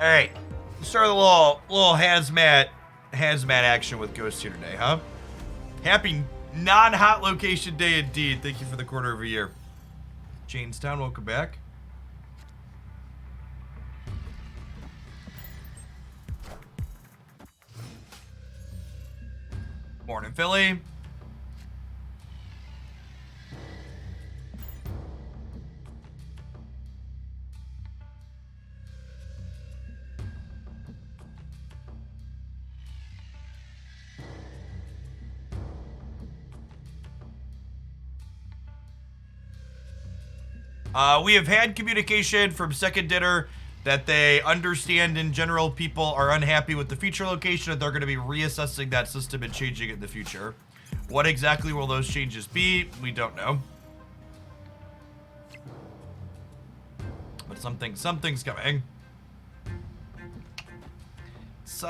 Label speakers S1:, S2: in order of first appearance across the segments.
S1: All right, start a little hazmat action with Ghost here today, huh? Happy non-hot location day indeed. Thank you for the quarter of a year. Janestown, welcome back. Morning, Philly. We have had communication from Second Dinner that they understand in general people are unhappy with the feature location and they're going to be reassessing that system and changing it in the future. What exactly will those changes be? We don't know. But something's coming. It's,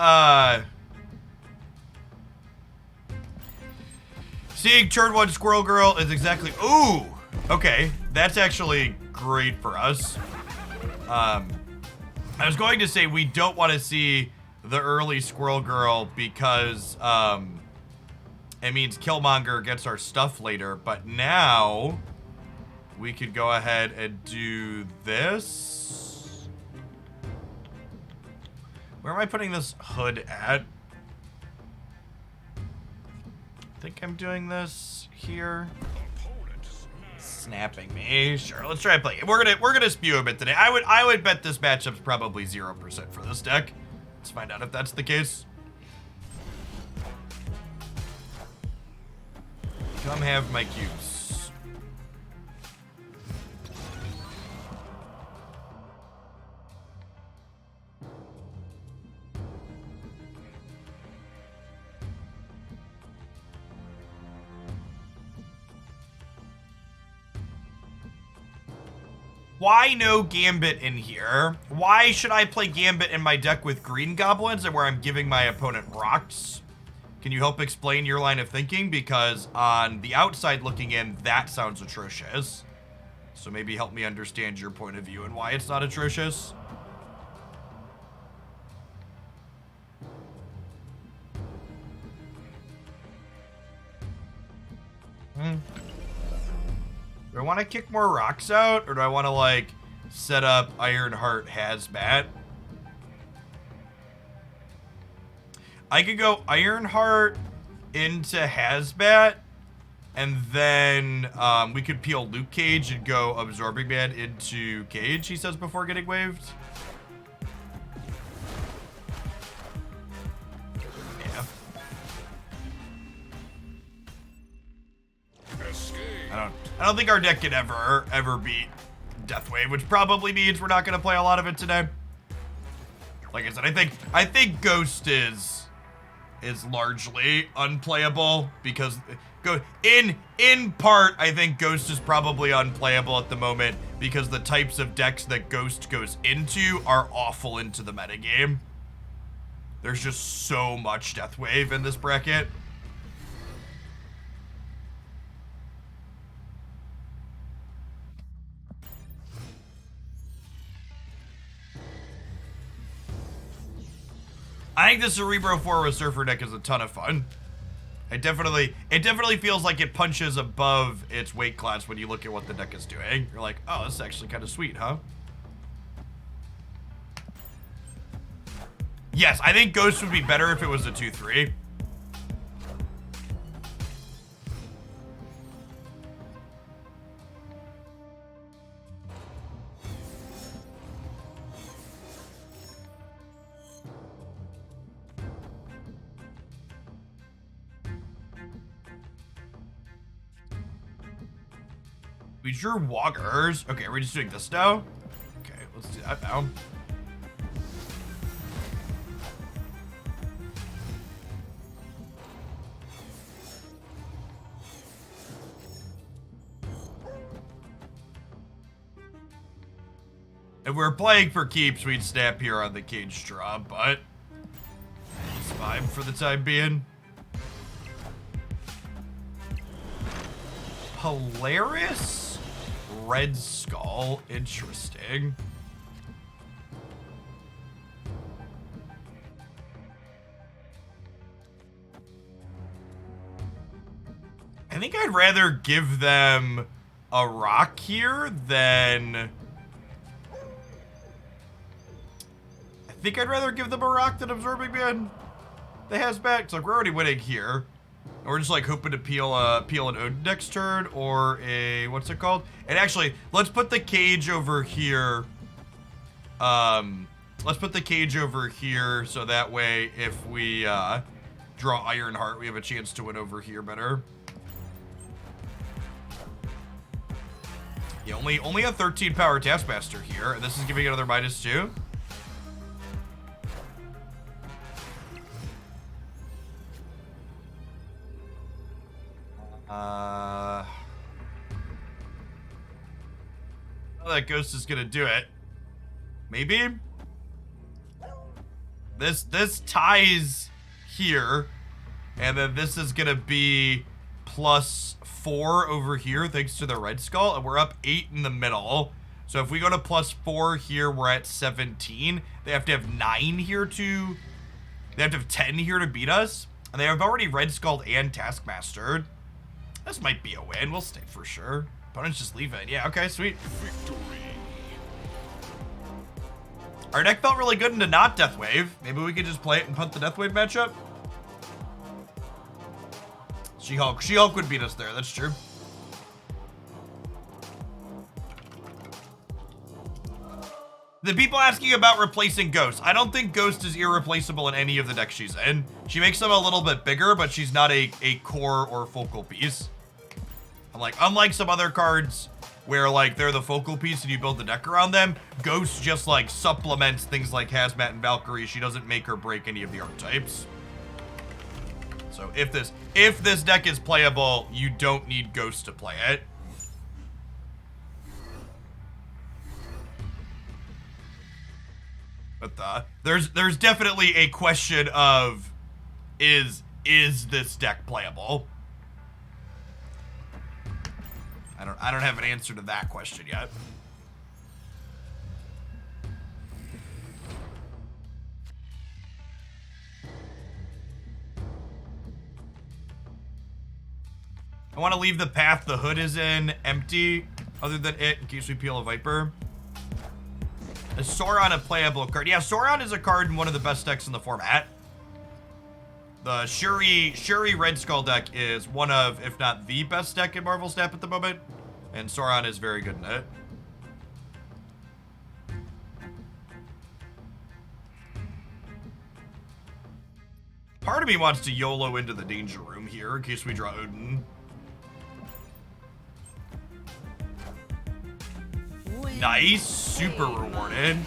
S1: seeing turn one Squirrel Girl is exactly... Ooh! Okay, that's actually great for us. I was going to say we don't want to see the early Squirrel Girl because it means Killmonger gets our stuff later, but now we could go ahead and do this. Where am I putting this hood at? I think I'm doing this here. Snapping me. Sure, let's try and play it. We're gonna spew a bit today. I would bet this matchup's probably 0% for this deck. Let's find out if that's the case. Come have my cubes. Why no Gambit in here? Why should I play Gambit in my deck with green goblins and where I'm giving my opponent rocks? Can you help explain your line of thinking? Because on the outside looking in, that sounds atrocious. So maybe help me understand your point of view and why it's not atrocious. Do I want to kick more rocks out, or do I want to, like, set up Ironheart Hazmat? I could go Ironheart into Hazmat, and then we could peel Luke Cage and go Absorbing Man into Cage, he says, before getting waived. Yeah. I don't think our deck could ever beat Deathwave, which probably means we're not going to play a lot of it today. Like I said, I think Ghost is largely unplayable because in part I think Ghost is probably unplayable at the moment because the types of decks that Ghost goes into are awful into the metagame. There's just so much Deathwave in this bracket. I think the Cerebro 4 with Surfer deck is a ton of fun. It definitely feels like it punches above its weight class when you look at what the deck is doing. You're like, oh, this is actually kind of sweet, huh? Yes, I think Ghost would be better if it was a 2-3. We drew Walkers. Okay, we're just doing this now? Okay, let's do that now. If we were playing for keeps, we'd snap here on the Cage draw, but it's fine for the time being. Hilarious Red Skull, interesting. I think I'd rather give them a rock here than... I think I'd rather give them a rock than Absorbing Man. The Hazmat. It's like, we're already winning here. We're just like hoping to peel an Odin next turn, or a, what's it called? And actually, let's put the cage over here. Let's put the cage over here, so that way if we draw Ironheart, we have a chance to win over here better. Yeah, only a 13 power Taskmaster here, and this is giving another -2. Oh, that ghost is gonna do it. Maybe? This ties here, and then this is gonna be +4 over here thanks to the red skull, and we're up 8 in the middle. So if we go to +4 here, we're at 17. They have to have 9 here to... They have to have 10 here to beat us, and they have already red skulled and Taskmastered. This might be a win. We'll stay for sure. Opponents just leave it. Yeah, okay, sweet. Victory. Our deck felt really good into not Deathwave. Maybe we could just play it and punt the Deathwave matchup. She-Hulk. She-Hulk would beat us there. That's true. The people asking about replacing Ghost. I don't think Ghost is irreplaceable in any of the decks she's in. She makes them a little bit bigger, but she's not a core or focal piece. Unlike some other cards where like they're the focal piece and you build the deck around them, Ghost just like supplements things like Hazmat and Valkyrie. She doesn't make or break any of the archetypes. So if this deck is playable, you don't need Ghost to play it. But there's definitely a question of is this deck playable? I don't have an answer to that question yet. I want to leave the path the hood is in empty, other than it, in case we peel a Viper. Is Sauron a playable card? Yeah, Sauron is a card in one of the best decks in the format. The Shuri Red Skull deck is one of, if not the best deck in Marvel Snap at the moment, and Sauron is very good in it. Part of me wants to YOLO into the Danger Room here in case we draw Odin. Nice, super rewarded.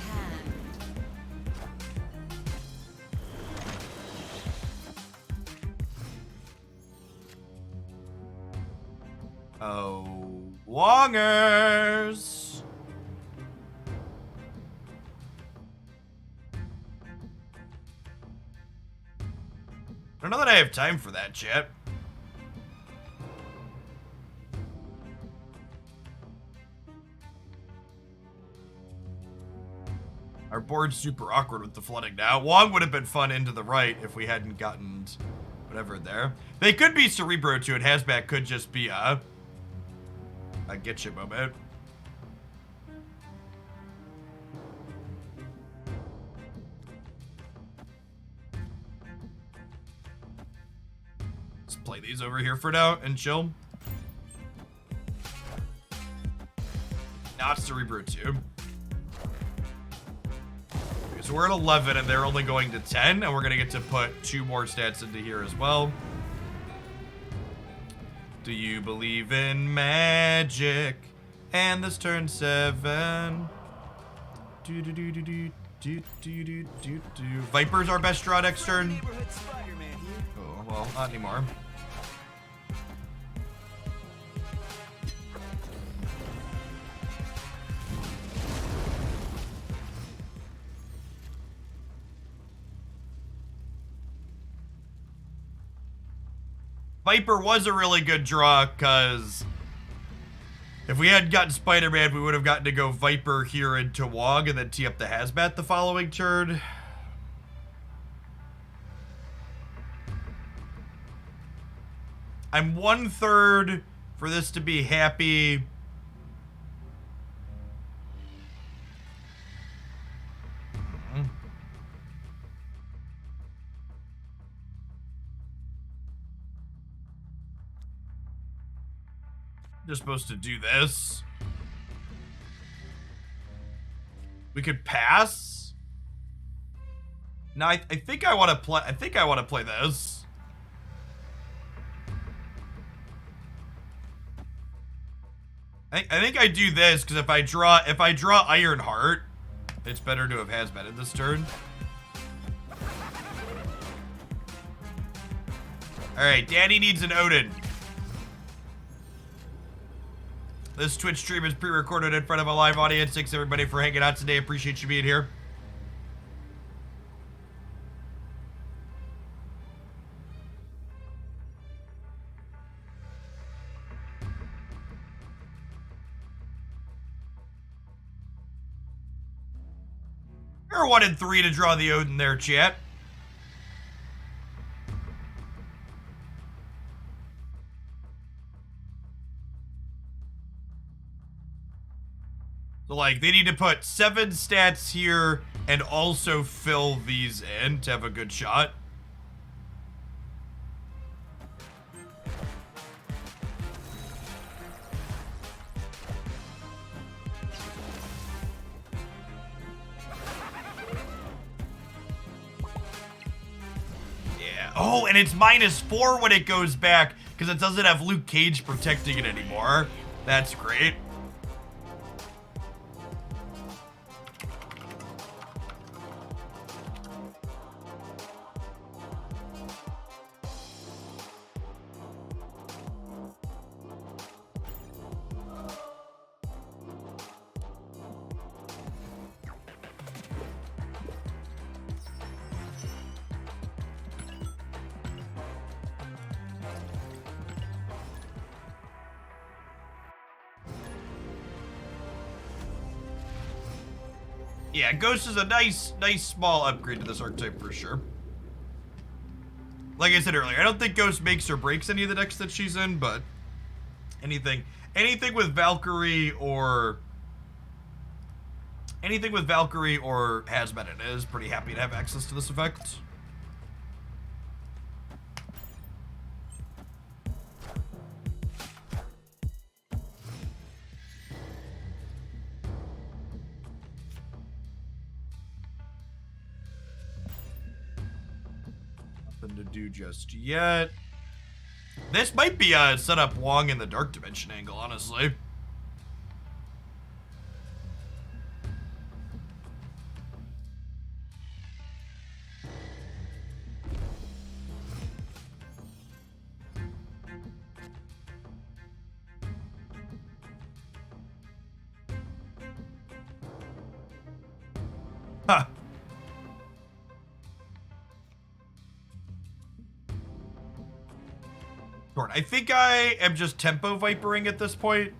S1: Oh, Wongers. I don't know that I have time for that, chat. Our board's super awkward with the flooding now. Wong would have been fun into the right if we hadn't gotten whatever there. They could be Cerebro too, and Hazmat could just be a get you moment. Let's play these over here for now and chill. Not Cerebro too. So we're at 11 and they're only going to 10, and we're gonna get to put 2 more stats into here as well. Do you believe in magic? And this turn 7. Viper's our best draw next turn. Oh, well, not anymore. Viper was a really good draw, because if we hadn't gotten Spider-Man, we would have gotten to go Viper here into Wog and then tee up the Hazmat the following turn. I'm 1/3 for this to be happy. Just supposed to do this. We could pass. No, I think I want to play. I think I want to play this. I think I do this because if I draw Iron Heart, it's better to have Hazmatted this turn. All right, Danny needs an Odin. This Twitch stream is pre-recorded in front of a live audience. Thanks everybody for hanging out today. Appreciate you being here. You're 1 and 3 to draw the Odin there, chat. So, like, they need to put 7 stats here and also fill these in to have a good shot. Yeah. Oh, and it's -4 when it goes back because it doesn't have Luke Cage protecting it anymore. That's great. Yeah, Ghost is a nice small upgrade to this archetype for sure. Like I said earlier, I don't think Ghost makes or breaks any of the decks that she's in, but anything with Valkyrie or Hazmat in is pretty happy to have access to this effect. To do just yet. This might be a set up Wong in the Dark Dimension angle, honestly. Huh. I think I am just tempo vipering at this point.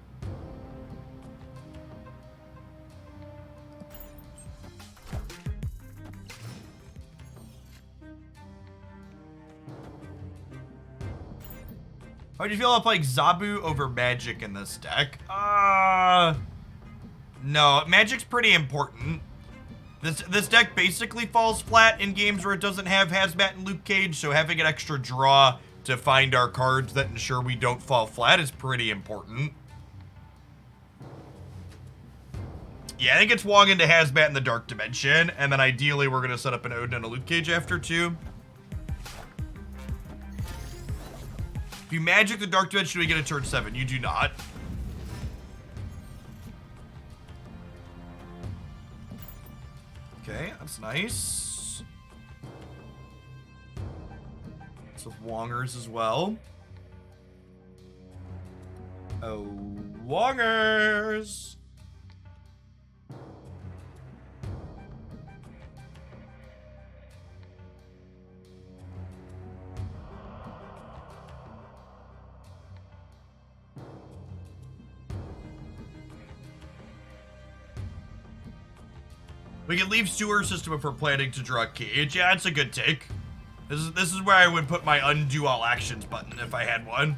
S1: How do you feel about playing Zabu over Magic in this deck? No, Magic's pretty important. This deck basically falls flat in games where it doesn't have Hazmat and Luke Cage, so having an extra draw to find our cards that ensure we don't fall flat is pretty important. Yeah, I think it's Wong into Hazmat in the Dark Dimension, and then ideally we're going to set up an Odin and a Luke Cage after too. If you Magic the Dark Dimension, we get a turn 7. You do not. Okay, that's nice. With Wongers as well. Oh, Wongers! We can leave Sewer System if we're planning to draw Cage. Yeah, that's a good take. This is where I would put my undo all actions button if I had one.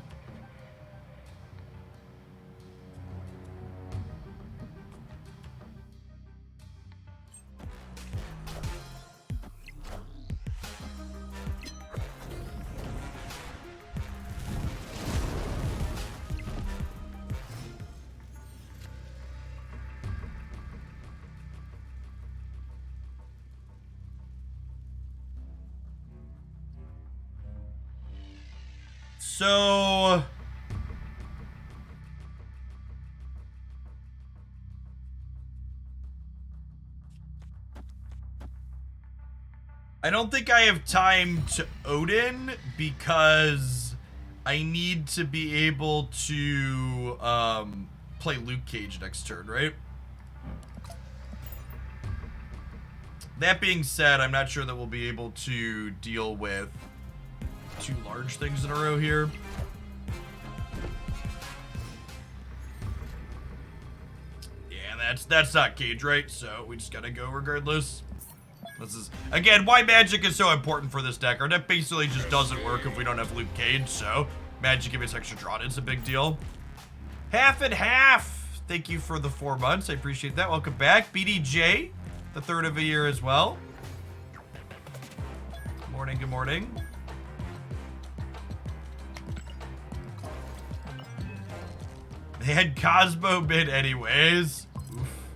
S1: So I don't think I have time to Odin because I need to be able to play Luke Cage next turn, right? That being said, I'm not sure that we'll be able to deal with 2 large things in a row here. Yeah, that's not Cage, right? So we just gotta go regardless. This is, again, why magic is so important for this deck. Our deck basically just doesn't work if we don't have Luke Cage, so magic giving us extra draw, it's a big deal. Half and half. Thank you for the 4 months. I appreciate that. Welcome back. BDJ, the 3rd of a year as well. Good morning, good morning. They had Cosmo bid anyways. Oof.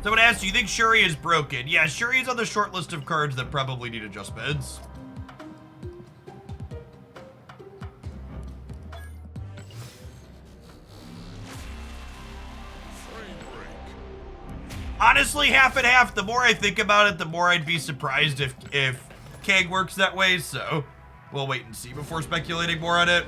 S1: Someone asked, do you think Shuri is broken? Yeah, Shuri is on the short list of cards that probably need adjustments. Honestly, half and half. The more I think about it, the more I'd be surprised if Kang works that way, so we'll wait and see before speculating more on it.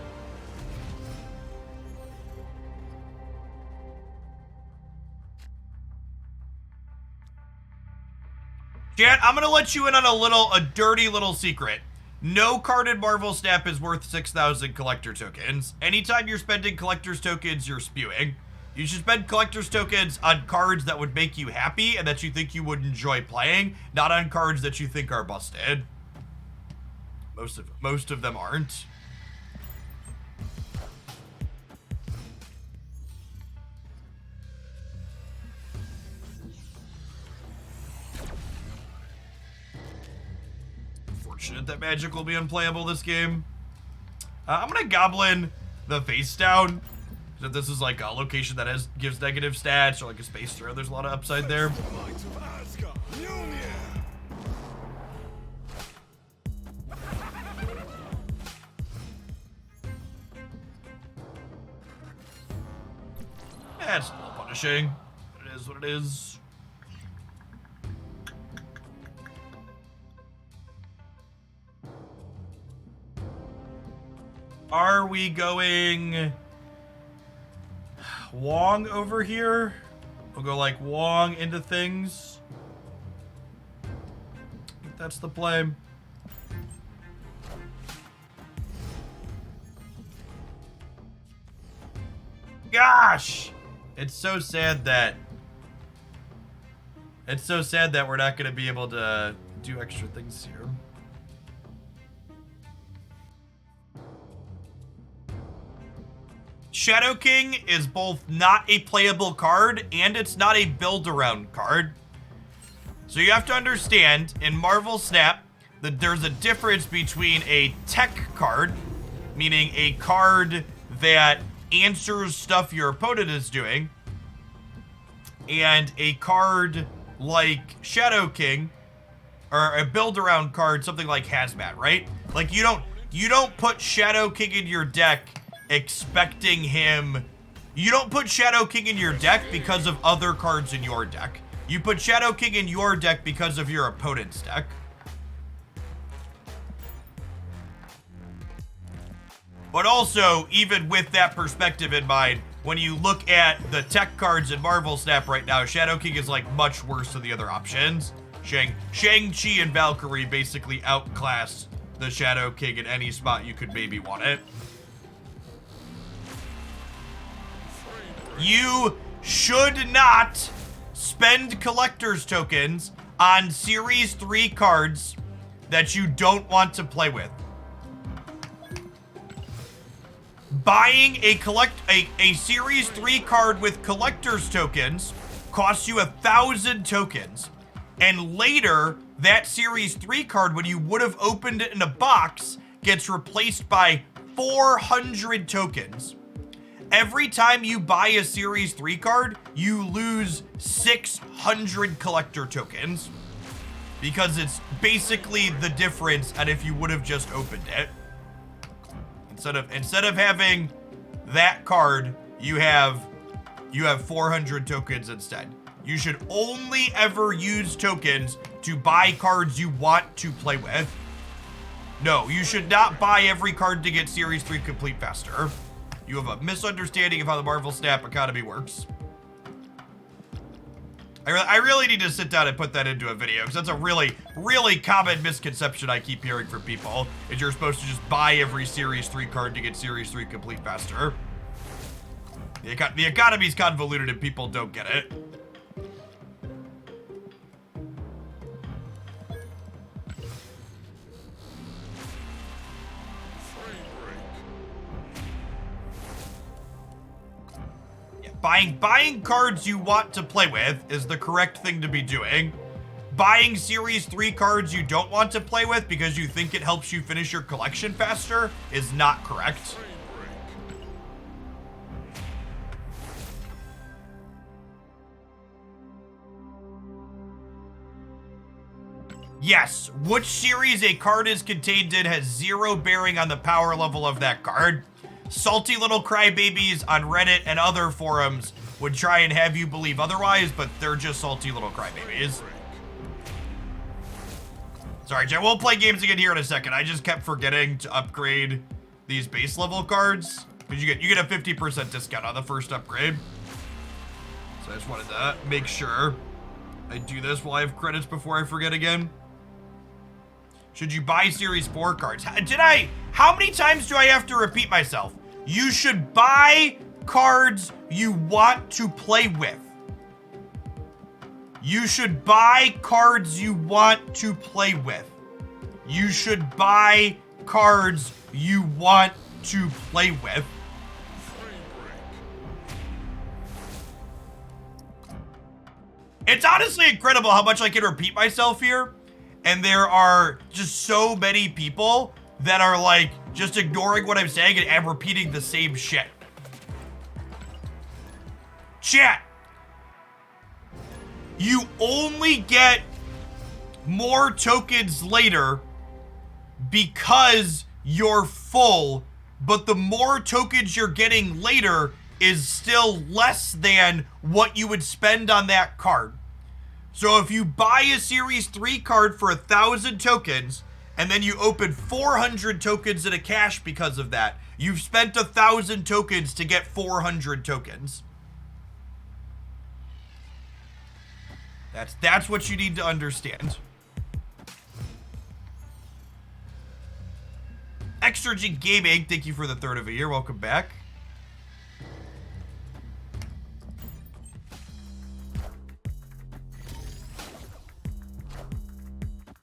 S1: Chat, I'm gonna let you in on a dirty little secret. No card in Marvel Snap is worth 6,000 collector tokens. Anytime you're spending collector's tokens, you're spewing. You should spend collector's tokens on cards that would make you happy and that you think you would enjoy playing, not on cards that you think are busted. Most of them aren't. Fortunate that magic will be unplayable this game. I'm gonna goblin the face down. So this is like a location that gives negative stats, or like a space throw. There's a lot of upside there. That's a little punishing. It is what it is. Are we going Wong over here? We'll go like Wong into things. I think that's the play. Gosh! It's so sad that we're not going to be able to do extra things here. Shadow King is both not a playable card and it's not a build-around card. So you have to understand, in Marvel Snap, that there's a difference between a tech card, meaning a card that answers stuff your opponent is doing, and a card like Shadow King, or a build-around card, something like Hazmat, right? Like you don't put Shadow King in your deck expecting him. You don't put Shadow King in your deck because of other cards in your deck. You put Shadow King in your deck because of your opponent's deck. But also, even with that perspective in mind, when you look at the tech cards in Marvel Snap right now, Shadow King is like much worse than the other options. Shang-Chi and Valkyrie basically outclass the Shadow King in any spot you could maybe want it. You should not spend collector's tokens on Series 3 cards that you don't want to play with. Buying a Series 3 card with collector's tokens costs you 1,000 tokens. And later, that Series 3 card, when you would have opened it in a box, gets replaced by 400 tokens. Every time you buy a Series 3 card, you lose 600 collector tokens. Because it's basically the difference at if you would have just opened it. Instead of having that card, you have 400 tokens instead. You should only ever use tokens to buy cards you want to play with. No, you should not buy every card to get Series 3 complete faster. You have a misunderstanding of how the Marvel Snap economy works. I really need to sit down and put that into a video, because that's a really, really common misconception I keep hearing from people, is you're supposed to just buy every Series 3 card to get Series 3 complete faster. The economy's convoluted and people don't get it. Buying cards you want to play with is the correct thing to be doing. Buying Series 3 cards you don't want to play with because you think it helps you finish your collection faster is not correct. Yes, which series a card is contained in has zero bearing on the power level of that card. Salty little crybabies on Reddit and other forums would try and have you believe otherwise, but they're just salty little crybabies. Sorry, Jay, we'll play games again here in a second. I just kept forgetting to upgrade these base level cards, because you get a 50% discount on the first upgrade. So I just wanted to make sure I do this while I have credits before I forget again. Should you buy Series 4 cards? How many times do I have to repeat myself? You should buy cards you want to play with. You should buy cards you want to play with. You should buy cards you want to play with. It's honestly incredible how much I can repeat myself here. And there are just so many people that are like just ignoring what I'm saying and repeating the same shit. Chat. You only get more tokens later because you're full, but the more tokens you're getting later is still less than what you would spend on that card. So if you buy a Series 3 card for 1,000 tokens, and then you open 400 tokens in a cache because of that, you've spent 1,000 tokens to get 400 tokens. That's what you need to understand. Extra G Gaming, thank you for the 3rd of a year. Welcome back.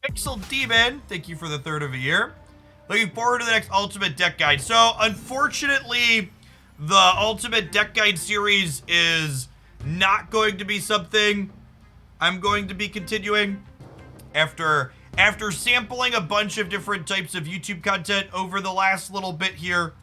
S1: Pixel Demon, thank you for the 3rd of a year. Looking forward to the next Ultimate Deck Guide. So, unfortunately, the Ultimate Deck Guide series is not going to be something I'm going to be continuing. After sampling a bunch of different types of YouTube content over the last little bit here,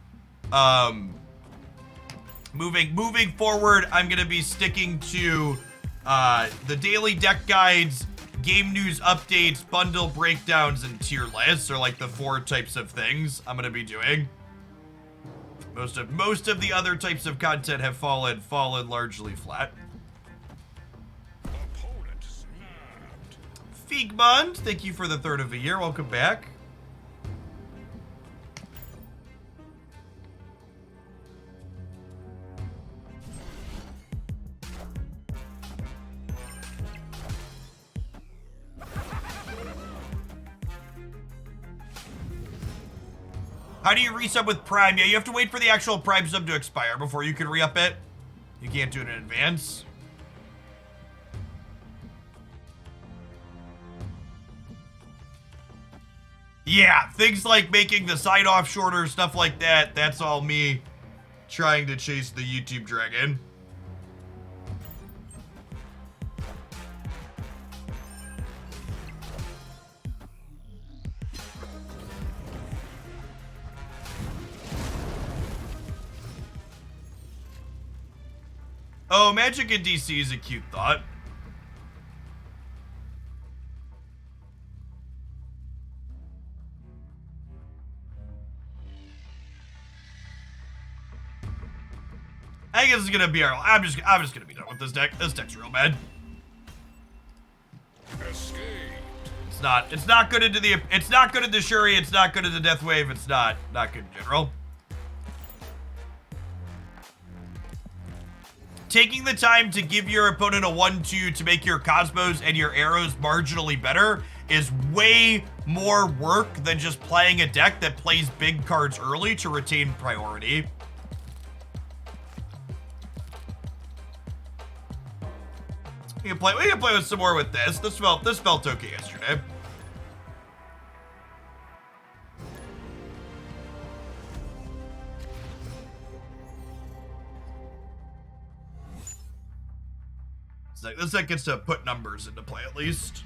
S1: moving forward, I'm going to be sticking to the daily deck guides, game news updates, bundle breakdowns, and tier lists are like the 4 types of things I'm gonna be doing. Most of the other types of content have fallen largely flat. Figmund, thank you for the 3rd of the year. Welcome back. How do you resub with Prime? Yeah, you have to wait for the actual Prime sub to expire before you can re-up it. You can't do it in advance. Yeah, things like making the side off shorter, stuff like that. That's all me trying to chase the YouTube dragon. Oh, Magic in DC is a cute thought. I guess it's gonna be our. I'm just gonna be done with this deck. This deck's real bad.
S2: Escape.
S1: It's not good into the. It's not good into Shuri. It's not good into Death Wave. It's not good in general. Taking the time to give your opponent a 1/2 to make your Cosmos and your arrows marginally better is way more work than just playing a deck that plays big cards early to retain priority. We can play with some more with this. This felt okay yesterday. This deck gets to put numbers into play at least.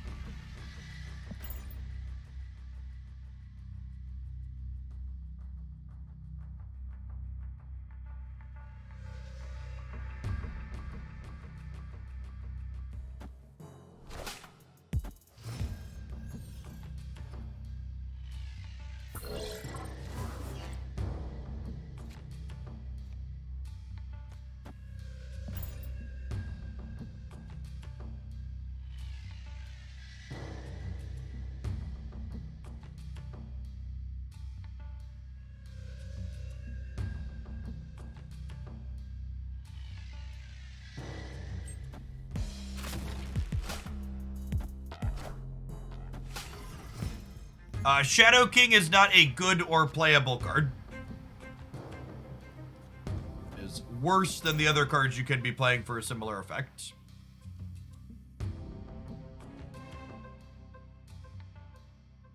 S1: Shadow King is not a good or playable card. It is worse than the other cards you could be playing for a similar effect.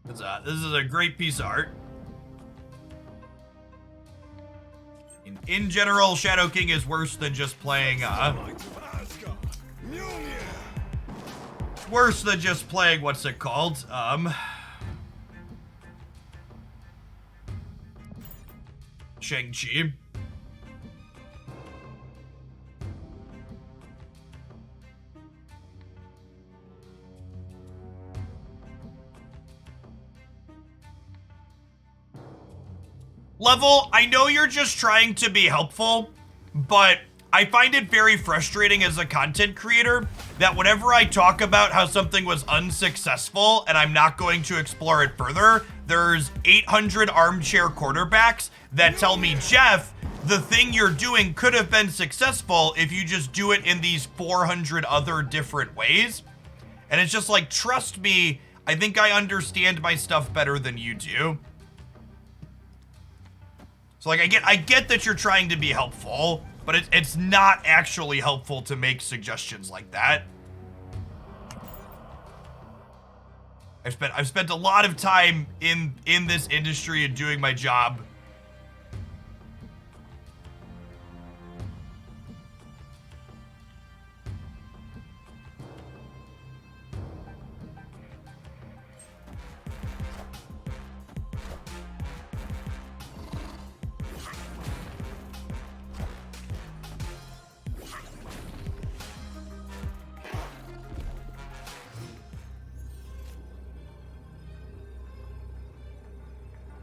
S1: This is a great piece of art. In general, Shadow King is worse than just playing, worse than just playing, what's it called? Shang-Chi. Level, I know you're just trying to be helpful, but I find it very frustrating as a content creator that whenever I talk about how something was unsuccessful and I'm not going to explore it further, there's 800 armchair quarterbacks that tell me, Jeff, the thing you're doing could have been successful if you just do it in these 400 other different ways. And it's just like, trust me, I think I understand my stuff better than you do. So like, I get that you're trying to be helpful, but it's not actually helpful to make suggestions like that. I've spent a lot of time in this industry and doing my job.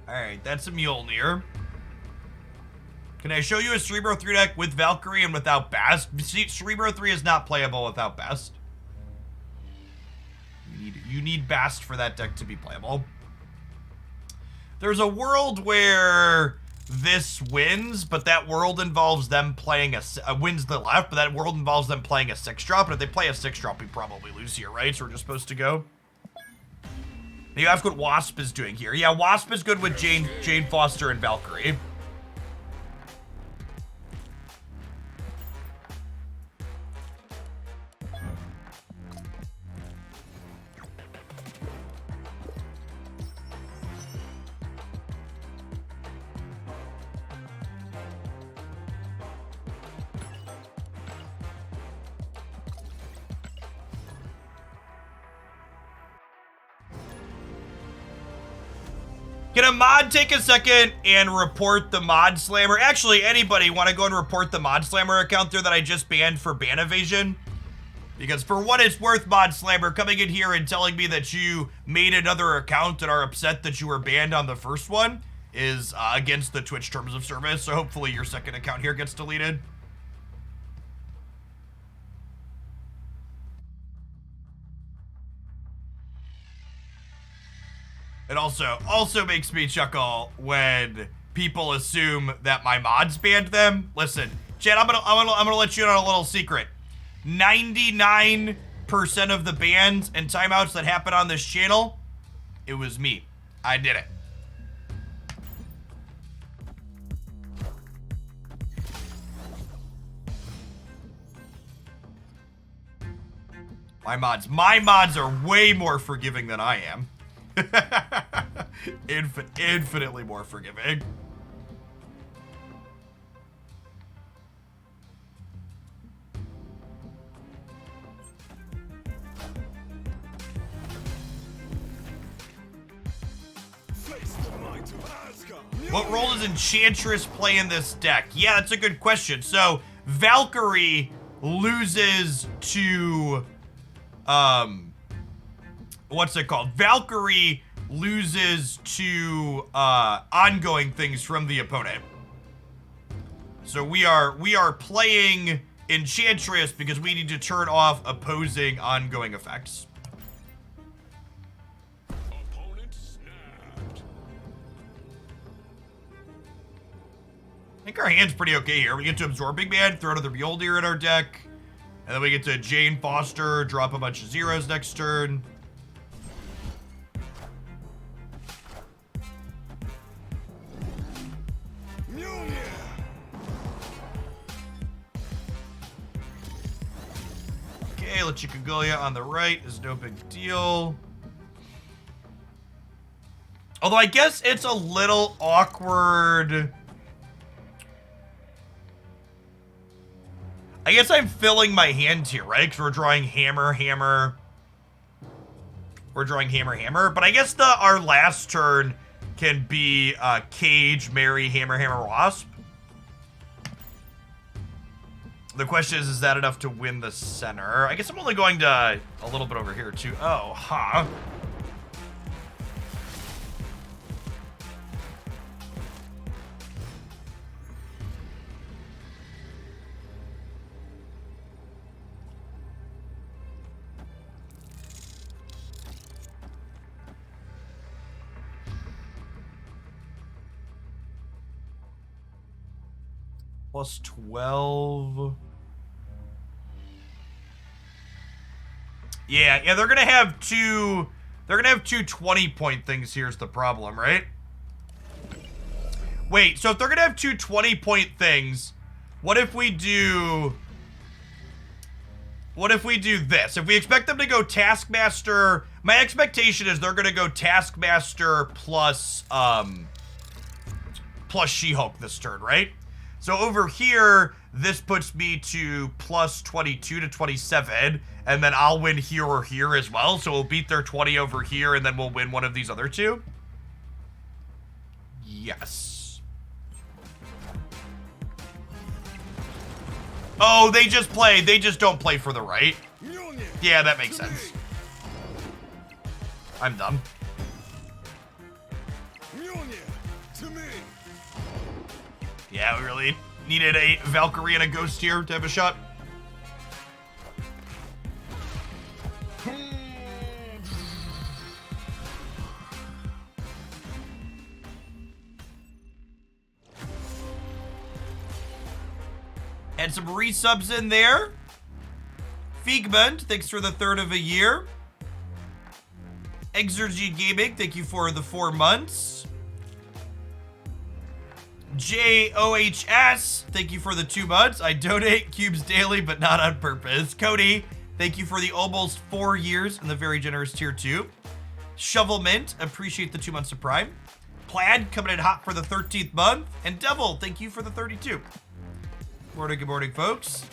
S1: Alright, that's a Mjolnir. Can I show you a Cerebro 3 deck with Valkyrie and without Bast? See, Cerebro 3 is not playable without Bast. You need Bast for that deck to be playable. There's a world where this wins, but that world involves them playing wins the left, but that world involves them playing a 6-drop, and if they play a 6-drop, we probably lose here, right? So we're just supposed to go. You ask what Wasp is doing here. Yeah, Wasp is good with Jane Foster and Valkyrie. Can a mod take a second and report the Mod Slammer? Actually, anybody want to go and report the Mod Slammer account there that I just banned for ban evasion? Because for what it's worth, Mod Slammer, coming in here and telling me that you made another account and are upset that you were banned on the first one is against the Twitch terms of service, so hopefully your second account here gets deleted. It also makes me chuckle when people assume that my mods banned them. Listen, Chad, I'm gonna let you in on a little secret. 99% of the bans and timeouts that happen on this channel, it was me. I did it. My mods are way more forgiving than I am. Infinitely more forgiving. What role does Enchantress play in this deck? Yeah, that's a good question. So, Valkyrie loses to, what's it called? Valkyrie loses to, ongoing things from the opponent. So we are playing Enchantress because we need to turn off opposing ongoing effects. I think our hand's pretty okay here. We get to absorb Big Man, throw another Mjolnir in our deck, and then we get to Jane Foster, drop a bunch of zeros next turn. Okay, Lechikogolia on the right is no big deal. Although I guess it's a little awkward. I guess I'm filling my hand here, right? Because we're drawing hammer, hammer. We're drawing hammer, hammer. But I guess our last turn can be Cage, Mary, hammer, hammer, wasp. The question is that enough to win the center? I guess I'm only going to a little bit over here too. Oh, huh. Plus 12. Yeah, they're gonna have two 20-point things here's the problem, right? Wait, so if they're gonna have two 20-point things, what if we do this? If we expect them to go Taskmaster, my expectation is they're gonna go Taskmaster plus She-Hulk this turn, right? So over here, this puts me to plus 22 to 27, and then I'll win here or here as well. So we'll beat their 20 over here, and then we'll win one of these other two. Yes. Oh, they just don't play for the right. Yeah, that makes sense. I'm dumb. Yeah, we really needed a Valkyrie and a Ghost here to have a shot. And some resubs in there. Figment, thanks for the third of a year. Exergy Gaming, thank you for the 4 months. JOHS, thank you for the 2 months. I donate cubes daily, but not on purpose. Cody, thank you for the almost 4 years in the very generous tier 2. Shovelmint, appreciate the 2 months of Prime. Plaid, coming in hot for the 13th month. And Devil, thank you for the 32. Good morning, folks.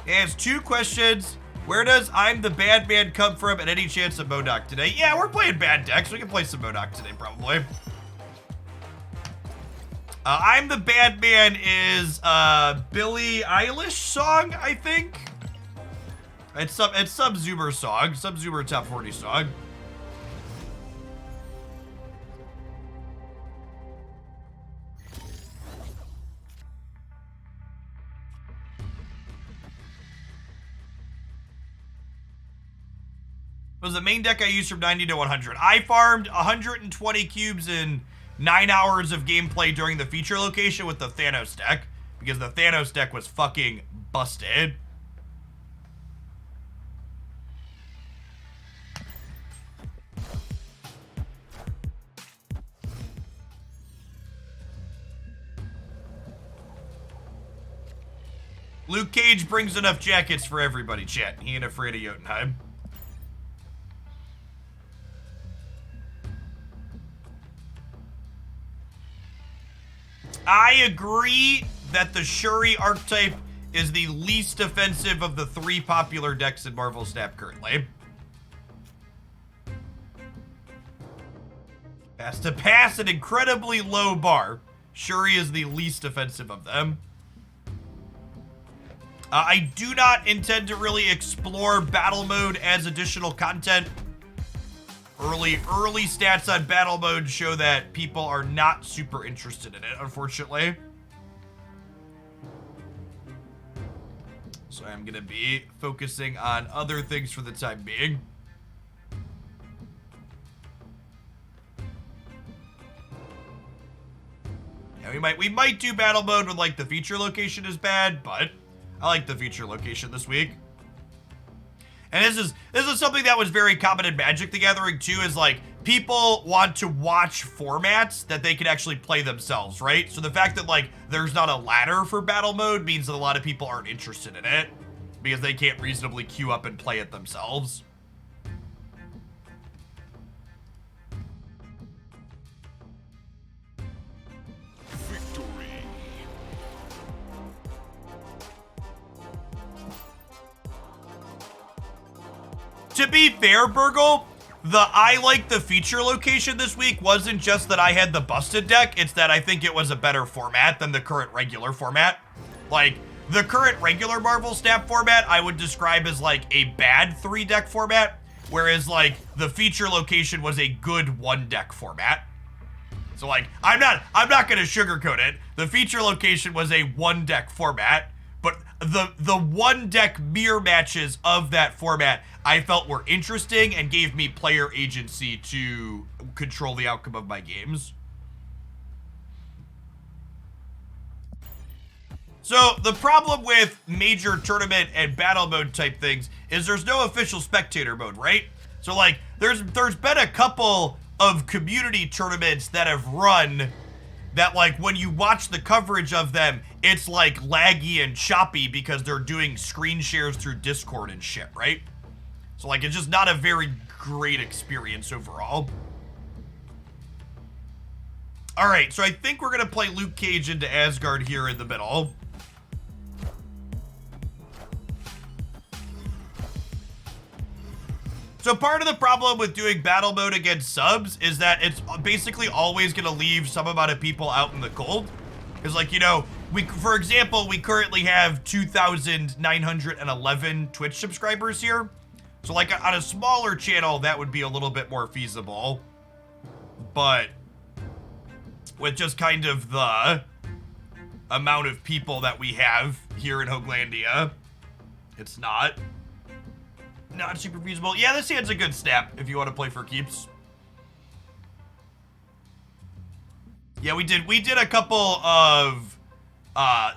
S1: It has 2 questions. Where does I'm the Bad Man come from, and any chance of Modoc today? Yeah, we're playing bad decks. We can play some Modoc today, probably. I'm the Bad Man is Billie Eilish song, I think. It's some Zoomer song, some Zoomer top 40 song. It was the main deck I used from 90 to 100. I farmed 120 cubes in 9 hours of gameplay during the feature location with the Thanos deck, because the Thanos deck was fucking busted. Luke Cage brings enough jackets for everybody, chat. He ain't afraid of Jotunheim. I agree that the Shuri archetype is the least offensive of the 3 popular decks in Marvel Snap currently. Has to pass an incredibly low bar. Shuri is the least offensive of them. I do not intend to really explore battle mode as additional content. Early stats on battle mode show that people are not super interested in it, unfortunately. So I'm gonna be focusing on other things for the time being. Yeah, we might do battle mode when like the feature location is bad, but I like the feature location this week. And this is something that was very common in Magic the Gathering too, is like people want to watch formats that they can actually play themselves, right? So the fact that like there's not a ladder for battle mode means that a lot of people aren't interested in it because they can't reasonably queue up and play it themselves. To be fair, Burgle, I like the feature location this week wasn't just that I had the busted deck, it's that I think it was a better format than the current regular format. Like, the current regular Marvel Snap format I would describe as like a bad 3-deck format, whereas like the feature location was a good 1-deck format. So like, I'm not gonna sugarcoat it. The feature location was a 1-deck format, but the 1-deck mirror matches of that format I felt were interesting and gave me player agency to control the outcome of my games. So the problem with major tournament and battle mode type things is there's no official spectator mode, right? So like there's been a couple of community tournaments that have run that like when you watch the coverage of them, it's like laggy and choppy because they're doing screen shares through Discord and shit, right? So like it's just not a very great experience overall. All right, so I think we're gonna play Luke Cage into Asgard here in the middle. So part of the problem with doing battle mode against subs is that it's basically always gonna leave some amount of people out in the cold. Because like, you know, for example, we currently have 2,911 Twitch subscribers here. So like on a smaller channel, that would be a little bit more feasible. But with just kind of the amount of people that we have here in Hoaglandia, it's not super feasible. Yeah, this hand's a good snap if you want to play for keeps. Yeah, we did a couple of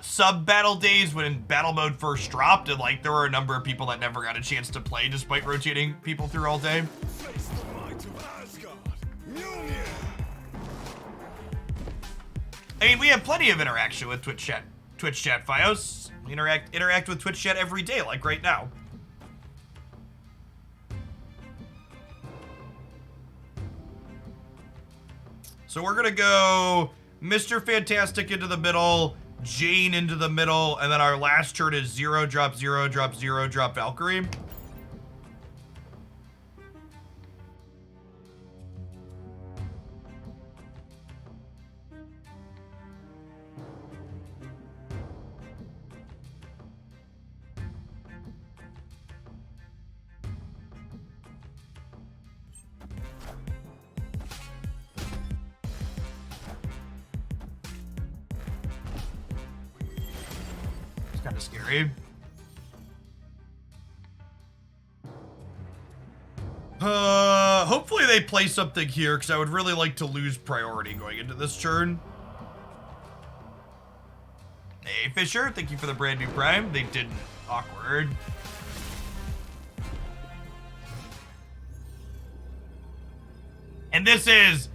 S1: sub battle days when battle mode first dropped, and like there were a number of people that never got a chance to play despite rotating people through all day. I mean, we have plenty of interaction with Twitch chat Fios. We interact with Twitch chat every day, like right now. So we're gonna go Mr. Fantastic into the middle, Jane into the middle, and then our last turn is 0 drop 0 drop 0 drop Valkyrie. kind of scary. Hopefully they play something here, because I would really like to lose priority going into this turn. Hey, Fisher, thank you for the brand new prime. They didn't. Awkward. And this is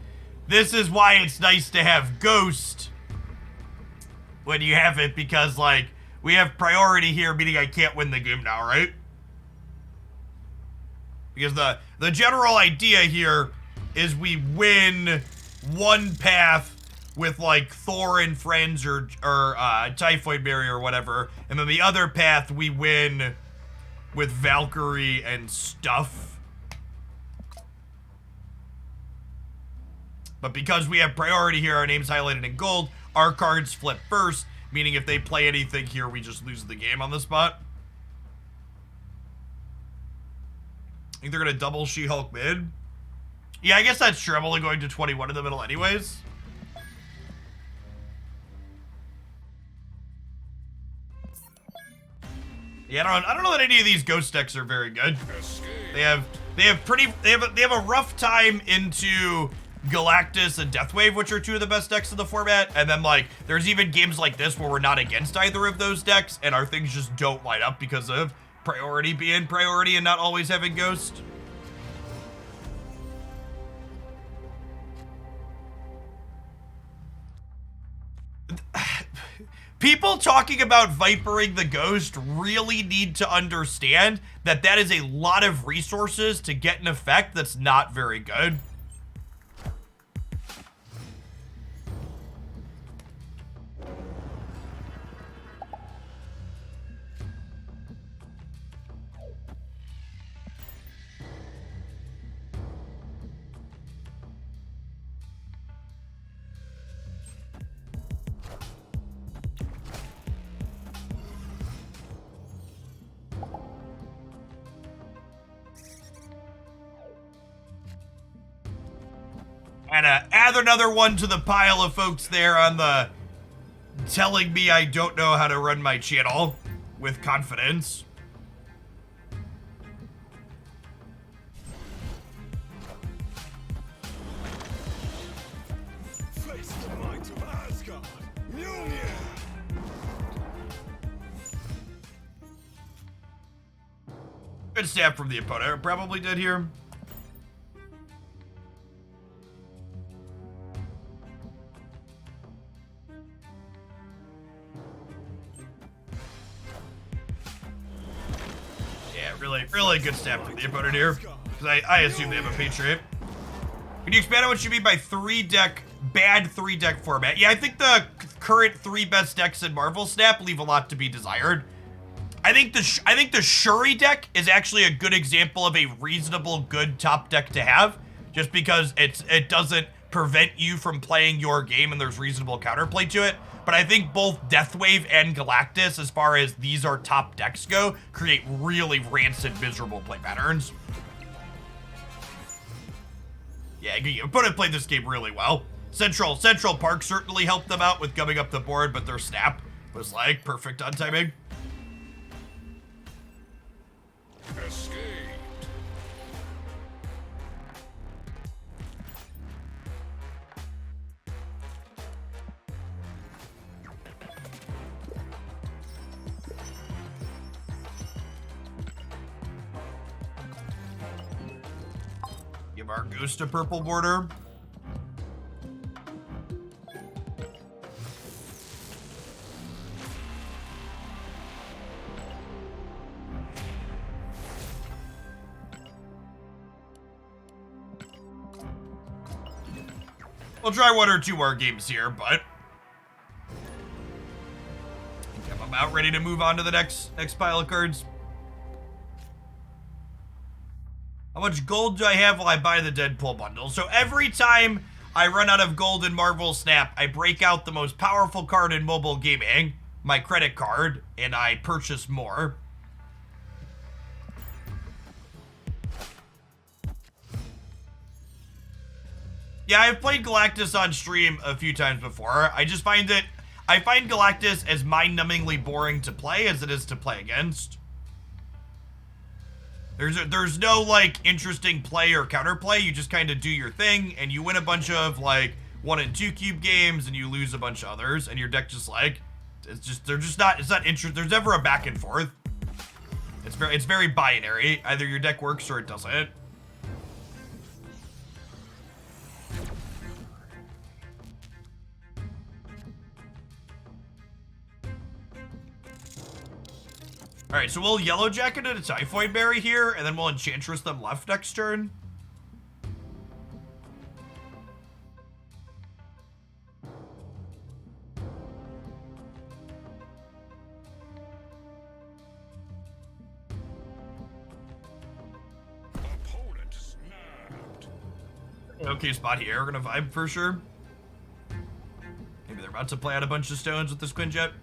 S1: why it's nice to have Ghost when you have it, because, like, we have priority here, meaning I can't win the game now, right? Because the general idea here is we win one path with, like, Thor and friends or Typhoid Barrier or whatever, and then the other path we win with Valkyrie and stuff. But because we have priority here, our name's highlighted in gold, our cards flip first, meaning if they play anything here, we just lose the game on the spot. I think they're going to double She-Hulk mid. Yeah, I guess that's true. I'm only going to 21 in the middle anyways. Yeah, I don't know that any of these ghost decks are very good. They have a rough time into Galactus and Deathwave, which are two of the best decks in the format, and then, like, there's even games like this where we're not against either of those decks, and our things just don't light up because of priority being priority and not always having Ghost. People talking about Vipering the Ghost really need to understand that that is a lot of resources to get an effect that's not very good. And add another one to the pile of folks there on the telling me I don't know how to run my channel with confidence.
S2: Face the might of Asgard. Mjolnir.
S1: Good stab from the opponent. Probably did here. Really good stab from the opponent here. Because I assume they have a Patriot. Can you expand on what you mean by bad 3-deck format? Yeah, I think the current 3 best decks in Marvel Snap leave a lot to be desired. I think the Shuri deck is actually a good example of a reasonable good top deck to have, just because it doesn't prevent you from playing your game and there's reasonable counterplay to it. But I think both Deathwave and Galactus, as far as these are top decks go, create really rancid, miserable play patterns. Yeah, opponent played this game really well. Central Park certainly helped them out with gumming up the board, but their snap was like perfect on timing.
S2: Escape.
S1: Give our Ghost a purple border. We'll try 1 or 2 more games here, but I think I'm about ready to move on to the next pile of cards. How much gold do I have while I buy the Deadpool bundle? So every time I run out of gold in Marvel Snap, I break out the most powerful card in mobile gaming, my credit card, and I purchase more. Yeah, I've played Galactus on stream a few times before. I just find it I find Galactus as mind-numbingly boring to play as it is to play against. There's no, like, interesting play or counterplay. You just kind of do your thing, and you win a bunch of, like, 1 and 2 cube games, and you lose a bunch of others, and your deck just, like, it's not interesting. There's never a back and forth. It's very binary. Either your deck works or it doesn't. All right, so we'll Yellow Jacket and a Typhoid Berry here, and then we'll Enchantress them left next turn.
S2: Opponent snapped.
S1: Okay spot here. We're gonna vibe for sure. Maybe they're about to play out a bunch of stones with this Quinjet.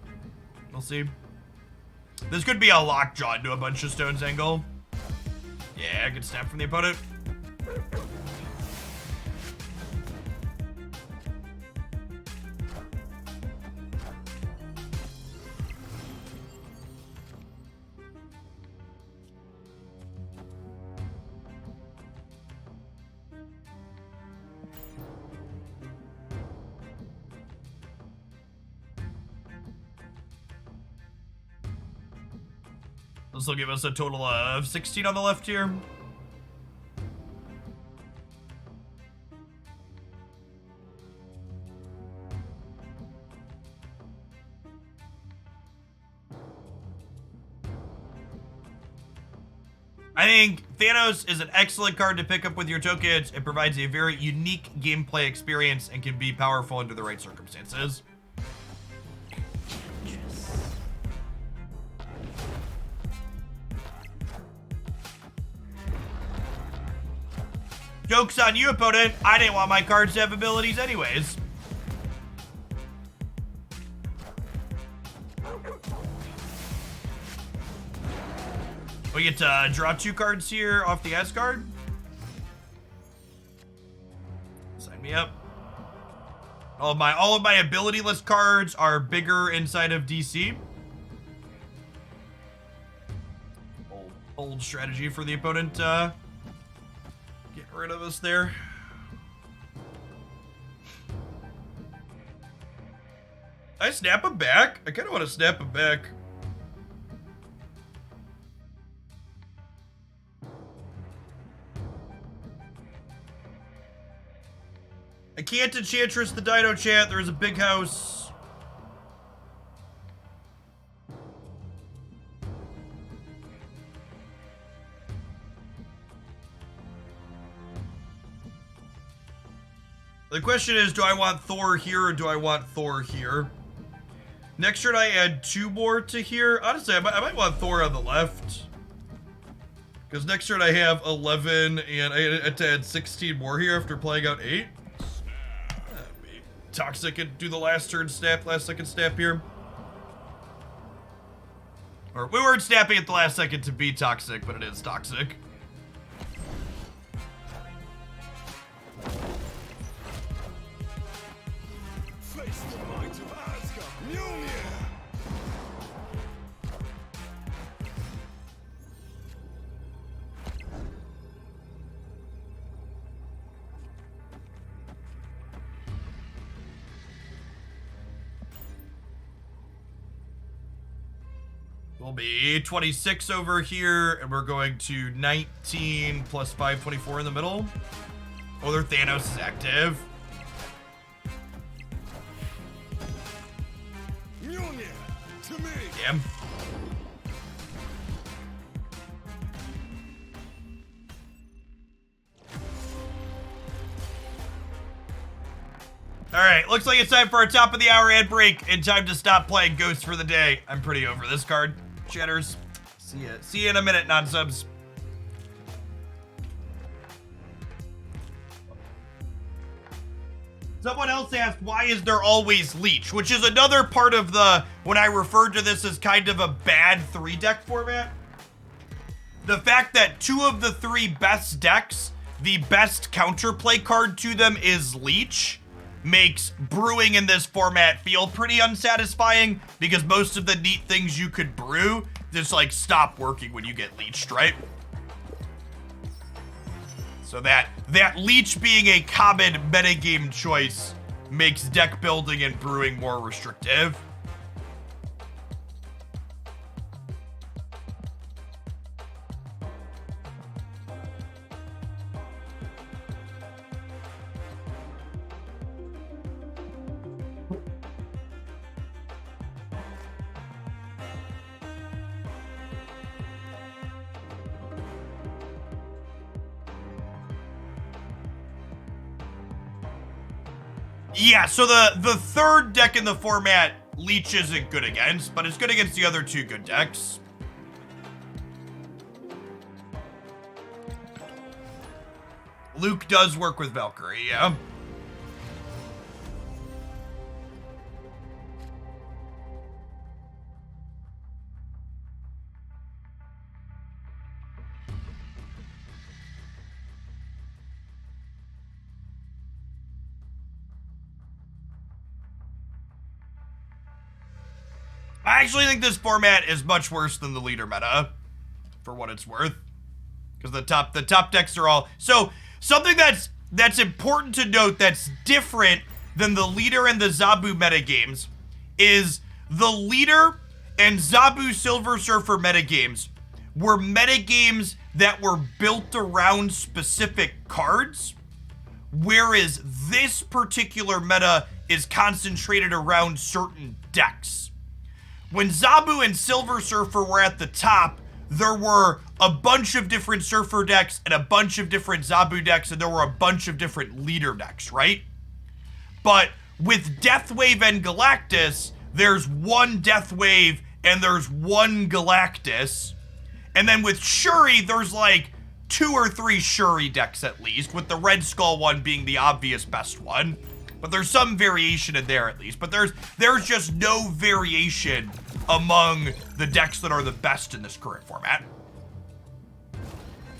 S1: We'll see. This could be a lockjaw into a bunch of stones angle. Yeah, good snap from the opponent. This will give us a total of 16 on the left here. I think Thanos is an excellent card to pick up with your tokens. It provides a very unique gameplay experience and can be powerful under the right circumstances. Joke's on you, opponent. I didn't want my cards to have abilities anyways. We get to draw 2 cards here off the Asgard. Sign me up. All of my ability-less cards are bigger inside of DC. Old strategy for the opponent. Get rid of us there. I snap him back. I kind of want to snap him back. I can't Enchantress the Dino Chant. There's a big house. The question is, do I want Thor here or do I want Thor here? Next turn I add 2 more to here. Honestly, I might want Thor on the left. Because next turn I have 11 and I had to add 16 more here after playing out 8. Toxic and do the last turn snap, last second snap here. Or we weren't snapping at the last second to be toxic, but it is toxic.
S2: Face the might of Asgard. Mjolnir.
S1: We'll be 26 over here, and we're going to 19 plus 5, 24 in the middle. Oh, their Thanos is active.
S2: Mjolnir to me.
S1: Damn. All right, looks like it's time for our top of the hour ad break and time to stop playing Ghost for the day. I'm pretty over this card. Chatters. See ya. See you in a minute, non-subs. Someone else asked, why is there always Leech? Which is another part of the, when I referred to this as kind of a bad 3-deck format. The fact that 2 of the 3 best decks, the best counterplay card to them is Leech, makes brewing in this format feel pretty unsatisfying because most of the neat things you could brew just like stop working when you get leeched, right? So that Leech being a common metagame choice makes deck building and brewing more restrictive. Yeah, so the third deck in the format, Leech isn't good against, but it's good against the other two good decks. Luke does work with Valkyrie, yeah. I actually think this format is much worse than the leader meta, for what it's worth. Because the top decks are all... So, something that's important to note that's different than the leader and the Zabu metagames is the leader and Zabu Silver Surfer metagames were metagames that were built around specific cards, whereas this particular meta is concentrated around certain decks. When Zabu and Silver Surfer were at the top, there were a bunch of different Surfer decks and a bunch of different Zabu decks, and there were a bunch of different leader decks, right? But with Deathwave and Galactus, there's one Deathwave and there's one Galactus. And then with Shuri, there's like 2 or 3 Shuri decks at least, with the Red Skull one being the obvious best one. But there's some variation in there at least. But there's just no variation among the decks that are the best in this current format.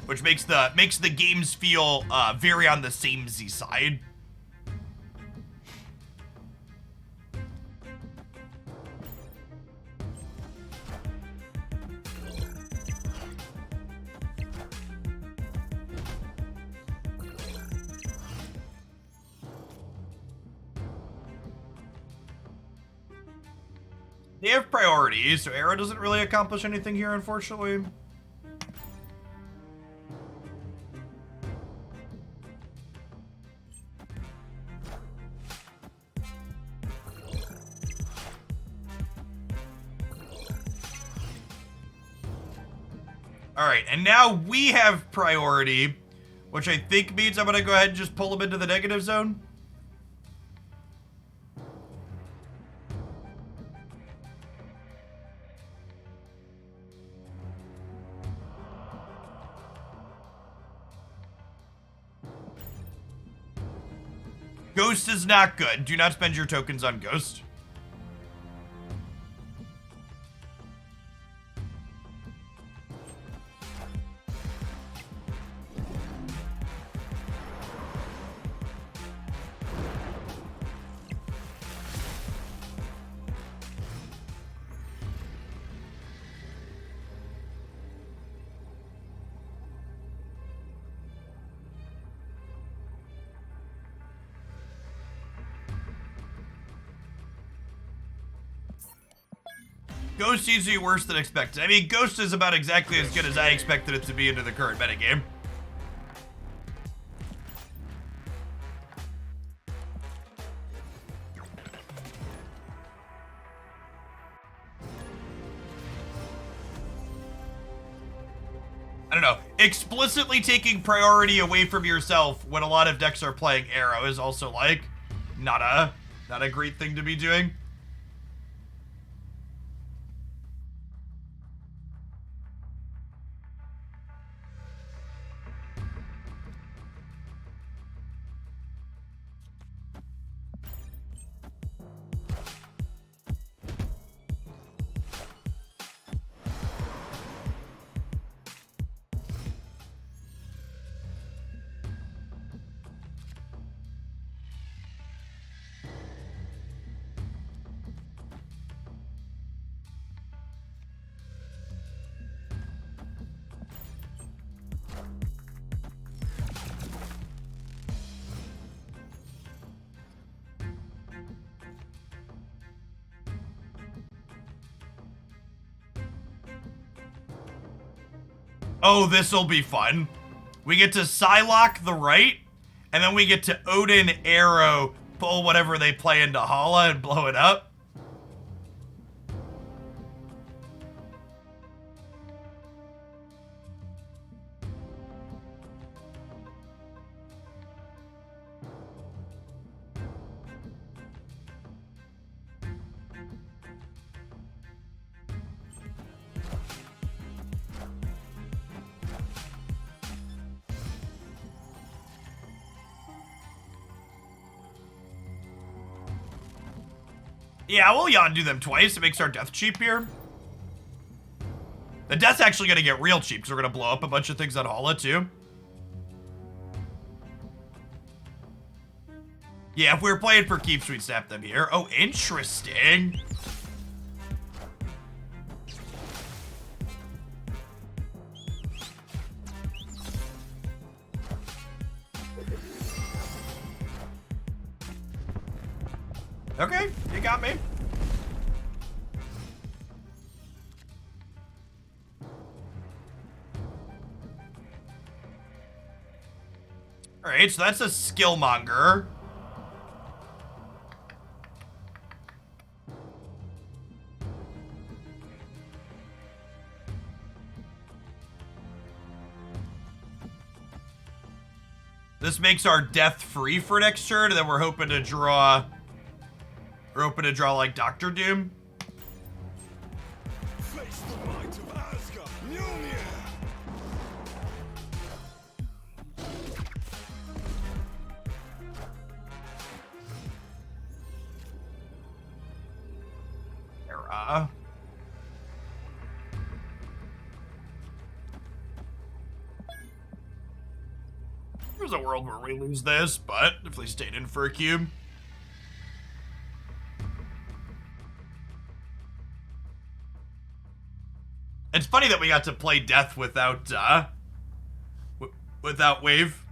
S1: Which makes the games feel very on the samey side. They have priorities, so Arrow doesn't really accomplish anything here, unfortunately. Alright, and now we have priority, which I think means I'm gonna go ahead and just pull him into the negative zone. Ghost is not good. Do not spend your tokens on Ghost. Ghost seems to be worse than expected. I mean, Ghost is about exactly as good as I expected it to be into the current metagame. I don't know. Explicitly taking priority away from yourself when a lot of decks are playing Arrow is also like not a great thing to be doing. Oh, this'll be fun. We get to Psylocke the right, and then we get to Odin Arrow, pull whatever they play into Hala and blow it up. Yeah, we'll Yondu them twice. It makes our death cheap here. The death's actually going to get real cheap because we're going to blow up a bunch of things on Hala too. Yeah, if we were playing for keeps, we'd snap them here. Oh, interesting. Okay, you got me. All right, so that's a skillmonger. This makes our death free for next turn, and then we're hoping to draw... We're hoping to draw like Doctor Doom.
S2: Face the might of Asgard. Mjolnir.
S1: Era. There's a world where we lose this, but if they stayed in for a cube. It's funny that we got to play death without, without wave.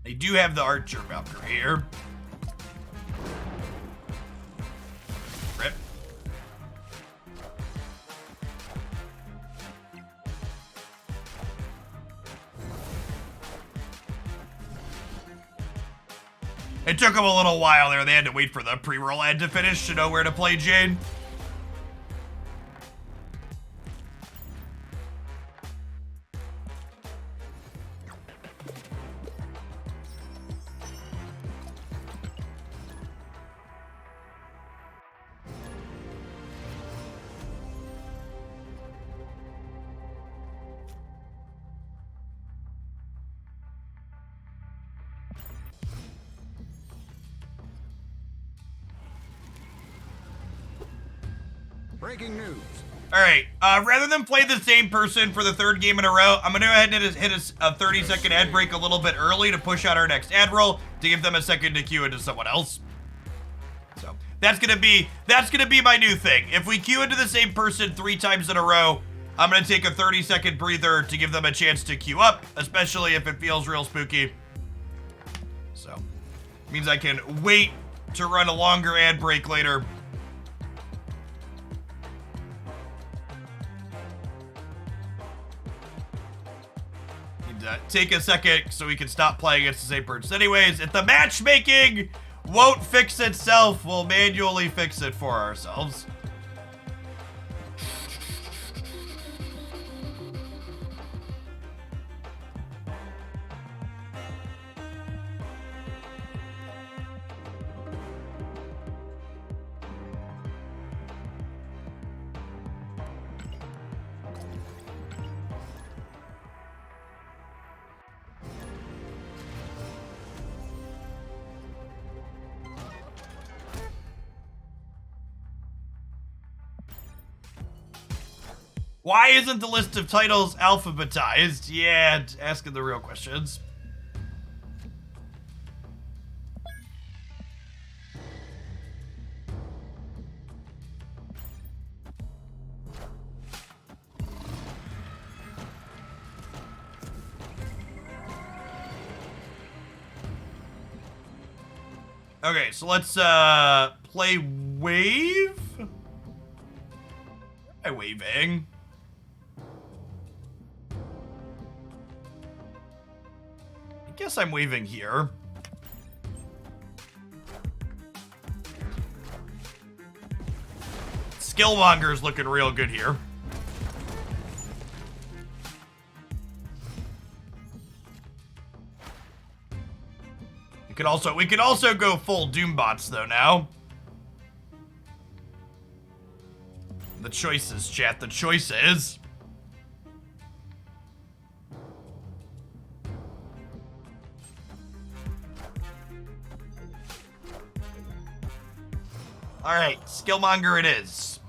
S1: They do have the Archer Valkyrie here. Rip. It took them a little while there. They had to wait for the pre-roll ad to finish to know where to play Jane.
S3: Breaking news.
S1: All right, rather than play the same person for the third game in a row, I'm gonna go ahead and hit a 30-second ad break a little bit early to push out our next ad roll to give them a second to queue into someone else. So that's gonna be my new thing. If we queue into the same person 3 times in a row, I'm gonna take a 30-second breather to give them a chance to queue up, especially if it feels real spooky. So it means I can wait to run a longer ad break later. Take a second so we can stop playing against the same person. Anyways, if the matchmaking won't fix itself, we'll manually fix it for ourselves. Why isn't the list of titles alphabetized? Yeah, asking the real questions. Okay, so let's play wave. Where am I waving? I guess I'm waving here. Skillmonger's looking real good here. We could also go full Doombots though now. The choices, chat, the choices. All right, Skillmonger it is.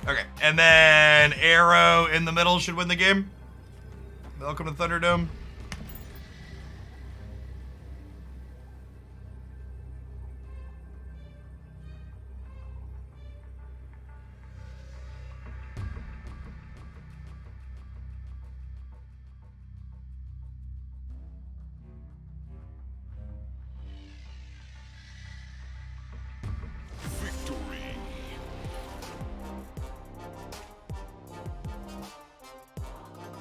S1: Okay, and then Arrow in the middle should win the game. Welcome to Thunderdome.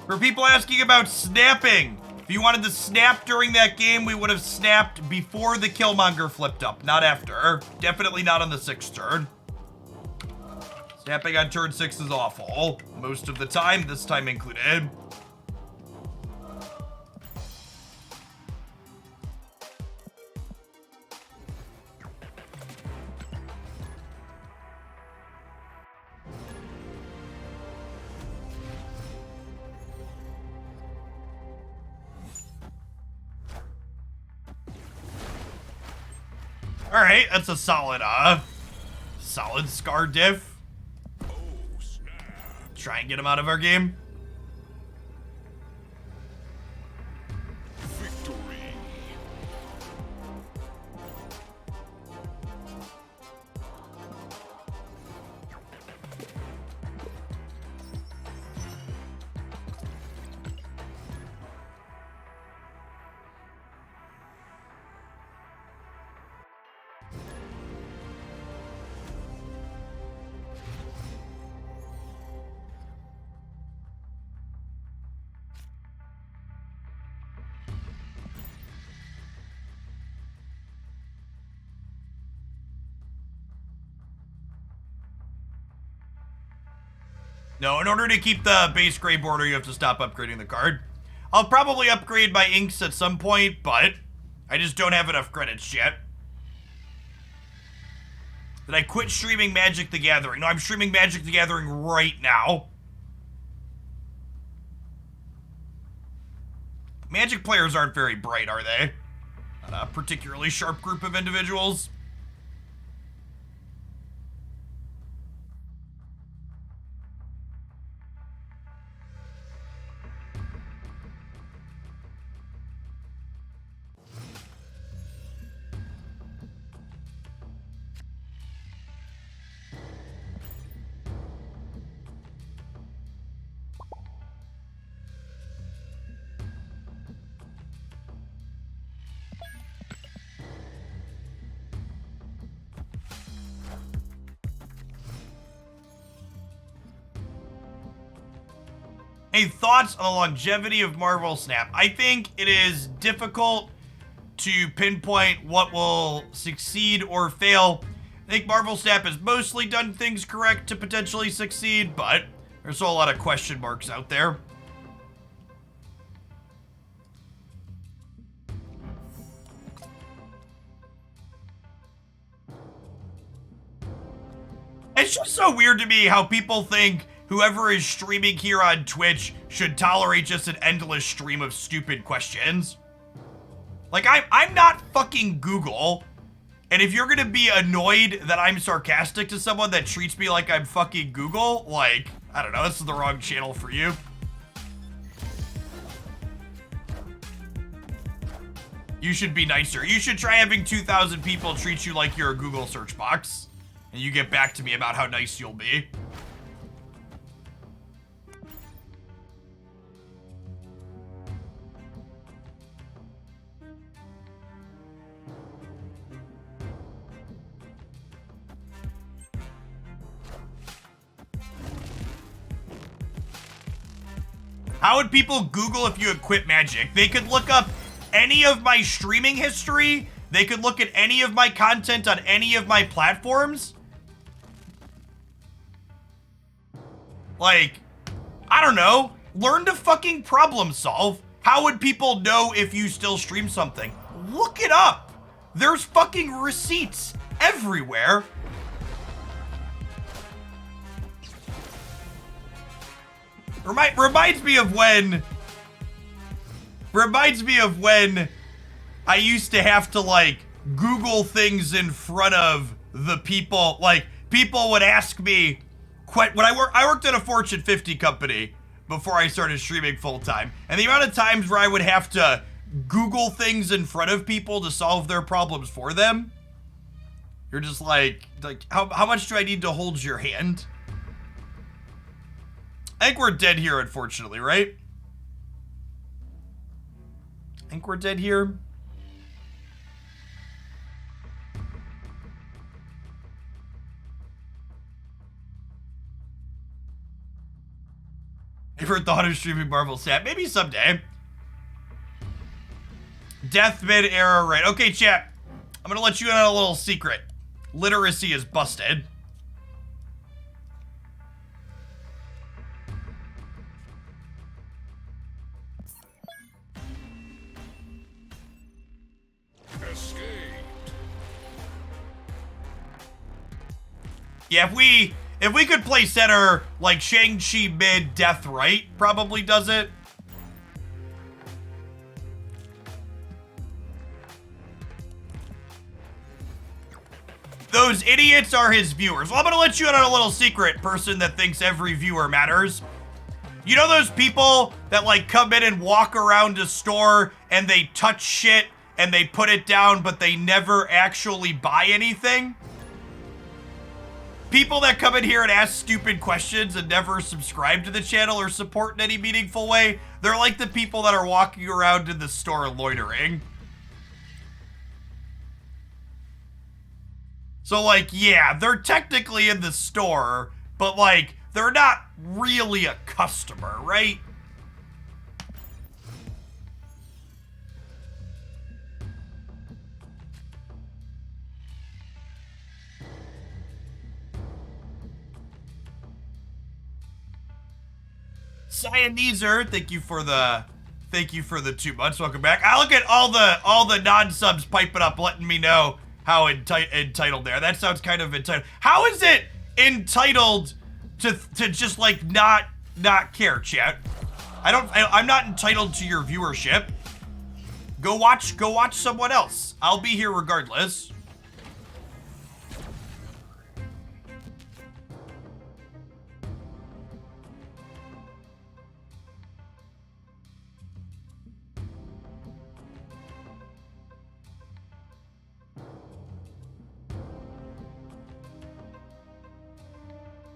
S1: For people asking about snapping, if you wanted to snap during that game, we would have snapped before the Killmonger flipped up, not after. Definitely not on the 6th turn. Snapping on turn 6 is awful. Most of the time, this time included. All right, that's a solid Scar diff.
S2: Oh, snap.
S1: Try and get him out of our game.
S2: Victory.
S1: No, in order to keep the base gray border, you have to stop upgrading the card. I'll probably upgrade my inks at some point, but I just don't have enough credits yet. Did I quit streaming Magic the Gathering? No, I'm streaming Magic the Gathering right now. Magic players aren't very bright, are they? Not a particularly sharp group of individuals. Any thoughts on the longevity of Marvel Snap? I think it is difficult to pinpoint what will succeed or fail. I think Marvel Snap has mostly done things correct to potentially succeed, but there's still a lot of question marks out there. It's just so weird to me how people think whoever is streaming here on Twitch should tolerate just an endless stream of stupid questions. Like, I'm not fucking Google. And if you're gonna be annoyed that I'm sarcastic to someone that treats me like I'm fucking Google, like, I don't know, this is the wrong channel for you. You should be nicer. You should try having 2,000 people treat you like you're a Google search box. And you get back to me about how nice you'll be. How would people Google if you had quit Magic? They could look up any of my streaming history. They could look at any of my content on any of my platforms. Like, I don't know. Learn to fucking problem solve. How would people know if you still stream something? Look it up. There's fucking receipts everywhere. Reminds me of when I used to have to like Google things in front of the people. Like people would ask me when I worked at a Fortune 50 company before I started streaming full time, and the amount of times where I would have to Google things in front of people to solve their problems for them. You're just like how much do I need to hold your hand? I think we're dead here, unfortunately, right? I think we're dead here. Ever thought of streaming Marvel Sat? Maybe someday. Death mid-era, right? Okay, chat. I'm gonna let you in on a little secret. Literacy is busted. Yeah, if we could play center like Shang-Chi mid, death right probably does it. Those idiots are his viewers. Well, I'm gonna let you in on a little secret, person that thinks every viewer matters. You know those people that like come in and walk around a store and they touch shit and they put it down, but they never actually buy anything? People that come in here and ask stupid questions and never subscribe to the channel or support in any meaningful way, they're like the people that are walking around in the store loitering. So like, yeah, they're technically in the store, but like, they're not really a customer, right? Cyaneser, thank you for the 2 months. Welcome back. I look at all the non-subs piping up, letting me know how entitled they are. That sounds kind of entitled. How is it entitled to just like not care, chat? I'm not entitled to your viewership. Go watch someone else. I'll be here regardless.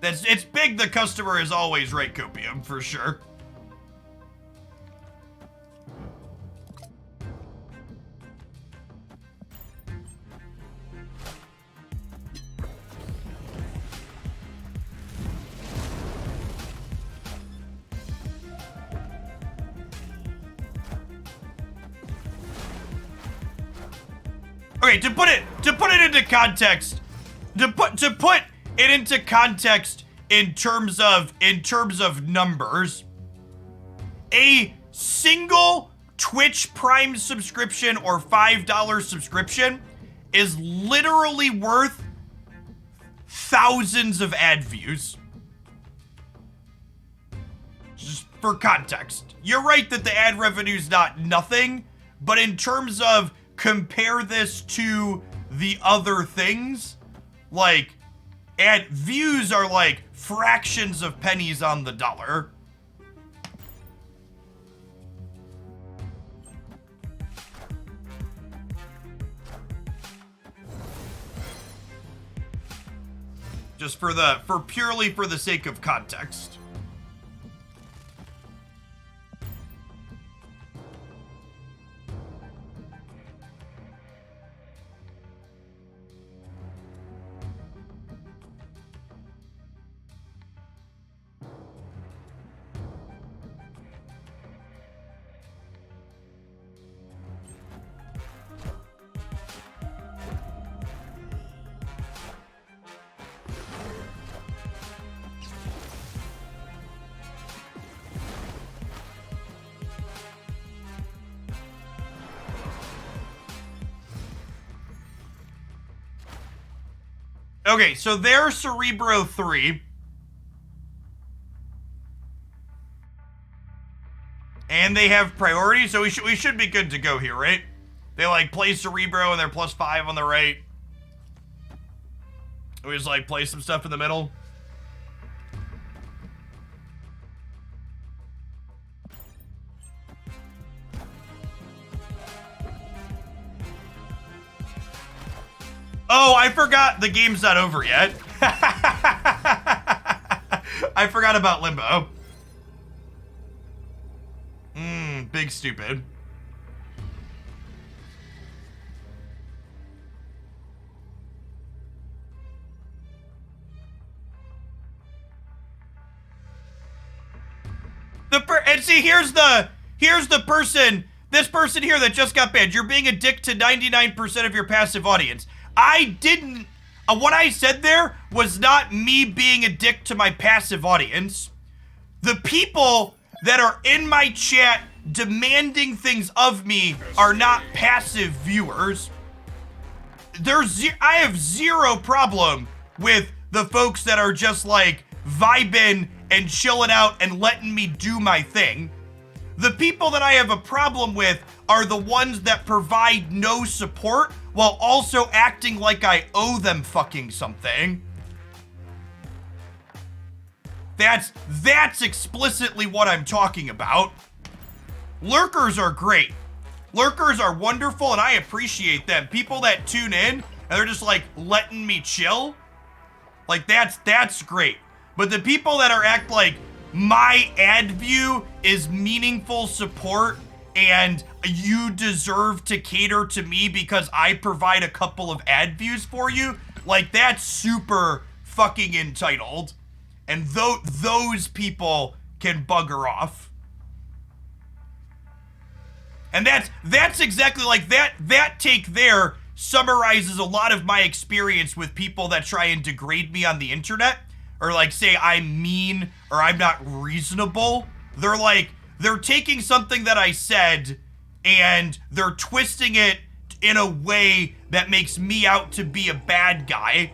S1: It's big. The customer is always right, Copium, for sure. Okay, to put it into context, to put it into context in terms of numbers, a single Twitch Prime subscription or $5 subscription is literally worth thousands of ad views. Just for context. You're right that the ad revenue's not nothing, but in terms of compare this to the other things, like, ad views are like fractions of pennies on the dollar. Just purely for the sake of context. Okay, so there's Cerebro 3. And they have priority, so we should be good to go here, right? They like play Cerebro and they're +5 on the right. We just like play some stuff in the middle. Oh, I forgot the game's not over yet. I forgot about Limbo. Big stupid. And see, here's the person, this person here that just got banned. You're being a dick to 99% of your passive audience. I didn't, what I said there was not me being a dick to my passive audience. The people that are in my chat demanding things of me are not passive viewers. I have zero problem with the folks that are just like vibing and chilling out and letting me do my thing. The people that I have a problem with are the ones that provide no support while also acting like I owe them fucking something. That's explicitly what I'm talking about. Lurkers are great. Lurkers are wonderful and I appreciate them. People that tune in and they're just like letting me chill, like that's great. But the people that act like my ad view is meaningful support and you deserve to cater to me because I provide a couple of ad views for you, like that's super fucking entitled. And those people can bugger off. And that's exactly like that take there summarizes a lot of my experience with people that try and degrade me on the internet or like say I'm mean or I'm not reasonable. They're taking something that I said and they're twisting it in a way that makes me out to be a bad guy.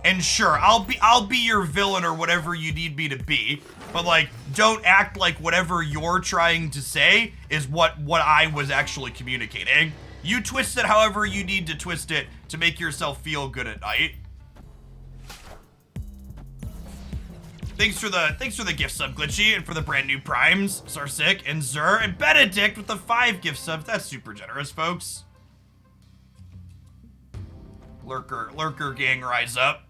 S1: And sure, I'll be your villain or whatever you need me to be, but like don't act like whatever you're trying to say is what I was actually communicating. You twist it however you need to twist it to make yourself feel good at night. Thanks for the gift sub, Glitchy, and for the brand new primes, Sarsic and Zur and Benedict with the 5 gift subs. That's super generous, folks. Lurker gang, rise up.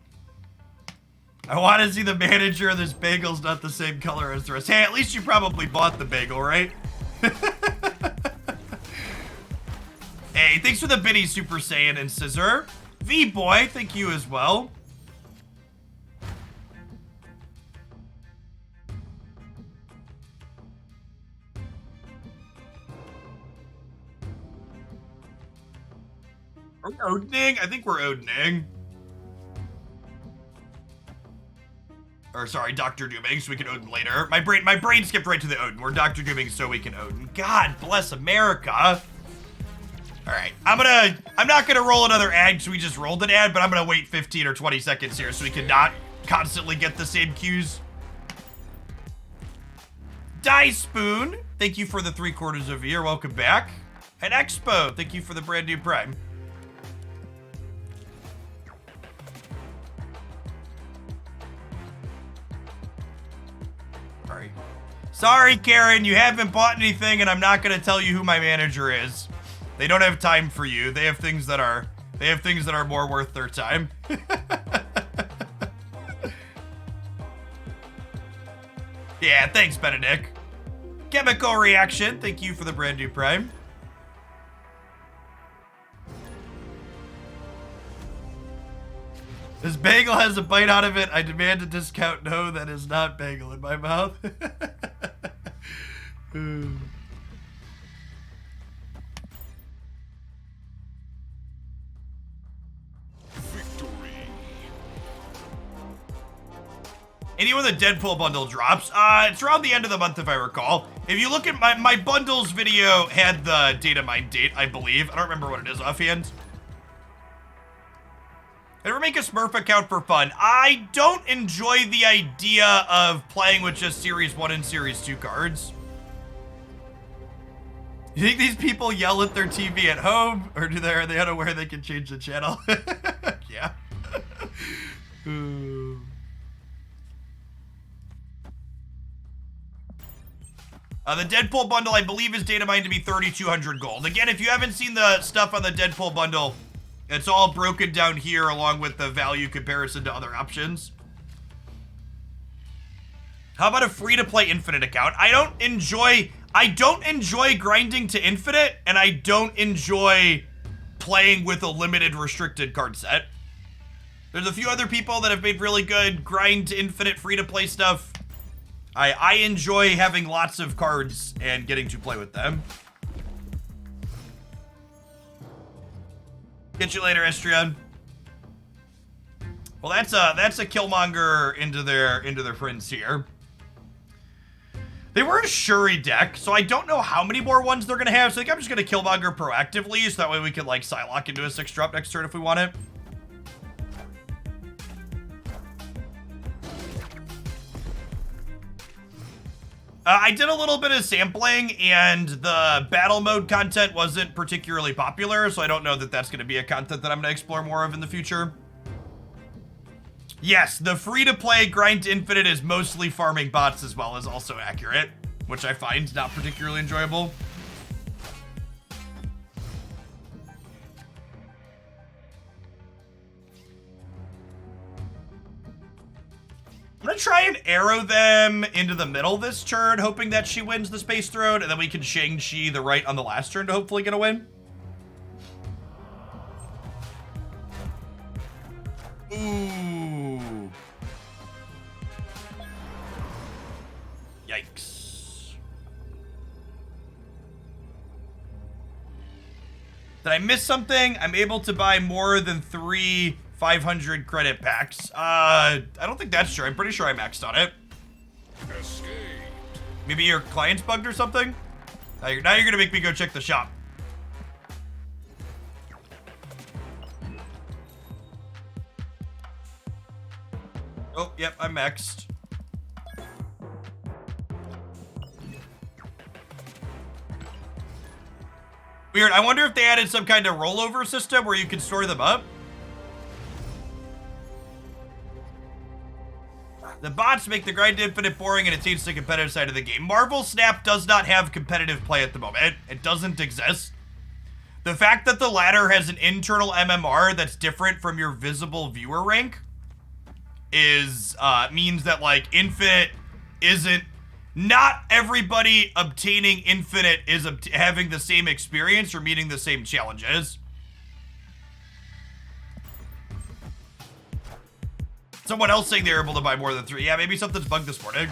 S1: I want to see the manager of this bagel's not the same color as the rest. Hey, at least you probably bought the bagel, right? Hey, thanks for the Biddy Super Saiyan and Scissor. V-Boy, thank you as well. Are we Odining? I think we're Odining. Or sorry, Dr. Dooming, so we can Odin later. My brain skipped right to the Odin. We're Dr. Dooming so we can Odin. God bless America. All right, I'm not gonna roll another ad because we just rolled an ad, but I'm gonna wait 15 or 20 seconds here so we can not constantly get the same cues. Die Spoon, thank you for the 3/4 of a year. Welcome back. And Expo, thank you for the brand new Prime. Sorry, Karen, you haven't bought anything and I'm not gonna tell you who my manager is. They don't have time for you. They have things that are more worth their time. Yeah, thanks, Benedict. Chemical reaction. Thank you for the brand new Prime. This bagel has a bite out of it. I demand a discount. No, that is not bagel in my mouth.
S2: Victory.
S1: Anyone the Deadpool bundle drops? It's around the end of the month if I recall. If you look at my bundles video had the data mine date, I believe. I don't remember what it is offhand. Ever make a Smurf account for fun? I don't enjoy the idea of playing with just Series 1 and Series 2 cards. You think these people yell at their TV at home? Or are they unaware they can change the channel? Yeah. The Deadpool bundle, I believe, is data mined to be 3,200 gold. Again, if you haven't seen the stuff on the Deadpool bundle, it's all broken down here along with the value comparison to other options. How about a free-to-play infinite account? I don't enjoy grinding to infinite, and I don't enjoy playing with a limited restricted card set. There's a few other people that have made really good grind to infinite free-to-play stuff. I enjoy having lots of cards and getting to play with them. Get you later, Estrion. Well, that's a Killmonger into their friends here. They were a Shuri deck, so I don't know how many more ones they're gonna have. So I think I'm just gonna Killmonger proactively, so that way we can like Psylocke into a 6-drop next turn if we want it. I did a little bit of sampling, and the battle mode content wasn't particularly popular, so I don't know that that's going to be a content that I'm going to explore more of in the future. Yes, the free-to-play grind to infinite is mostly farming bots as well as also accurate, which I find not particularly enjoyable. I'm gonna try and arrow them into the middle this turn, hoping that she wins the Space Throne, and then we can Shang-Chi the right on the last turn to hopefully get a win. Ooh. Yikes. Did I miss something? I'm able to buy more than 3 500 credit packs. I don't think that's true. I'm pretty sure I maxed on it.
S2: Escape.
S1: Maybe your client's bugged or something? Now you're gonna make me go check the shop. Oh, yep, I'm maxed. Weird. I wonder if they added some kind of rollover system where you can store them up. The bots make the grind to infinite boring and it changes the competitive side of the game. Marvel Snap does not have competitive play at the moment. It doesn't exist. The fact that the ladder has an internal MMR that's different from your visible viewer rank is means that like infinite isn't, not everybody obtaining infinite is having the same experience or meeting the same challenges. Someone else saying they're able to buy more than 3. Yeah, maybe something's bugged this morning.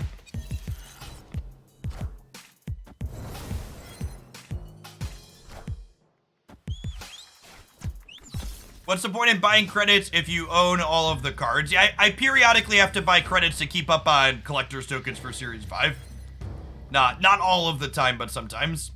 S1: What's the point in buying credits if you own all of the cards? Yeah, I periodically have to buy credits to keep up on collector's tokens for Series 5. Not all of the time, but sometimes.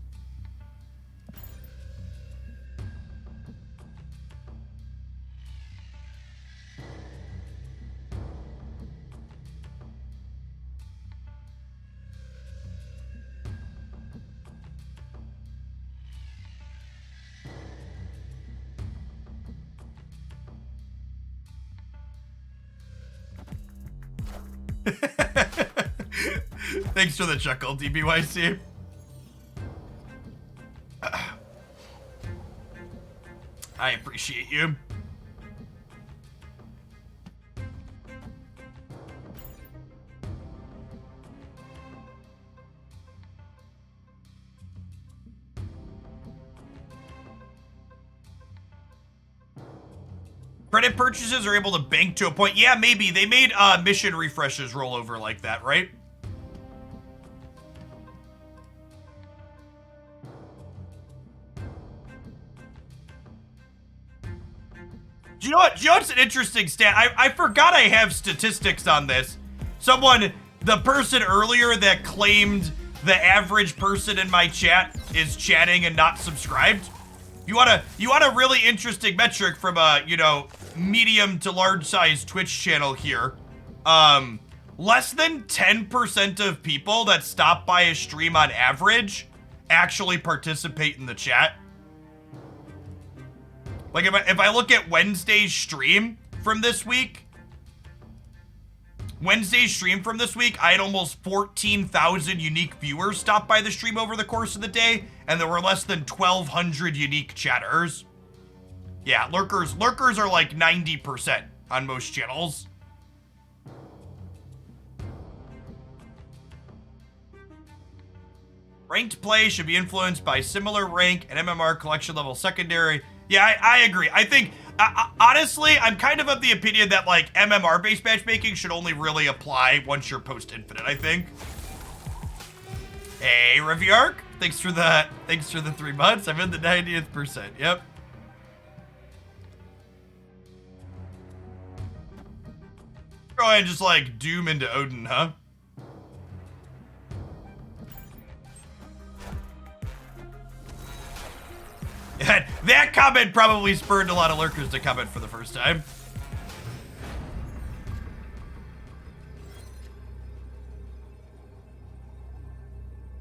S1: Thanks for the chuckle, DBYC. I appreciate you. Credit purchases are able to bank to a point. Yeah, maybe. They made mission refreshes roll over like that, right? Do you know what? Do you know what's an interesting stat? I forgot I have statistics on this. The person earlier that claimed the average person in my chat is chatting and not subscribed. You want a really interesting metric from a, you know, medium to large size Twitch channel here. Less than 10% of people that stop by a stream on average actually participate in the chat. Like if I look at Wednesday's stream from this week, I had almost 14,000 unique viewers stop by the stream over the course of the day, and there were less than 1,200 unique chatters. Yeah, lurkers are like 90% on most channels. Ranked play should be influenced by similar rank and MMR collection level secondary. Yeah, I agree. I think, honestly, I'm kind of the opinion that, like, MMR-based matchmaking should only really apply once you're post-infinite, I think. Hey, Reviark, thanks for the 3 months. I'm in the 90th percent, yep. Go ahead and just, like, doom into Odin, huh? That comment probably spurred a lot of lurkers to comment for the first time.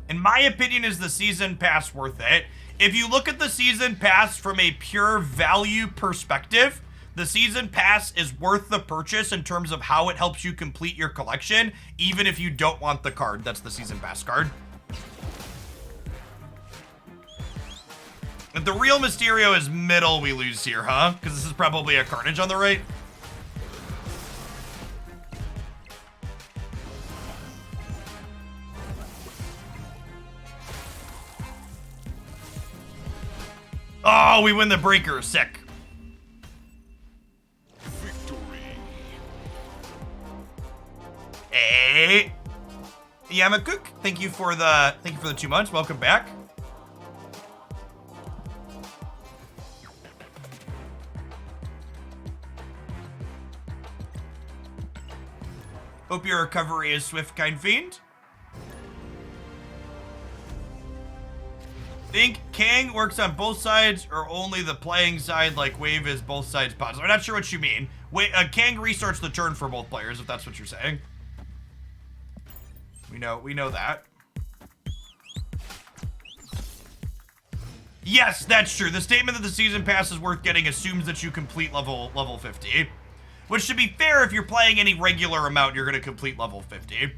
S1: In my opinion, is the season pass worth it? If you look at the season pass from a pure value perspective, the season pass is worth the purchase in terms of how it helps you complete your collection, even if you don't want the card. That's the season pass card. If the real Mysterio is middle, we lose here, huh? Because this is probably a Carnage on the right. Oh, we win the breaker. Sick.
S2: Victory.
S1: Hey, Yamakook, thank you for the 2 months. Welcome back. Hope your recovery is swift, kind fiend. Think Kang works on both sides or only the playing side, like Wave is both sides positive? I'm not sure what you mean. Wait, Kang restarts the turn for both players, if that's what you're saying. We know that. Yes, that's true. The statement that the season pass is worth getting assumes that you complete level 50. Which, to be fair, if you're playing any regular amount, you're going to complete level 50.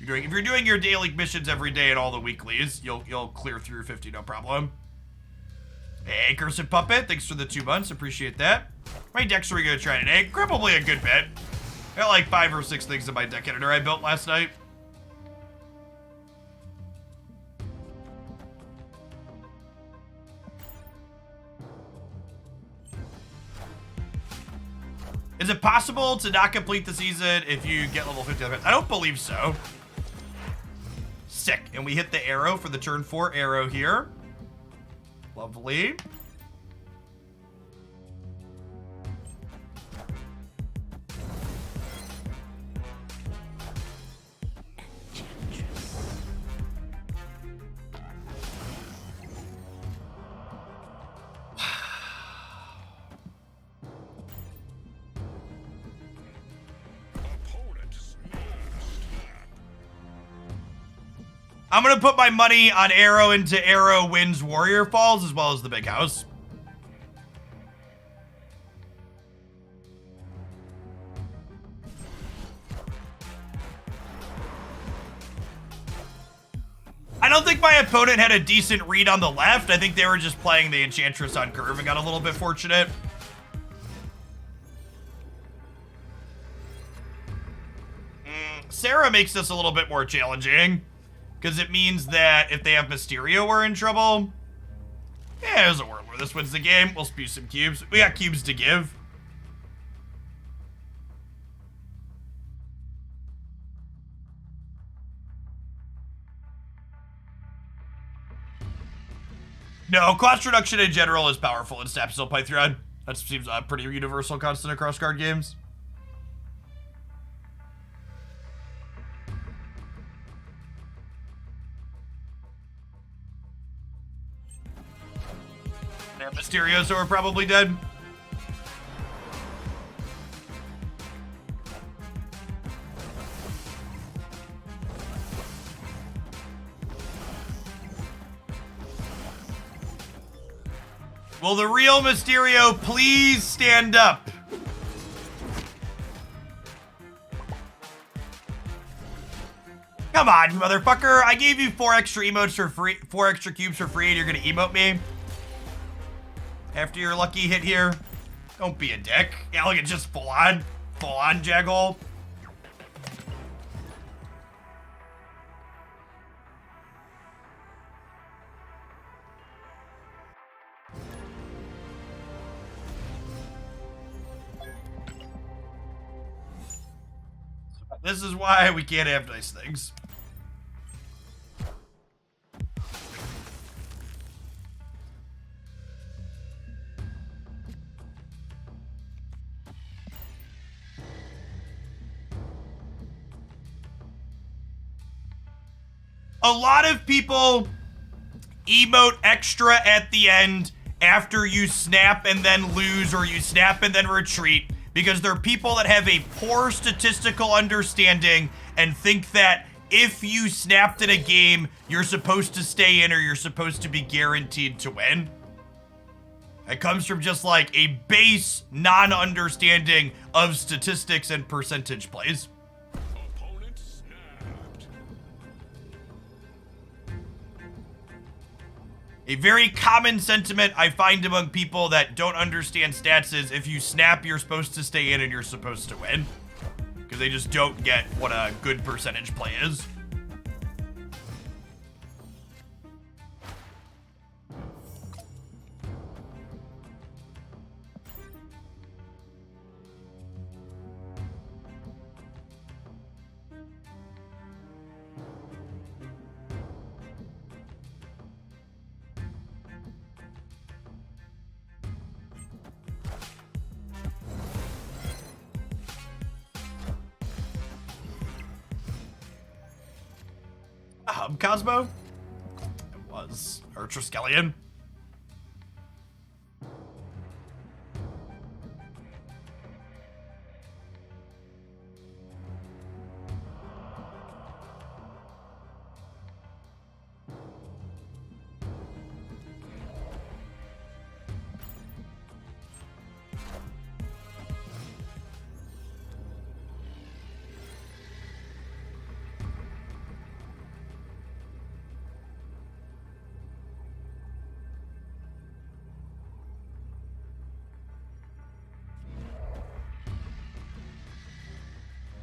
S1: If you're doing your daily missions every day and all the weeklies, you'll clear through 50, no problem. Hey, Cursed Puppet, thanks for the 2 months, appreciate that. How many decks are we going to try today? Probably a good bit. I got like 5 or 6 things in my deck editor I built last night. Is it possible to not complete the season if you get level 50? I don't believe so. Sick. And we hit the arrow for the turn 4 arrow here. Lovely. I'm going to put my money on Arrow into Arrow wins Warrior Falls as well as the big house. I don't think my opponent had a decent read on the left. I think they were just playing the Enchantress on curve and got a little bit fortunate. Sarah makes this a little bit more challenging. Because it means that if they have Mysterio, we're in trouble. Yeah, there's a world where this wins the game. We'll spew some cubes. We got cubes to give. No, cost reduction in general is powerful in Snapsteel Python. That seems a pretty universal constant across card games. And Mysterioso are probably dead. Will the real Mysterio please stand up? Come on, you motherfucker. I gave you 4 extra emotes for free, 4 extra cubes for free, and you're gonna emote me? After your lucky hit here? Don't be a dick. Yeah, look at just full on Jaghole. This is why we can't have nice things. A lot of people emote extra at the end after you snap and then lose, or you snap and then retreat, because they're people that have a poor statistical understanding and think that if you snapped in a game, you're supposed to stay in or you're supposed to be guaranteed to win. It comes from just like a base non-understanding of statistics and percentage plays.
S2: Opponent snapped.
S1: A very common sentiment I find among people that don't understand stats is if you snap, you're supposed to stay in and you're supposed to win. Because they just don't get what a good percentage play is. Cosmo? It was Urtraskelion.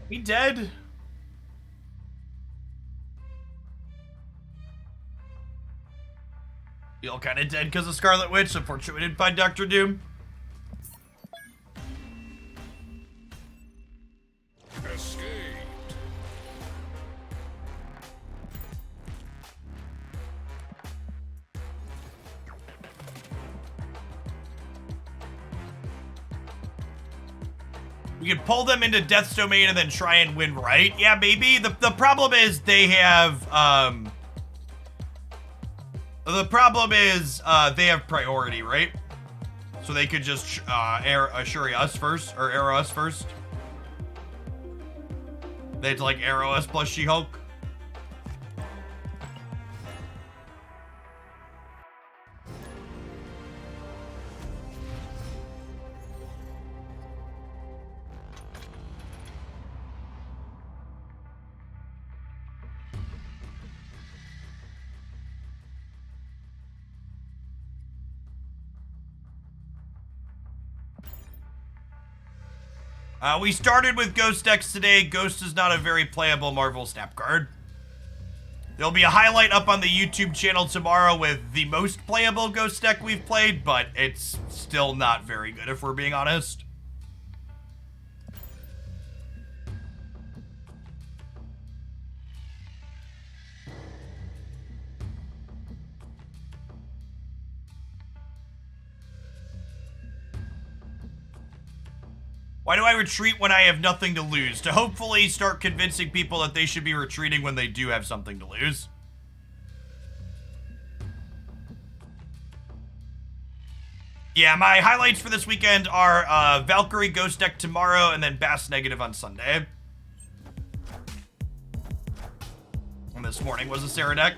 S1: We dead? Feel kind of dead because of Scarlet Witch. Unfortunately, we didn't find Dr. Doom.
S2: Escaped.
S1: We could pull them into Death's Domain and then try and win, right? Yeah, maybe. The problem is they have, they have priority, right? So they could just, assure us first, or arrow us first. They had to, like, arrow us plus She-Hulk. We started with Ghost decks today. Ghost is not a very playable Marvel Snap card. There'll be a highlight up on the YouTube channel tomorrow with the most playable Ghost deck we've played, but it's still not very good if we're being honest. Why do I retreat when I have nothing to lose? To hopefully start convincing people that they should be retreating when they do have something to lose. Yeah, my highlights for this weekend are Valkyrie Ghost deck tomorrow and then Bass Negative on Sunday. And this morning was a Sarah deck.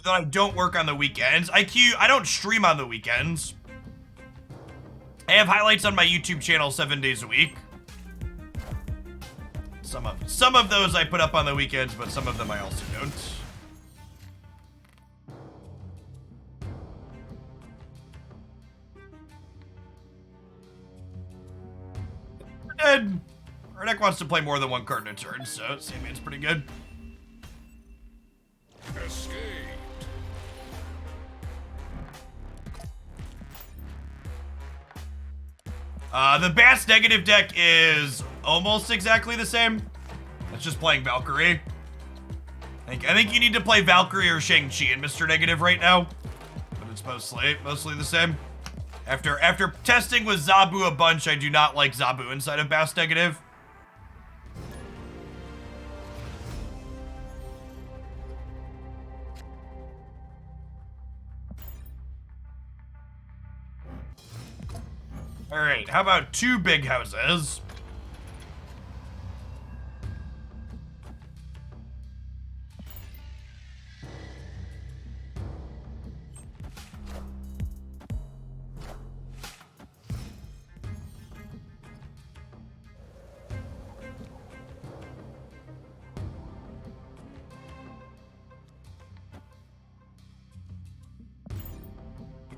S1: That I don't work on the weekends. I don't stream on the weekends. I have highlights on my YouTube channel 7 days a week. Some of those I put up on the weekends, but some of them I also don't. We're dead. Our deck wants to play more than one card in a turn, so Sandman's pretty good.
S2: Escape.
S1: The Bass Negative deck is almost exactly the same. It's just playing Valkyrie. I think you need to play Valkyrie or Shang-Chi in Mr. Negative right now. But it's mostly the same. After testing with Zabu a bunch, I do not like Zabu inside of Bass Negative. Alright, how about 2 big houses?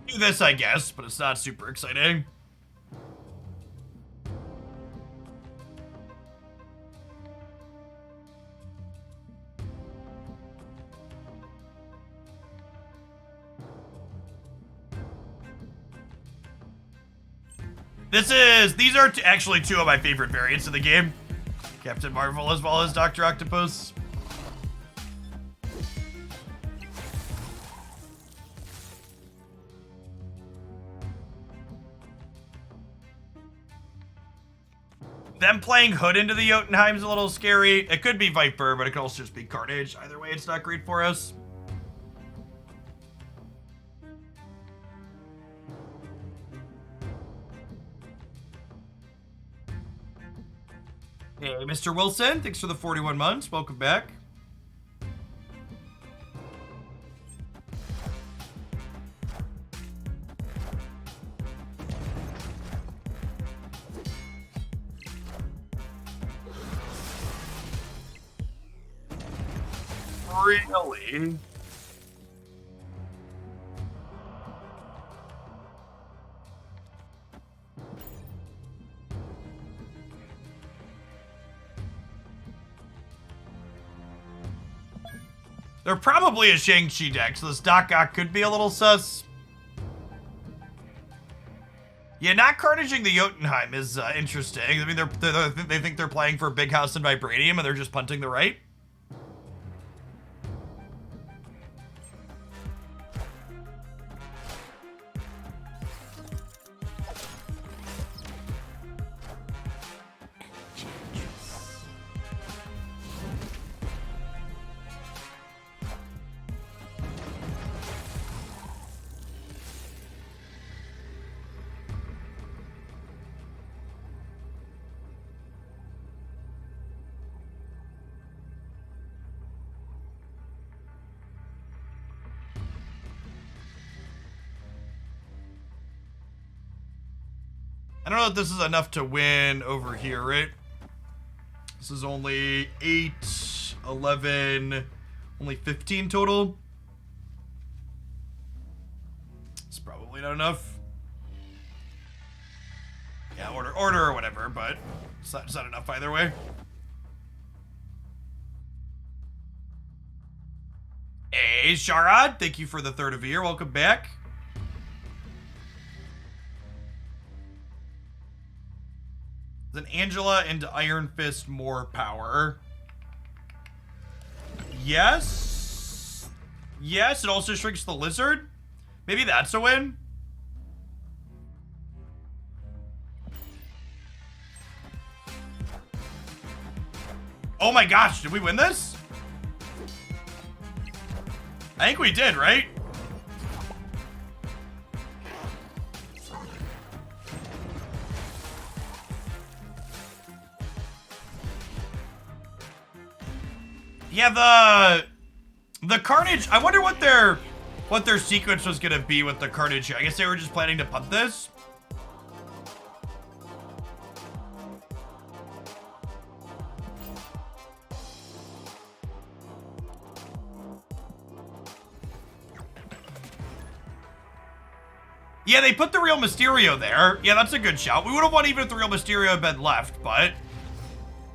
S1: Do this, I guess, but it's not super exciting. These are actually 2 of my favorite variants of the game. Captain Marvel as well as Dr. Octopus. Them playing Hood into the Jotunheim's a little scary. It could be Viper, but it could also just be Carnage. Either way, it's not great for us. Hey, Mr. Wilson, thanks for the 41 months. Welcome back. Really? They're probably a Shang-Chi deck, so this Doc Ock could be a little sus. Yeah, not carnaging the Jotunheim is interesting. I mean, they think they're playing for Big House and Vibranium, and they're just punting the right. I don't know if this is enough to win over here, right? This is only 8. 11, only 15 total. It's probably not enough. Yeah, order or whatever, but it's not enough either way. Hey, Sharad, thank you for the 3rd of the year. Welcome back. Then Angela into Iron Fist more power. Yes. Yes, it also shrinks the lizard. Maybe that's a win. Oh my gosh, did we win this? I think we did, right? Yeah, the Carnage, I wonder what their sequence was gonna be with the Carnage here. I guess they were just planning to punt this. Yeah, they put the real Mysterio there. Yeah, that's a good shout. We would have won even if the real Mysterio had been left, but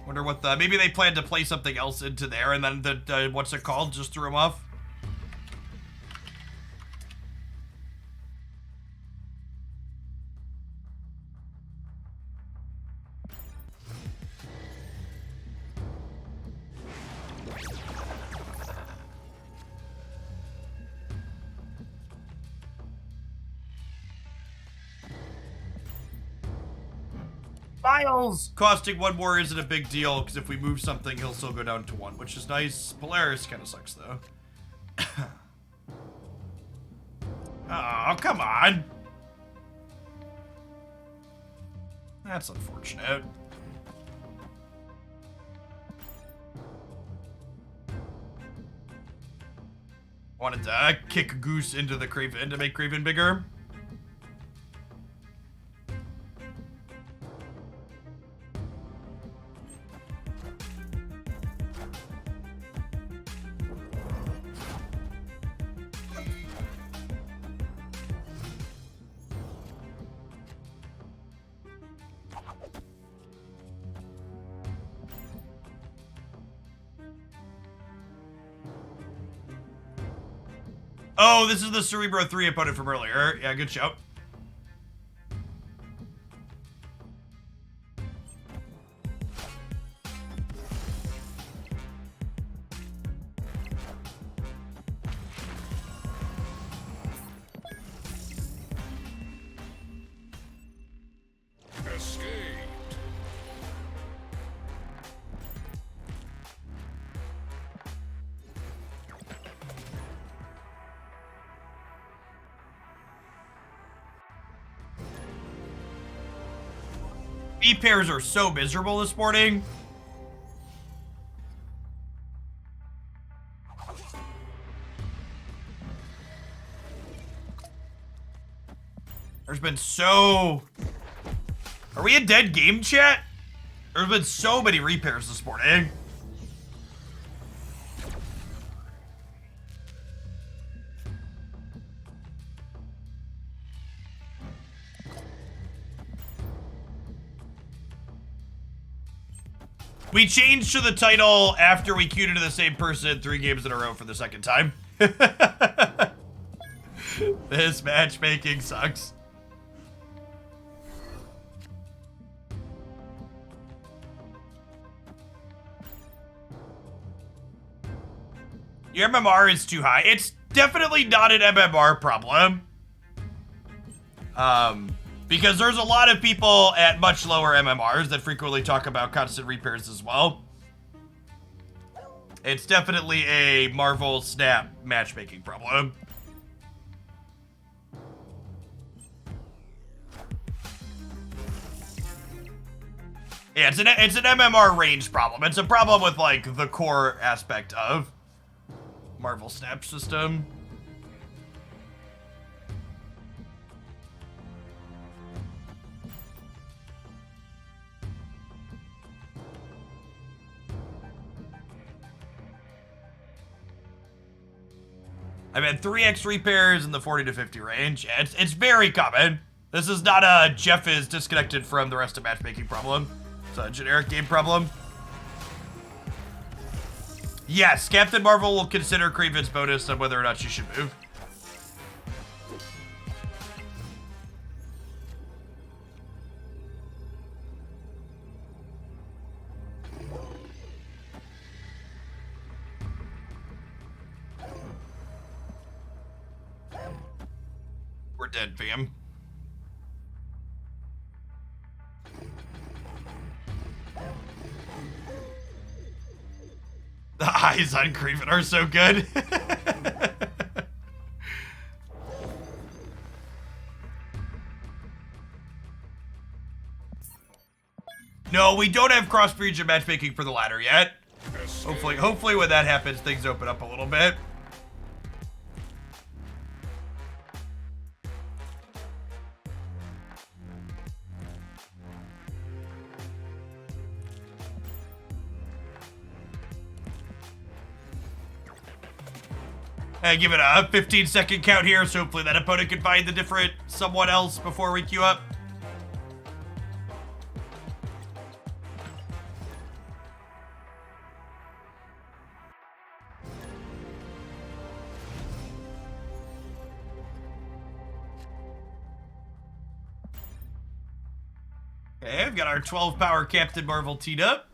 S1: wonder what maybe they planned to play something else into there and then the what's it called, just threw him off. Miles! Costing 1 more isn't a big deal, because if we move something, he'll still go down to 1, which is nice. Polaris kind of sucks, though. Oh, come on! That's unfortunate. Wanted to kick Goose into the Kraven to make Kraven bigger. Oh, this is the Cerebro 3 opponent from earlier. Yeah, good shout. B pairs are so miserable this morning. There's been so... Are we a dead game, chat? There's been so many repairs this morning. We changed to the title after we queued into the same person 3 games in a row for the 2nd time. This matchmaking sucks. Your MMR is too high. It's definitely not an MMR problem. Because there's a lot of people at much lower MMRs that frequently talk about constant repairs as well. It's definitely a Marvel Snap matchmaking problem. Yeah, it's an MMR range problem. It's a problem with, like, the core aspect of Marvel Snap system. I've had 3x repairs in the 40 to 50 range. It's very common. This is not a Jeff is disconnected from the rest of matchmaking problem. It's a generic game problem. Yes, Captain Marvel will consider Craven's bonus on whether or not she should move. We're dead, fam. The eyes on Craven are so good. No, we don't have cross-region matchmaking for the ladder yet. Hopefully when that happens, things open up a little bit. Give it a 15-second count here, so hopefully that opponent can find the different someone else before we queue up. Okay, I've got our 12 power Captain Marvel teed up.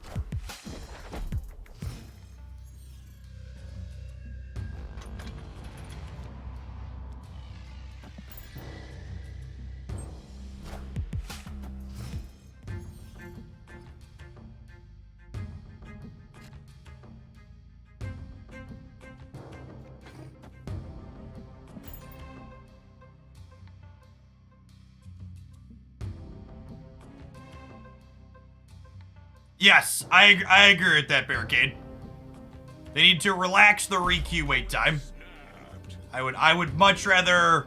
S1: Yes, I agree with that, Barricade. They need to relax the requeue wait time. I would much rather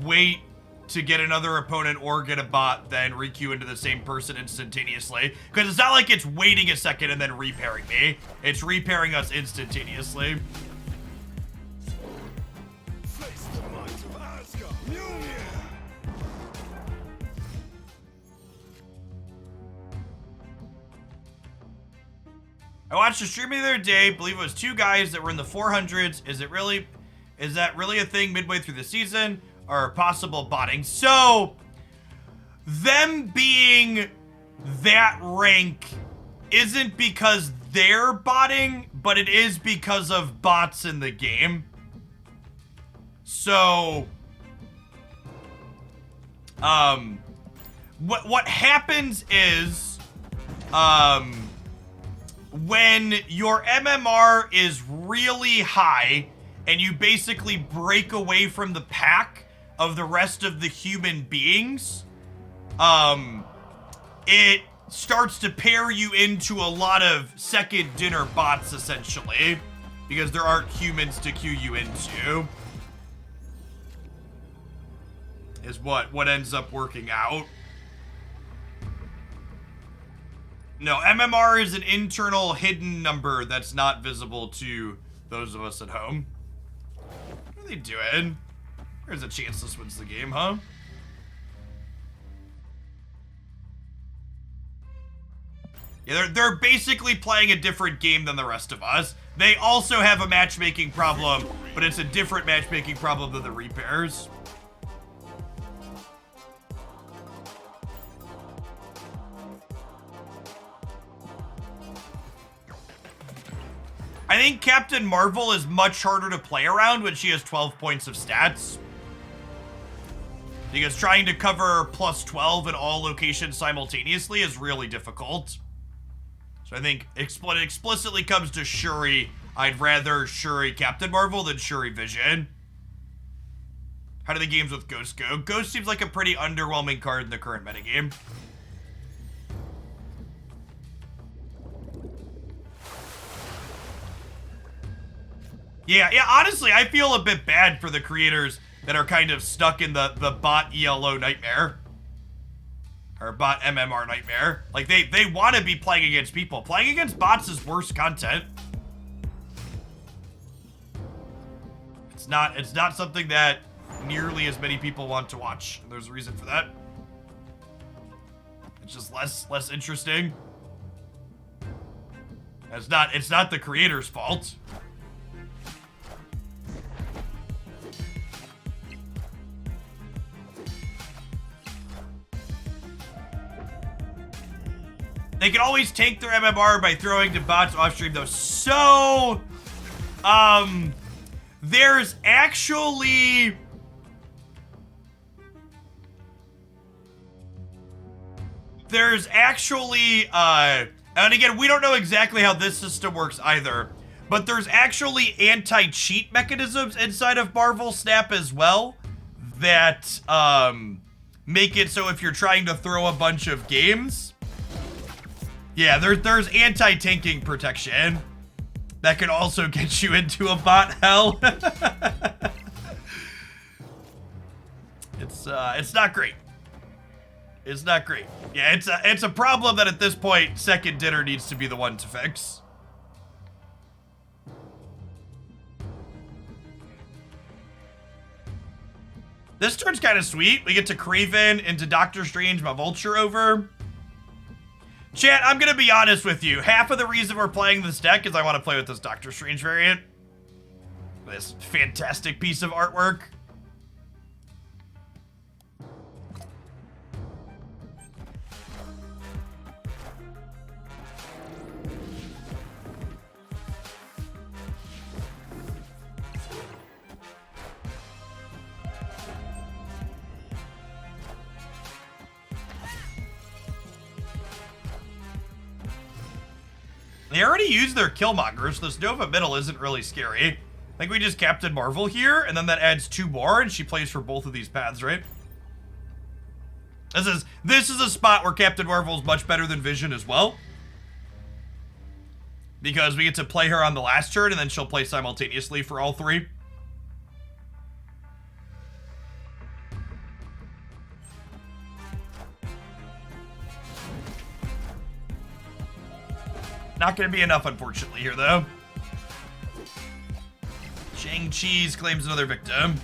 S1: wait to get another opponent or get a bot than requeue into the same person instantaneously. Because it's not like it's waiting a second and then repairing me. It's repairing us instantaneously.
S2: Face the might of Asgard. Mjolnir.
S1: I watched a stream the other day. I believe it was 2 guys that were in the 400s. Is that really a thing midway through the season? Or possible botting? So, them being that rank isn't because they're botting, but it is because of bots in the game. So, what happens is, when your MMR is really high and you basically break away from the pack of the rest of the human beings, it starts to pair you into a lot of second dinner bots, essentially, because there aren't humans to queue you into, is what ends up working out. No, MMR is an internal hidden number that's not visible to those of us at home. What are they doing? There's a chance this wins the game, huh? Yeah, they're basically playing a different game than the rest of us. They also have a matchmaking problem, but it's a different matchmaking problem than the repairs. I think Captain Marvel is much harder to play around when she has 12 points of stats. Because trying to cover plus 12 in all locations simultaneously is really difficult. So I think when it explicitly comes to Shuri, I'd rather Shuri Captain Marvel than Shuri Vision. How do the games with Ghost go? Ghost seems like a pretty underwhelming card in the current metagame. Yeah, honestly, I feel a bit bad for the creators that are kind of stuck in the bot ELO nightmare. Or bot MMR nightmare. Like, they want to be playing against people. Playing against bots is worse content. It's not something that nearly as many people want to watch. And there's a reason for that. It's just less interesting. It's not the creator's fault. They can always tank their MMR by throwing to bots off stream though. So, there's actually and again, we don't know exactly how this system works either, but there's actually anti-cheat mechanisms inside of Marvel Snap as well that make it so if you're trying to throw a bunch of games, yeah, there's anti-tanking protection that can also get you into a bot hell. It's not great. It's not great. Yeah, it's a problem that at this point, Second Dinner needs to be the one to fix. This turn's kind of sweet. We get to Kraven into Doctor Strange, my Vulture over. Chat, I'm gonna be honest with you. Half of the reason we're playing this deck is I want to play with this Doctor Strange variant. This fantastic piece of artwork. They already used their Killmonger, so this Nova middle isn't really scary. I think we just Captain Marvel here, and then that adds 2 more, and she plays for both of these paths, right? This is a spot where Captain Marvel is much better than Vision as well. Because we get to play her on the last turn, and then she'll play simultaneously for all 3. Not going to be enough, unfortunately, here, though. Shang-Chi's claims another victim.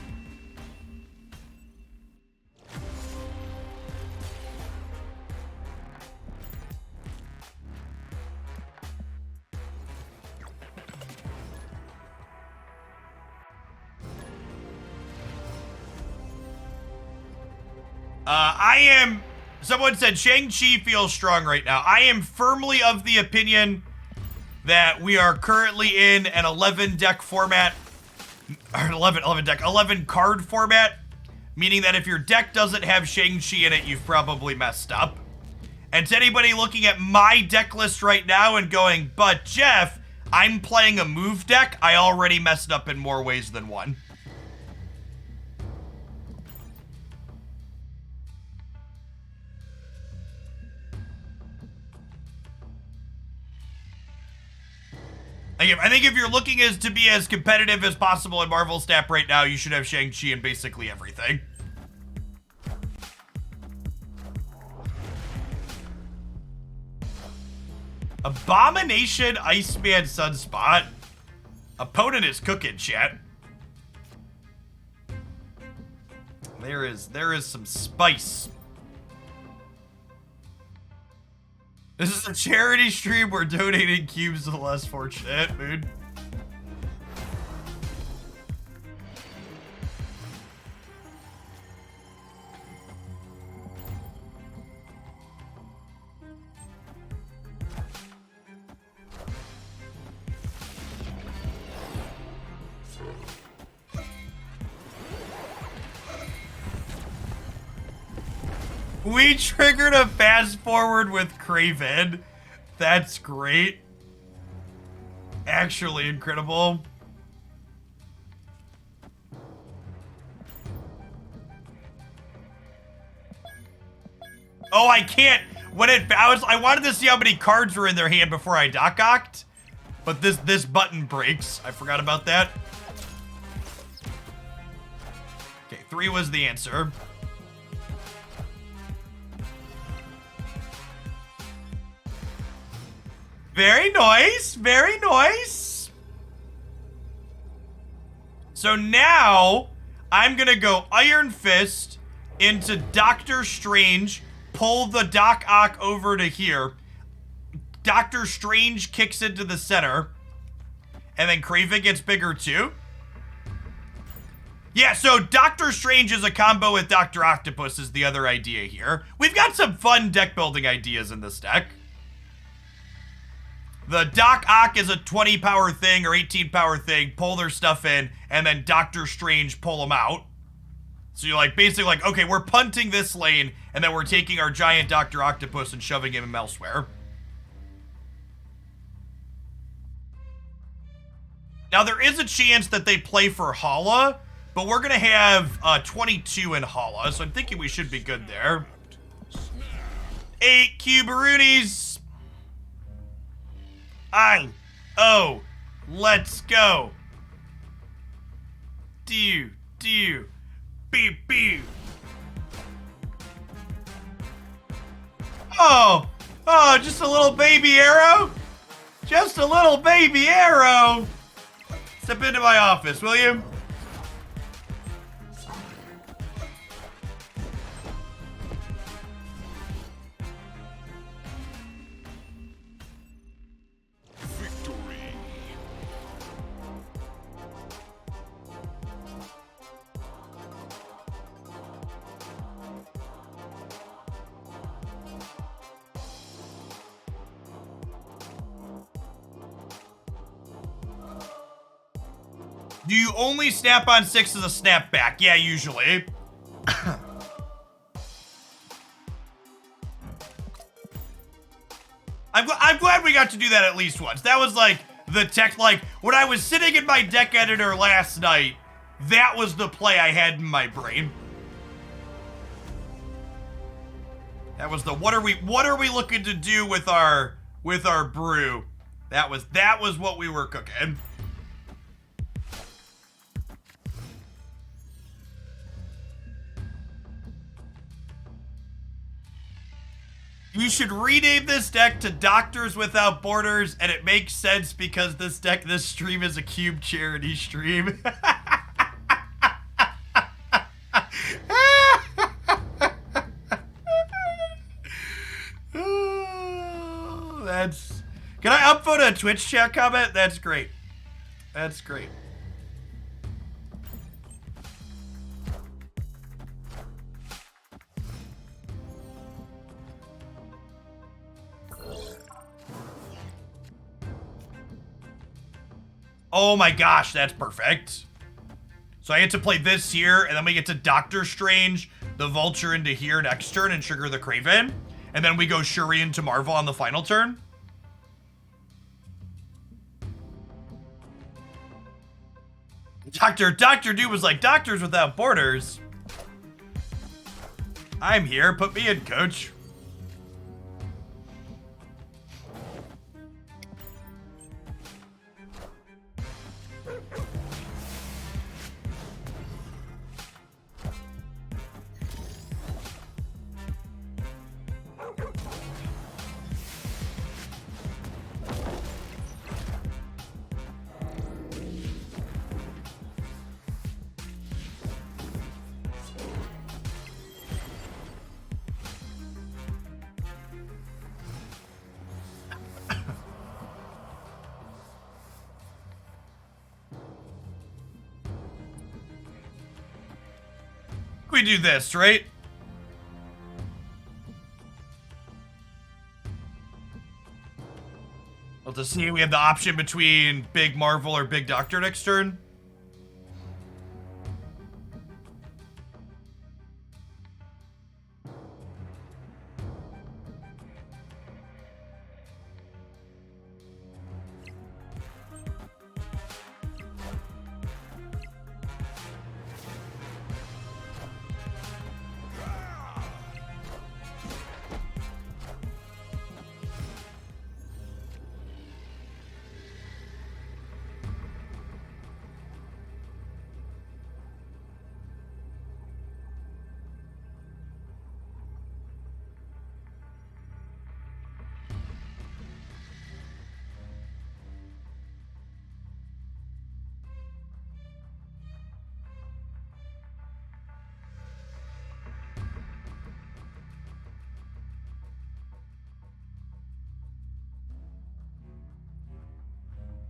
S1: Someone said Shang-Chi feels strong right now. I am firmly of the opinion that we are currently in an 11 format, or 11 card format, meaning that if your deck doesn't have Shang-Chi in it, you've probably messed up. And to anybody looking at my deck list right now and going, but Jeff, I'm playing a move deck, I already messed up in more ways than one. I think if you're looking to be as competitive as possible in Marvel Snap right now, you should have Shang-Chi in basically everything. Abomination Iceman Sunspot. Opponent is cooking, chat. There is some spice. This is a charity stream. We're donating cubes to the less fortunate, dude. We triggered a fast forward with Kraven. That's great. Actually incredible. Oh, I can't. I wanted to see how many cards were in their hand before I dock-ocked, but this button breaks. I forgot about that. Okay, 3 was the answer. Very nice, very nice. So now I'm going to go Iron Fist into Doctor Strange, pull the Doc Ock over to here. Doctor Strange kicks into the center, and then Kraven gets bigger too. Yeah, so Doctor Strange is a combo with Dr. Octopus is the other idea here. We've got some fun deck building ideas in this deck. The Doc Ock is a 20 power thing or 18 power thing, pull their stuff in, and then Doctor Strange pull them out. So you're like, basically like, okay, we're punting this lane, and then we're taking our giant Dr. Octopus and shoving him elsewhere. Now there is a chance that they play for Hala, but we're gonna have 22 in Hala, so I'm thinking we should be good there. 8 Cubaroonies. Let's go. Beep, beep. Oh, just a little baby arrow? Just a little baby arrow. Step into my office, will you?
S2: Victory.
S1: Do you only snap on 6 as a snapback? Yeah, usually. I'm glad we got to do that at least once. That was like the tech, like when I was sitting in my deck editor last night, that was the play I had in my brain. That was the what are we looking to do with our brew? That was what we were cooking. You should rename this deck to Doctors Without Borders, and it makes sense because this stream is a cube charity stream. Can I upvote a Twitch chat comment? That's great. That's great. Oh my gosh, that's perfect. So I get to play this here, and then we get to Doctor Strange, the Vulture into here next turn, and Sugar the Craven. And then we go Shuri into Marvel on the final turn. Dr. Doom was like, Doctors Without Borders. I'm here, put me in, coach. We do this, right? Well, to see, we have the option between Big Marvel or Big Doctor next turn.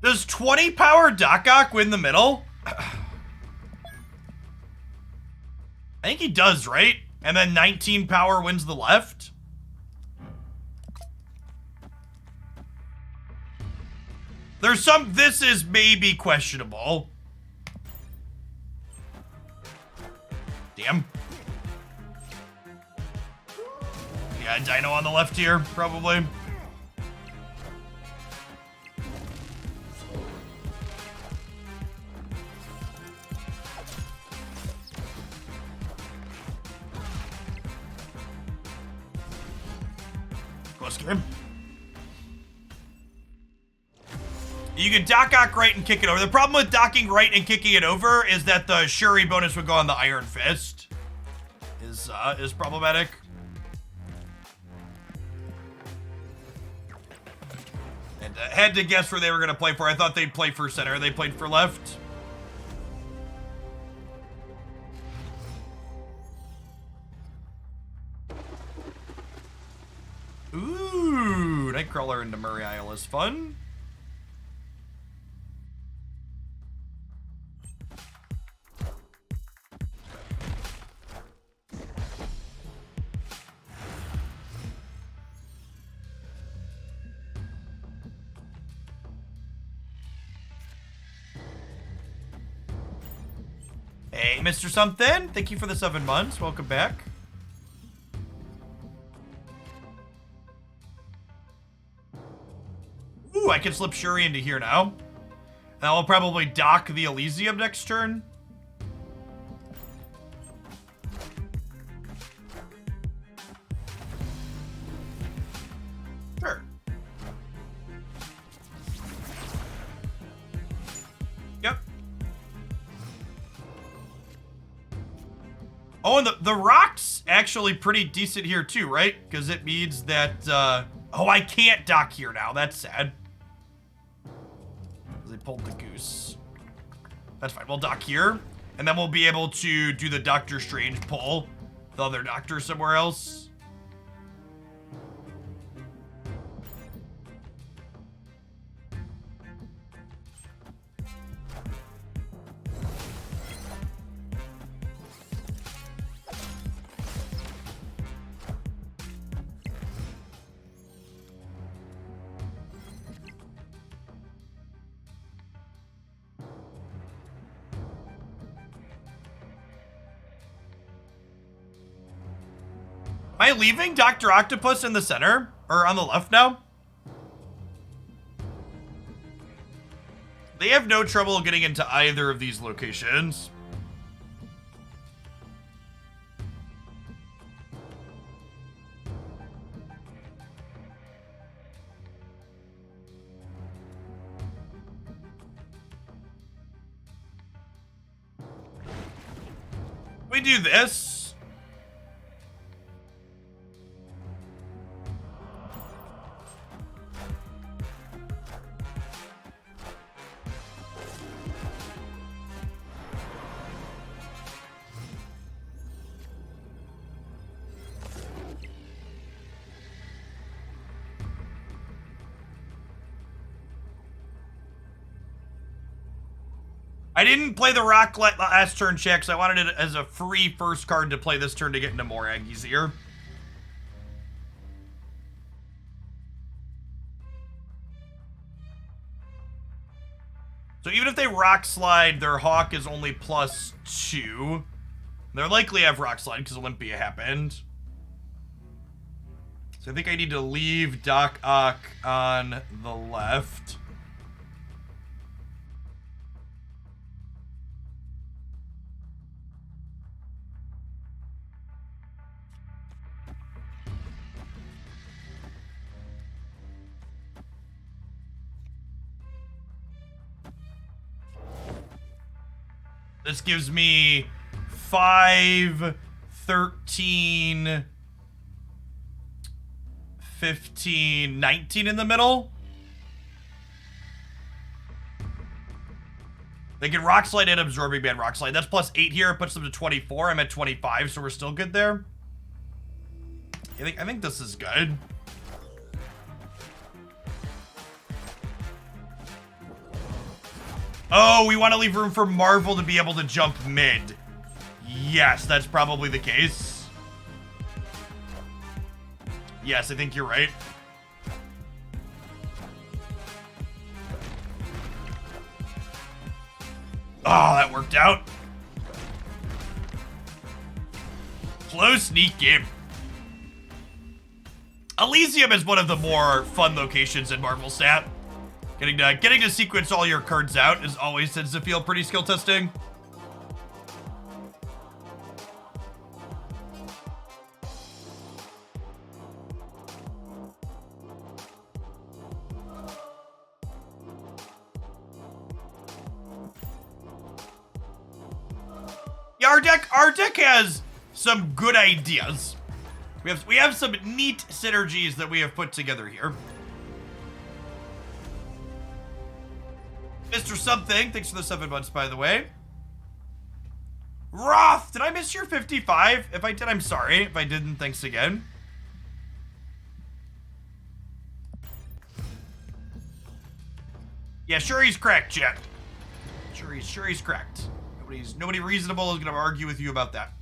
S1: Does 20 power Doc win the middle? I think he does, right? And then 19 power wins the left? There's some... This is maybe questionable. Damn. Yeah, Dino on the left here, probably. Close game. You can Doc right and kick it over. The problem with docking right and kicking it over is that the Shuri bonus would go on the Iron Fist. Is problematic. And had to guess where they were going to play for. I thought they'd play for center. They played for left. Ooh, Nightcrawler into Murray Isle is fun. Hey, Mr. Something. Thank you for the 7 months. Welcome back. Ooh, I can slip Shuri into here now. And I'll probably dock the Elysium next turn. Sure. Yep. Oh, and the rock's actually pretty decent here too, right? Because it means that, oh, I can't dock here now. That's sad. They pulled the goose. That's fine. We'll dock here. And then we'll be able to do the Doctor Strange pull. The other doctor somewhere else. Am I leaving Dr. Octopus in the center? Or on the left now? They have no trouble getting into either of these locations. We do this. I didn't play the rock last turn check, so I wanted it as a free first card to play this turn to get into Morag easier. So even if they rock slide, their hawk is only +2. They'll likely have rock slide because Olympia happened. So I think I need to leave Doc Ock on the left. This gives me 5, 13, 15, 19 in the middle. They can rock slide and absorbing band rock slide. That's +8 here. It puts them to 24. I'm at 25, so we're still good there. I think this is good. Oh, we want to leave room for Marvel to be able to jump mid. Yes, that's probably the case. Yes, I think you're right. Oh, that worked out. Close, neat game. Elysium is one of the more fun locations in Marvel Stat. Getting to sequence all your cards out is always tends to feel pretty skill testing. Yeah, our deck has some good ideas. We have some neat synergies that we have put together here. Mr. Something, thanks for the 7 months, by the way. Roth, did I miss your 55? If I did, I'm sorry. If I didn't, thanks again. Yeah, sure he's cracked, Jet. Sure he's cracked. Nobody reasonable is gonna argue with you about that.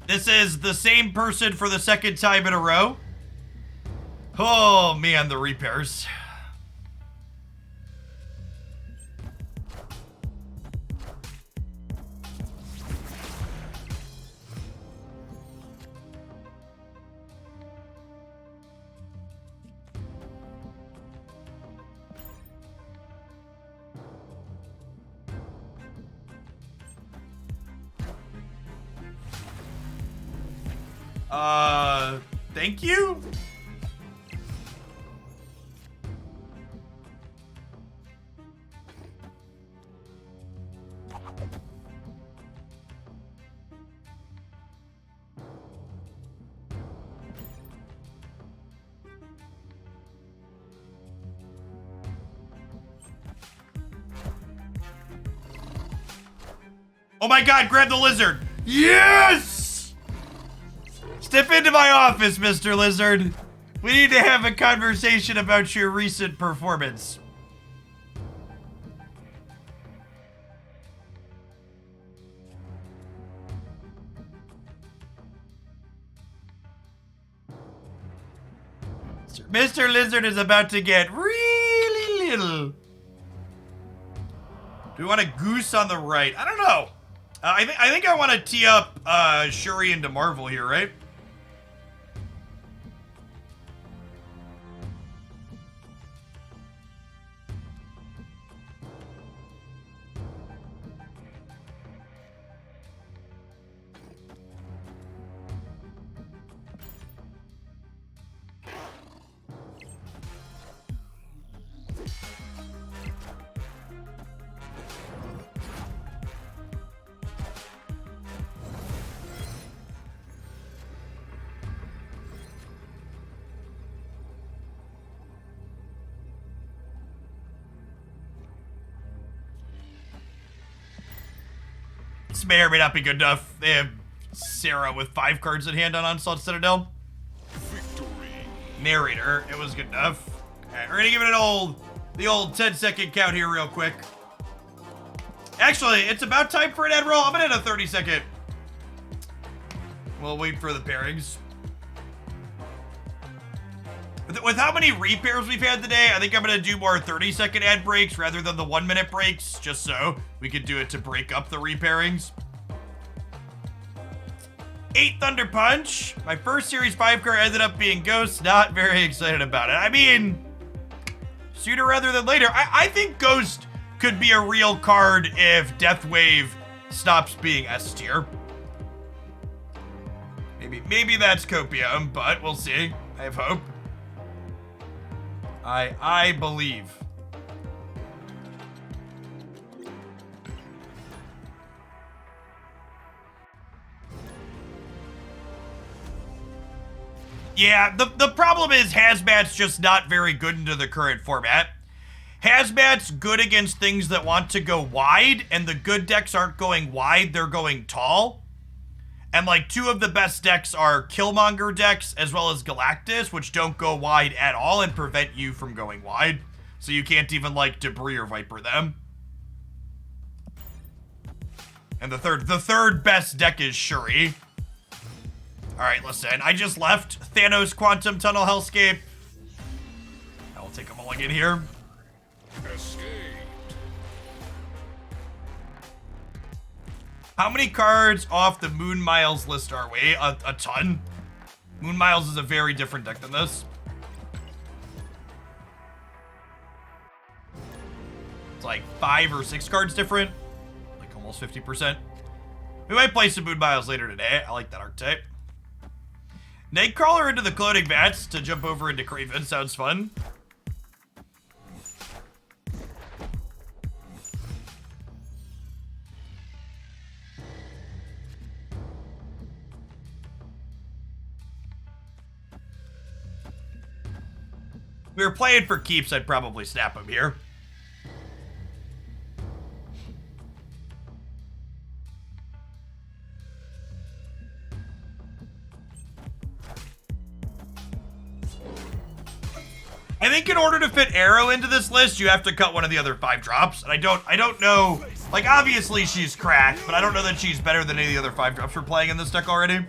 S1: This is the same person for the second time in a row. Oh man, the repairs. Thank you? Oh my god, grab the lizard! Yes! Step into my office, Mr. Lizard. We need to have a conversation about your recent performance. Mr. Lizard is about to get really little. Do we want a goose on the right? I don't know. I think I want to tee up Shuri into Marvel here, right? This may or may not be good enough. They have Sarah with 5 cards in hand on Onslaught Citadel.
S2: Victory.
S1: Narrator, it was good enough. Okay, we're gonna give it the old 10-second count here real quick. Actually, it's about time for an end roll. I'm gonna hit a 30-second. We'll wait for the pairings. With how many repairs we've had today, I think I'm gonna do more 30-second ad breaks rather than the 1-minute breaks, just so we can do it to break up the repairings. 8 Thunder Punch. My first Series 5 card ended up being Ghost. Not very excited about it. I mean, sooner rather than later. I think Ghost could be a real card if Death Wave stops being S tier. Maybe that's copium, but we'll see. I have hope. I believe. Yeah, the problem is Hazmat's just not very good into the current format. Hazmat's good against things that want to go wide, and the good decks aren't going wide, they're going tall. And like 2 of the best decks are Killmonger decks as well as Galactus, which don't go wide at all and prevent you from going wide. so you can't even, like, debris or viper them. And the third best deck is Shuri. Alright, listen, I just left Thanos Quantum Tunnel Hellscape. I will take a mulligan here.
S2: Escape.
S1: How many cards off the Moon Miles list are we? A ton. Moon Miles is a very different deck than this. It's like 5 or 6 cards different. Like almost 50%. We might play some Moon Miles later today. I like that archetype. Nightcrawler into the Cloning Vats to jump over into Craven. Sounds fun. If we were playing for keeps, I'd probably snap him here. I think in order to fit Arrow into this list, you have to cut one of the other 5 drops. And I don't know, like obviously she's cracked, but I don't know that she's better than any of the other 5 drops we're playing in this deck already.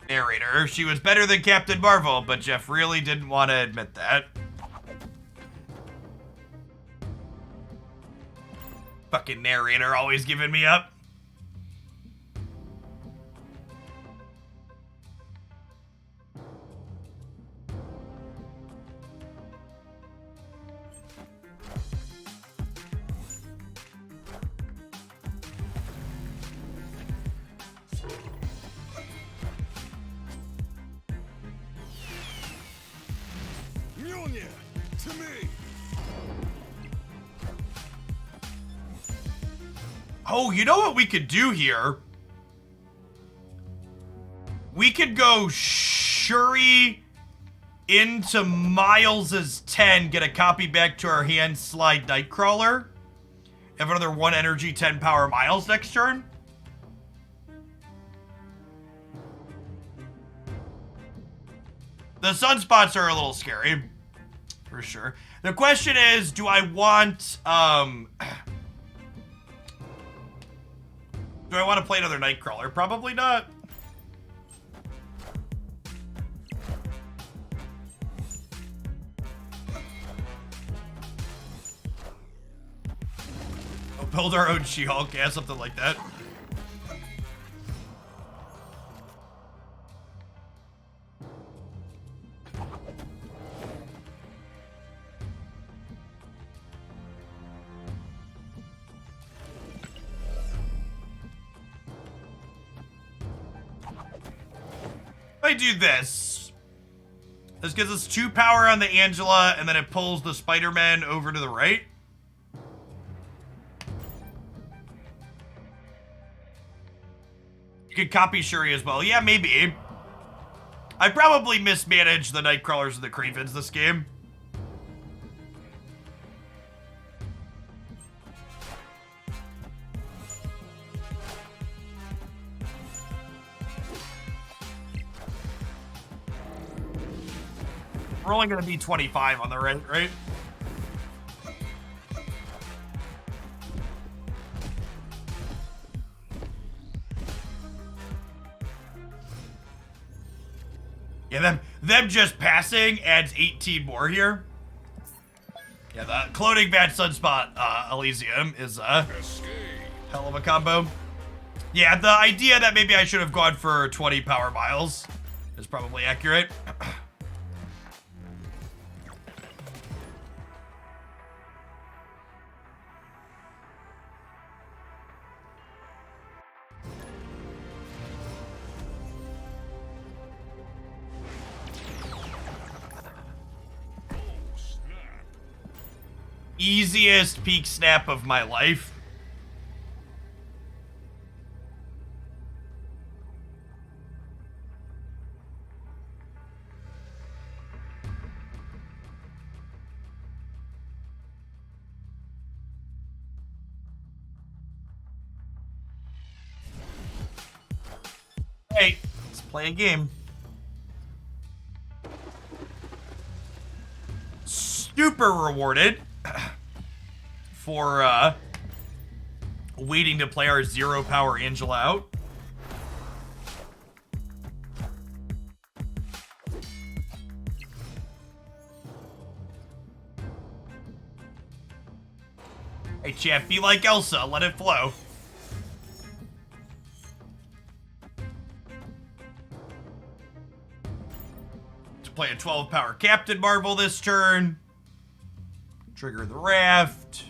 S1: Narrator, she was better than Captain Marvel, but Jeff really didn't want to admit that. Fucking narrator always giving me up.
S2: Mjolnir, to me.
S1: Oh, you know what we could do here? We could go Shuri into Miles's 10, get a copy back to our hand, slide Nightcrawler. Have another 1 energy, 10 power Miles next turn. The sunspots are a little scary, for sure. The question is, do I want, do I want to play another Nightcrawler? Probably not. We'll build our own She-Hulk, yeah, something like that. I do this. This gives us 2 power on the Angela, and then it pulls the Spider-Man over to the right. You could copy Shuri as well. Yeah, maybe. I probably mismanaged the Nightcrawlers and the Cravens this game. We're only going to be 25 on the right, right? Yeah, them just passing adds 18 more here. Yeah, the Cloning Bad Sunspot Elysium is a hell of a combo. Yeah, the idea that maybe I should have gone for 20 power miles is probably accurate. Easiest peak snap of my life. Hey, let's play a game. super rewarded for waiting to play our 0 power Angela out. Hey champ, be like Elsa, let it flow. To play a 12 power Captain Marvel this turn. Trigger the raft.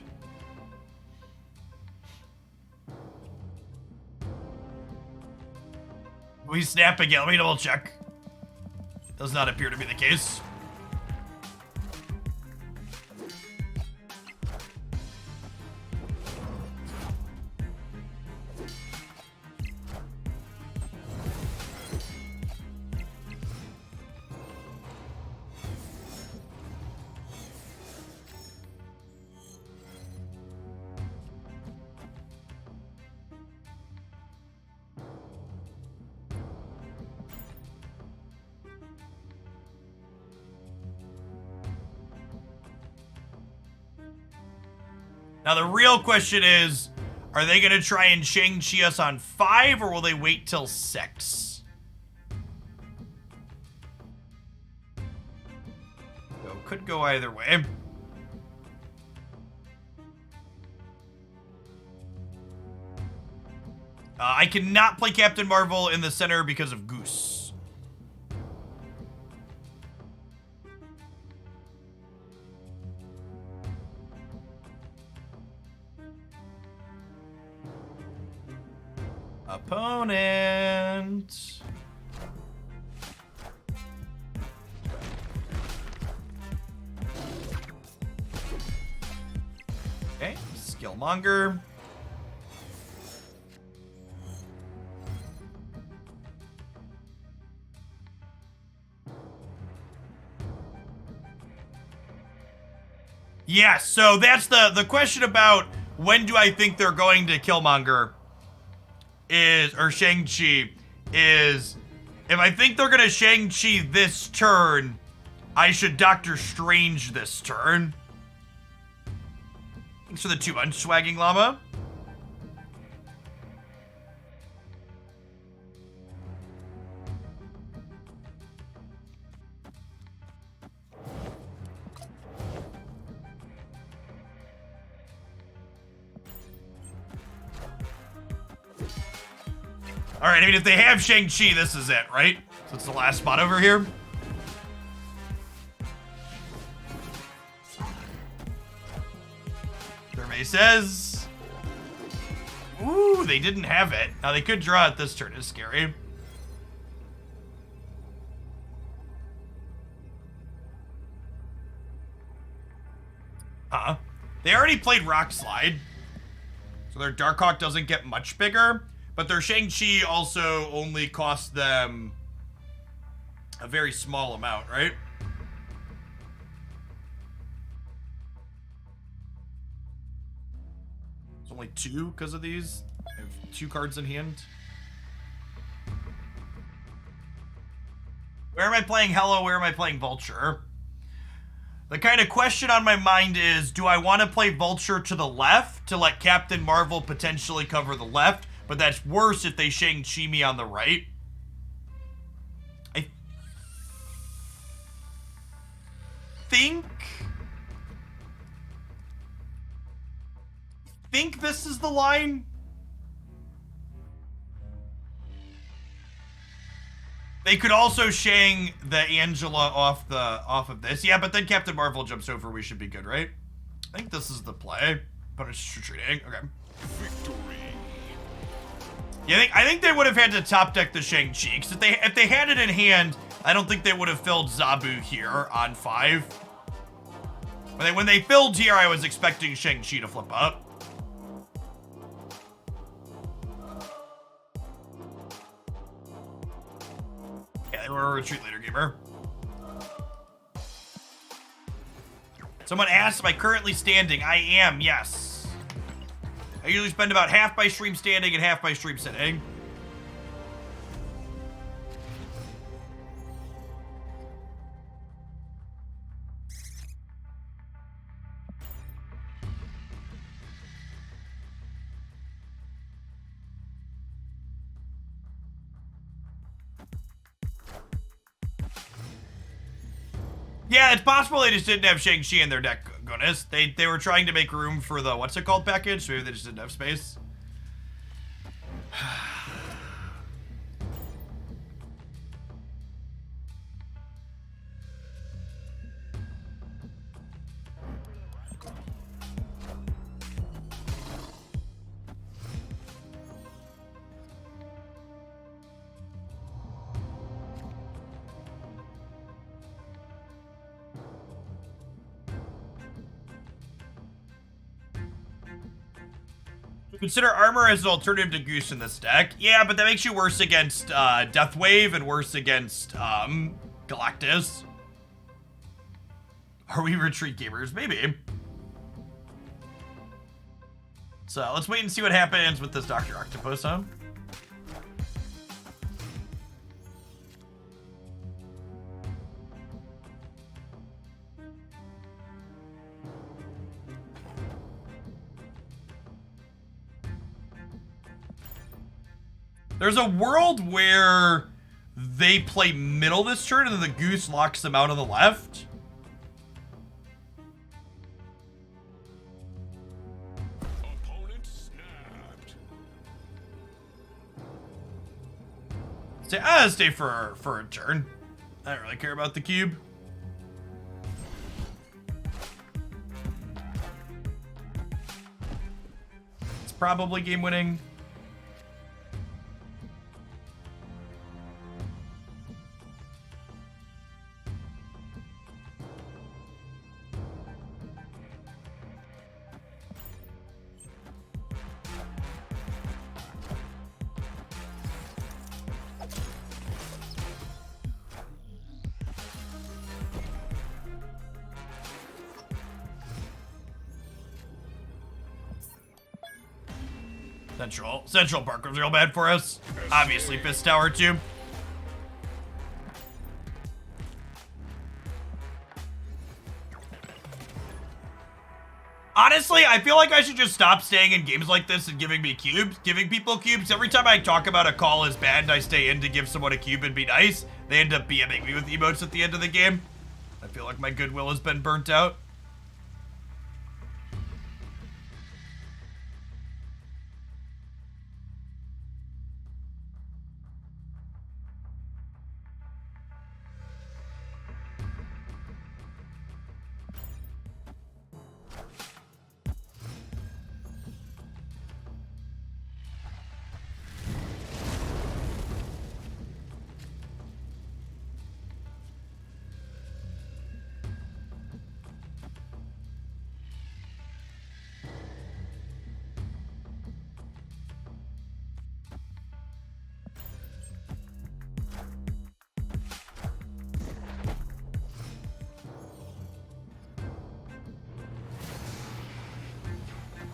S1: We snap again, let me double check. Does not appear to be the case. Now the real question is, are they gonna try and Shang-Chi us on 5 or will they wait till 6? So could go either way. I cannot play Captain Marvel in the center because of Goose. Opponent. Okay, Skillmonger. Yeah, so that's the question about when do I think they're going to Killmonger is, or Shang-Chi, is if I think they're gonna Shang-Chi this turn, I should Doctor Strange this turn. Thanks for the 2 months, Swagging Llama. All right, I mean, if they have Shang-Chi, this is it, right? So it's the last spot over here. Survey says... Ooh, they didn't have it. Now, they could draw it this turn. It's scary. They already played Rock Slide. So their Darkhawk doesn't get much bigger. But their Shang-Chi also only cost them a very small amount, right? It's only 2 because of these. I have 2 cards in hand. Where am I playing Hello? Where am I playing Vulture? The kind of question on my mind is, do I want to play Vulture to the left to let Captain Marvel potentially cover the left? But that's worse if they Shang-Chi me on the right. I think this is the line. They could also Shang the Angela off of this. Yeah, but then Captain Marvel jumps over. We should be good, right? I think this is the play. But it's retreating. Okay.
S2: Victory.
S1: Yeah, I think they would have had to top deck the Shang-Chi, because if they had it in hand, I don't think they would have filled Zabu here on 5. When they filled here, I was expecting Shang-Chi to flip up. Yeah, they were a retreat later gamer. Someone asked, am I currently standing? I am, yes. I usually spend about half my stream standing and half my stream sitting. Yeah, it's possible they just didn't have Shang-Chi in their deck, goodness. They were trying to make room for the, what's it called, package? Maybe they just didn't have space. Consider armor as an alternative to Goose in this deck. Yeah, but that makes you worse against Deathwave and worse against Galactus. Are we retreat gamers? Maybe. So let's wait and see what happens with this Dr. Octopus, huh? There's a world where they play middle this turn and then the Goose locks them out on the left.
S2: Opponent snapped.
S1: Stay for a turn. I don't really care about the cube. It's probably game winning. Central Park was real bad for us. Obviously, Fist Tower too. Honestly, I feel like I should just stop staying in games like this and giving people cubes. Every time I talk about a call is bad and I stay in to give someone a cube and be nice, they end up BMing me with emotes at the end of the game. I feel like my goodwill has been burnt out.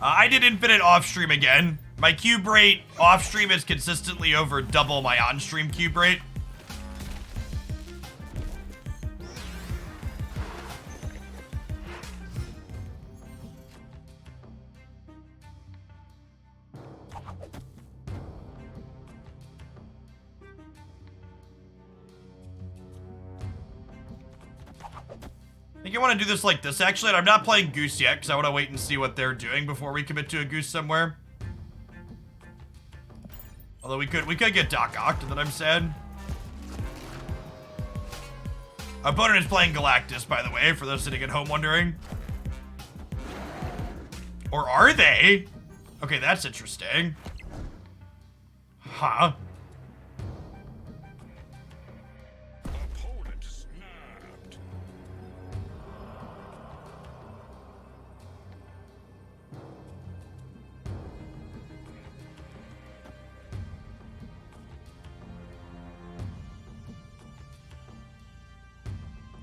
S1: I did infinite off-stream again. My cube rate off-stream is consistently over double my on-stream cube rate. I think I want to do this like this, actually, and I'm not playing Goose yet, because I want to wait and see what they're doing before we commit to a Goose somewhere. Although we could get Doc Ock, that I'm sad. Our opponent is playing Galactus, by the way, for those sitting at home wondering. Or are they? Okay, that's interesting. Huh.
S2: Opponent snapped.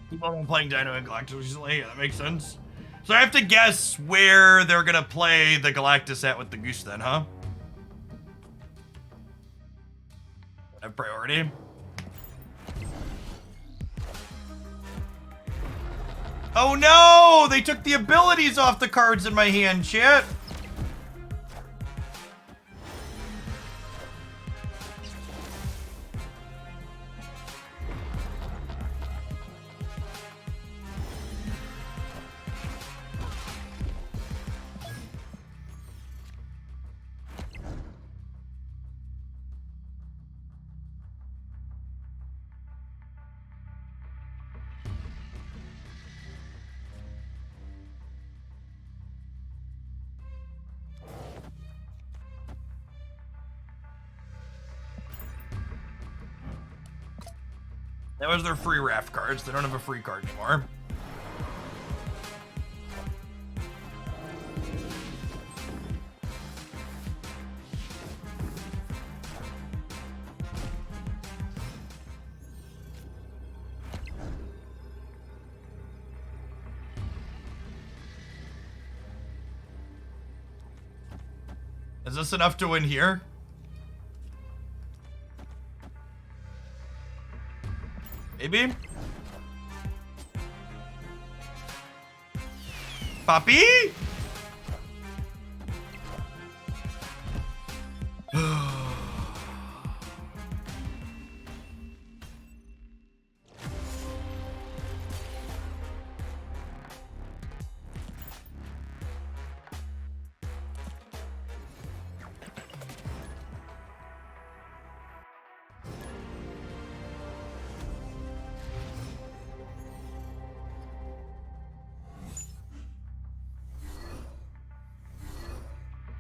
S1: People have been playing Dino and Galactus recently. Yeah, that makes sense. So I have to guess where they're gonna play the Galactus at with the Goose then, huh? Have priority. Oh no! They took the abilities off the cards in my hand, chat. That was their free raft cards. They don't have a free card anymore. Is this enough to win here? Maybe? Poppy?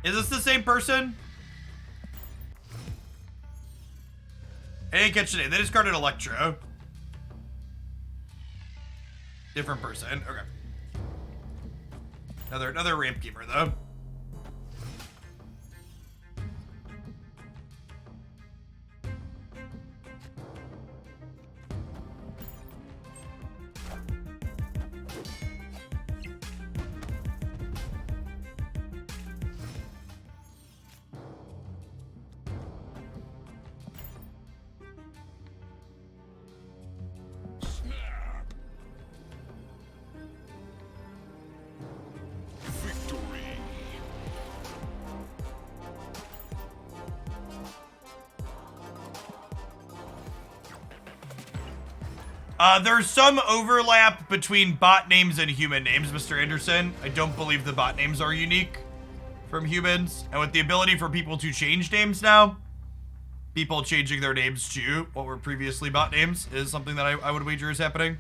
S1: Is this the same person? I didn't catch the name. They discarded Electro. Different person. Okay. Another ramp keeper though. There's some overlap between bot names and human names, Mr. Anderson. I don't believe the bot names are unique from humans. And with the ability for people to change names now, people changing their names to what were previously bot names is something that I would wager is happening.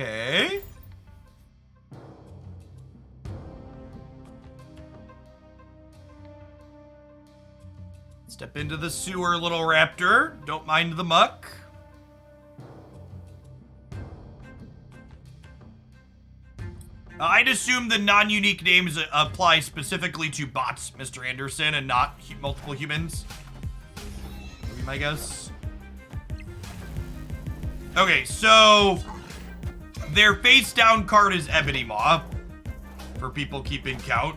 S1: Okay. Step into the sewer, little raptor. Don't mind the muck. I'd assume the non-unique names apply specifically to bots, Mr. Anderson, and not multiple humans. Would be my guess. Okay, so their face down card is Ebony Maw, for people keeping count.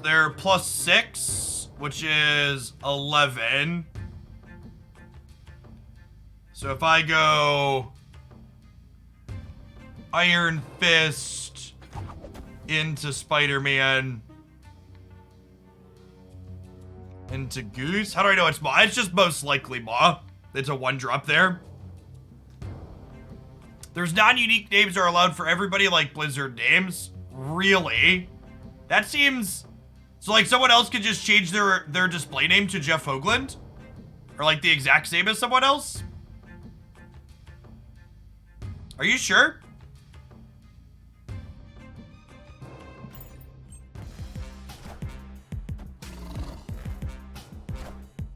S1: They're +6, which is 11. So if I go Iron Fist into Spider-Man into Goose. How do I know it's Maw? It's just most likely Maw. It's a 1-drop there. There's non-unique names are allowed for everybody like Blizzard names. Really? That seems... So like someone else could just change their display name to Jeff Hoagland? Or like the exact same as someone else? Are you sure?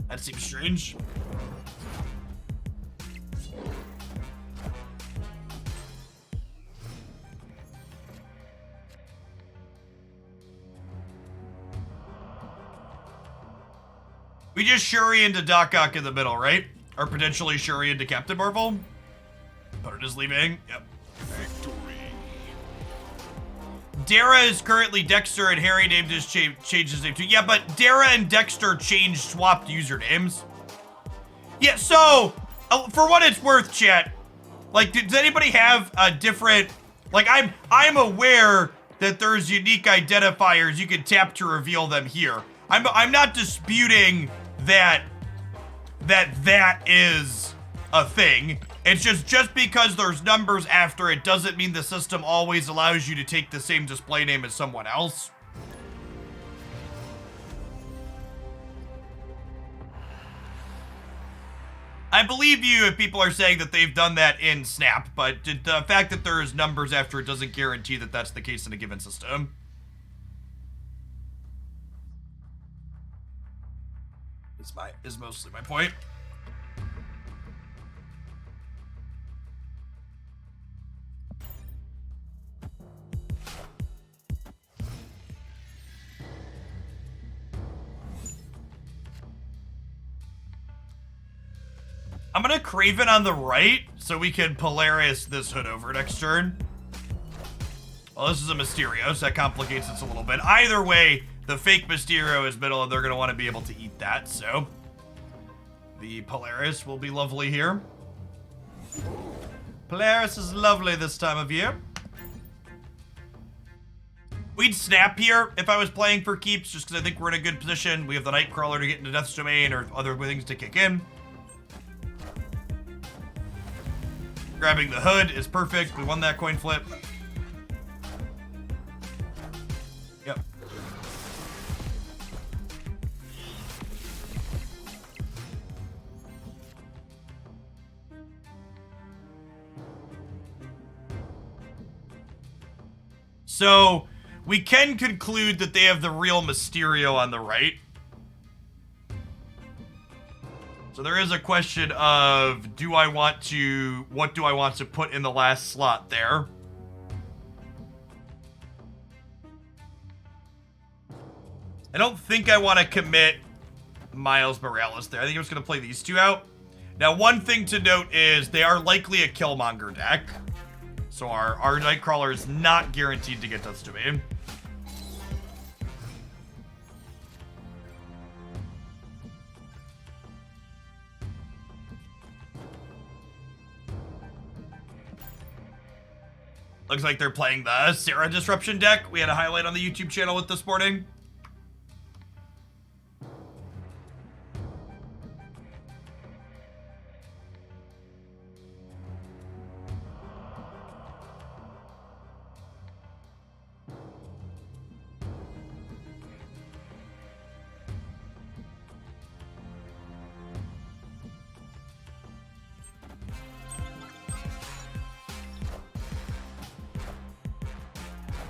S1: That seems strange. We just Shuri into Doc Ock in the middle, right? Or potentially Shuri into Captain Marvel? Butter is leaving. Yep.
S2: Victory.
S1: Dara is currently Dexter and Harry named his changed his name too. Yeah, but Dara and Dexter swapped usernames. Yeah, so for what it's worth, chat, like does anybody have a different, like I'm aware that there's unique identifiers you can tap to reveal them here. I'm not disputing that is a thing. It's just because there's numbers after it doesn't mean the system always allows you to take the same display name as someone else. I believe you if people are saying that they've done that in Snap, but the fact that there's numbers after it doesn't guarantee that that's the case in a given system. Is mostly my point. I'm gonna Craven on the right so we can Polaris this hood over next turn. Well, this is a Mysterio, so that complicates this a little bit. Either way, the fake Mysterio is middle, and they're gonna want to be able to eat that, so the Polaris will be lovely here. Polaris is lovely this time of year. We'd Snap here if I was playing for keeps, just because I think we're in a good position. We have the Nightcrawler to get into Death's Domain or other things to kick in. Grabbing the hood is perfect. We won that coin flip. Yep. So, we can conclude that they have the real Mysterio on the right. So there is a question of, what do I want to put in the last slot there? I don't think I want to commit Miles Morales there. I think I'm just going to play these two out. Now, one thing to note is they are likely a Killmonger deck. So our Nightcrawler is not guaranteed to get Death's Domain. Looks like they're playing the Sarah Disruption deck. We had a highlight on the YouTube channel with this morning.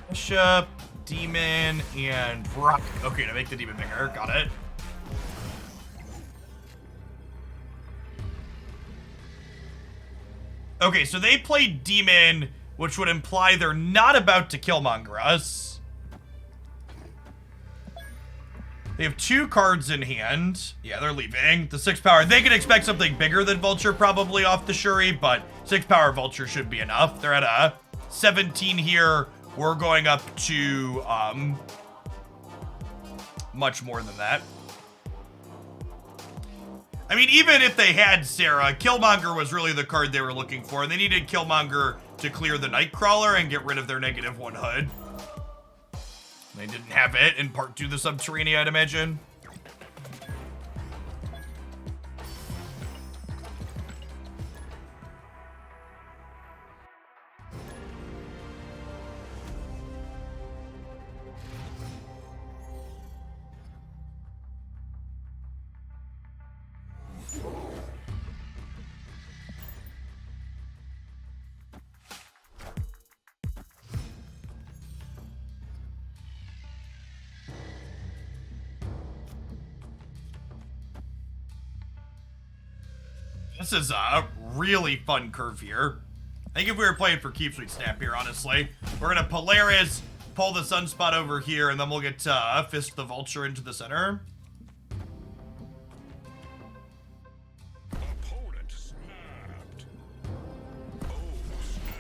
S1: Bishop, Demon, and Rock. Okay, to make the Demon bigger. Got it. Okay, so they played Demon, which would imply they're not about to Killmonger us. They have 2 cards in hand. Yeah, they're leaving. The 6 power. They can expect something bigger than Vulture probably off the Shuri, but 6 power Vulture should be enough. They're at a 17 here. We're going up to, much more than that. I mean, even if they had Sarah, Killmonger was really the card they were looking for. They needed Killmonger to clear the Nightcrawler and get rid of their -1 hood. They didn't have it in part 2 of the Subterranean, I'd imagine. This is a really fun curve here. I think if we were playing for keeps, we'd Snap here, honestly. We're going to Polaris, pull the Sunspot over here, and then we'll get Fist the Vulture into the center.
S2: Opponent snapped. Oh, snap.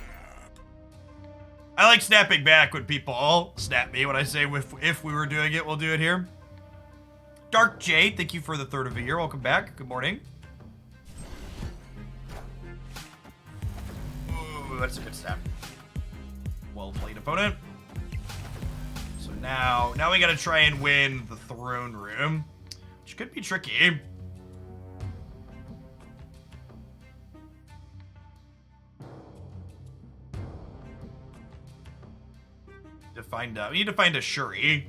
S1: I like snapping back when people snap me. When I say if we were doing it, we'll do it here. Dark J, thank you for the 3rd of the year. Welcome back. Good morning. That's a good snap. Well played, opponent. So now we gotta try and win the 3. throne room, which could be tricky. We need to find a Shuri.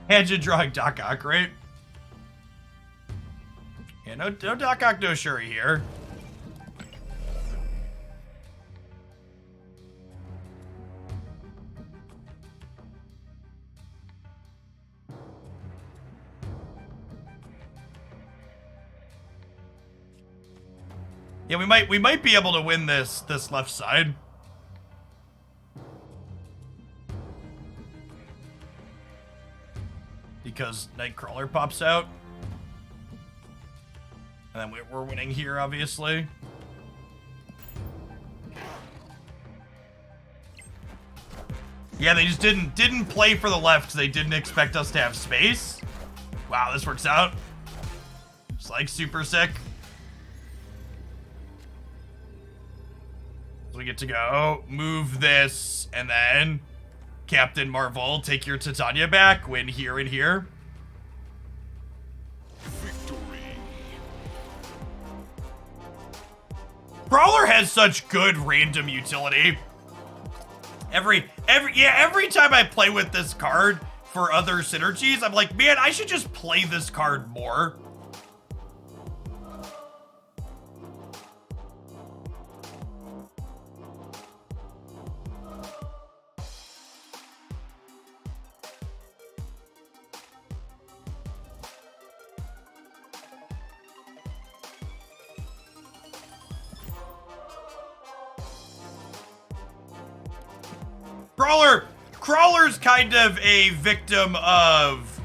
S1: Had you drawing Doc Ock, right? Yeah, no Doc Ock, no Shuri here. Yeah, we might be able to win this left side. Because Nightcrawler pops out. And then we're winning here, obviously. Yeah, they just didn't play for the left because they didn't expect us to have space. Wow, this works out. Just like super sick. So we get to go move this and then Captain Marvel, take your Titania back, win here and here.
S2: Victory.
S1: Brawler has such good random utility. Every time I play with this card for other synergies, I'm like, man, I should just play this card more. Crawler's kind of a victim of...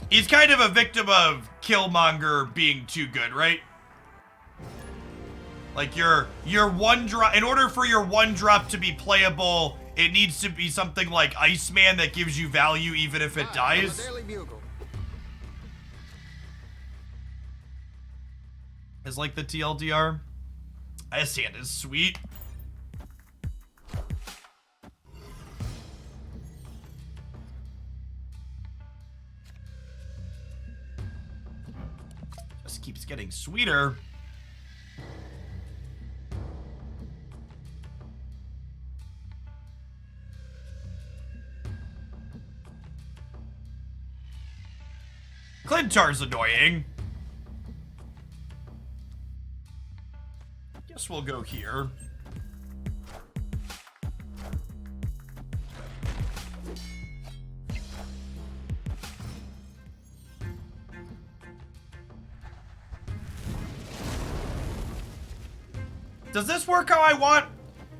S1: He's kind of a victim of Killmonger being too good, right? Like your one drop... In order for your one drop to be playable, it needs to be something like Iceman that gives you value even if it dies. Is like the TLDR. This hand is sweet. Keeps getting sweeter. Clintar's annoying. Guess we'll go here. Does this work how I want?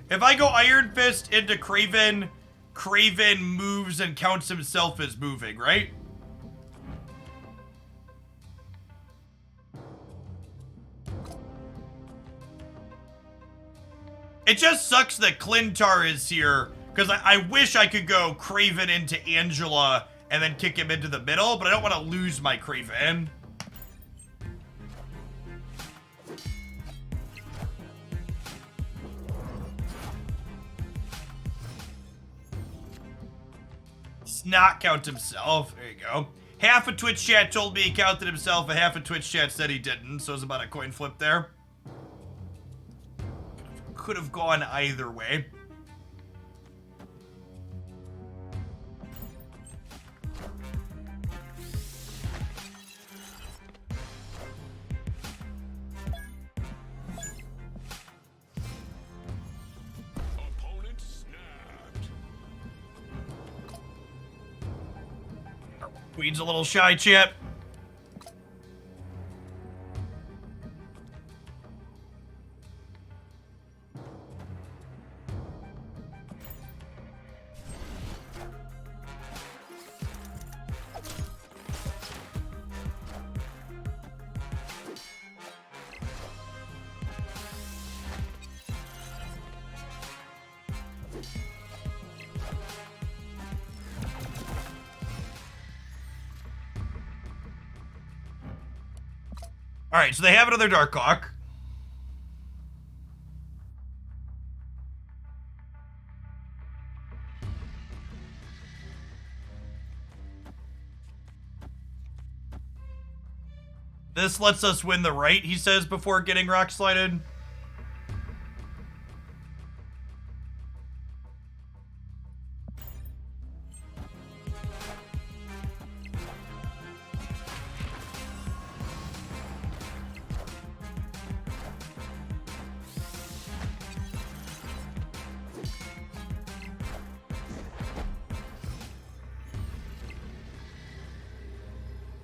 S1: If I go Iron Fist into Kraven, Kraven moves and counts himself as moving, right? It just sucks that Clintar is here, because I wish I could go Kraven into Angela and then kick him into the middle, but I don't want to lose my Kraven. Not count himself. There you go. Half of Twitch chat told me he counted himself, and half of Twitch chat said he didn't, so it was about a coin flip there. Could have gone either way.
S2: Opponent snapped.
S1: Queen's a little shy, chat. All right, so they have another Dark Hawk. This lets us win the right, he says, before getting rock slided.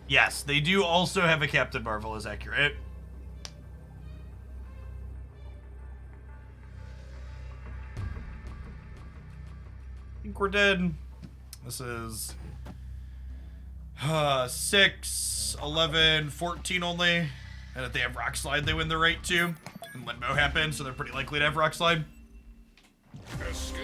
S1: Yes, they do also have a Captain Marvel, is accurate. I think we're dead. This is 6, 11, 14 only. And if they have Rock Slide, they win the right too. And Limbo happens, so they're pretty likely to have Rock Slide.
S2: Escape.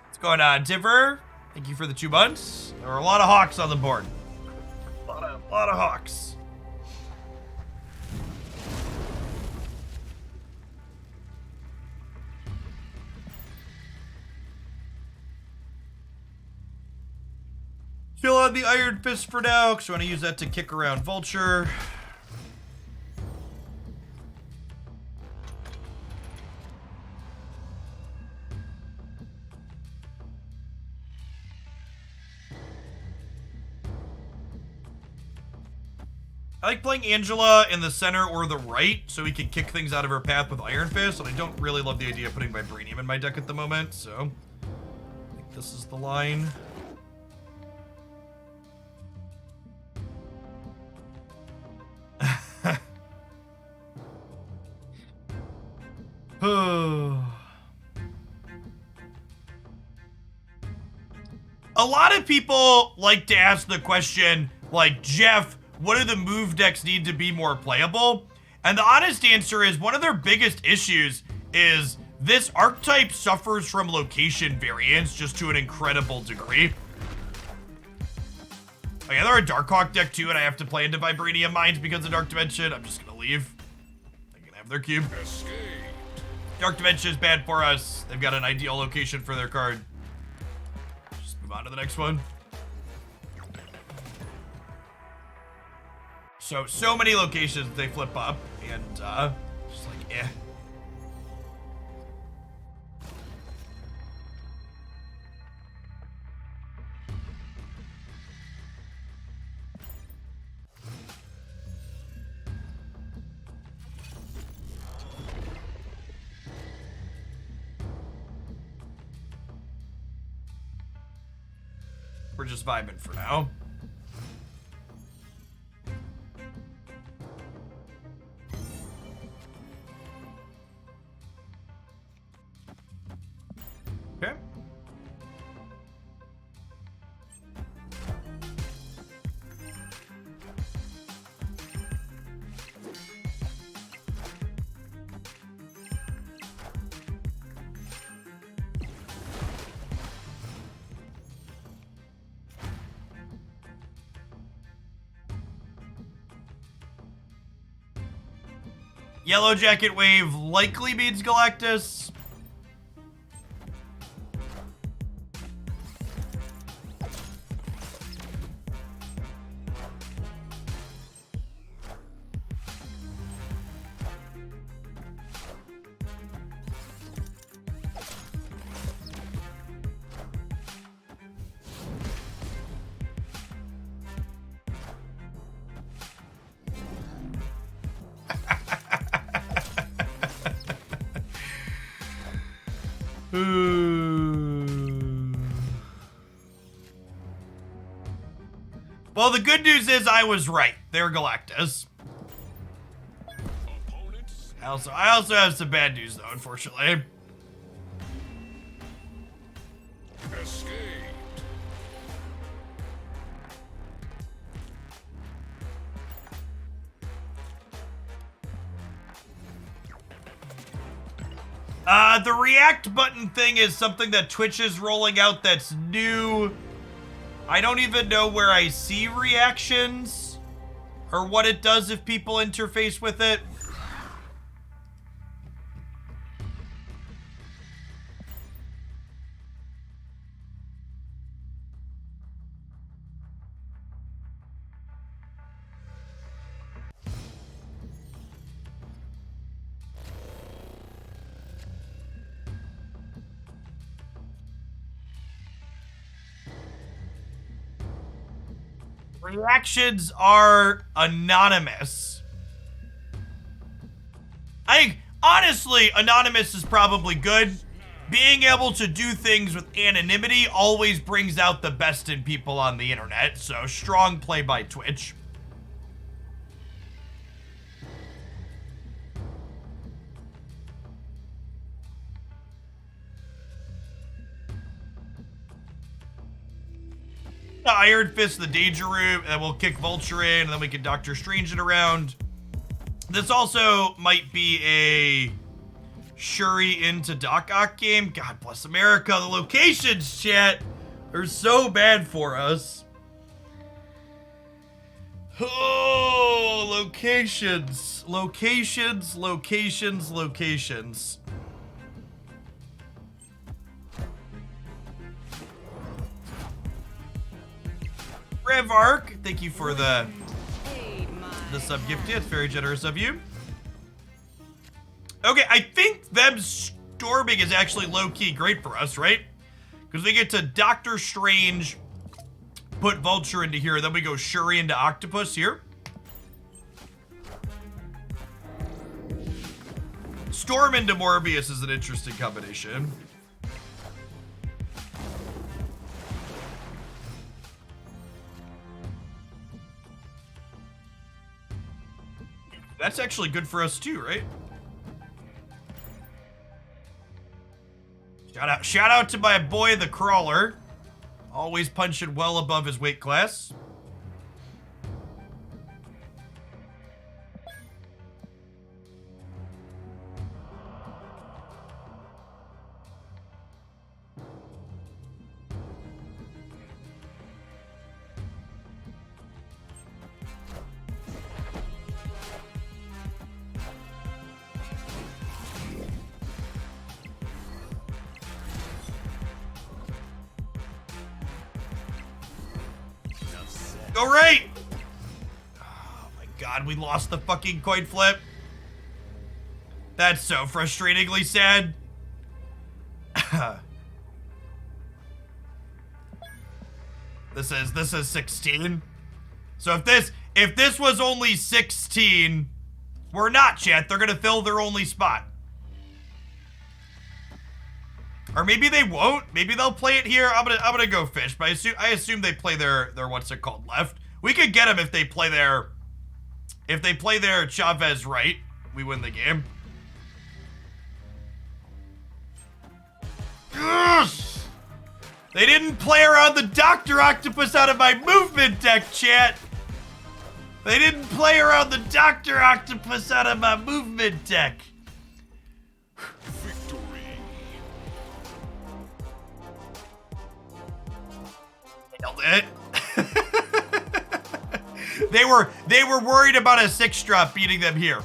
S1: What's going on, Tipper? Thank you for the 2 months. There are a lot of Hawks on the board. A lot of Hawks. Fill out the Iron Fist for now, because I want to use that to kick around Vulture. I like playing Angela in the center or the right, so we can kick things out of her path with Iron Fist, and I don't really love the idea of putting Vibranium in my deck at the moment, so I think this is the line. A lot of people like to ask the question, like, Jeff, what do the move decks need to be more playable? And the honest answer is one of their biggest issues is this archetype suffers from location variance just to an incredible degree. Oh yeah, they're a Darkhawk deck too, and I have to play into Vibranium Mines because of Dark Dimension. I'm just gonna leave. They can have their cube.
S2: Escape.
S1: Dark Dimension is bad for us. They've got an ideal location for their card. Just move on to the next one. So many locations they flip up, and just like, eh. We're just vibing for now. Okay. Yellow Jacket Wave likely means Galactus. Well, the good news is I was right. They're Galactus.
S2: Opponents.
S1: I also have some bad news, though, unfortunately.
S2: Escape.
S1: The react button thing is something that Twitch is rolling out that's new. I don't even know where I see reactions or what it does if people interface with it. Reactions are anonymous. Honestly, anonymous is probably good. Being able to do things with anonymity always brings out the best in people on the internet, so strong play by Twitch. Iron Fist, the Danger Room, and then we'll kick Vulture in, and then we can Doctor Strange it around. This also might be a Shuri into Doc Ock game. God bless America. The locations, chat, are so bad for us. Oh, locations. Locations, locations, locations. Rev Arc, thank you for the sub gift. It's very generous of you. Okay, I think them storming is actually low-key great for us, right? Because we get to Doctor Strange, put Vulture into here, then we go Shuri into Octopus here. Storm into Morbius is an interesting combination. That's actually good for us too, right? Shout out to my boy, the Crawler. Always punching well above his weight class. All right. Oh my God, we lost the fucking coin flip. That's so frustratingly sad. This is 16. So if this was only 16, we're not, chat. They're gonna fill their only spot. Or maybe they won't. Maybe they'll play it here. I'm gonna go fish, but I assume they play their what's it called left. We could get them if they play their Chavez right. We win the game. Yes! They didn't play around the Dr. Octopus out of my movement deck, chat. They didn't play around the Dr. Octopus out of my movement deck. Nailed it. They were worried about a 6-drop beating them here.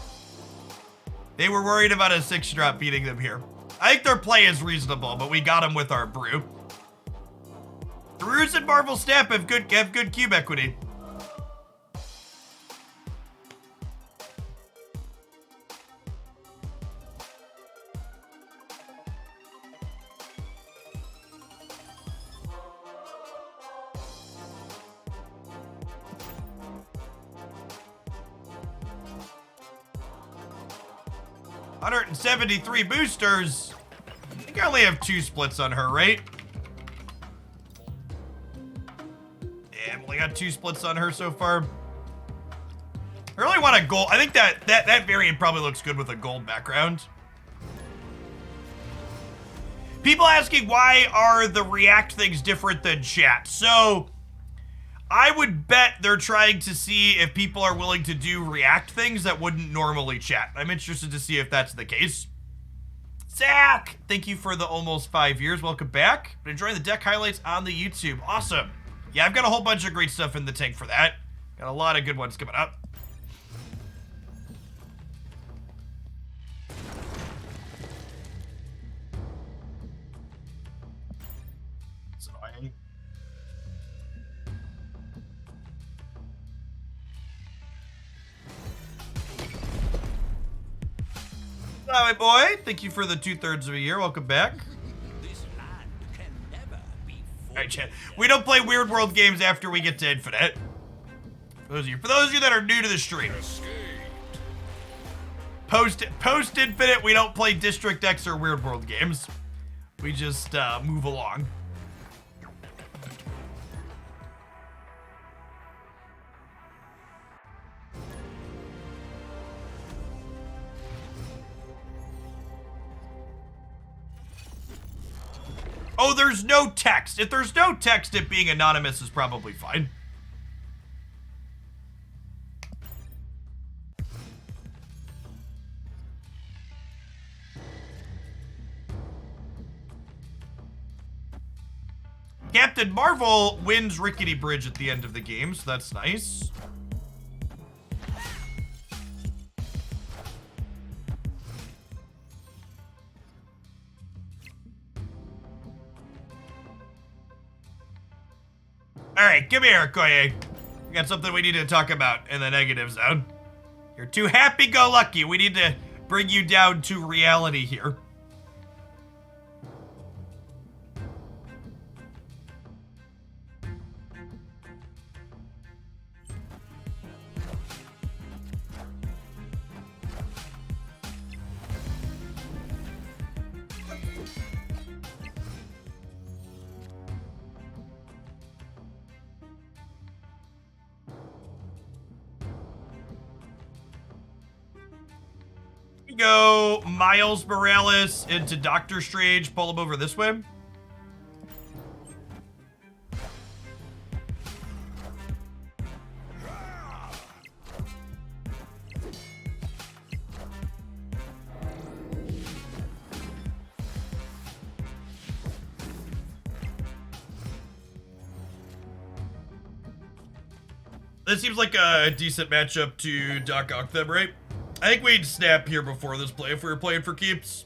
S1: They were worried about a 6-drop beating them here. I think their play is reasonable, but we got them with our brew. Brews and Marvel Snap have good cube equity. $173 boosters. I think I only have 2 splits on her, right? Yeah, I've only got 2 splits on her so far. I really want a gold. I think that variant probably looks good with a gold background. People asking why are the react things different than chat? So I would bet they're trying to see if people are willing to do react things that wouldn't normally chat. I'm interested to see if that's the case. Zach, thank you for the almost 5 years. Welcome back. Been enjoying the deck highlights on the YouTube. Awesome. Yeah, I've got a whole bunch of great stuff in the tank for that. Got a lot of good ones coming up. It's annoying. Hi, boy. Thank you for the 2/3 of a year. Welcome back.
S2: This land can never be
S1: All right, chat. We don't play Weird World games after we get to Infinite. For those of you that are new to the stream, post Infinite, we don't play District X or Weird World games. We just move along. Oh, there's no text. If there's no text, it being anonymous is probably fine. Captain Marvel wins Rickety Bridge at the end of the game, so that's nice. All right, come here, Koye. We got something we need to talk about in the negative zone. You're too happy-go-lucky. We need to bring you down to reality here. Go Miles Morales into Doctor Strange, pull him over this way. This seems like a decent matchup to Doc Ock them, right? I think we'd snap here before this play if we were playing for keeps.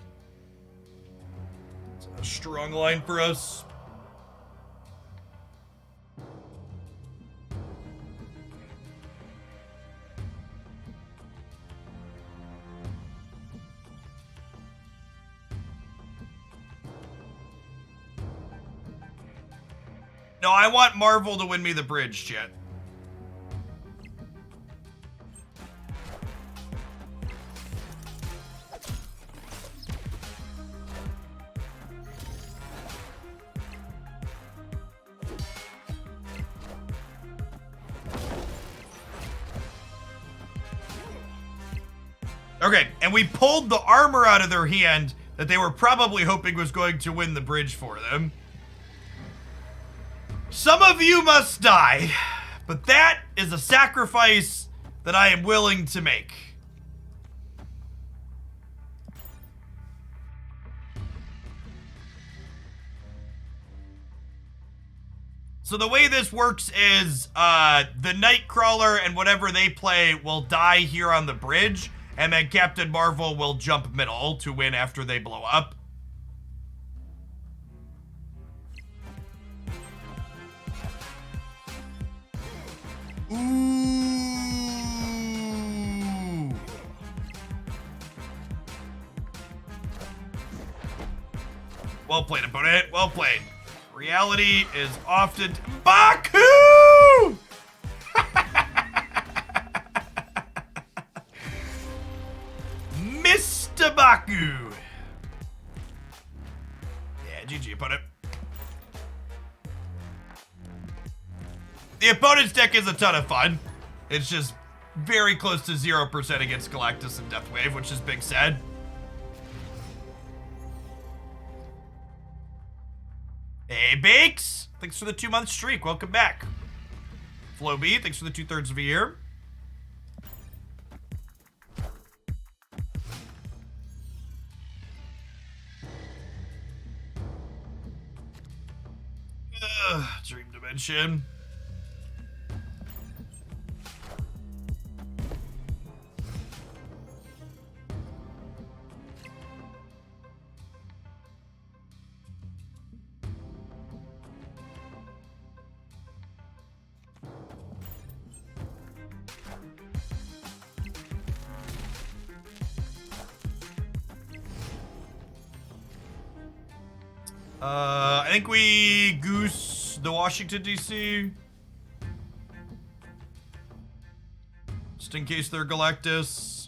S1: It's a strong line for us. No, I want Marvel to win me the bridge, chat. Okay, and we pulled the armor out of their hand that they were probably hoping was going to win the bridge for them. Some of you must die, but that is a sacrifice that I am willing to make. So the way this works is the Nightcrawler and whatever they play will die here on the bridge, and then Captain Marvel will jump middle to win after they blow up. Ooh. Well played, opponent. Well played. Reality is often Baku! Mr. Baku. Yeah, GG, opponent. The opponent's deck is a ton of fun. It's just very close to 0% against Galactus and Deathwave, which is big sad. Hey, Bakes! Thanks for the 2-month streak. Welcome back. Flo B, thanks for the 2/3 of a year. Dream Dimension. I think we goose the Washington, D.C. Just in case they're Galactus.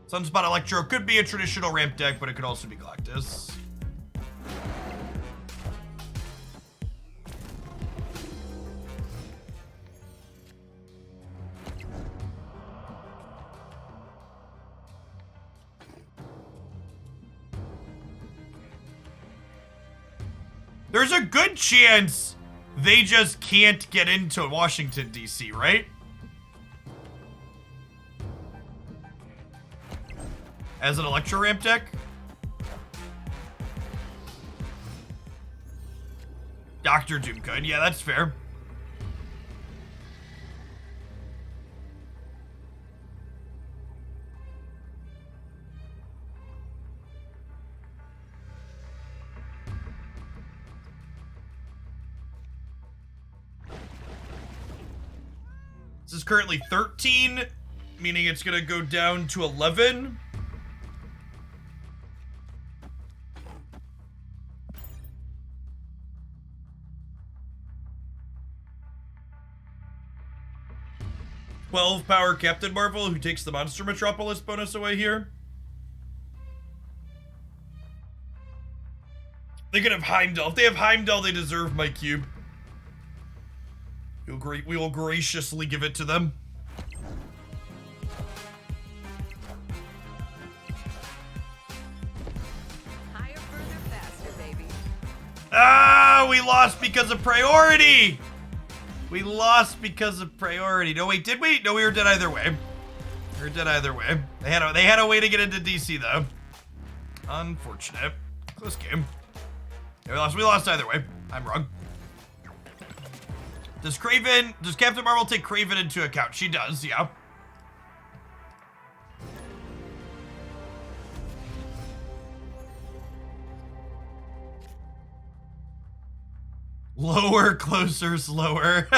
S1: Sunspot Electro could be a traditional ramp deck, but it could also be Galactus. There's a good chance they just can't get into Washington, D.C., right? As an Electro Ramp deck? Dr. Doom could. Yeah, that's fair. This is currently 13, meaning it's gonna go down to 11. Power Captain Marvel, who takes the Monster Metropolis bonus away here. They could have Heimdall. If they have Heimdall, they deserve my cube. We will graciously give it to them.
S4: Higher, further, faster, baby.
S1: Ah, we lost because of priority. We lost because of priority. No, wait, did we? No, we were dead either way. We were dead either way. They had a way to get into DC though. Unfortunate. Close game. Yeah, we lost either way. I'm wrong. Does Captain Marvel take Kraven into account? She does, yeah. Lower, closer, slower.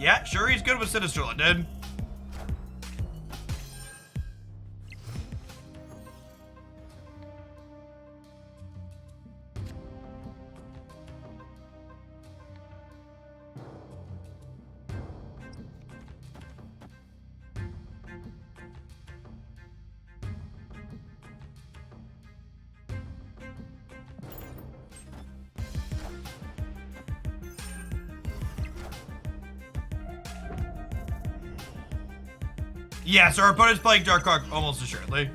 S1: Yeah, sure, he's good with Sinister London. Yeah, so our opponent's playing Darkhawk almost assuredly.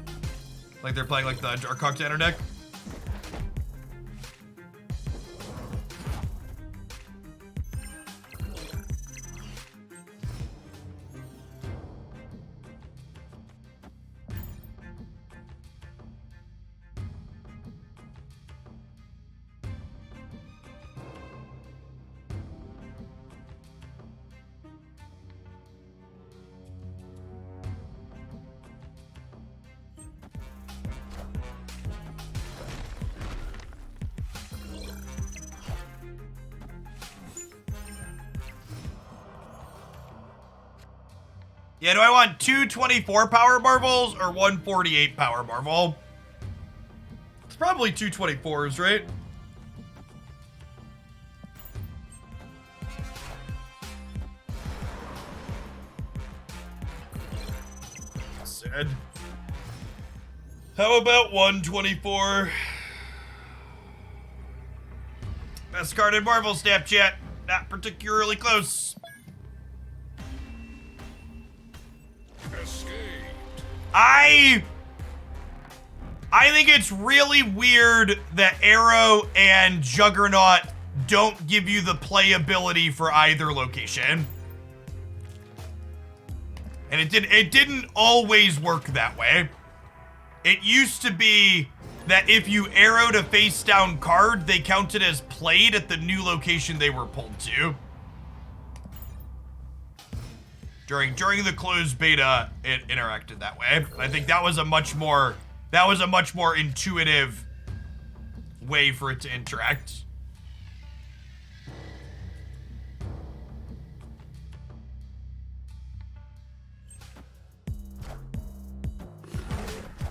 S1: Like they're playing like the Darkhawk Tanner deck. Yeah, do I want 224 power marvels or 148 power marvel? It's probably 224s, right? Sad. How about 124? Best card in Marvel Snapchat. Not particularly close.
S2: Escape.
S1: I think it's really weird that Arrow and Juggernaut don't give you the playability for either location. And it didn't always work that way. It used to be that if you arrowed a face down card, they counted as played at the new location they were pulled to. During the closed beta, it interacted that way. I think that was a much more intuitive way for it to interact.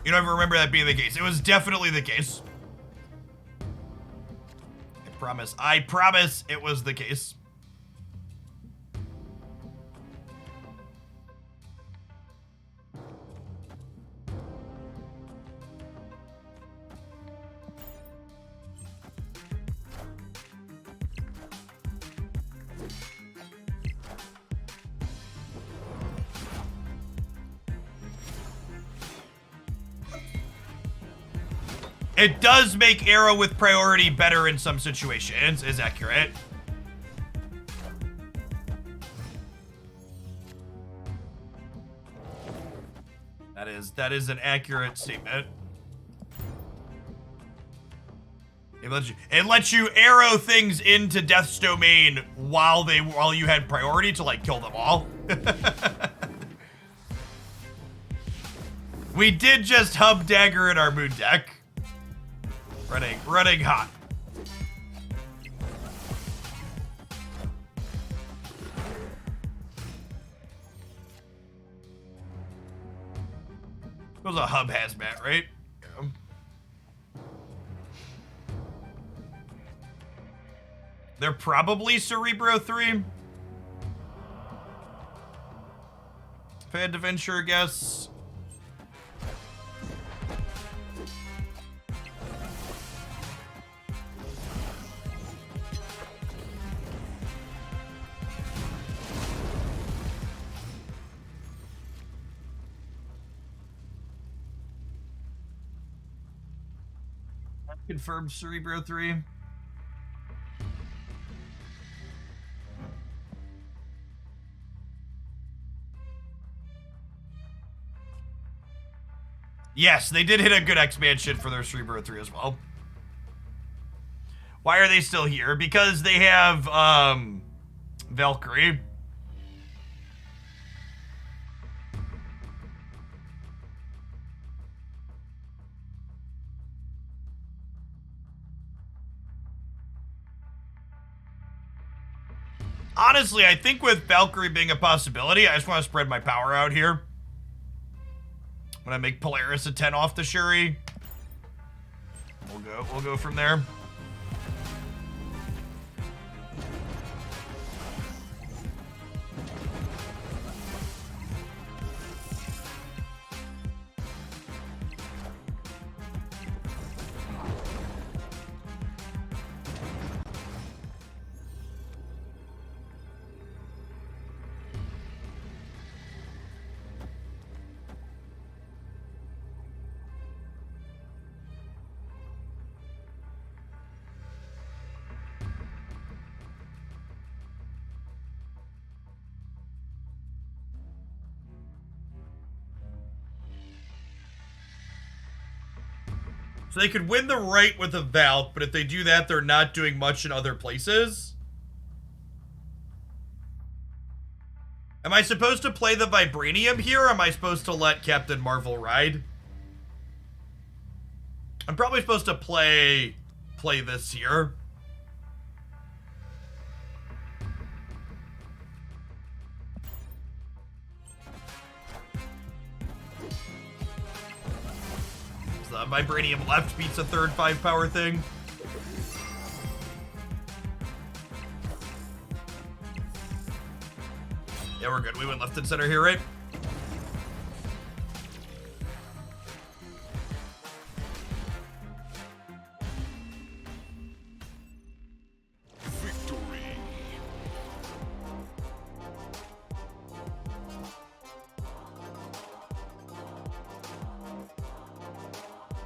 S1: You don't ever remember that being the case. It was definitely the case. I promise it was the case. It does make Arrow with priority better in some situations, is accurate. That is an accurate statement. It lets you arrow things into Death's domain while you had priority to like kill them all. We did just hub dagger in our moon deck. Running hot. It was a hub hazmat, right? Yeah. They're probably Cerebro 3. If I had to venture a guess. Confirmed Cerebro 3. Yes, they did hit a good expansion for their Cerebro 3 as well. Why are they still here? Because they have Valkyrie. Honestly, I think with Valkyrie being a possibility, I just want to spread my power out here. When I make Polaris a 10 off the Shuri, we'll go from there. So they could win the right with a Valk, but if they do that, they're not doing much in other places. Am I supposed to play the Vibranium here, or am I supposed to let Captain Marvel ride? I'm probably supposed to play this here. Vibranium left beats a third 5-power thing. Yeah, we're good. We went left and center here, right?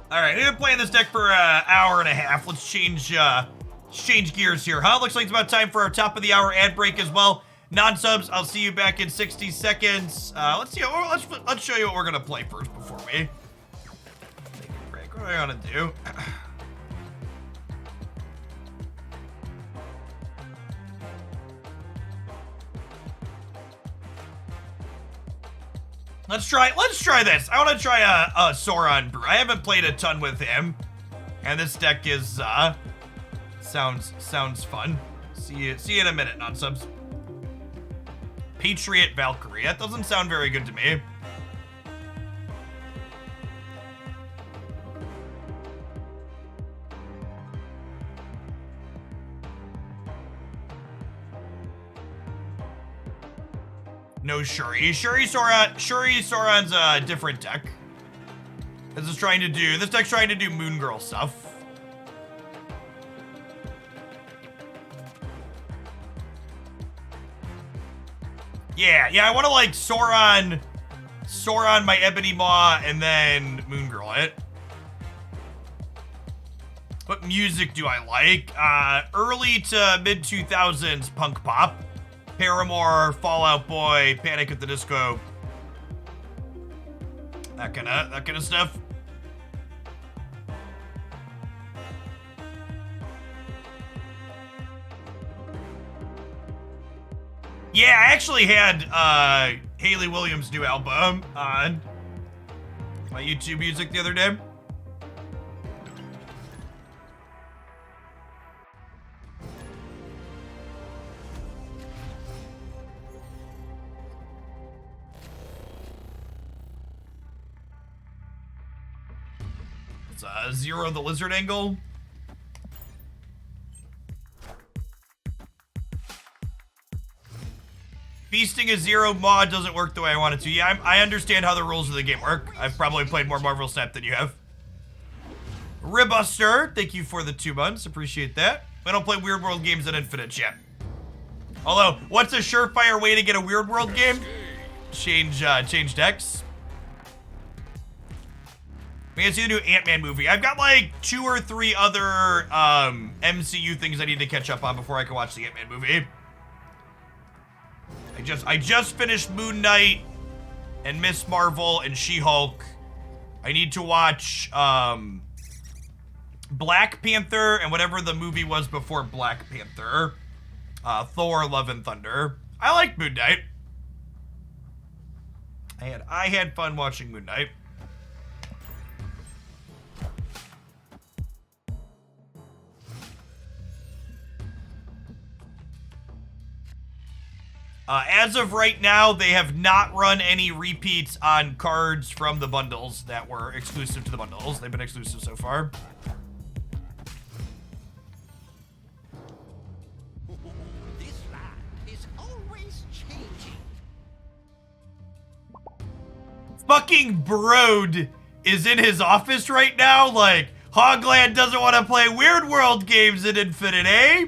S1: All right, I've been playing this deck for an hour and a half. Let's change gears here, huh? Looks like it's about time for our top of the hour ad break as well. Non-subs, I'll see you back in 60 seconds. Let's show you what we're gonna play first before we take a break. What do I want to do? Let's try this. I want to try a Sauron brew. I haven't played a ton with him, and this deck is sounds fun. See you in a minute, non-subs. Patriot Valkyrie. That doesn't sound very good to me. No Shuri. Sauron's a different deck. This deck's trying to do Moon Girl stuff. Yeah, I want to like Sauron my Ebony Maw, and then Moon Girl it. What music do I like? Early to mid 2000s punk pop. Paramore, Fall Out Boy, Panic at the Disco. That kind of stuff. Yeah, I actually had Hayley Williams' new album on my YouTube Music the other day. It's Zero the Lizard Angle. Feasting a Zero mod doesn't work the way I want it to. Yeah, I understand how the rules of the game work. I've probably played more Marvel Snap than you have. Ribuster, thank you for the 2 months. Appreciate that. I don't play Weird World games at Infinite yet. Although, what's a surefire way to get a Weird World game? Change decks. We gotta see the new Ant-Man movie. I've got like 2 or 3 other MCU things I need to catch up on before I can watch the Ant-Man movie. I just finished Moon Knight and Miss Marvel and She-Hulk. I need to watch Black Panther and whatever the movie was before Black Panther. Thor, Love and Thunder. I like Moon Knight. I had fun watching Moon Knight. As of right now, they have not run any repeats on cards from the bundles that were exclusive to the bundles. They've been exclusive so far.
S3: This land is always changing.
S1: Fucking Brode is in his office right now. Like, Hogland doesn't want to play Weird World games in Infinite, eh?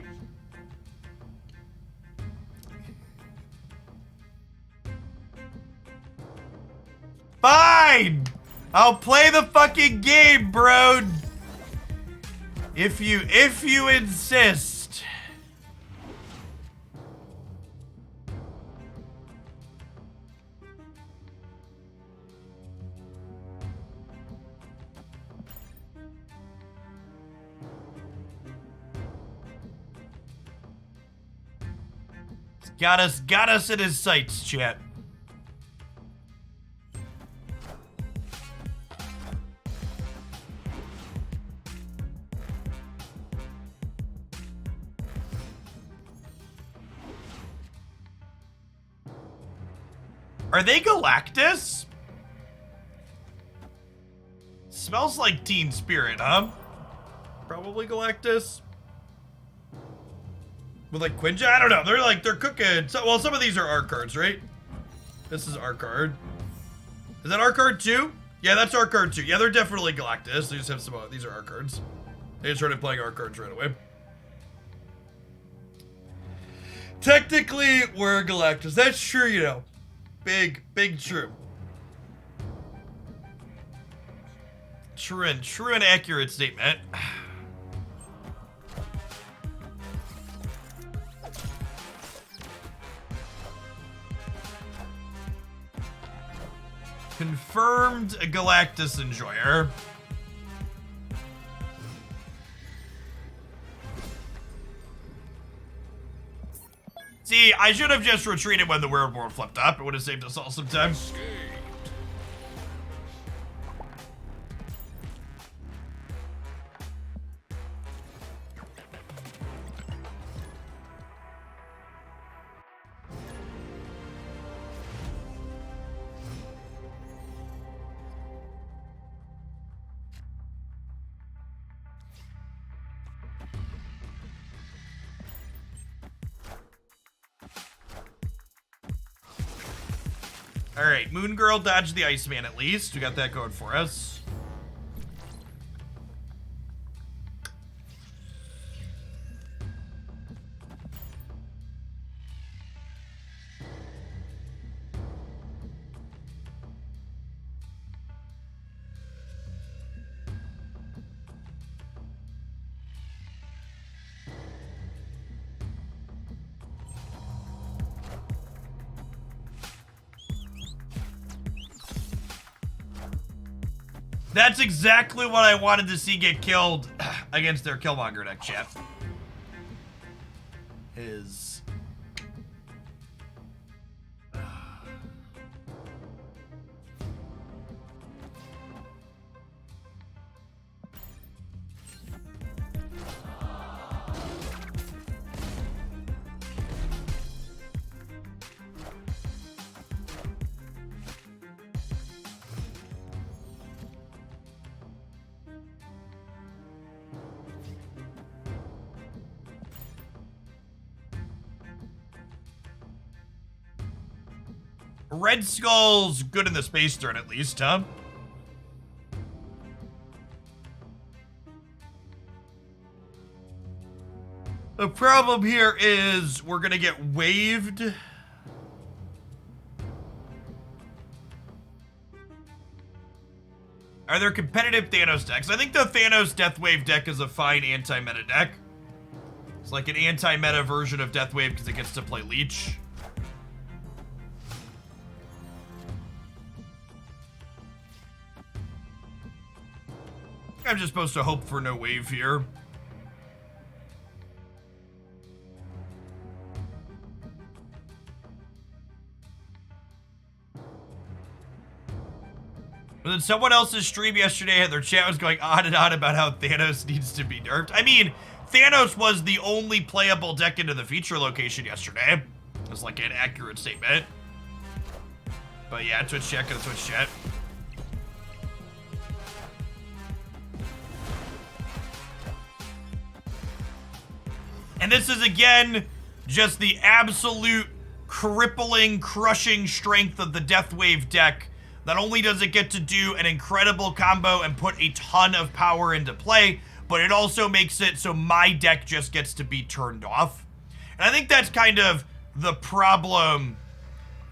S1: Fine! I'll play the fucking game, bro. If you insist. Got us in his sights, chat. Are they Galactus? Smells like Teen Spirit, huh? Probably Galactus. With like Quinja? I don't know. They're cooking. So, well, some of these are our cards, right? This is our card. Is that our card too? Yeah, that's our card too. Yeah, they're definitely Galactus. They just have some, these are our cards. They just started playing our cards right away. Technically, we're Galactus. That's true, you know. Big true. True and accurate statement. Confirmed a Galactus enjoyer. See, I should have just retreated when the werewolf flipped up. It would have saved us all some time. All right, Moon Girl dodged the Iceman at least. We got that going for us. That's exactly what I wanted to see get killed against their Killmonger deck, chat. Is... Red Skull's good in the space turn at least, huh? The problem here is we're gonna get waved. Are there competitive Thanos decks? I think the Thanos Deathwave deck is a fine anti-meta deck. It's like an anti-meta version of Deathwave because it gets to play Leech. I'm just supposed to hope for no wave here. But then someone else's stream yesterday, their chat was going on and on about how Thanos needs to be nerfed. I mean, Thanos was the only playable deck into the feature location yesterday. It's like an accurate statement. But yeah, Twitch chat, gonna Twitch chat. And this is, again, just the absolute crippling, crushing strength of the Deathwave deck. Not only does it get to do an incredible combo and put a ton of power into play, but it also makes it so my deck just gets to be turned off. And I think that's kind of the problem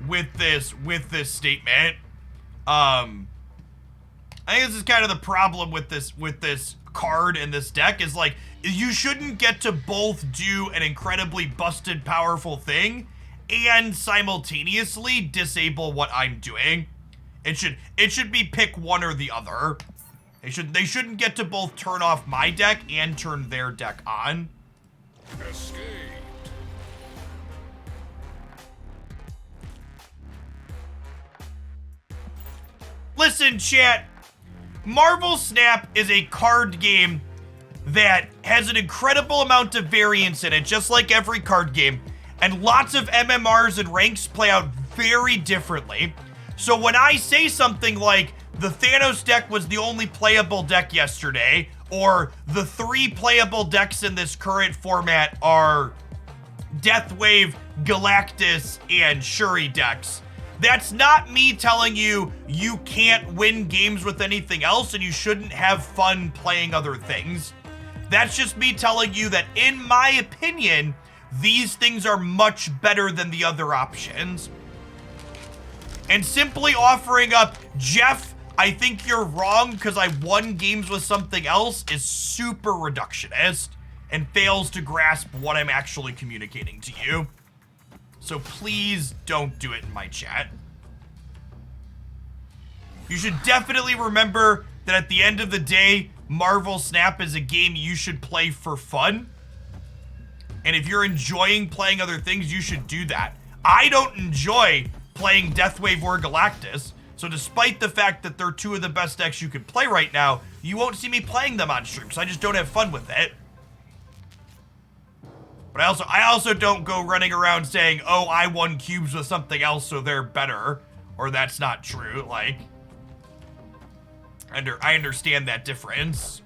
S1: with this statement. I think this is kind of the problem with this card and this deck is like, you shouldn't get to both do an incredibly busted powerful thing and simultaneously disable what I'm doing. It should be pick one or the other. They shouldn't get to both turn off my deck and turn their deck on.
S2: Escaped.
S1: Listen, chat. Marvel Snap is a card game that has an incredible amount of variance in it, just like every card game. And lots of MMRs and ranks play out very differently. So when I say something like, the Thanos deck was the only playable deck yesterday, or the 3 playable decks in this current format are Deathwave, Galactus, and Shuri decks, that's not me telling you you can't win games with anything else and you shouldn't have fun playing other things. That's just me telling you that, in my opinion, these things are much better than the other options. And simply offering up Jeff I think you're wrong because I won games with something else is super reductionist and fails to grasp what I'm actually communicating to you. So please don't do it in my chat. You should definitely remember that at the end of the day, Marvel Snap is a game you should play for fun. And if you're enjoying playing other things, you should do that. I don't enjoy playing Deathwave or Galactus. So despite the fact that they're two of the best decks you could play right now, you won't see me playing them on stream, so I just don't have fun with it. But I also don't go running around saying, oh, I won cubes with something else, so they're better. Or that's not true, like. I understand that difference.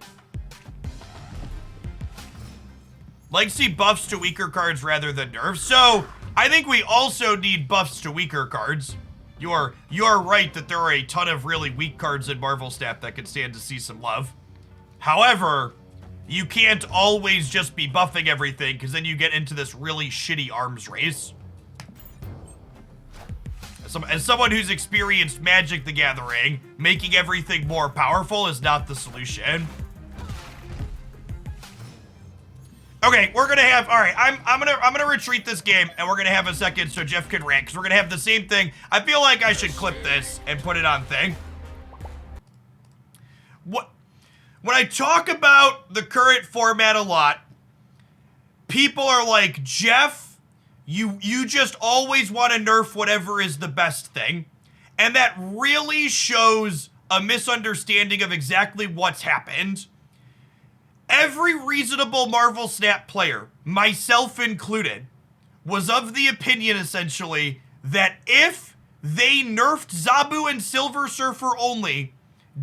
S1: Like to see buffs to weaker cards rather than nerfs. So, I think we also need buffs to weaker cards. You are right that there are a ton of really weak cards in Marvel Snap that could stand to see some love. However, you can't always just be buffing everything because then you get into this really shitty arms race. As someone who's experienced Magic the Gathering, making everything more powerful is not the solution. Okay, we're gonna have, all right, I'm gonna retreat this game and we're gonna have a second so Jeff can rant because we're gonna have the same thing. I feel like I should clip this and put it on thing. When I talk about the current format a lot, people are like, Jeff, you just always want to nerf whatever is the best thing. And that really shows a misunderstanding of exactly what's happened. Every reasonable Marvel Snap player, myself included, was of the opinion, essentially, that if they nerfed Zabu and Silver Surfer only,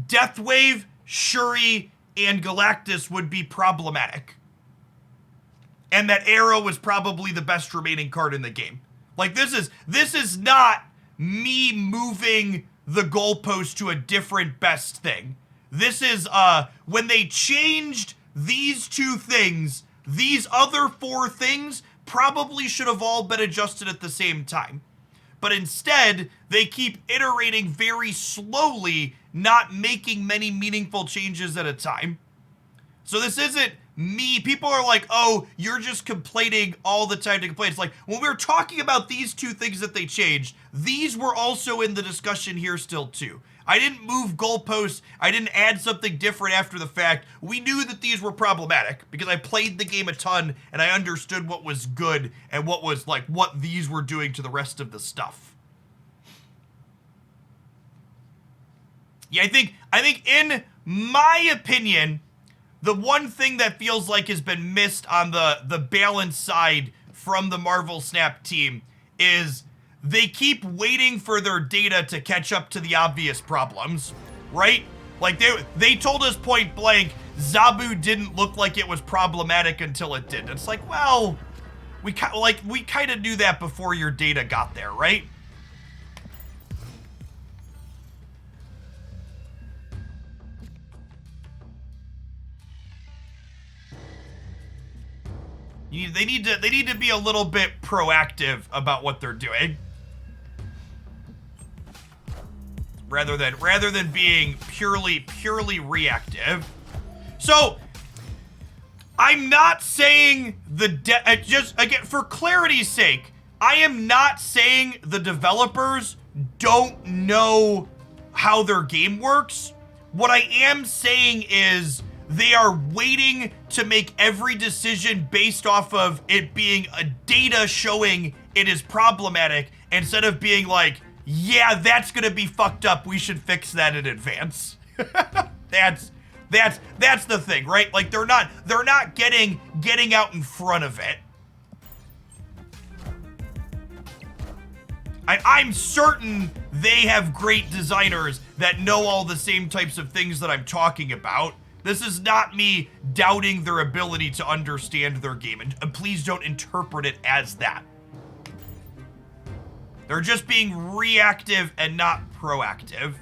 S1: Deathwave, Shuri, and Galactus would be problematic. And that Arrow was probably the best remaining card in the game. Like, this is not me moving the goalpost to a different best thing. This is, when they changed these two things, these other four things probably should have all been adjusted at the same time. But instead, they keep iterating very slowly, not making many meaningful changes at a time. So this isn't me. People are like, oh, you're just complaining all the time to complain. It's like, when we were talking about these two things that they changed, these were also in the discussion here still too. I didn't move goalposts. I didn't add something different after the fact. We knew that these were problematic because I played the game a ton and I understood what was good and what was like what these were doing to the rest of the stuff. Yeah, I think in my opinion, the one thing that feels like has been missed on the balance side from the Marvel Snap team is they keep waiting for their data to catch up to the obvious problems, right? Like they told us point blank, Zabu didn't look like it was problematic until it did. It's like, well, we kind of knew that before your data got there, right? They need to be a little bit proactive about what they're doing. Rather than being purely reactive. So I'm not saying just again for clarity's sake, I am not saying the developers don't know how their game works. What I am saying is they are waiting to make every decision based off of it being a data showing it is problematic instead of being like, yeah, that's gonna be fucked up. We should fix that in advance. That's the thing, right? Like they're not getting out in front of it. I'm certain they have great designers that know all the same types of things that I'm talking about. This is not me doubting their ability to understand their game, and please don't interpret it as that. They're just being reactive and not proactive.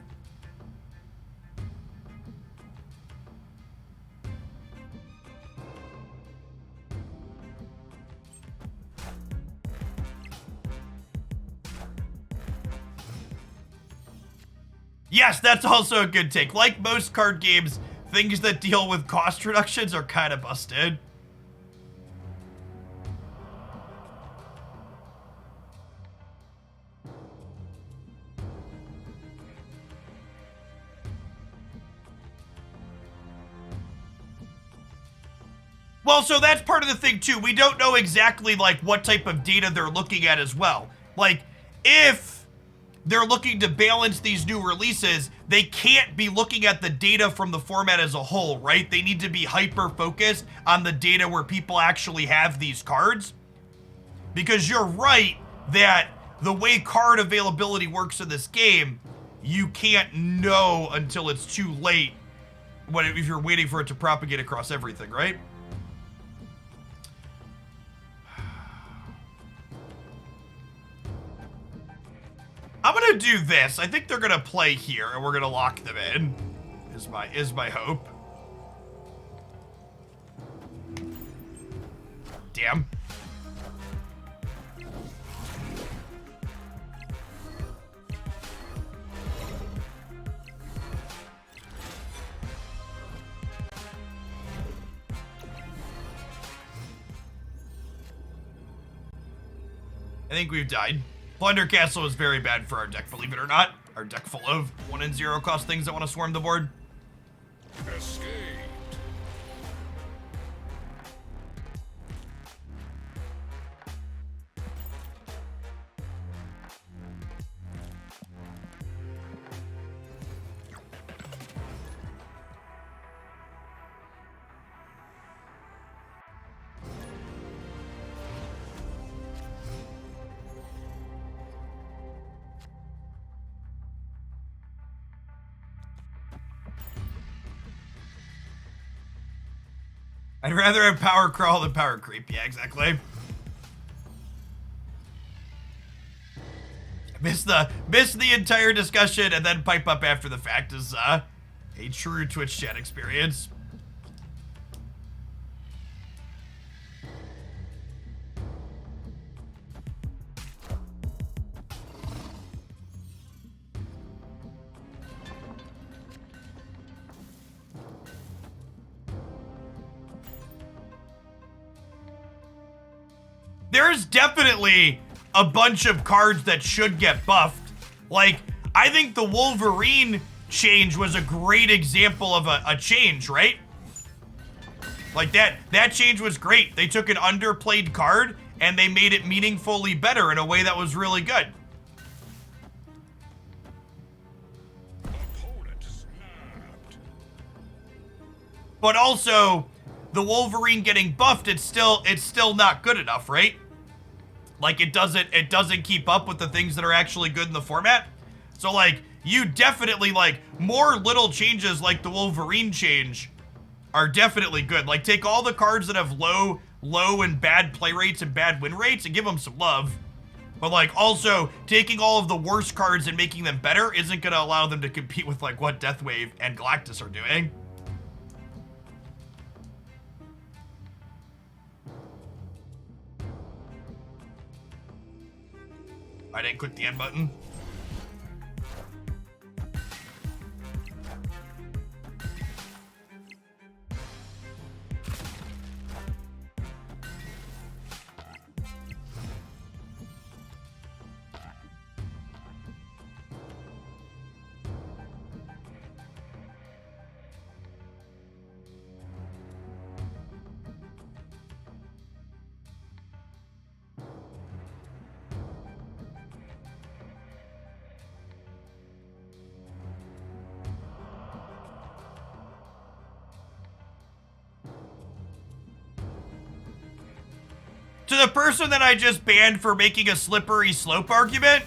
S1: Yes, that's also a good take. Like most card games, things that deal with cost reductions are kind of busted. Well, so that's part of the thing too. We don't know exactly like what type of data they're looking at as well. Like if they're looking to balance these new releases, they can't be looking at the data from the format as a whole, right? They need to be hyper focused on the data where people actually have these cards. Because you're right that the way card availability works in this game, you can't know until it's too late if you're waiting for it to propagate across everything, right? I'm gonna do this. I think they're gonna play here, and we're gonna lock them in. Is my hope. Damn. I think we've died. Plunder Castle is very bad for our deck, believe it or not. Our deck full of 1 and 0 cost things that want to swarm the board.
S2: Escape.
S1: I'd rather have power crawl than power creep. Yeah, exactly. Miss the entire discussion and then pipe up after the fact is a true Twitch chat experience. There's definitely a bunch of cards that should get buffed. Like, I think the Wolverine change was a great example of a change, right? Like that change was great. They took an underplayed card and they made it meaningfully better in a way that was really good.
S2: Opponent snapped.
S1: But also, the Wolverine getting buffed, it's still not good enough, right? Like it doesn't keep up with the things that are actually good in the format. So like you definitely like more little changes like the Wolverine change are definitely good. Like take all the cards that have low and bad play rates and bad win rates and give them some love. But like also taking all of the worst cards and making them better isn't gonna allow them to compete with like what Deathwave and Galactus are doing. I didn't click the end button. To the person that I just banned for making a slippery slope argument,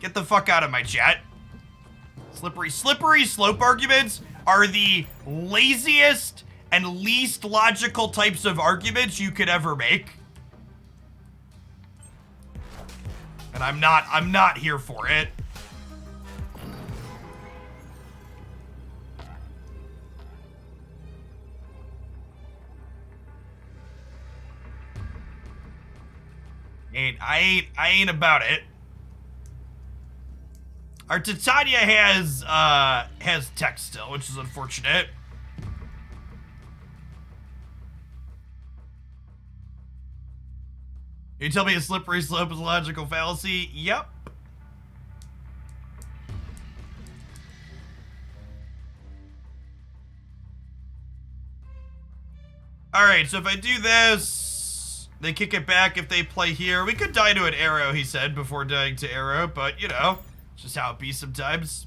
S1: get the fuck out of my chat. Slippery slope arguments are the laziest and least logical types of arguments you could ever make. And I'm not here for it. I ain't about it. Our Titania has tech still, which is unfortunate. You tell me a slippery slope is a logical fallacy? Yep. Alright, so if I do this, they kick it back if they play here. We could die to an arrow, he said, before dying to arrow, but, you know, it's just how it be sometimes.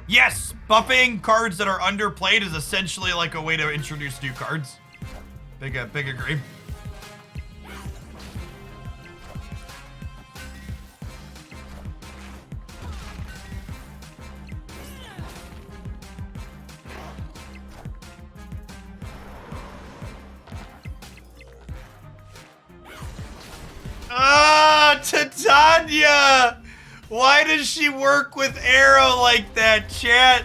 S1: Yes! Buffing cards that are underplayed is essentially like a way to introduce new cards. Big agree. Ah, Titania! Why does she work with arrow like that, chat?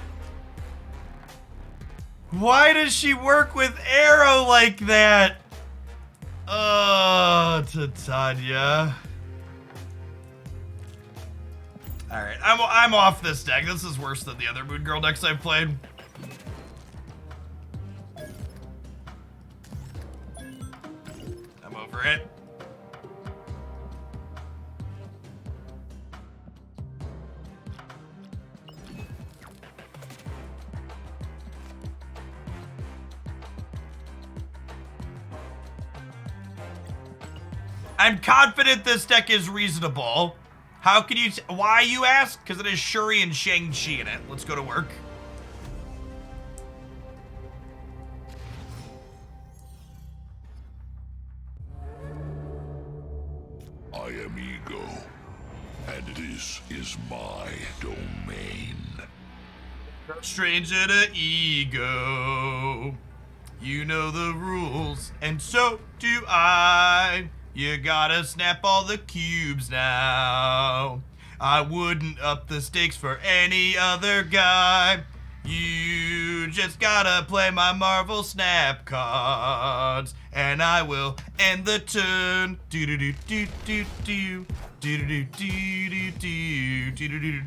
S1: Why does she work with arrow like that? Oh, Titania. Alright, I'm off this deck. This is worse than the other Moon Girl decks I've played. I'm over it. I'm confident this deck is reasonable. How can you... Why, you ask? Because it has Shuri and Shang-Chi in it. Let's go to work.
S2: I am Ego, and this is my domain.
S1: No stranger to ego. You know the rules, and so do I. You gotta snap all the cubes now. I wouldn't up the stakes for any other guy. You just gotta play my Marvel Snap cards, and I will end the turn. Do do do do do do. Do do do do do do do do do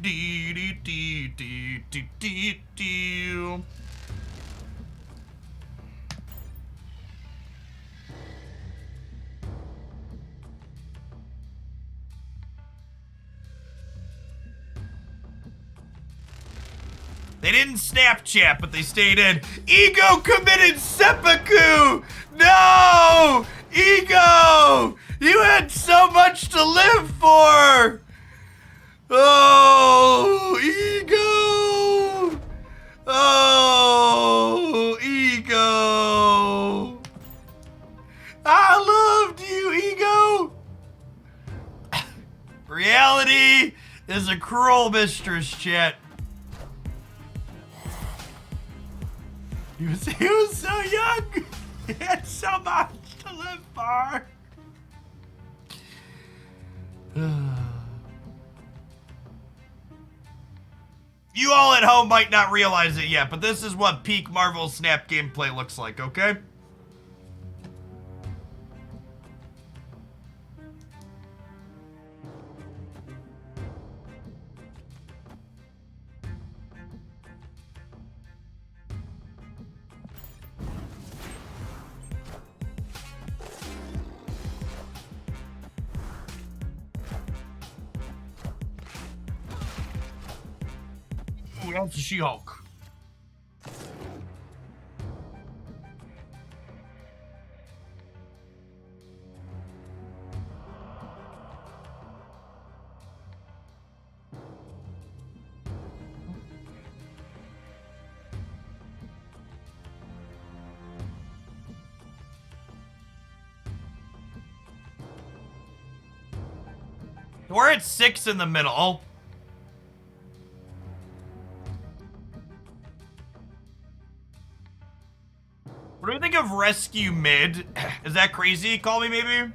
S1: do do do do do. They didn't Snapchat, but they stayed in. Ego committed seppuku! No! Ego! You had so much to live for! Oh, Ego! Oh, Ego! I loved you, Ego! Reality is a cruel mistress, chat. He was so young. He had so much to live for. You all at home might not realize it yet, but this is what peak Marvel Snap gameplay looks like, okay? Ooh, that's a She-Hulk. We're at 6 in the middle. rescue mid. Is that crazy? Call me maybe?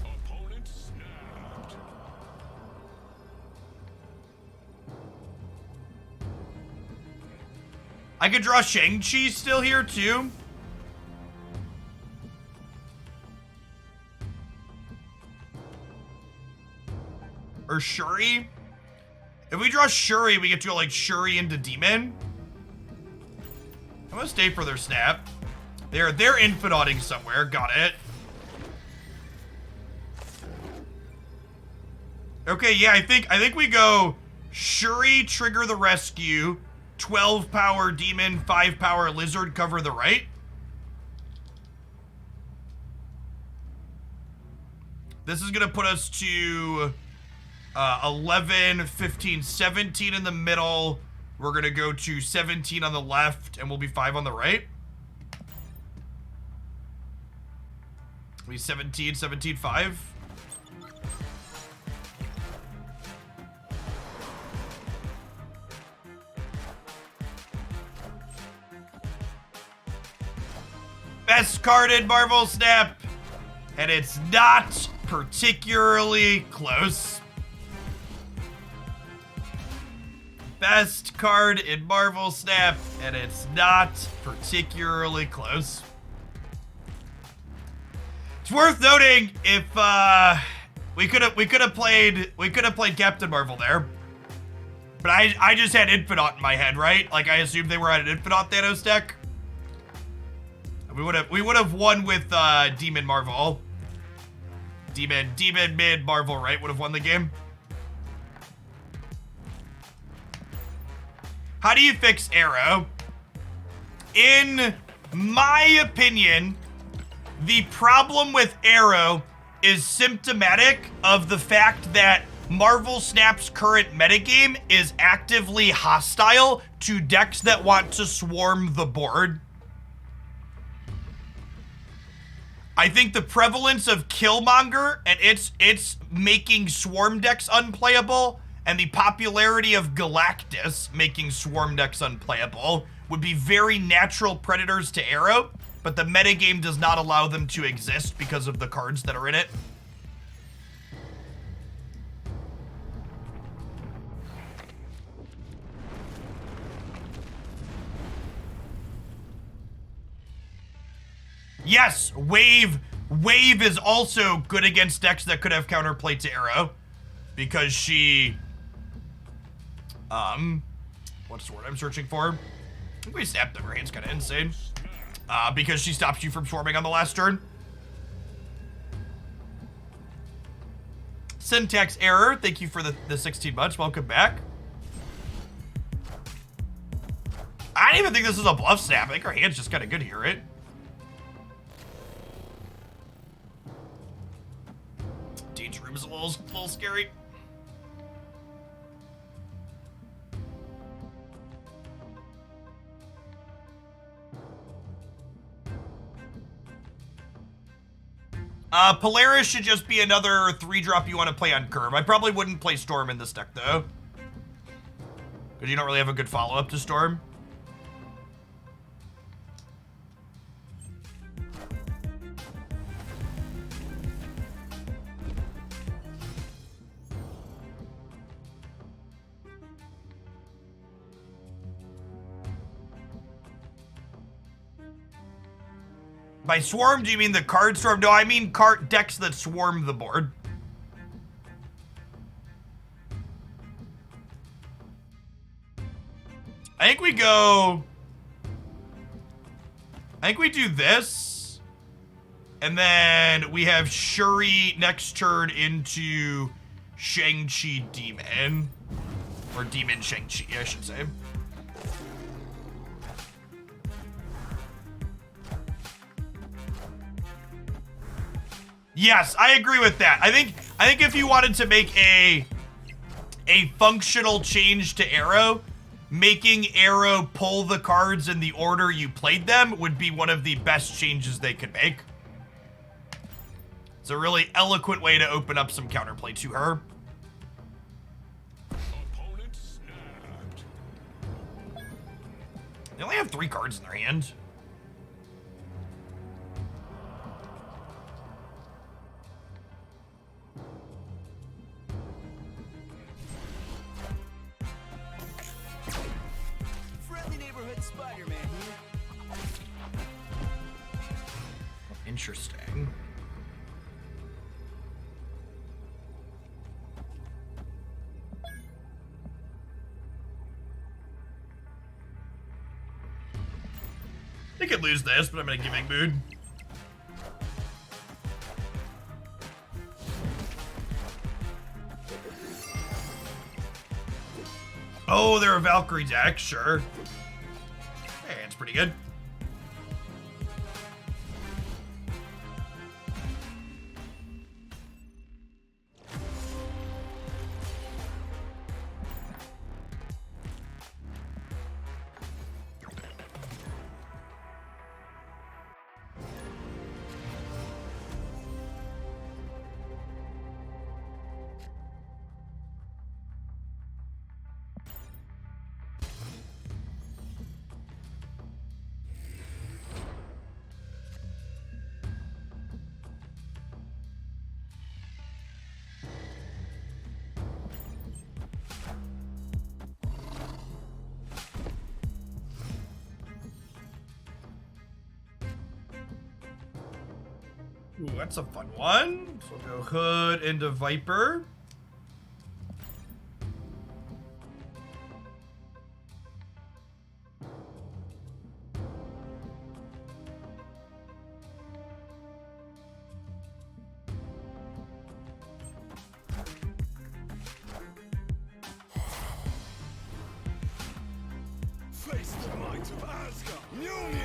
S2: Opponent snapped.
S1: I could draw Shang-Chi still here too. Or Shuri. If we draw Shuri, we get to go like Shuri into Demon. I'm gonna stay for their snap. They're infidauting somewhere. Got it. Okay, yeah, I think we go Shuri, trigger the rescue, 12 power demon, 5 power lizard, cover the right. This is gonna put us to 11, 15, 17 in the middle. We're gonna go to 17 on the left, and we'll be 5 on the right. We 17, 17, 5. Best card in Marvel Snap, and it's not particularly close. Best card in Marvel Snap, and it's not particularly close. It's worth noting if we could have played Captain Marvel there, but I just had Infinite in my head, right? Like I assumed they were at an Infinite Thanos deck. We would have won with Demon Marvel. Demon mid Marvel, right? Would have won the game. How do you fix Arrow? In my opinion, the problem with Arrow is symptomatic of the fact that Marvel Snap's current metagame is actively hostile to decks that want to swarm the board. I think the prevalence of Killmonger and it's making swarm decks unplayable, and the popularity of Galactus making swarm decks unplayable would be very natural predators to Arrow, but the metagame does not allow them to exist because of the cards that are in it. Yes, Wave is also good against decks that could have counterplay to Arrow, because she, what's the word I'm searching for? I think we snapped them. Her hand's kind of insane. Because she stops you from swarming on the last turn. Syntax error. Thank you for the 16 months. Welcome back. I don't even think this is a bluff snap. I think her hand's just kind of good here, right? Dean's room is a little scary. Polaris should just be another 3-drop you want to play on curve. I probably wouldn't play Storm in this deck, though. Because you don't really have a good follow-up to Storm. By swarm, do you mean the card swarm? No, I mean card decks that swarm the board. I think we do this. And then we have Shuri next turn into Shang-Chi Demon. Or Demon Shang-Chi, I should say. Yes, I agree with that. I think if you wanted to make a functional change to Arrow, making Arrow pull the cards in the order you played them would be one of the best changes they could make. It's a really eloquent way to open up some counterplay to her.
S2: Opponent snapped.
S1: They only have 3 cards in their hand.
S2: Spider-Man here.
S1: Interesting. They could lose this, but I'm in a gimmick mood. Oh, they're a Valkyrie deck, sure. Hey, it's pretty good. Ooh, that's a fun one. So we'll go Hood into Viper.
S2: Face the might of Asgard. Mjolnir.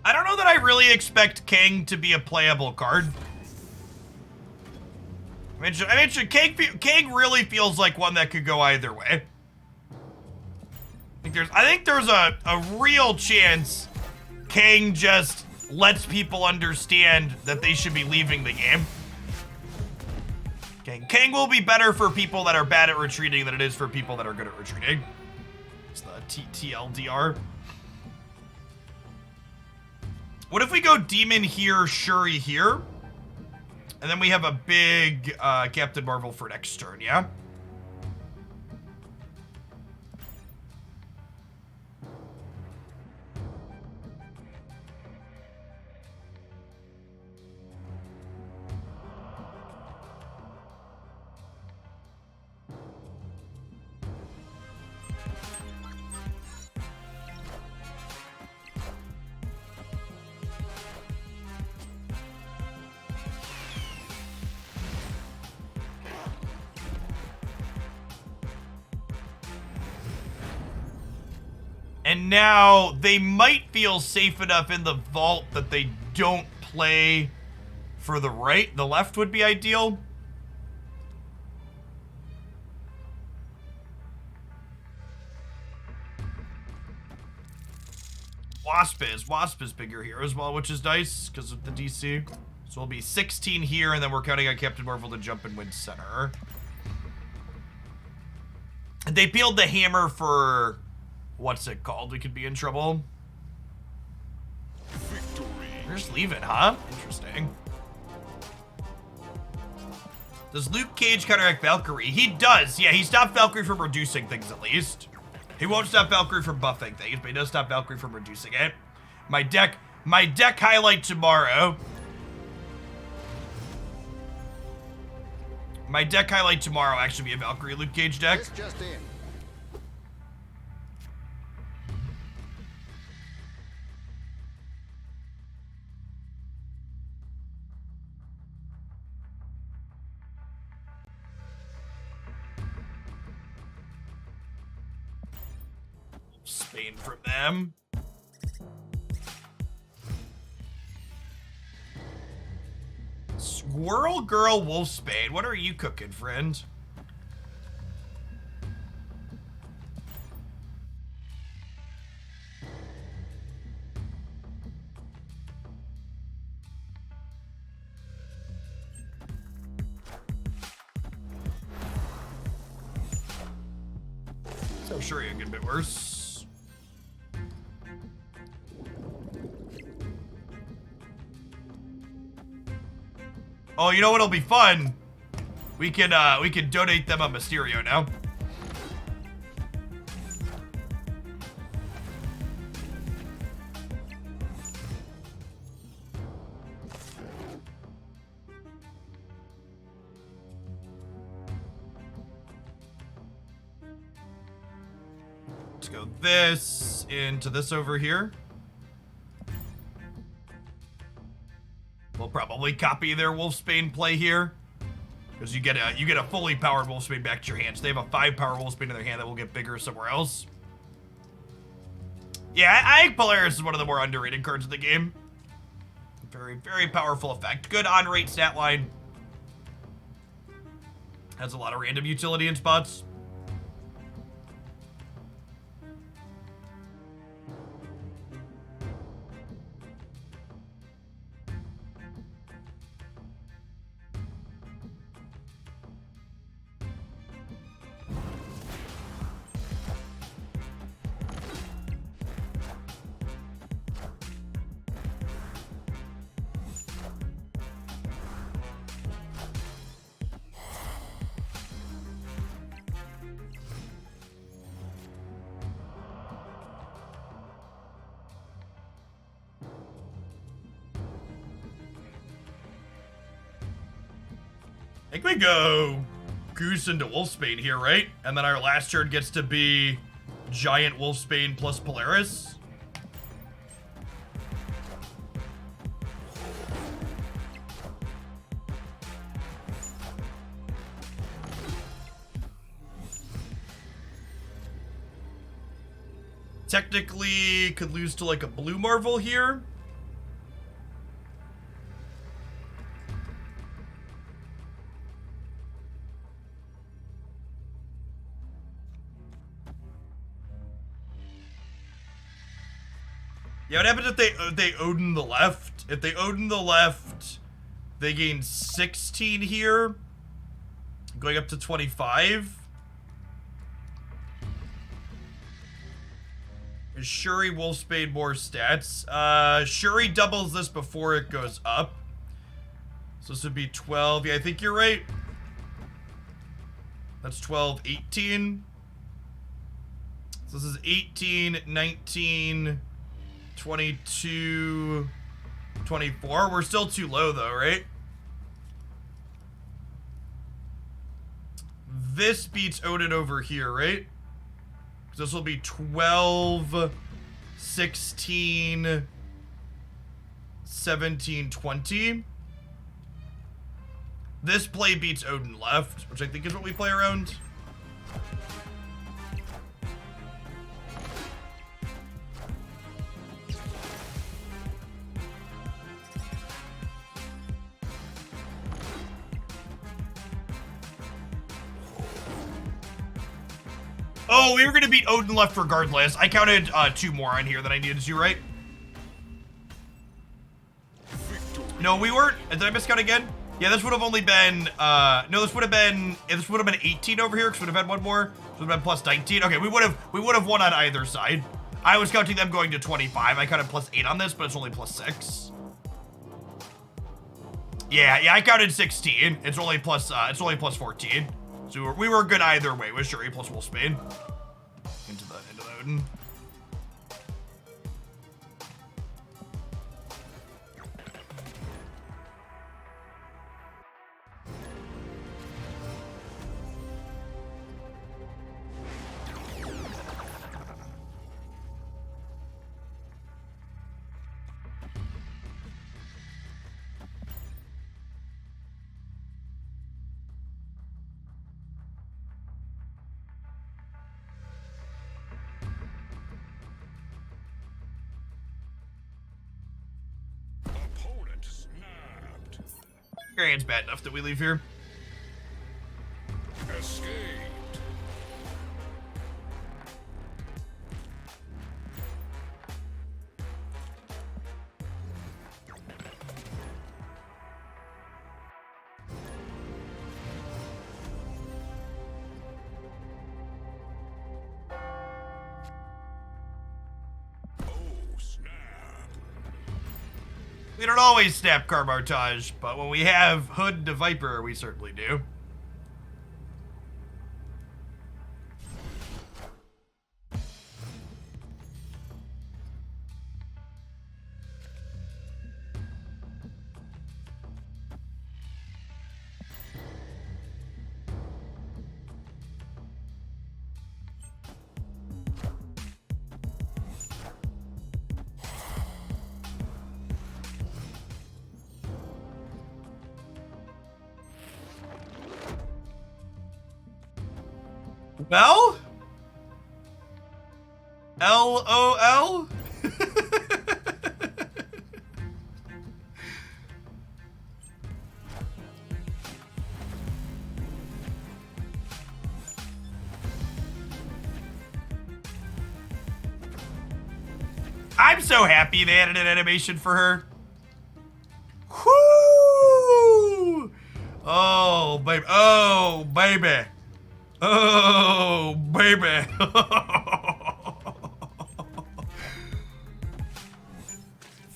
S1: I don't know that I really expect King to be a playable card. I mentioned King really feels like one that could go either way. I think there's a real chance King just lets people understand that they should be leaving the game. King will be better for people that are bad at retreating than it is for people that are good at retreating. It's the TLDR. What if we go Demon here, Shuri here? And then we have a big Captain Marvel for next turn, yeah? And now they might feel safe enough in the vault that they don't play for the right. The left would be ideal. Wasp is bigger here as well, which is nice because of the DC. So it'll be 16 here, and then we're counting on Captain Marvel to jump and win center. And they peeled the hammer for... what's it called? We could be in trouble.
S2: Victory.
S1: We're just leaving, huh? Interesting. Does Luke Cage counteract Valkyrie? He does. Yeah, he stopped Valkyrie from reducing things at least. He won't stop Valkyrie from buffing things, but he does stop Valkyrie from reducing it. My deck highlight tomorrow. My deck highlight tomorrow will actually be a Valkyrie Luke Cage deck.
S3: This just in.
S1: Spain from them. Squirrel Girl Wolfsbane, what are you cooking, friend? So sure you get a bit worse. Oh, you know what'll be fun? We can donate them a Mysterio now. Let's go this into this over here. We'll probably copy their Wolfsbane play here, because you get a fully powered Wolfsbane back to your hands. They have a 5-power Wolfsbane in their hand that will get bigger somewhere else. Yeah, I think Polaris is one of the more underrated cards in the game. Very, very powerful effect. Good on-rate stat line. Has a lot of random utility in spots. I think we go Goose into Wolfsbane here, right? And then our last turn gets to be Giant Wolfsbane plus Polaris. Technically, could lose to like a blue Marvel here. Yeah, what happens if they Odin the left? If they Odin the left, they gain 16 here, going up to 25. Is Shuri Wolfsbane more stats? Shuri doubles this before it goes up. So this would be 12. Yeah, I think you're right. That's 12, 18. So this is 18, 19... 22, 24. We're still too low though, right? This beats Odin over here, right? This will be 12, 16, 17, 20. This play beats Odin left, which I think is what we play around. Oh, we were gonna beat Odin left regardless. I counted 2 more on here than I needed to, right? No, we weren't. Did I miscount again? Yeah, this would have only been, no, this would have been 18 over here, because we'd have had one more. This would have been plus 19. Okay, we would have won on either side. I was counting them going to 25. I counted plus 8 on this, but it's only plus 6. Yeah, I counted 16. It's only plus 14. So we were good either way with Shuri plus Wolfsbane into the Odin. Your hand's bad enough that we leave here.
S2: Escaped.
S1: We don't always snap Carmartage, but when we have Hood to Viper, we certainly do. Bell? LOL? I'm so happy they added an animation for her. Whoo! Oh, baby. Oh, baby. Oh, baby.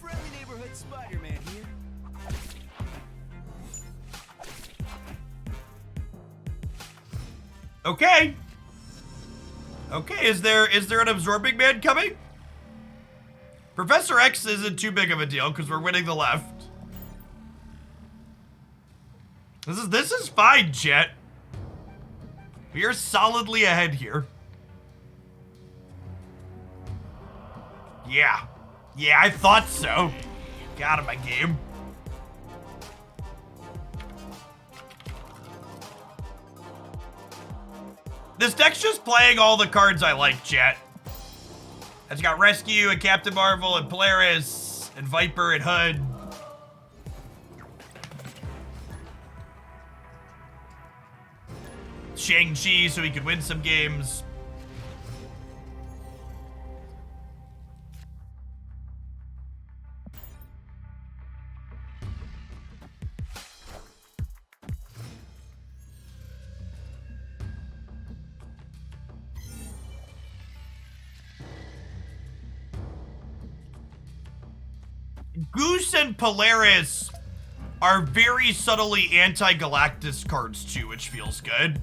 S3: Friendly neighborhood Spider-Man here.
S1: Okay. Okay, is there an absorbing man coming? Professor X isn't too big of a deal because we're winning the left. This is fine, Jet. We are solidly ahead here. Yeah. Yeah, I thought so. Got him, my game. This deck's just playing all the cards I like, chat. It's got Rescue and Captain Marvel and Polaris and Viper and Hood. Shang-Chi so he could win some games. Goose and Polaris are very subtly anti-Galactus cards too, which feels good.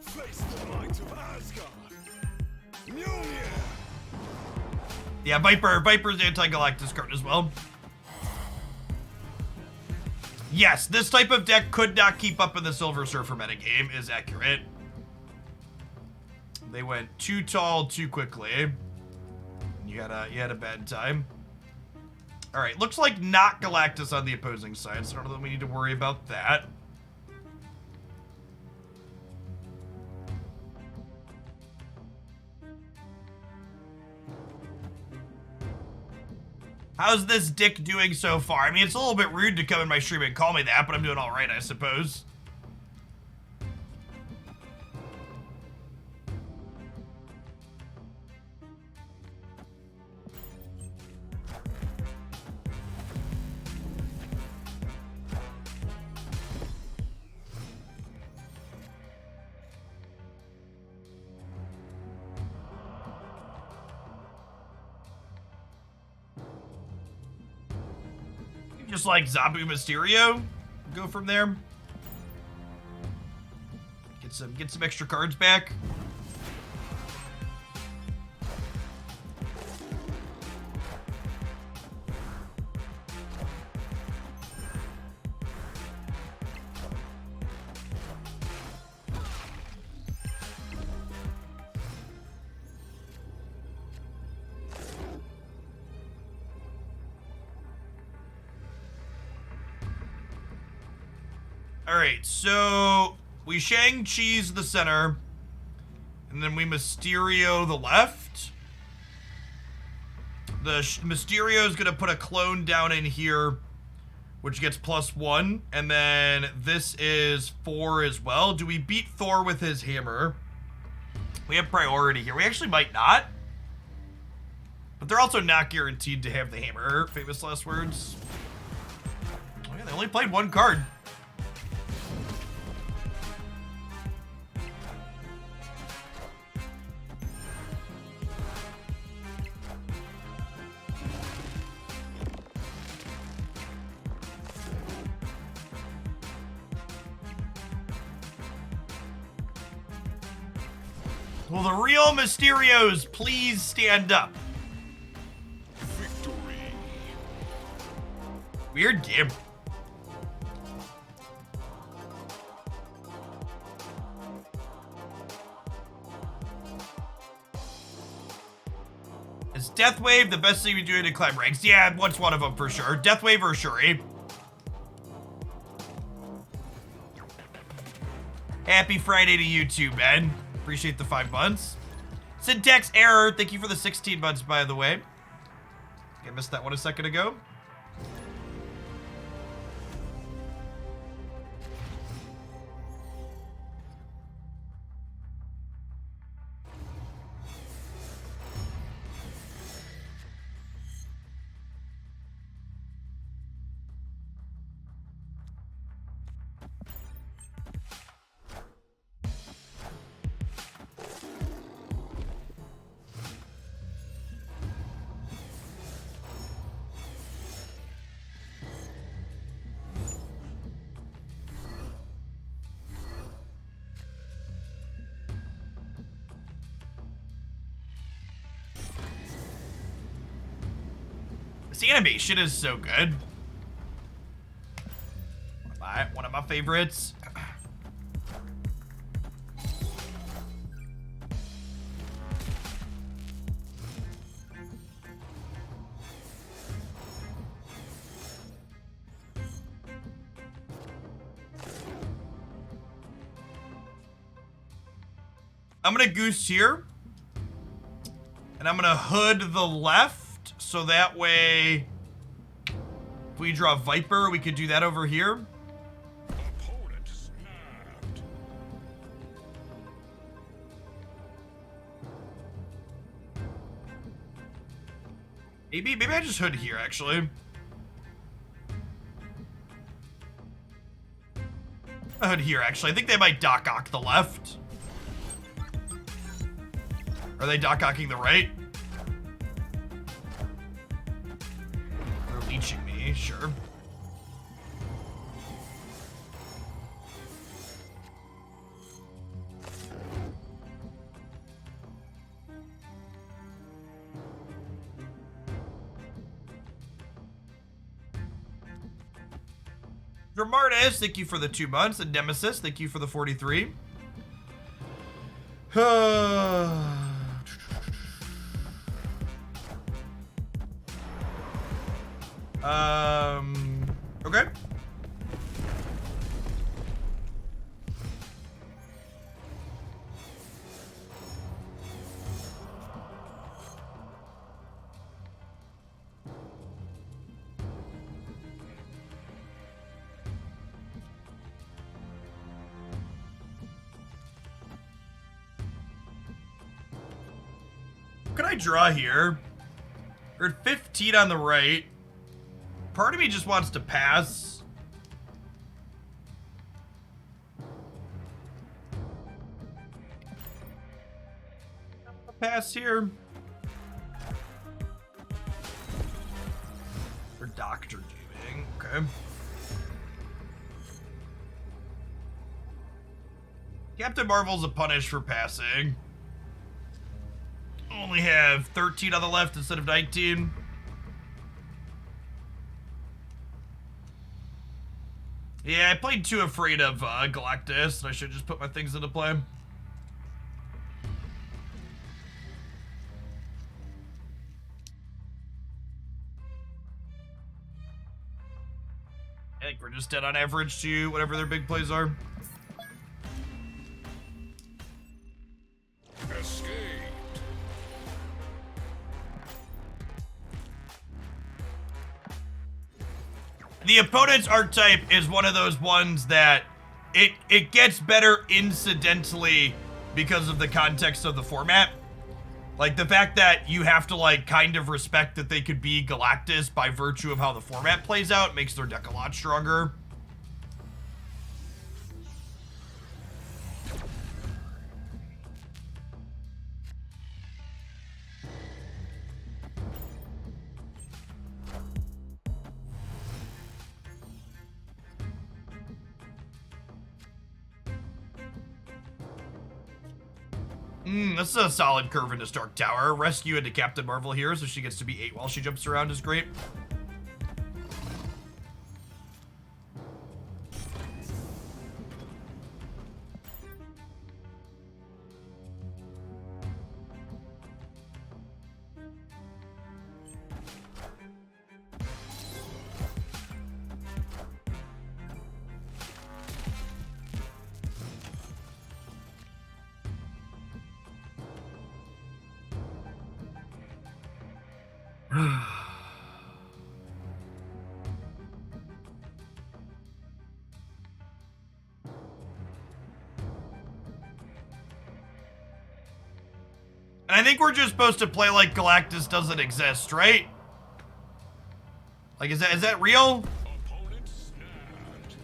S2: Face the might of Asgard. Mjolnir.
S1: Yeah, Viper's anti-Galactus card as well. Yes, this type of deck could not keep up in the Silver Surfer metagame, is accurate. They went too tall too quickly. You had a bad time. Alright, looks like not Galactus on the opposing side, so I don't know that we need to worry about that. How's this dick doing so far? I mean, it's a little bit rude to come in my stream and call me that, but I'm doing all right, I suppose. Just like Zabu Mysterio, go from there. Get some extra cards back. Alright, so we Shang-Chi's the center, and then we Mysterio the left. The Mysterio's gonna put a clone down in here, which gets +1, and then this is 4 as well. Do we beat Thor with his hammer? We have priority here. We actually might not. But they're also not guaranteed to have the hammer, famous last words. Oh yeah, they only played one card. Will the real Mysterios please stand up?
S2: Victory.
S1: Weird game. Is Death Wave the best thing we do to climb ranks? Yeah, what's one of them for sure? Death Wave or Shuri? Happy Friday to you too, Ben. Appreciate the 5 months. Syntax error. Thank you for the 16 months, by the way. I missed that one a second ago. This animation is so good. One of my favorites. I'm gonna goose here. And I'm gonna hood the left, so that way, if we draw Viper, we could do that over here.
S2: Opponent snapped.
S1: Maybe I just hood here, actually. I hood here, actually. I think they might Doc Ock the left. Are they Doc Ocking the right? They're leeching me, sure. Dramartis, thank you for the 2 months. And Nemesis, thank you for the 43. Okay. What can I draw here? We're at 15 on the right. Part of me just wants to pass. Pass here. Or Doctor Doing. Okay. Captain Marvel's a punish for passing. Only have 13 on the left instead of 19. Yeah, I played too afraid of Galactus, and I should just put my things into play. I think we're just dead on average to whatever their big plays are.
S2: Escape.
S1: The opponent's archetype is one of those ones that it gets better incidentally because of the context of the format. Like the fact that you have to like kind of respect that they could be Galactus by virtue of how the format plays out makes their deck a lot stronger. This is a solid curve into Stark Tower. Rescue into Captain Marvel here, so she gets to be 8 while she jumps around is great. And I think we're just supposed to play like Galactus doesn't exist, right? Like, is that real?
S2: Opponent snapped.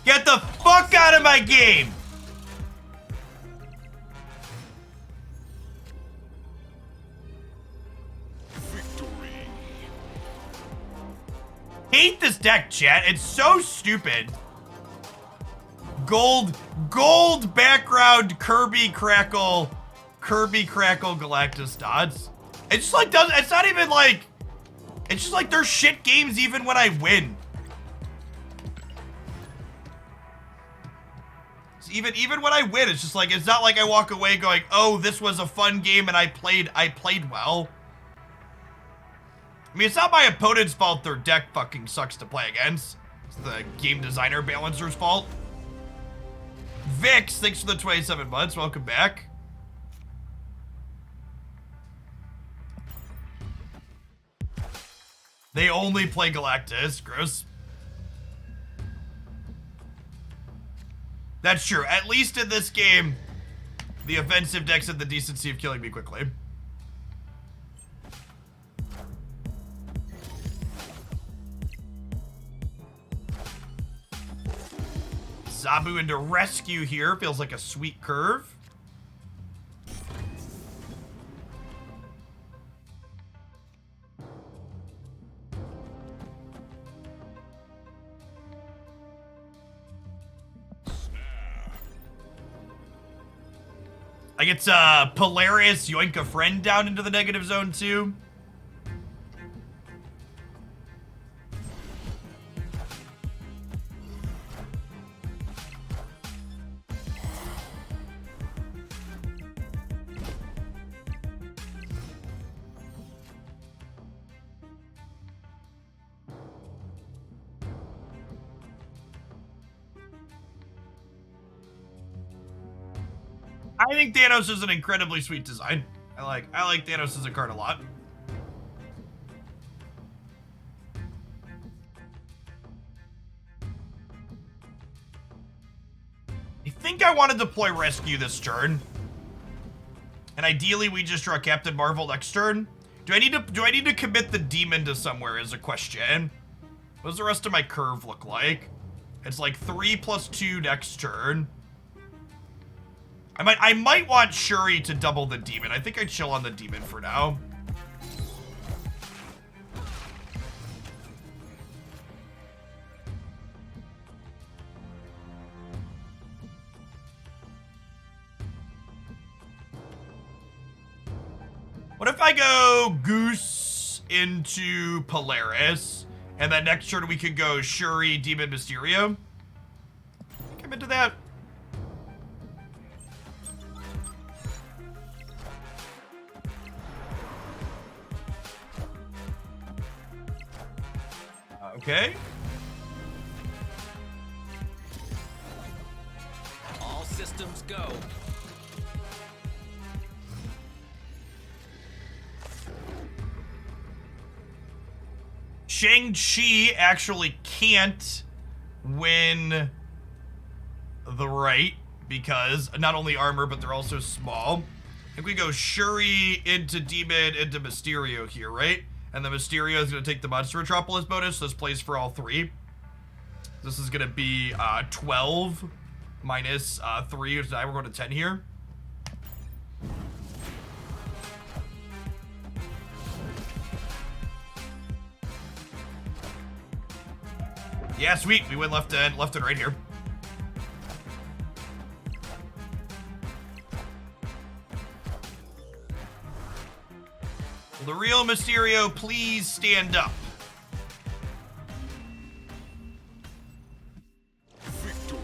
S1: Get the fuck out of my game!
S2: Victory.
S1: Hate this deck, chat. It's so stupid. Gold background Kirby Crackle Galactus dots. It's just like doesn't. It's not even like. It's just like they're shit games even when I win. Even when I win, it's just like it's not like I walk away going, "Oh, this was a fun game and I played well." I mean, it's not my opponent's fault their deck fucking sucks to play against. It's the game designer balancer's fault. Vix, thanks for the 27 months. Welcome back. They only play Galactus. Gross. That's true. At least in this game, the offensive decks have the decency of killing me quickly. Zabu into rescue here. Feels like a sweet curve. I get Polaris yoink a friend down into the negative zone too. I think Thanos is an incredibly sweet design. I like Thanos as a card a lot. I think I want to deploy Rescue this turn. And ideally we just draw Captain Marvel next turn. Do I need to commit the demon to somewhere is a question. What does the rest of my curve look like? It's like 3+2 next turn. I might want Shuri to double the demon. I think I chill on the demon for now. What if I go Goose into Polaris, and then next turn we could go Shuri, Demon, Mysterio? I think I'm into that. Okay.
S3: All systems go.
S1: Shang-Chi actually can't win the right because not only armor, but they're also small. I think we go Shuri into Demon into Mysterio here, right? And the Mysterio is going to take the Monster Metropolis bonus. This plays for all three. This is going to be 12 minus 3. So now we're going to 10 here. Yeah, sweet. We went left and right here. Will the real Mysterio please stand up?
S2: Victory.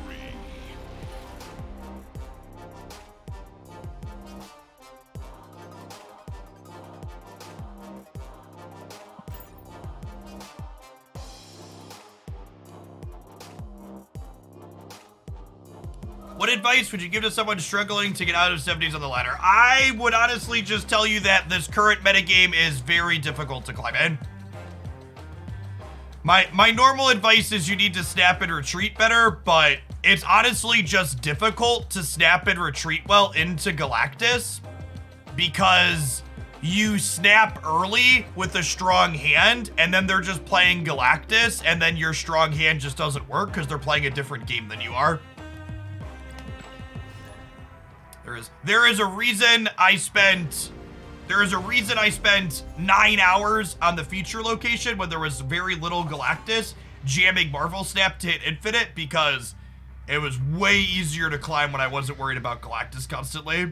S1: What advice would you give to someone struggling to get out of 70s on the ladder? I would honestly just tell you that this current metagame is very difficult to climb in. My normal advice is you need to snap and retreat better, but it's honestly just difficult to snap and retreat well into Galactus because you snap early with a strong hand and then they're just playing Galactus and then your strong hand just doesn't work because they're playing a different game than you are. There is a reason I spent 9 hours on the feature location when there was very little Galactus jamming Marvel Snap to hit infinite because it was way easier to climb when I wasn't worried about Galactus constantly.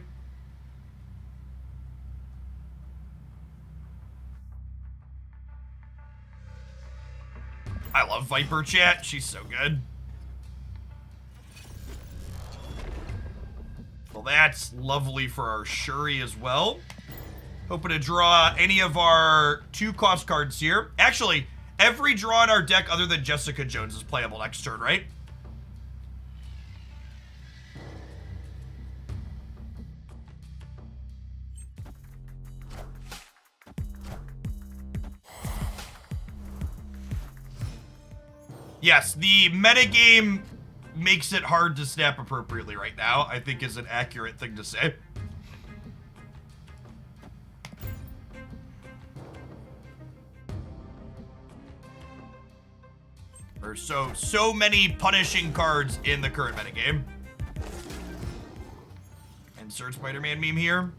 S1: I love Viper chat. She's so good. Well, that's lovely for our Shuri as well. Hoping to draw any of our 2 cost cards here. Actually, every draw in our deck other than Jessica Jones is playable next turn, right? Yes, the metagame makes it hard to snap appropriately right now, I think is an accurate thing to say. There's so many punishing cards in the current metagame. Insert Spider-Man meme here.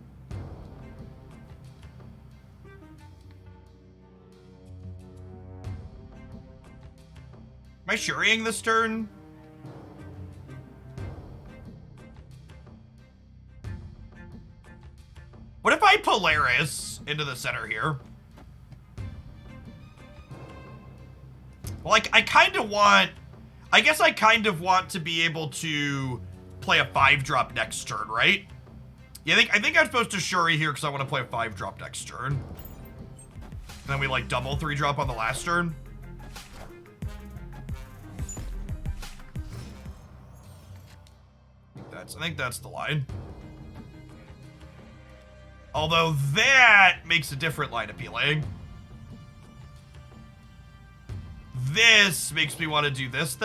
S1: Am I Shuriing this turn? What if I Polaris into the center here? Well, like, I guess I kind of want to be able to play a 5-drop next turn, right? Yeah, I think I'm supposed to Shuri here because I want to play a 5-drop next turn. And then we, like, double 3-drop on the last turn. I think that's the line. Although that makes a different line appealing. This makes me want to do this.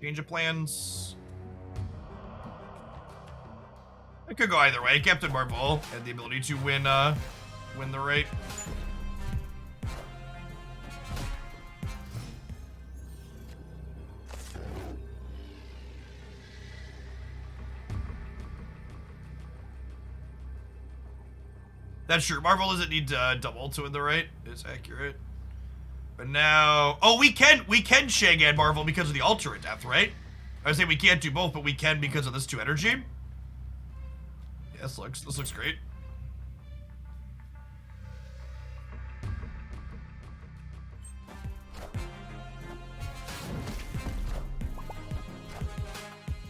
S1: Change of plans. It could go either way. Captain Marvel had the ability to win the raid. That's true. Marvel doesn't need to double to win the raid. It's accurate. But now, oh, we can Shagan Marvel because of the alternate death, right? I was saying we can't do both, but we can because of this 2 energy. Yeah, this looks great.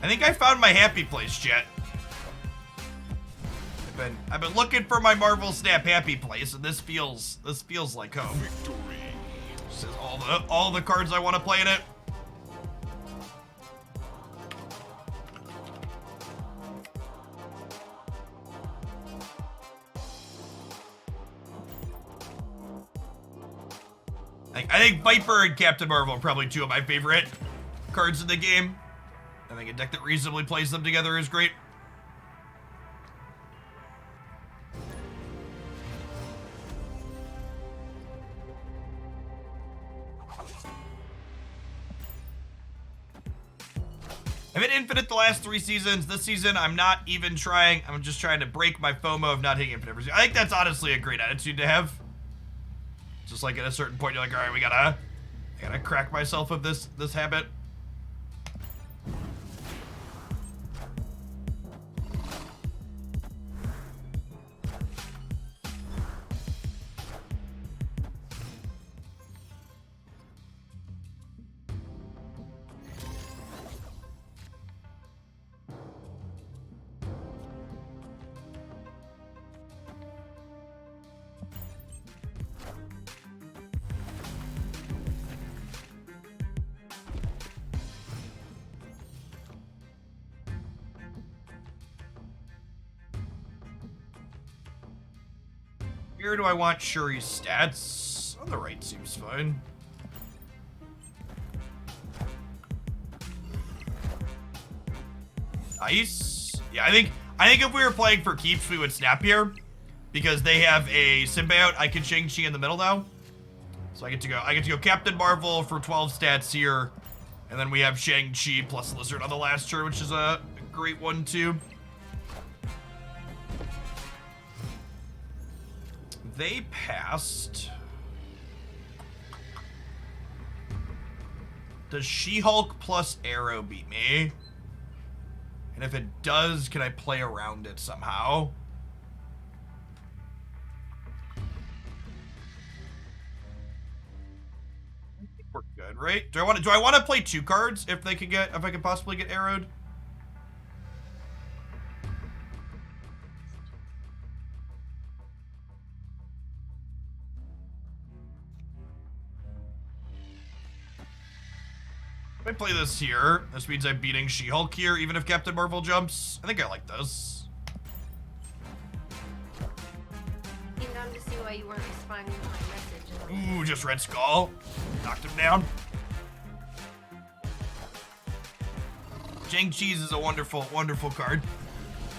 S1: I think I found my happy place, chat. I've been looking for my Marvel Snap happy place, and this feels like home.
S2: Victory.
S1: This is all the cards I want to play in it. I think Viper and Captain Marvel are probably 2 of my favorite cards in the game. I think a deck that reasonably plays them together is great. I've hit infinite the last 3 seasons. This season, I'm not even trying. I'm just trying to break my FOMO of not hitting infinite every season. I think that's honestly a great attitude to have. Just like at a certain point, you're like, all right, I gotta crack myself of this habit. Where do I want Shuri's stats? On the right seems fine. Nice. Yeah, I think if we were playing for keeps, we would snap here. Because they have a symbiote. I can Shang-Chi in the middle now. So I get to go Captain Marvel for 12 stats here. And then we have Shang-Chi plus Lizard on the last turn, which is a great one too. They passed. Does She-Hulk plus Arrow beat me? And if it does, can I play around it somehow? We're good, right? Do I want to play 2 cards if I could possibly get arrowed? If I play this here, this means I'm beating She-Hulk here, even if Captain Marvel jumps. I think I like this.
S5: Came down to see why you weren't responding to my message.
S1: Ooh, just Red Skull. Knocked him down. Shang-Chi's is a wonderful, wonderful card.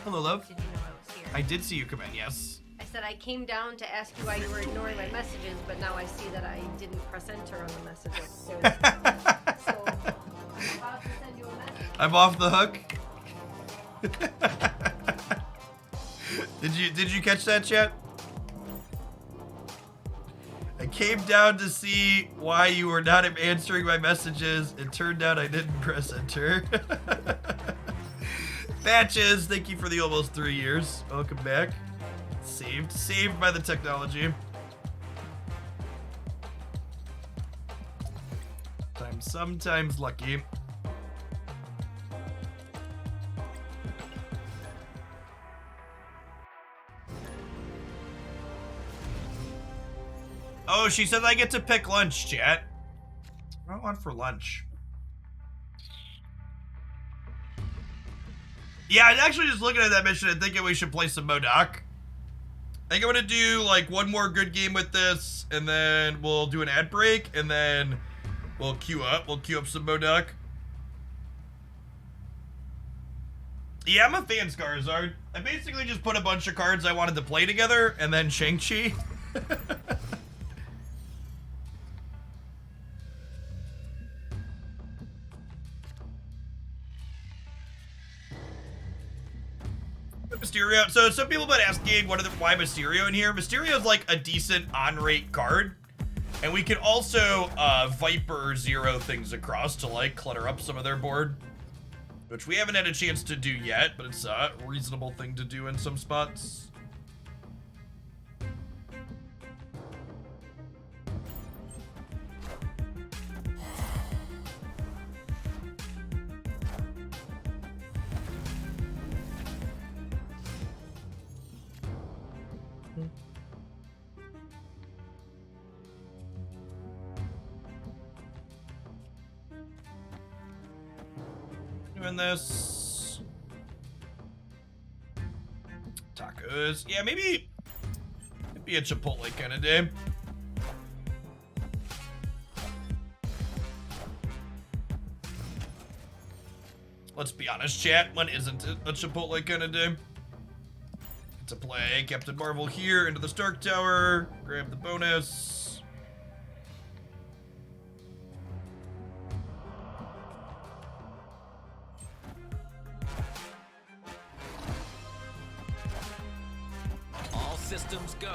S1: Hello, love.
S5: Did you know I was here?
S1: I did see you come in, yes.
S5: I said I came down to ask you why you were ignoring my messages, but now I see that I didn't press enter on the messages. So I'm about to send you a message.
S1: I'm off the hook. Did you catch that, chat? I came down to see why you were not answering my messages. It turned out I didn't press enter. Batches, thank you for the almost 3 years. Welcome back. Saved by the technology. Sometimes lucky. Oh, she said I get to pick lunch, chat. What do I want for lunch? Yeah, I'm actually just looking at that mission and thinking we should play some Modoc. I think I'm gonna do like one more good game with this, and then we'll do an ad break, and then we'll queue up some Modoc. Yeah, I'm a fan, Skarzard. I basically just put a bunch of cards I wanted to play together, and then Shang-Chi. Mysterio. So some people have been asking why Mysterio in here. Mysterio's like a decent on-rate card. And we can also Viper 0 things across to like clutter up some of their board. Which we haven't had a chance to do yet, but it's a reasonable thing to do in some spots. Doing this. Tacos. Yeah, maybe it'd be a Chipotle kind of day. Let's be honest, chat. When isn't it a Chipotle kind of day? To play Captain Marvel here into the Stark Tower. Grab the bonus.
S3: Systems go.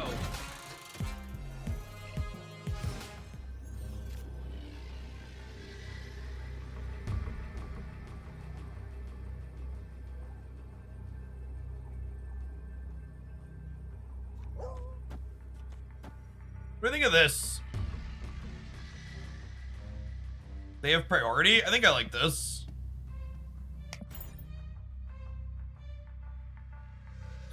S1: What do you think of this? They have priority? I think I like this.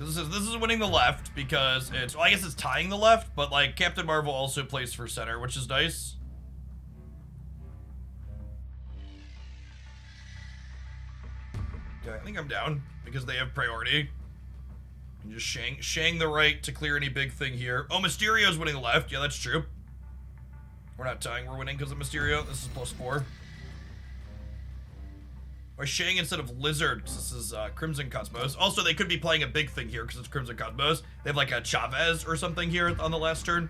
S1: This is winning the left because it's, well, I guess it's tying the left, but like Captain Marvel also plays for center, which is nice. Okay, I think I'm down because they have priority. And just Shang the right to clear any big thing here. Oh, Mysterio's winning the left. Yeah, that's true. We're not tying. We're winning because of Mysterio. This is +4. Or Shang instead of Lizard. This is Crimson Cosmos. Also, they could be playing a big thing here because it's Crimson Cosmos. They have like a Chavez or something here on the last turn.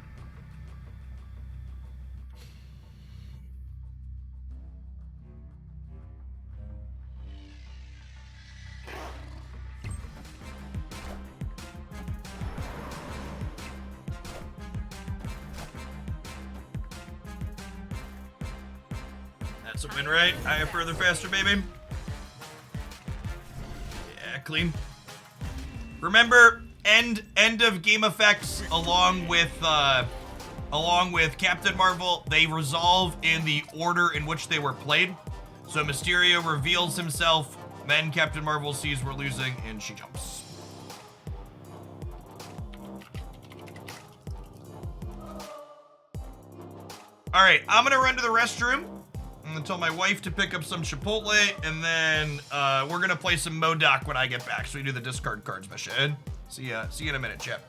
S1: That's a win, right? Higher, further, faster, baby. Yeah, clean. Remember, end of game effects along with Captain Marvel, they resolve in the order in which they were played. So Mysterio reveals himself, then Captain Marvel sees we're losing, and she jumps. All right, I'm gonna run to the restroom. I'm gonna tell my wife to pick up some Chipotle, and then we're gonna play some Modoc when I get back. So we do the discard cards mission. See you in a minute, chat.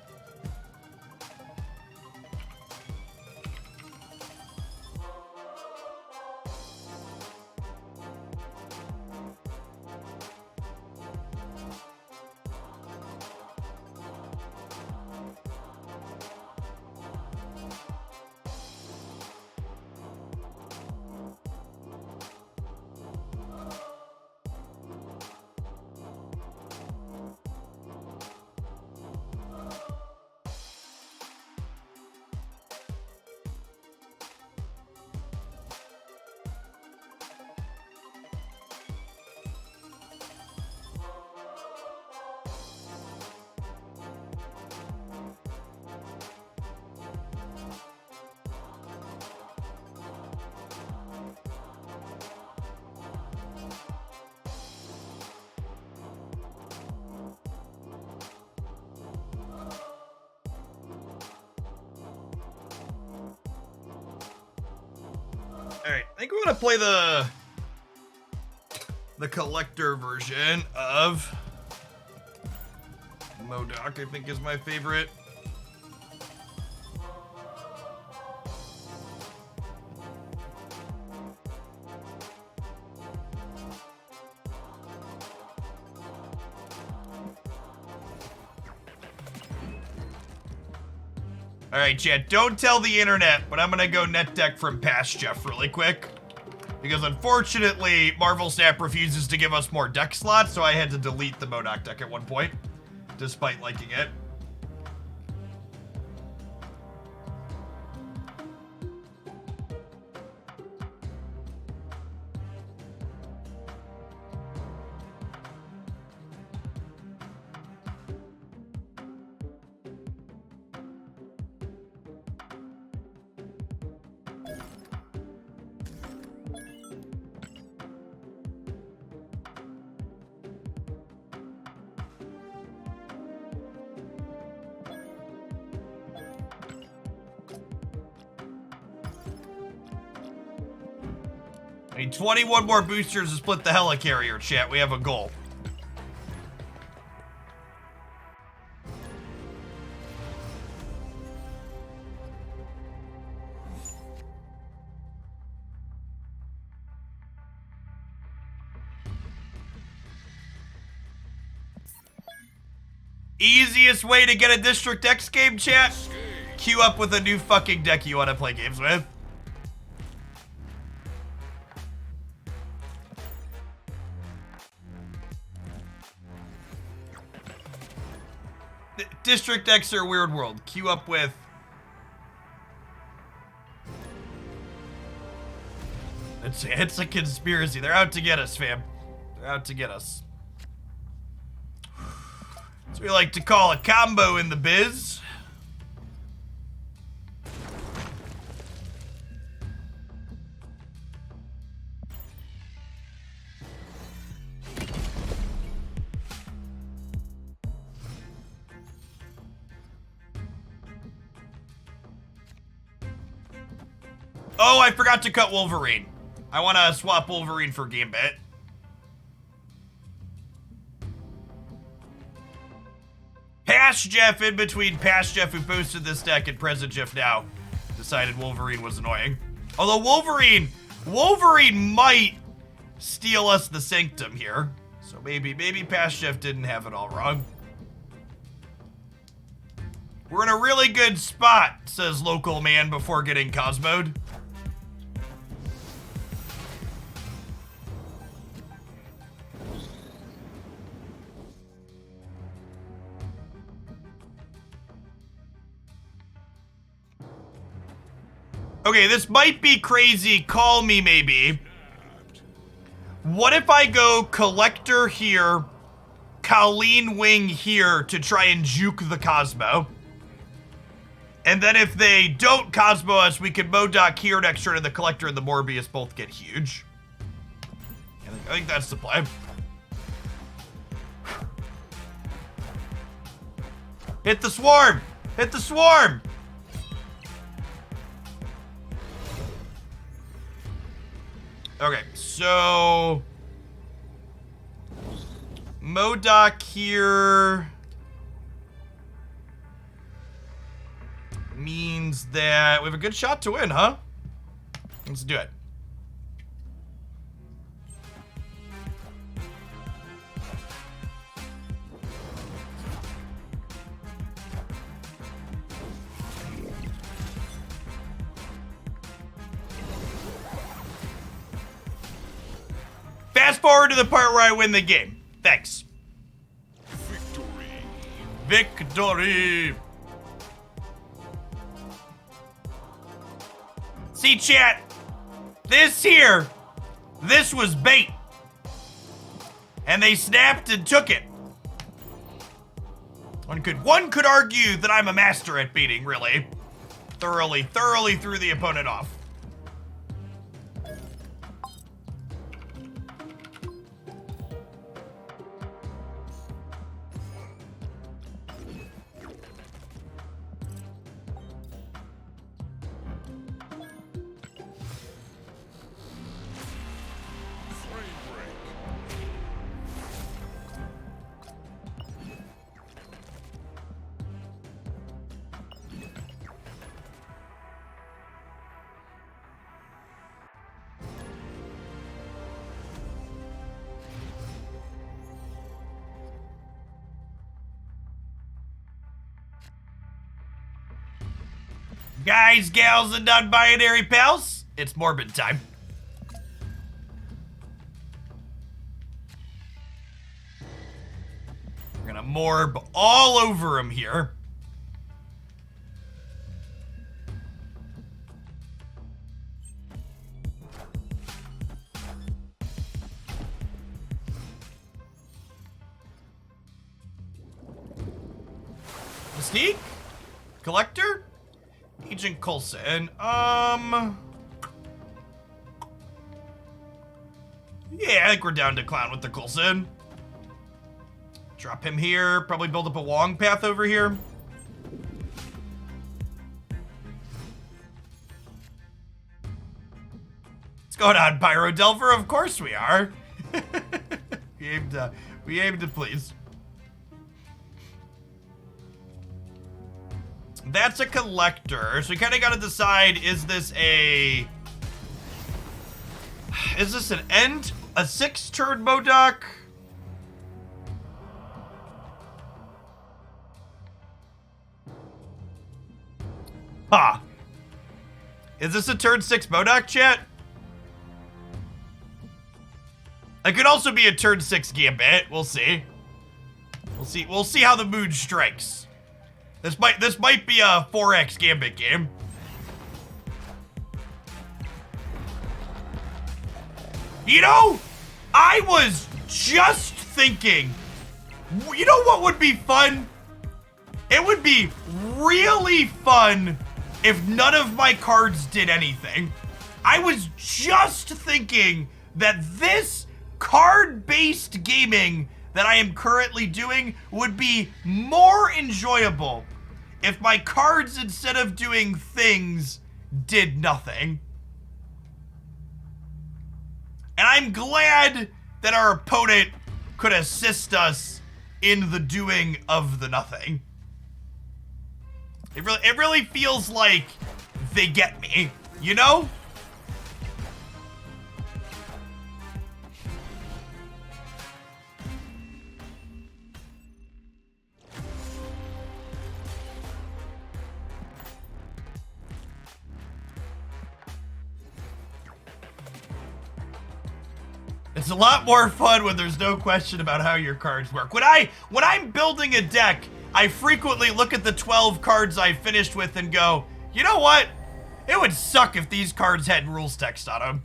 S1: Alright, I think we want to play the collector version of Modoc, I think is my favorite. Alright, chat, don't tell the internet, but I'm gonna go net deck from past Jeff really quick. Because unfortunately, Marvel Snap refuses to give us more deck slots, so I had to delete the Modoc deck at one point, despite liking it. I need 21 more boosters to split the helicarrier, chat. We have a goal. Easiest way to get a District X game, chat? Queue up with a new fucking deck you want to play games with. District X or Weird World. Queue up with... It's a conspiracy. They're out to get us, fam. They're out to get us. That's what we like to call a combo in the biz. Oh, I forgot to cut Wolverine. I want to swap Wolverine for Gambit. Past Jeff, in between past Jeff who posted this deck and present Jeff now, decided Wolverine was annoying. Although Wolverine might steal us the Sanctum here. So maybe past Jeff didn't have it all wrong. We're in a really good spot, says local man before getting Cosmoed. Okay, this might be crazy. Call me maybe. What if I go Collector here, Colleen Wing here to try and juke the Cosmo? And then if they don't Cosmo us, we can Modoc here next turn and the Collector and the Morbius both get huge. I think that's the play. Hit the Swarm! Hit the Swarm! Okay, so Modoc here means that we have a good shot to win, huh? Let's do it. Fast forward to the part where I win the game. Thanks.
S2: Victory.
S1: Victory. See, chat, this was bait. And they snapped and took it. One could argue that I'm a master at baiting, really. Thoroughly threw the opponent off. Guys, gals, and non-binary pals, it's Morbid time. We're gonna Morb all over him here. Mystique? Collector? Agent Coulson, yeah, I think we're down to Clown with the Coulson. Drop him here, probably build up a Wong path over here. What's going on, Pyro Delver? Of course we are. we aim to please. That's a Collector, so we kind of got to decide, is this an end? A 6-turn Modoc? Huh. Is this a turn 6 Modoc, chat? It could also be a turn 6 Gambit. We'll see. We'll see how the mood strikes. This might be a 4x Gambit game. You know, I was just thinking, you know what would be fun? It would be really fun if none of my cards did anything. I was just thinking that this card-based gaming that I am currently doing would be more enjoyable if my cards, instead of doing things, did nothing. And I'm glad that our opponent could assist us in the doing of the nothing. It really feels like they get me, you know? It's a lot more fun when there's no question about how your cards work. When I'm building a deck, I frequently look at the 12 cards I finished with and go, you know what? It would suck if these cards had rules text on them.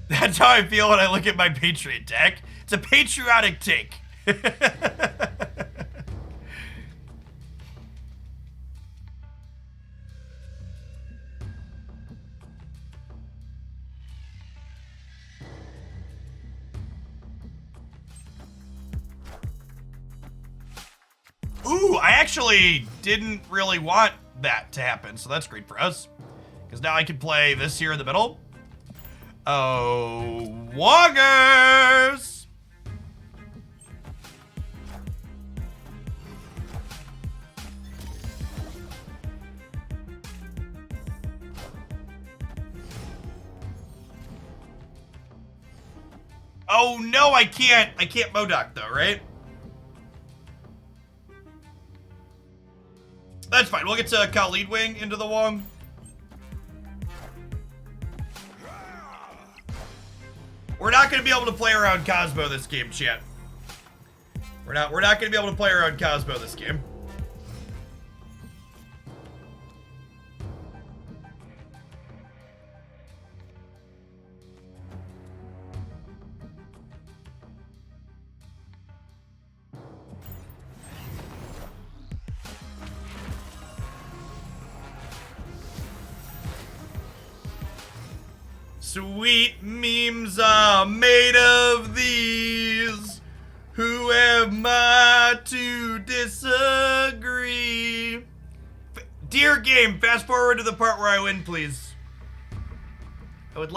S1: That's how I feel when I look at my Patriot deck. It's a patriotic take. Ooh, I actually didn't really want that to happen, so that's great for us. Because now I can play this here in the middle. Oh, Woggers! Oh no, I can't Modoc though, right? That's fine. We'll get to Khalid Wing into the Wong. We're not going to be able to play around Cosmo this game, chat. We're not going to be able to play around Cosmo this game. Sweet memes are made of these. Who am I to disagree? Dear game, fast forward to the part where I win, please. I would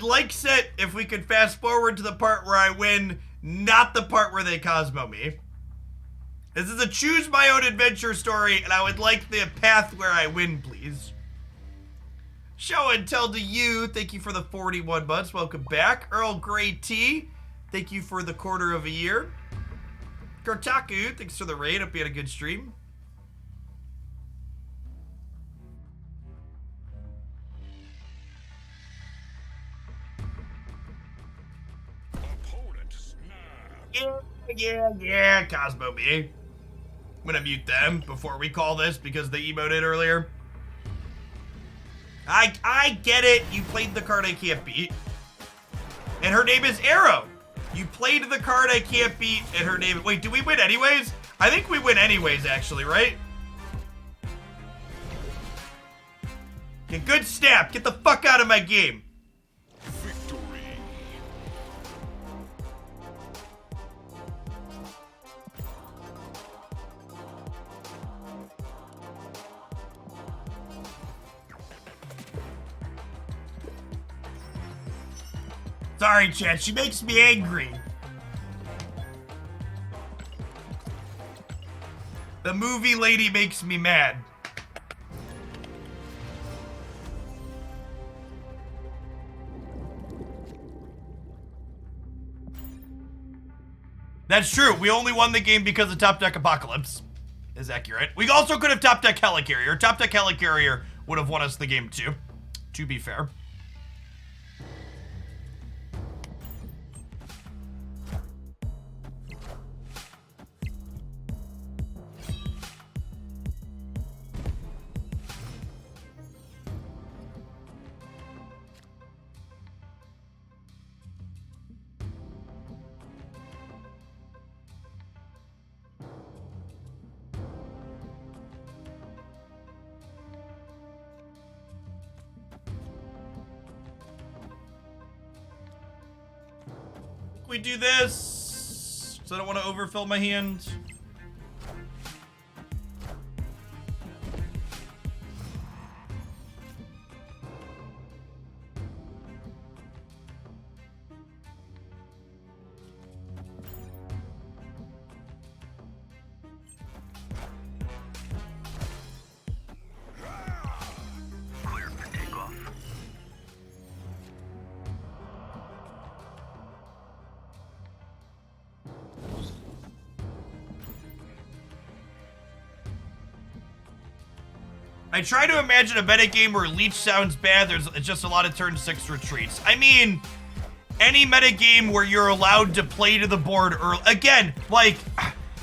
S1: like set if we could fast forward to the part where I win, not the part where they Cosmo me. This is a choose my own adventure story, and I would like the path where I win, please. Show and tell to you. Thank you for the 41 months. Welcome back. Earl Grey T. Thank you for the quarter of a year. Kartaku. Thanks for the raid. Hope you had a good stream.
S2: Opponent snap.
S1: Yeah. Cosmo me. I'm gonna mute them before we call this because they emoted earlier. I get it. You played the card I can't beat. And her name is Arrow. You played the card I can't beat and her name... Wait, do we win anyways? I think we win anyways, actually, right? Okay, good snap. Get the fuck out of my game.
S2: Victory.
S1: Sorry, chat. She makes me angry. The movie lady makes me mad. That's true. We only won the game because of Top Deck Apocalypse. Is accurate. We also could have Top Deck Helicarrier. Top Deck Helicarrier would have won us the game too, to be fair. We do this, so I don't want to overfill my hand. I try to imagine a metagame where Leech sounds bad, it's just a lot of turn 6 retreats. I mean, any metagame where you're allowed to play to the board early. Again, like,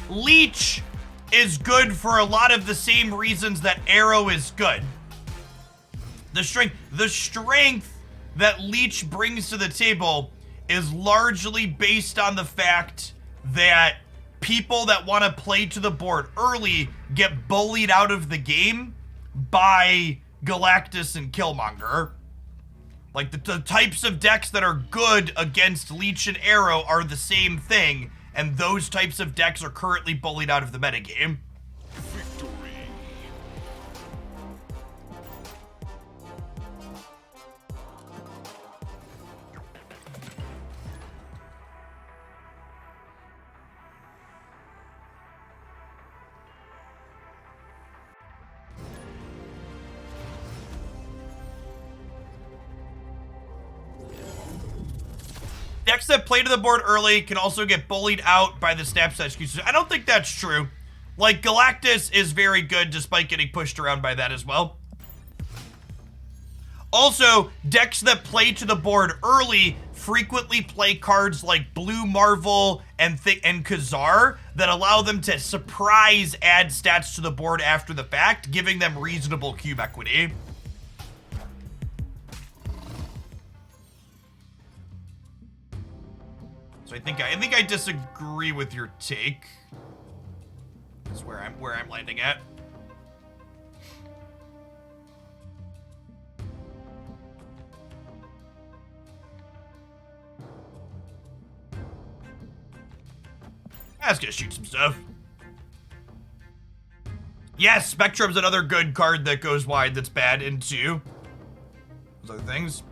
S1: Leech is good for a lot of the same reasons that Arrow is good. The strength that Leech brings to the table is largely based on the fact that people that want to play to the board early get bullied out of the game by Galactus and Killmonger. Like, the types of decks that are good against Leech and Arrow are the same thing, and those types of decks are currently bullied out of the metagame.
S2: Victory.
S1: Decks that play to the board early can also get bullied out by the snapshot users. I don't think that's true. Like, Galactus is very good despite getting pushed around by that as well. Also, decks that play to the board early frequently play cards like Blue Marvel and Khazar that allow them to surprise add stats to the board after the fact, giving them reasonable cube equity. So I think I disagree with your take. That's where I'm landing at. Let's go shoot some stuff. Yes, Spectrum's another good card that goes wide that's bad into those other things.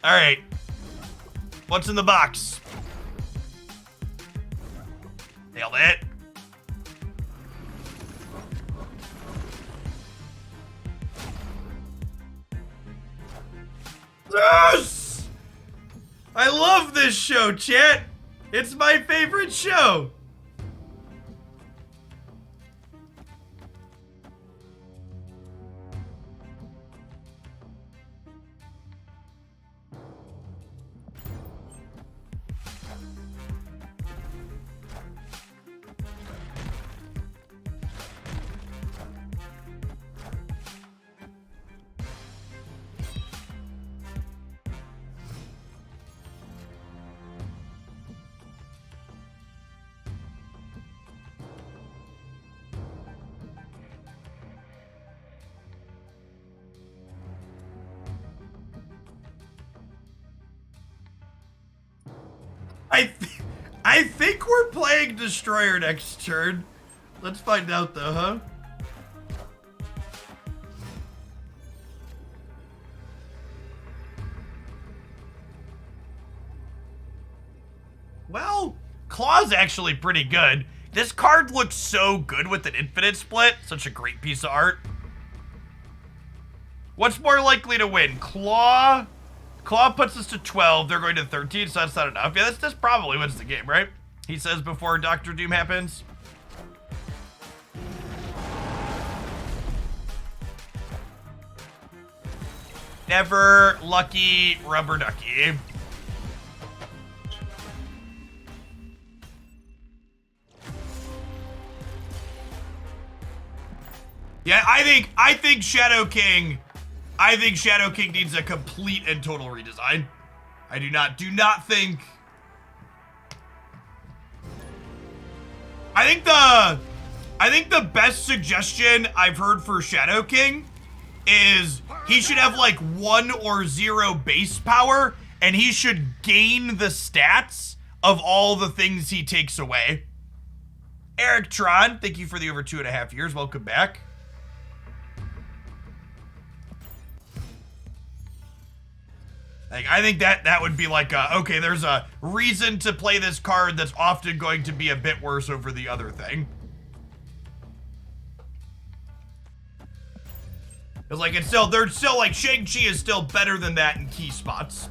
S1: All right. What's in the box? Nailed it. Yes! I love this show, chat. It's my favorite show. I think we're playing Destroyer next turn. Let's find out though, huh? Well, Claw's actually pretty good. This card looks so good with an infinite split. Such a great piece of art. What's more likely to win? Claw? Claw puts us to 12. They're going to 13, so that's not enough. Yeah, this probably wins the game, right? He says before Dr. Doom happens. Never lucky rubber ducky. Yeah, I think Shadow King needs a complete and total redesign. I do not think. I think the best suggestion I've heard for Shadow King is he should have like 1 or 0 base power, and he should gain the stats of all the things he takes away. Eric Tron, thank you for the over 2.5 years. Welcome back. Like, I think that would be like, okay, there's a reason to play this card that's often going to be a bit worse over the other thing. It's like, they're still like, Shang-Chi is still better than that in key spots.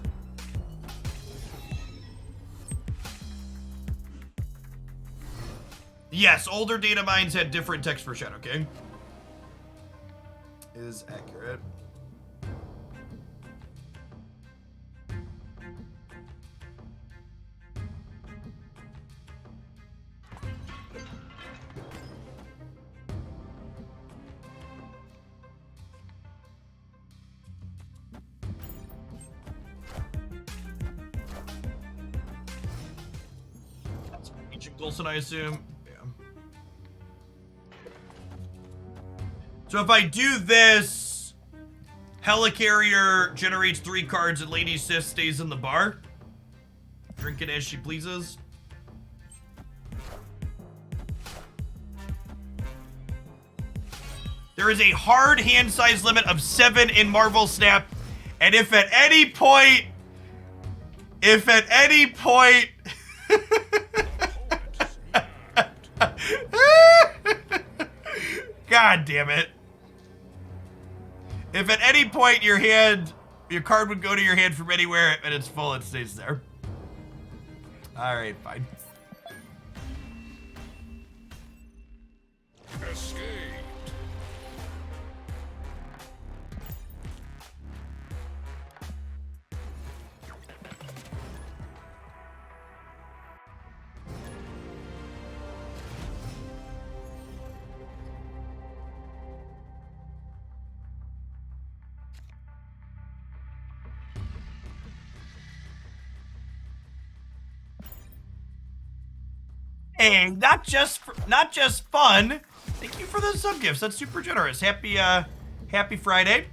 S1: Yes, older data mines had different text per Shadow King. Is accurate. That's Leech and Coulson, I assume. So if I do this, Helicarrier generates 3 cards and Lady Sif stays in the bar. Drinking as she pleases. There is a hard hand size limit of 7 in Marvel Snap. And if at any point... God damn it. If at any point your card would go to your hand from anywhere and it's full, it stays there. Alright, fine.
S2: Escape.
S1: Hey, not just fun. Thank you for the sub gifts. That's super generous. Happy Friday.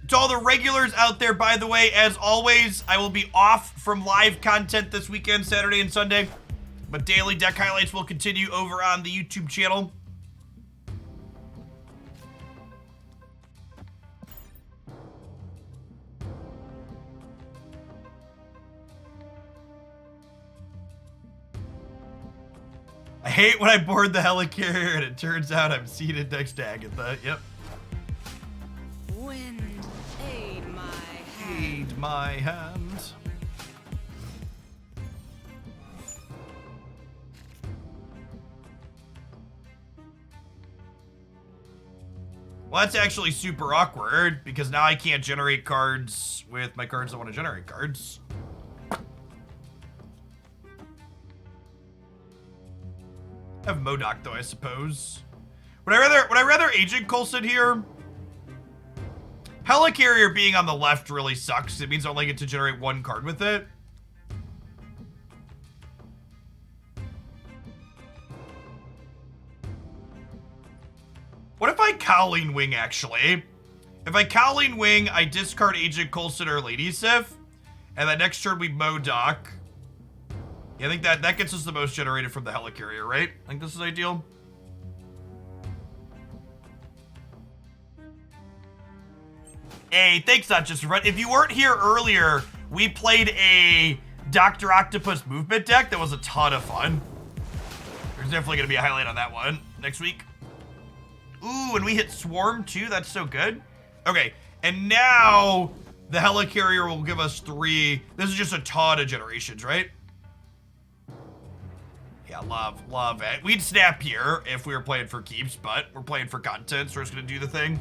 S1: To all the regulars out there, by the way, as always, I will be off from live content this weekend, Saturday and Sunday, but daily deck highlights will continue over on the YouTube channel. I hate when I board the Helicarrier and it turns out I'm seated next to Agatha. Yep.
S4: Wind, aid my hand.
S1: Aid my hand. Well, that's actually super awkward because now I can't generate cards with my cards that want to generate cards. I have Modoc though, I suppose. Would I rather Agent Coulson here? Helicarrier being on the left really sucks. It means I only get to generate 1 card with it. What if I Cowling Wing, actually? If I Cowling Wing, I discard Agent Coulson or Lady Sif, and then next turn we Modoc. Yeah, I think that gets us the most generated from the Helicarrier, right? I think this is ideal. Hey, thanks not just for fun. If you weren't here earlier, we played a Dr. Octopus movement deck that was a ton of fun. There's definitely going to be a highlight on that one next week. Ooh, and we hit Swarm too. That's so good. Okay, and now the Helicarrier will give us 3. This is just a ton of generations, right? Yeah, love it. We'd snap here if we were playing for keeps, but we're playing for content, so we're just gonna do the thing.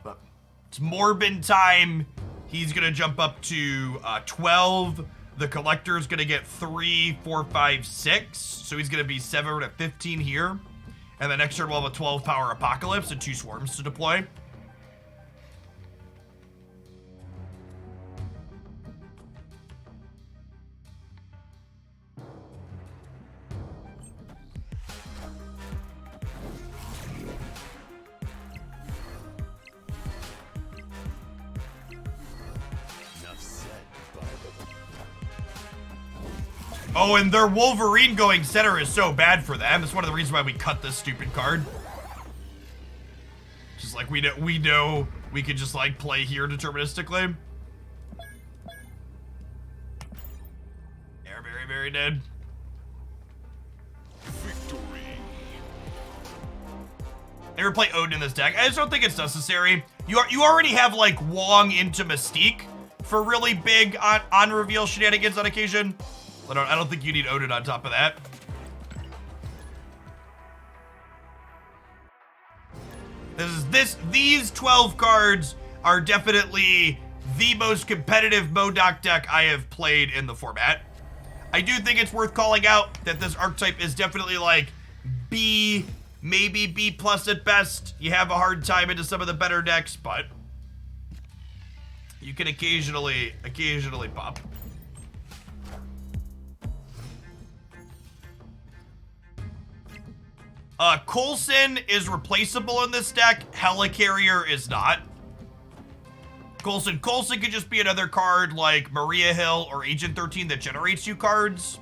S1: But it's Morbin time. He's gonna jump up to 12. The collector's gonna get 3, 4, 5, 6. So he's gonna be 7 to 15 here. And then next turn we'll have a 12 power Apocalypse and 2 swarms to deploy. Oh, and their Wolverine going center is so bad for them. It's one of the reasons why we cut this stupid card. Just like we know we could just like play here deterministically. They're very, very dead.
S2: Victory.
S1: Never play Odin in this deck. I just don't think it's necessary. You already have like Wong into Mystique. for really big on reveal shenanigans on occasion. I don't think you need Odin on top of that. These 12 cards are definitely the most competitive Modoc deck I have played in the format. I do think it's worth calling out that this archetype is definitely like B, maybe B plus at best. You have a hard time into some of the better decks, but you can occasionally pop. Coulson is replaceable in this deck. Helicarrier is not. Coulson could just be another card like Maria Hill or Agent 13 that generates you cards.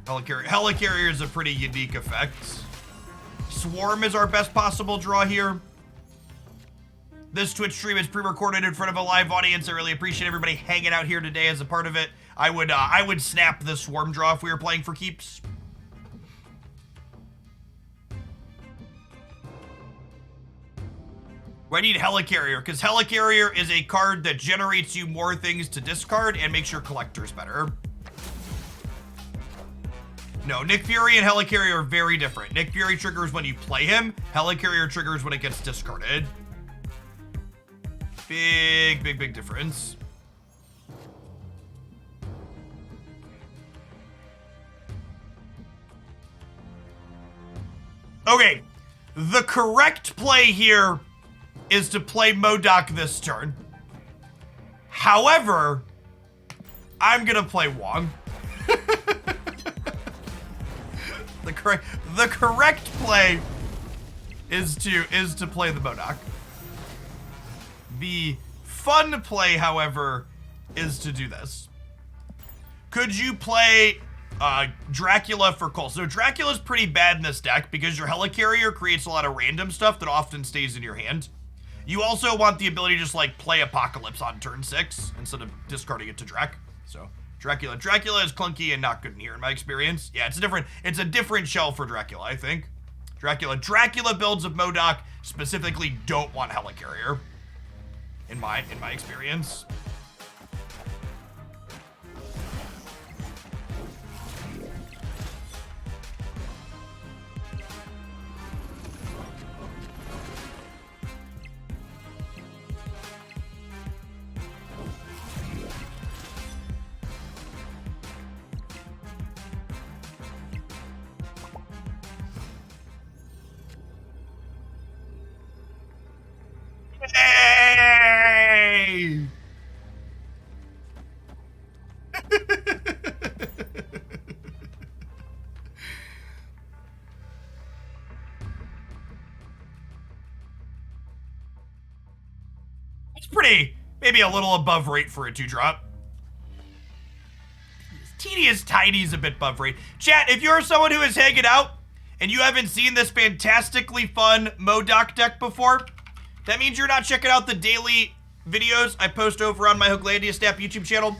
S1: Helicarrier is a pretty unique effect. Swarm is our best possible draw here. This Twitch stream is pre-recorded in front of a live audience. I really appreciate everybody hanging out here today as a part of it. I would snap the Swarm draw if we were playing for keeps. I need Helicarrier, because Helicarrier is a card that generates you more things to discard and makes your collectors better. No, Nick Fury and Helicarrier are very different. Nick Fury triggers when you play him. Helicarrier triggers when it gets discarded. Big difference. Okay, the correct play here is to play Modoc this turn. However, I'm gonna play Wong. The correct play is to play the Modoc. The fun play, however, is to do this. Could you play Dracula for Cole? So Dracula's pretty bad in this deck because your Helicarrier creates a lot of random stuff that often stays in your hand. You also want the ability to just like play Apocalypse on turn 6 instead of discarding it to Drac. So Dracula is clunky and not good in here in my experience. Yeah, it's a different shell for Dracula, I think. Dracula builds of Modoc specifically don't want Helicarrier in my experience. Hey! It's pretty, maybe a little above rate for a 2-drop. Tedious Tidy's a bit above rate. Chat, if you're someone who is hanging out and you haven't seen this fantastically fun Modoc deck before, that means you're not checking out the daily videos I post over on my Hooglandia Snap YouTube channel.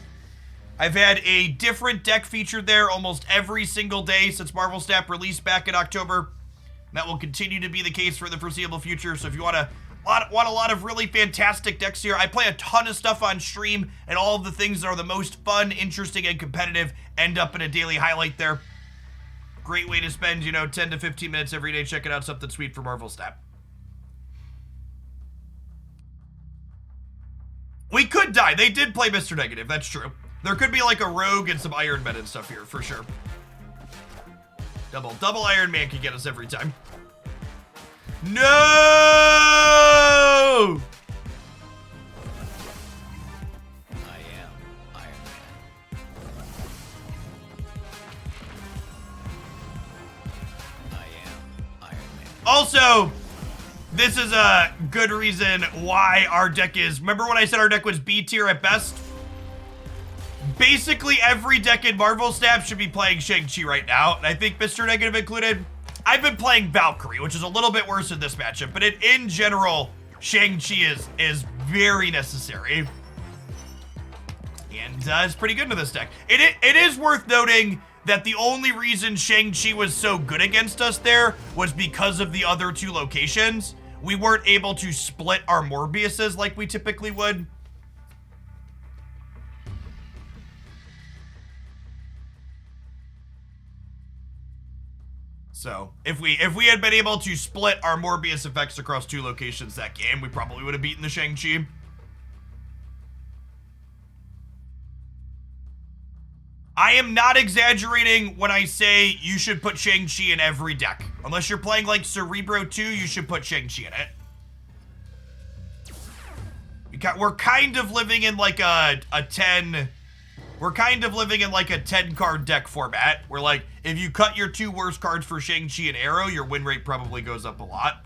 S1: I've had a different deck featured there almost every single day since Marvel Snap released back in October. That will continue to be the case for the foreseeable future. So if you want a lot of really fantastic decks here, I play a ton of stuff on stream, and all of the things that are the most fun, interesting, and competitive end up in a daily highlight there. Great way to spend, 10 to 15 minutes every day checking out something sweet for Marvel Snap. We could die. They did play Mr. Negative, that's true. There could be like a rogue and some Iron Man and stuff here, for sure. Double Iron Man could get us every time. No!
S3: I am Iron Man. I am Iron Man.
S1: Also, this is a good reason why our deck is... Remember when I said our deck was B tier at best? Basically, every deck in Marvel Snap should be playing Shang-Chi right now, and I think Mr. Negative included. I've been playing Valkyrie, which is a little bit worse in this matchup, but in general, Shang-Chi is very necessary. And it's pretty good into this deck. It is worth noting that the only reason Shang-Chi was so good against us there was because of the other two locations. we weren't able to split our Morbiuses like we typically would. So, if we had been able to split our Morbius effects across 2 locations that game, we probably would have beaten the Shang-Chi. I am not exaggerating when I say you should put Shang-Chi in every deck. Unless you're playing like Cerebro 2, you should put Shang-Chi in it. We're kind of living in like a 10... We're kind of living in like a 10-card deck format, where like, if you cut your 2 worst cards for Shang-Chi and Arrow, your win rate probably goes up a lot.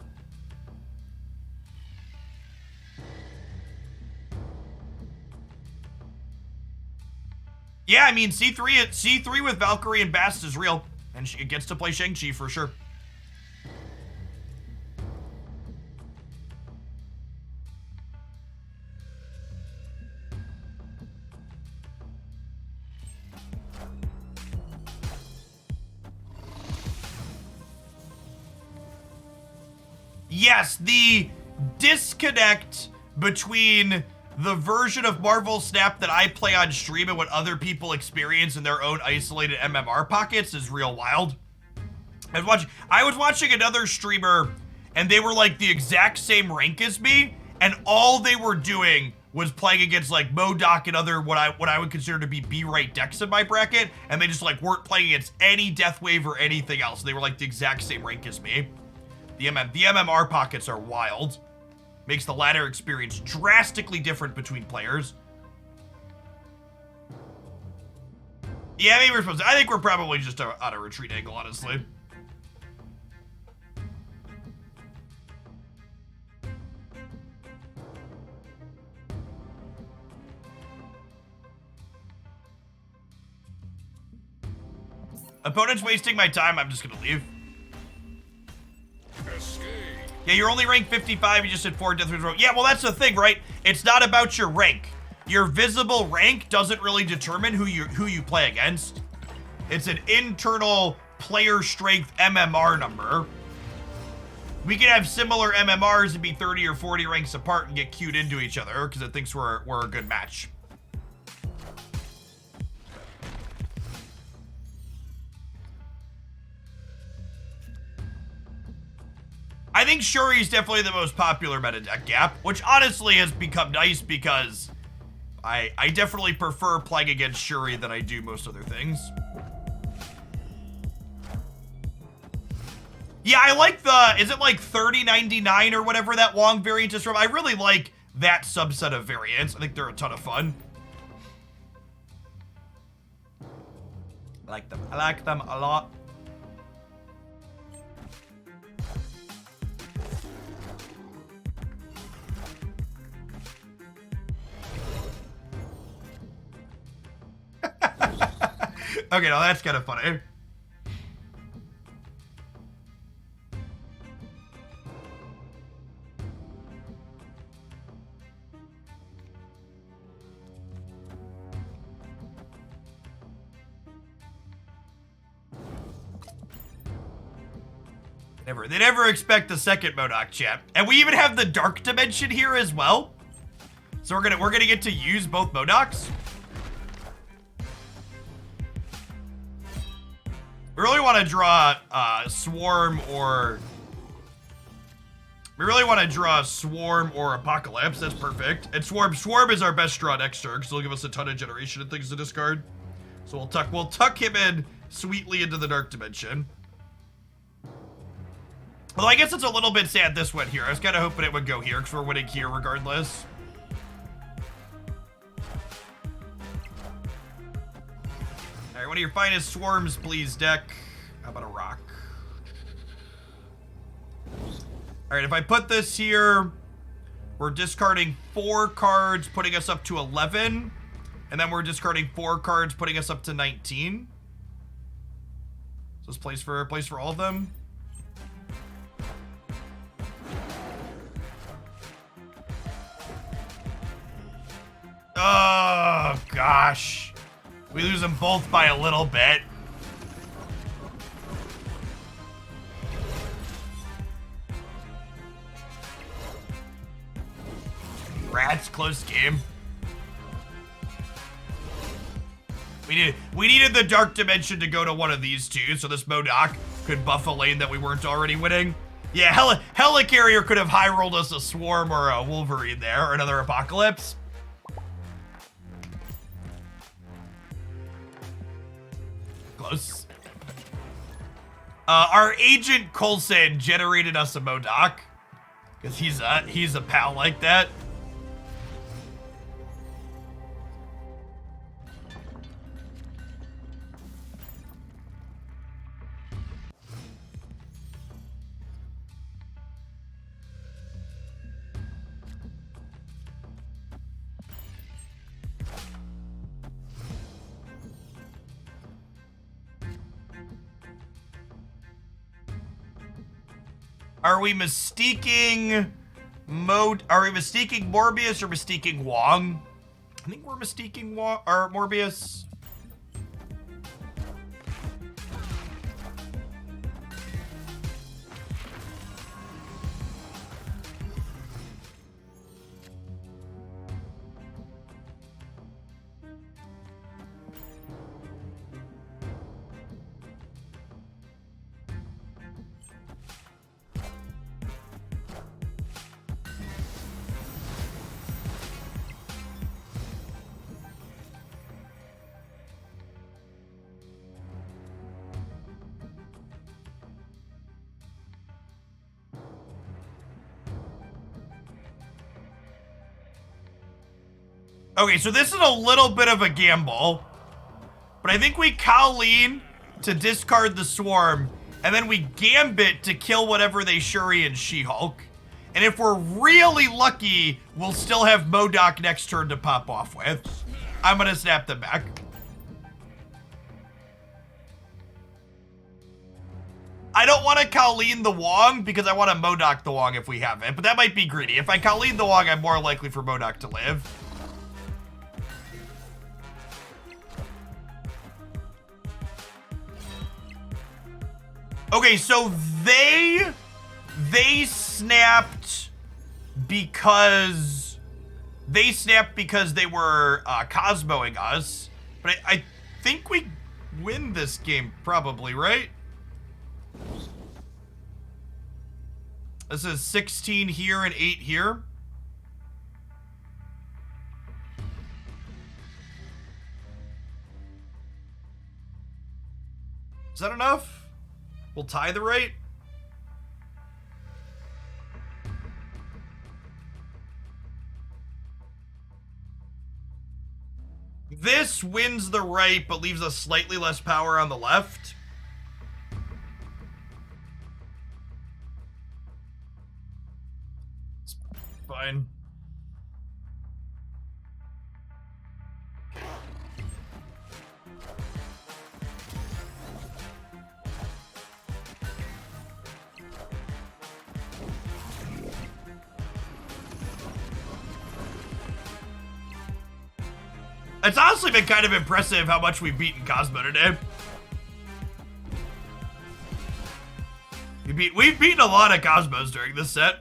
S1: Yeah, I mean, C3 with Valkyrie and Bast is real, and it gets to play Shang-Chi for sure. Yes, the disconnect between the version of Marvel Snap that I play on stream and what other people experience in their own isolated MMR pockets is real wild. I was watching another streamer, and they were like the exact same rank as me, and all they were doing was playing against like Modoc and other what I would consider to be B-rate decks in my bracket, and they just like weren't playing against any Deathwave or anything else. They were like the exact same rank as me. The MMR pockets are wild. Makes the ladder experience drastically different between players. Yeah, maybe we're supposed to. I think we're probably just on a retreat angle, honestly. Opponent's wasting my time, I'm just gonna leave. Yeah, you're only ranked 55, you just did 4 death in a row. Yeah, well, that's the thing, right? It's not about your rank. Your visible rank doesn't really determine who you play against. It's an internal player strength MMR number. We can have similar MMRs and be 30 or 40 ranks apart and get queued into each other because it thinks we're a good match. I think Shuri is definitely the most popular meta deck gap, which honestly has become nice because I definitely prefer playing against Shuri than I do most other things. Yeah, I like is it like 3099 or whatever that long variant is from? I really like that subset of variants. I think they're a ton of fun. I like them. I like them a lot. Okay, now that's kind of funny. They never expect the second Modoc, chat. And we even have the Dark Dimension here as well. So we're gonna get to use both Modocs. We really want to draw Swarm or... We really want to draw Swarm or Apocalypse. That's perfect. And Swarm is our best draw next turn because it'll give us a ton of generation and things to discard. So we'll tuck him in sweetly into the Dark Dimension. Although I guess it's a little bit sad this went here. I was kind of hoping it would go here because we're winning here regardless. Alright, one of your finest swarms, please, deck. How about a rock? Alright, if I put this here, we're discarding 4 cards, putting us up to 11. And then we're discarding 4 cards, putting us up to 19. So this plays for all of them. Oh, gosh. We lose them both by a little bit. close game. We needed the Dark Dimension to go to one of these two, so this Modoc could buff a lane that we weren't already winning. Yeah, Helicarrier could have high-rolled us a Swarm or a Wolverine there, or another Apocalypse. Close. Our agent Coulson generated us a Modoc, because he's a pal like that. Are we mistaking Morbius or mistaking Wong? I think we're mistaking Wong or Morbius. Okay, so this is a little bit of a gamble, but I think we Colleen to discard the Swarm, and then we Gambit to kill whatever they Shuri and She-Hulk. And if we're really lucky, we'll still have Modoc next turn to pop off with. I'm gonna snap them back. I don't want to Colleen the Wong because I want to Modoc the Wong if we have it, but that might be greedy. If I Colleen the Wong, I'm more likely for Modoc to live. Okay, so they snapped because they were Cosmoing us, but I think we win this game probably, right? This is 16 here and 8 here. Is that enough? We'll tie the rate. This wins the right, but leaves us slightly less power on the left. It's fine. It's honestly been kind of impressive how much we've beaten Cosmo today. We've beaten a lot of Cosmos during this set.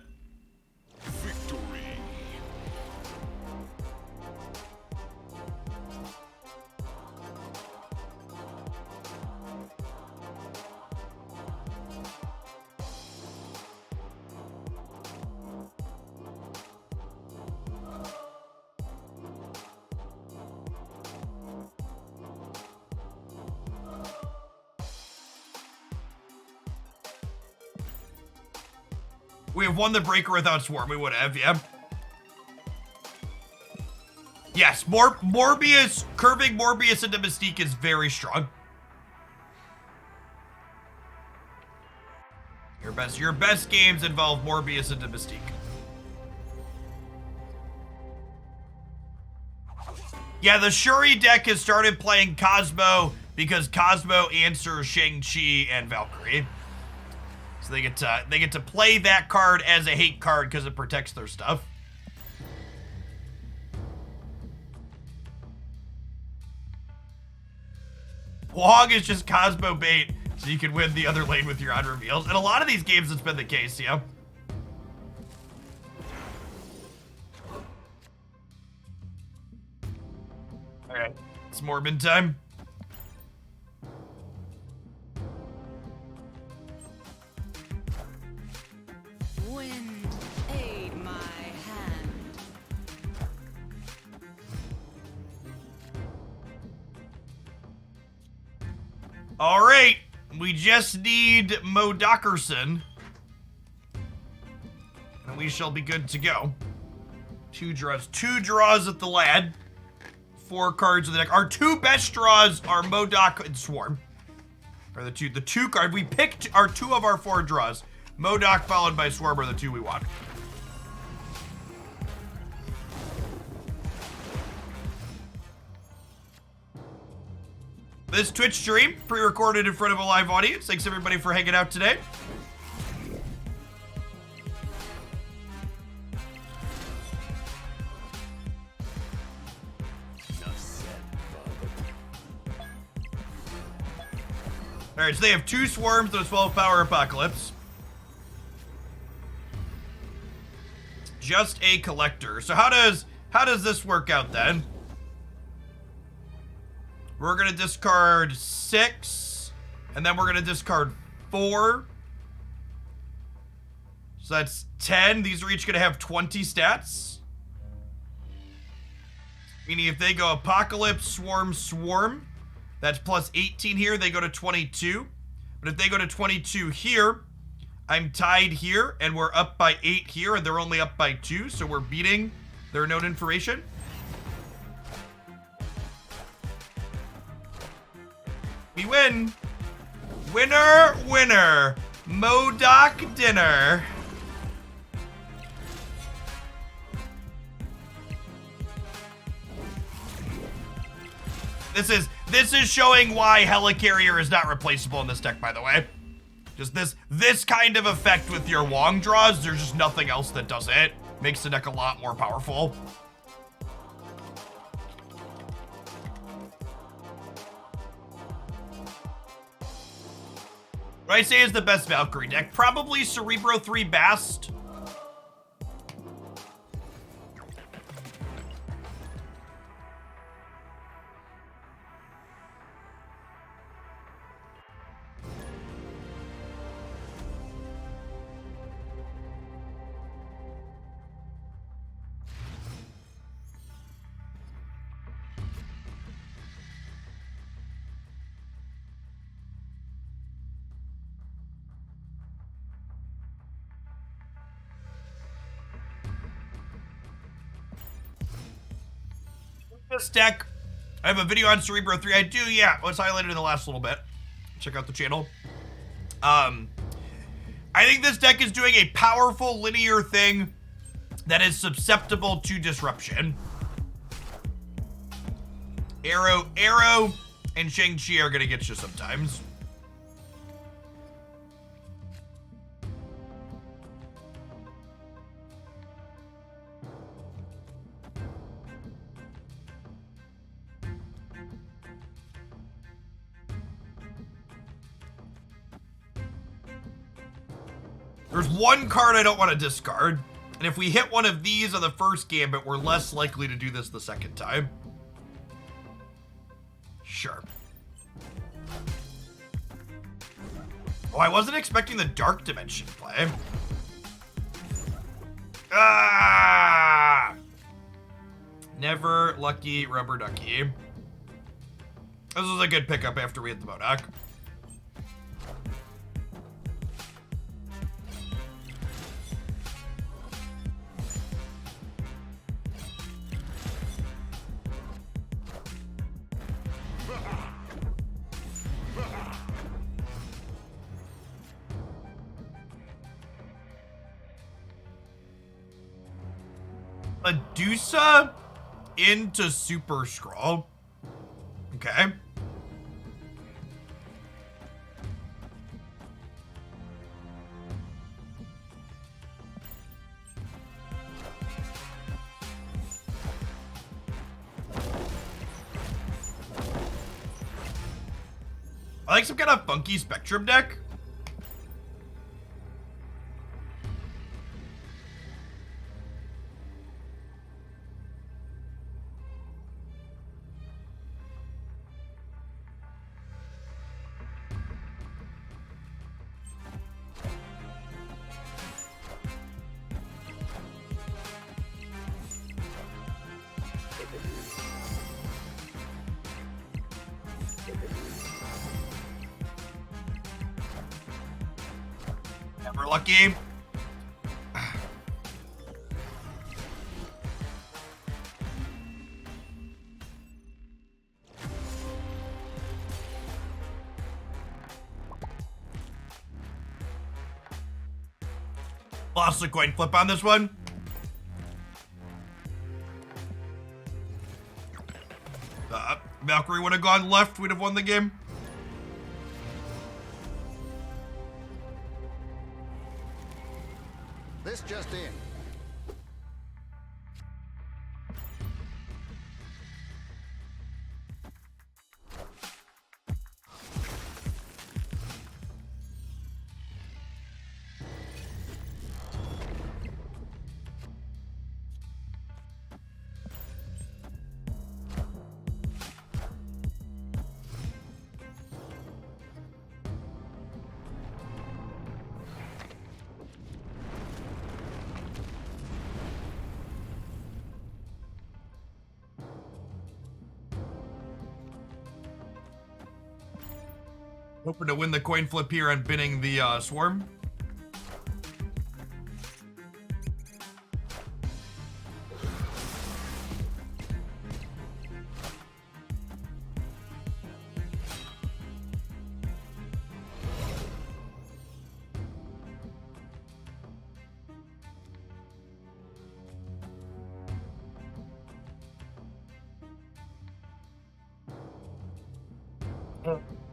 S2: Victory.
S1: We have won the Breaker without Swarm. We would have, yeah. Yes, Morbius, curving Morbius into Mystique is very strong. Your best games involve Morbius into Mystique. Yeah, the Shuri deck has started playing Cosmo because Cosmo answers Shang-Chi and Valkyrie. So they get to play that card as a hate card because it protects their stuff. Wong is just Cosmo bait, so you can win the other lane with your odd reveals. In a lot of these games, it's been the case, yeah. Alright, it's Morbid time.
S4: Wind, aid my hand.
S1: Alright, we just need Modockerson. And we shall be good to go. 2 draws. 2 draws at the lad. 4 cards in the deck. Our 2 best draws are Modoc and Swarm. Are the two card. We picked our 2 of our 4 draws. Modoc followed by Swarm are the 2 we want. This Twitch stream, pre-recorded in front of a live audience. Thanks everybody for hanging out today. Alright, so they have 2 Swarms and a 12 power Apocalypse. Just a collector. So how does this work out then? We're gonna discard 6, and then we're gonna discard 4. So that's 10. These are each gonna have 20 stats. Meaning if they go Apocalypse, Swarm, Swarm, that's plus 18 here, they go to 22. But if they go to 22 here, I'm tied here, and we're up by 8 here, and they're only up by 2, so we're beating their known information. We win. Winner, winner. Modoc dinner. This is showing why Helicarrier is not replaceable in this deck, by the way. Just this kind of effect with your long draws, there's just nothing else that does it. Makes the deck a lot more powerful. What I say is the best Valkyrie deck. Probably Cerebro 3 Bast. This deck, I have a video on Cerebro 3. I do, yeah, it was highlighted in the last little bit. Check out the channel. I think this deck is doing a powerful linear thing that is susceptible to disruption. Arrow, and Shang-Chi are gonna get you sometimes. There's one card I don't want to discard, and if we hit one of these on the first gambit, we're less likely to do this the second time. Sure. Oh, I wasn't expecting the Dark Dimension play. Ah! Never lucky rubber ducky. This was a good pickup after we hit the Modoc. Medusa into Super Scroll. Okay. I like some kind of funky Spectrum deck. Super lucky. Lost the coin flip on this one. Valkyrie would have gone left, we'd have won the game.
S6: This just in.
S1: Hoping to win the coin flip here on binning the swarm.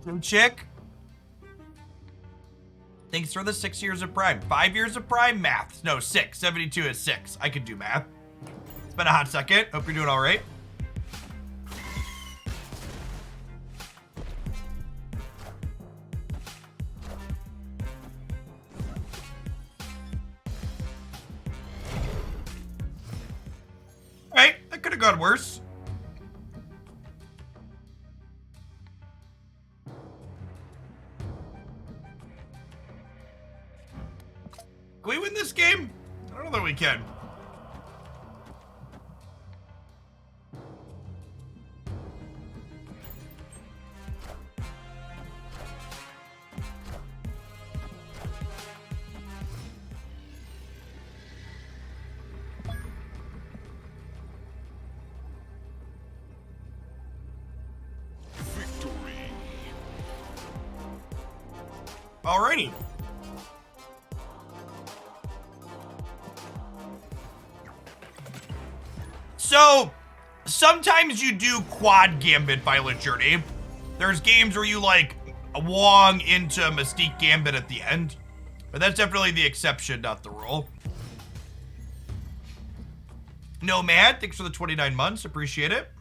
S1: Blue chick. Thanks for the 6 years of Prime. 5 years of Prime? Math. No, 6. 72 is 6. I could do math. It's been a hot second. Hope you're doing all right. All right, that could have gone worse. Can we win this game? I don't know that we can.
S2: Victory.
S1: Alrighty. So, sometimes you do quad gambit Violet Journey. There's games where you like Wong into Mystique Gambit at the end. But that's definitely the exception, not the rule. Nomad, thanks for the 29 months. Appreciate it.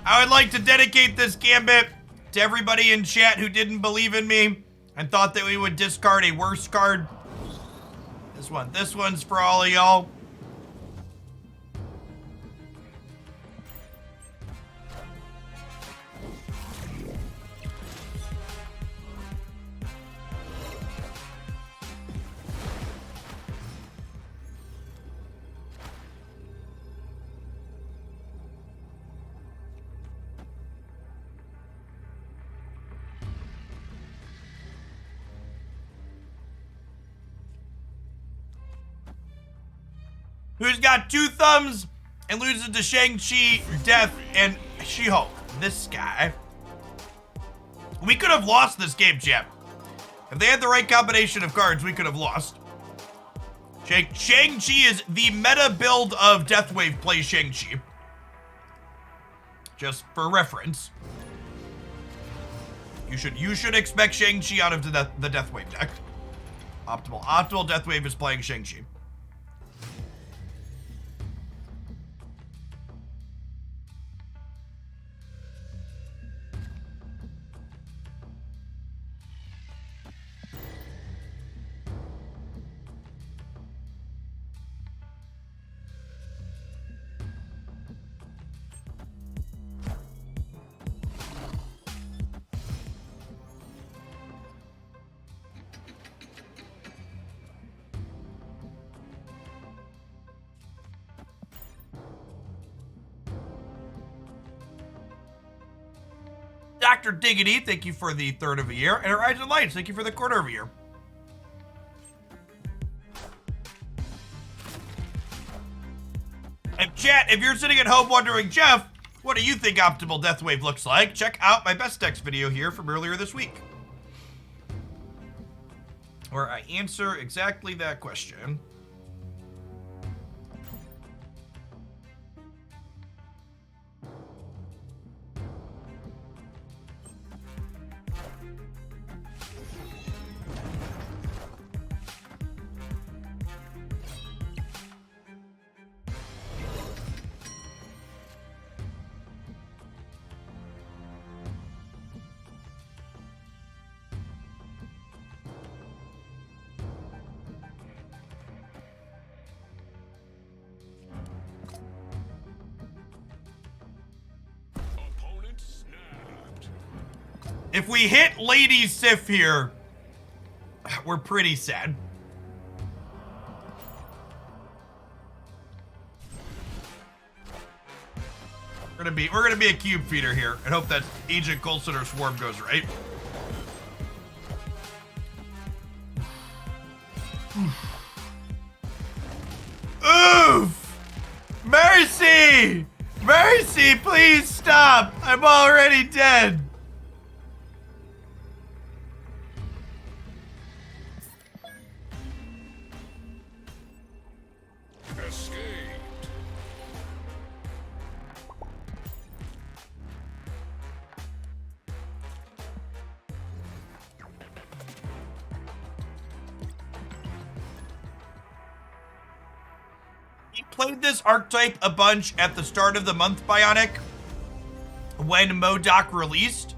S1: I would like to dedicate this gambit to everybody in chat who didn't believe in me and thought that we would discard a worse card. This one's for all of y'all. Who's got 2 thumbs and loses to Shang-Chi, Death, and She-Hulk? This guy. We could have lost this game, champ. If they had the right combination of cards, we could have lost. Shang-Chi is the meta build of Deathwave plays Shang-Chi. Just for reference. You should expect Shang-Chi out of the Deathwave deck. Optimal Deathwave is playing Shang-Chi. Dr. Diggity, thank you for the third of a year. And Horizon Lights, thank you for the quarter of a year. And chat, if you're sitting at home wondering, Jeff, what do you think optimal Deathwave looks like? Check out my best decks video here from earlier this week, where I answer exactly that question.
S2: Opponent snapped.
S1: If we hit Lady Sif here, we're pretty sad. We're gonna be a cube feeder here and hope that Agent Coulson or Swarm goes right. Oof! Mercy! Mercy, please stop! I'm already dead.
S2: Escaped.
S1: We played this archetype a bunch at the start of the month, Bionic, when Modoc released,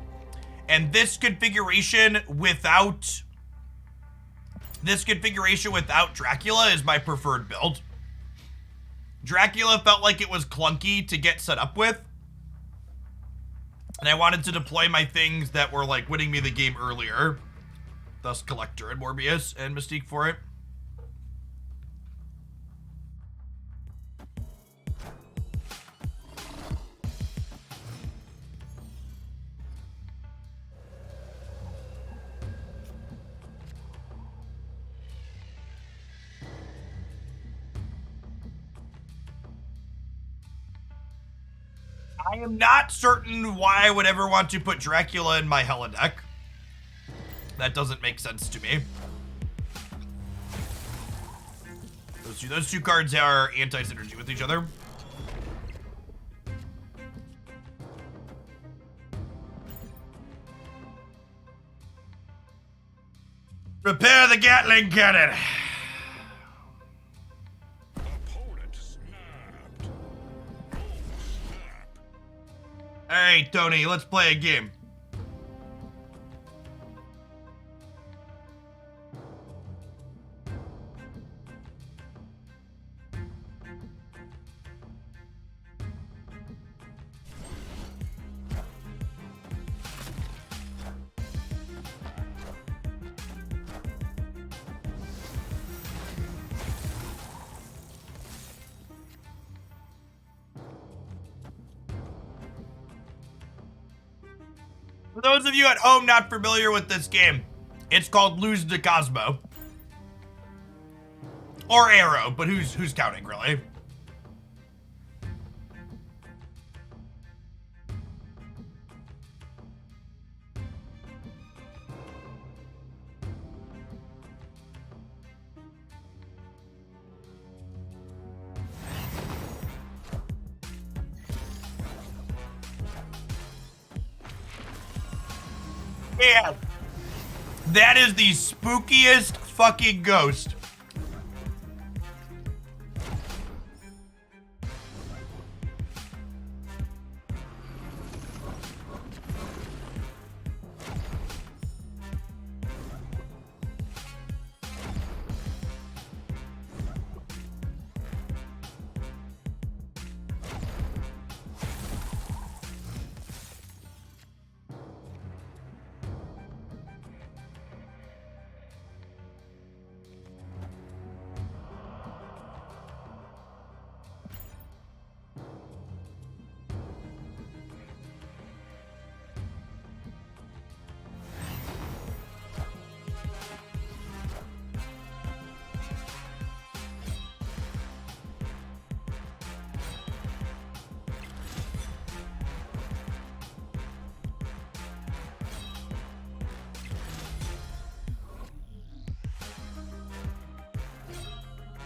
S1: and this configuration without Dracula is my preferred build. Dracula felt like it was clunky to get set up with, and I wanted to deploy my things that were like winning me the game earlier, thus Collector and Morbius and Mystique for it. I am not certain why I would ever want to put Dracula in my Hela deck. That doesn't make sense to me. Those two cards are anti-synergy with each other. Prepare the Gatling cannon.
S2: Opponent snapped. Oh, snap.
S1: Hey, Tony, let's play a game. For those of you at home not familiar with this game, it's called Lose to Cosmo. Or Arrow, but who's counting, really? can. That is the spookiest fucking ghost.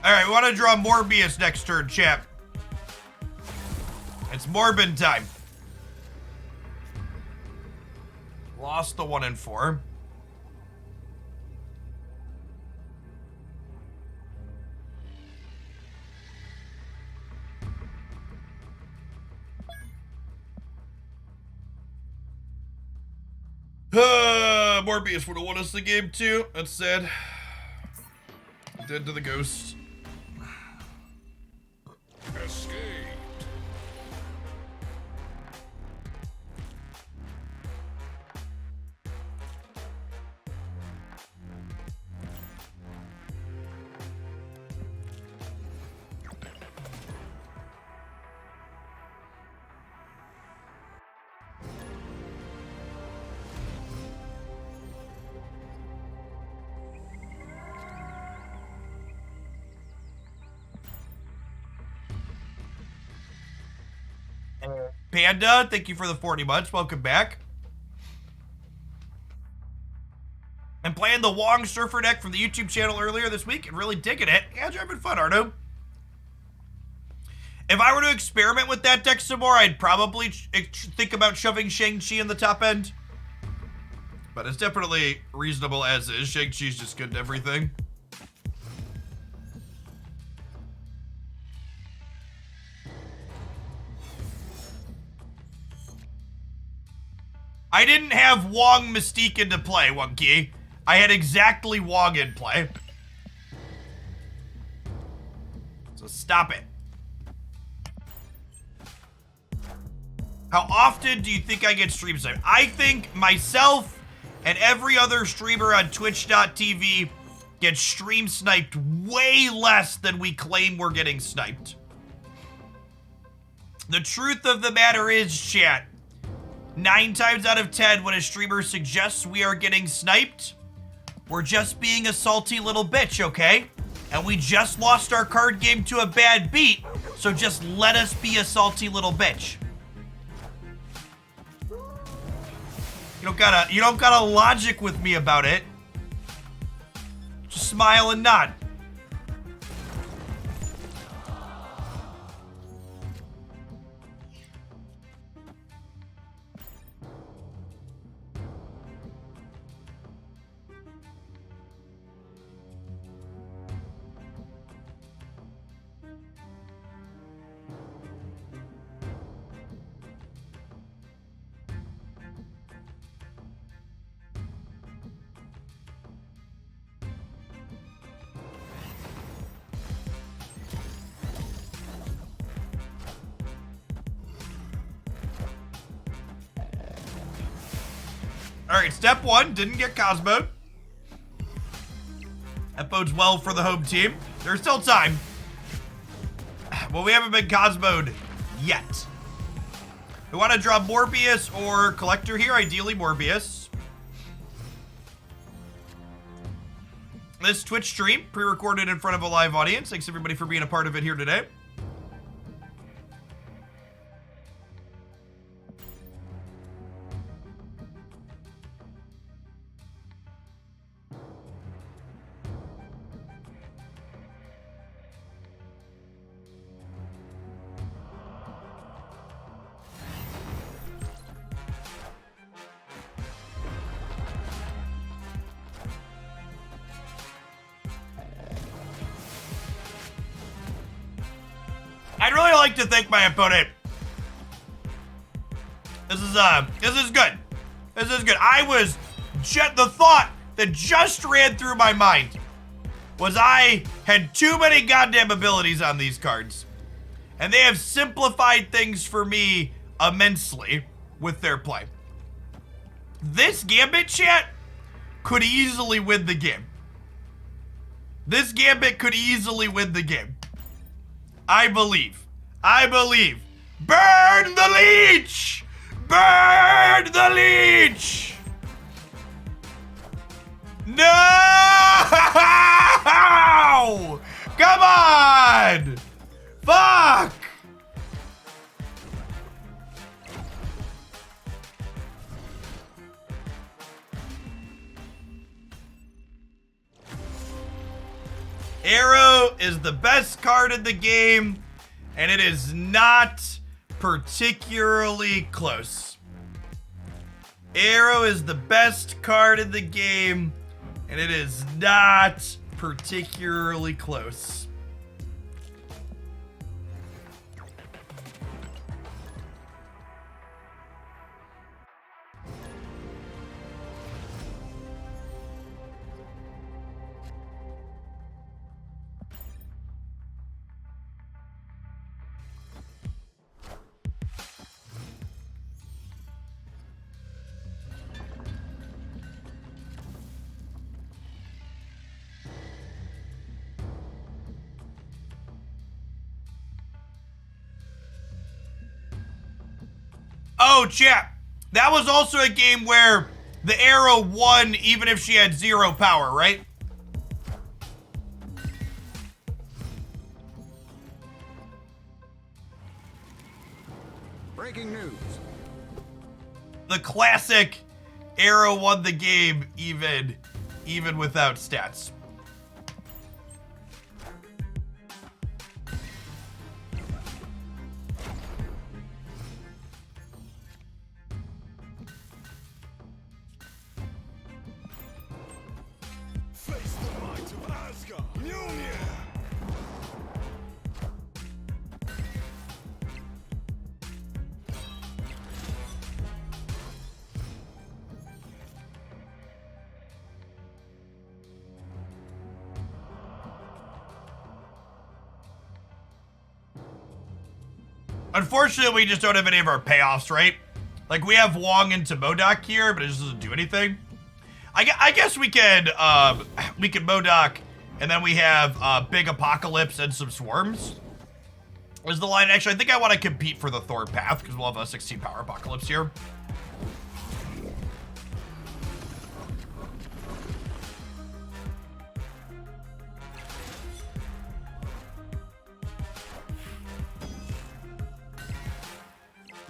S1: All right, we want to draw Morbius next turn, champ. It's Morbin time. Lost the 1 and 4. Morbius would have won us the game too. That's sad. Dead to the ghost.
S2: Escaped.
S1: Panda, thank you for the 40 months. Welcome back. I'm playing the Wong Surfer deck from the YouTube channel earlier this week and really digging it. Yeah, it's having fun, Arno. If I were to experiment with that deck some more, I'd probably think about shoving Shang-Chi in the top end. But it's definitely reasonable as is. Shang-Chi's just good at everything. I didn't have Wong Mystique into play, Wonky. I had exactly Wong in play. So stop it. How often do you think I get stream sniped? I think myself and every other streamer on Twitch.tv gets stream sniped way less than we claim we're getting sniped. The truth of the matter is, chat, 9 times out of 10 when a streamer suggests we are getting sniped, we're just being a salty little bitch, okay? And we just lost our card game to a bad beat, so just let us be a salty little bitch. You don't gotta logic with me about it. Just smile and nod. All right, step 1, didn't get Cosmoed. That bodes well for the home team. There's still time. Well, we haven't been Cosmoed yet. We want to draw Morbius or Collector here, ideally Morbius. This Twitch stream, pre-recorded in front of a live audience. Thanks everybody for being a part of it here today. like to thank my opponent. This is good. This is good. The thought that just ran through my mind was I had too many goddamn abilities on these cards. And they have simplified things for me immensely with their play. This Gambit, chat, could easily win the game. This Gambit could easily win the game. I believe. Burn the Leech! Burn the Leech! No! Come on! Fuck! Arrow is the best card in the game, and it is not particularly close. Arrow is the best card in the game, and it is not particularly close. Oh, chat. That was also a game where the arrow won even if she had 0 power, right?
S2: Breaking news.
S1: The classic arrow won the game even without stats.
S2: Face the might of Asgard. Mjolnir.
S1: Unfortunately, we just don't have any of our payoffs, right? Like, we have Wong into Modoc here, but it just doesn't do anything. I guess we could Modoc, and then we have Big Apocalypse and some Swarms. Is the line. Actually, I think I want to compete for the Thor path, because we'll have a 16 power Apocalypse here.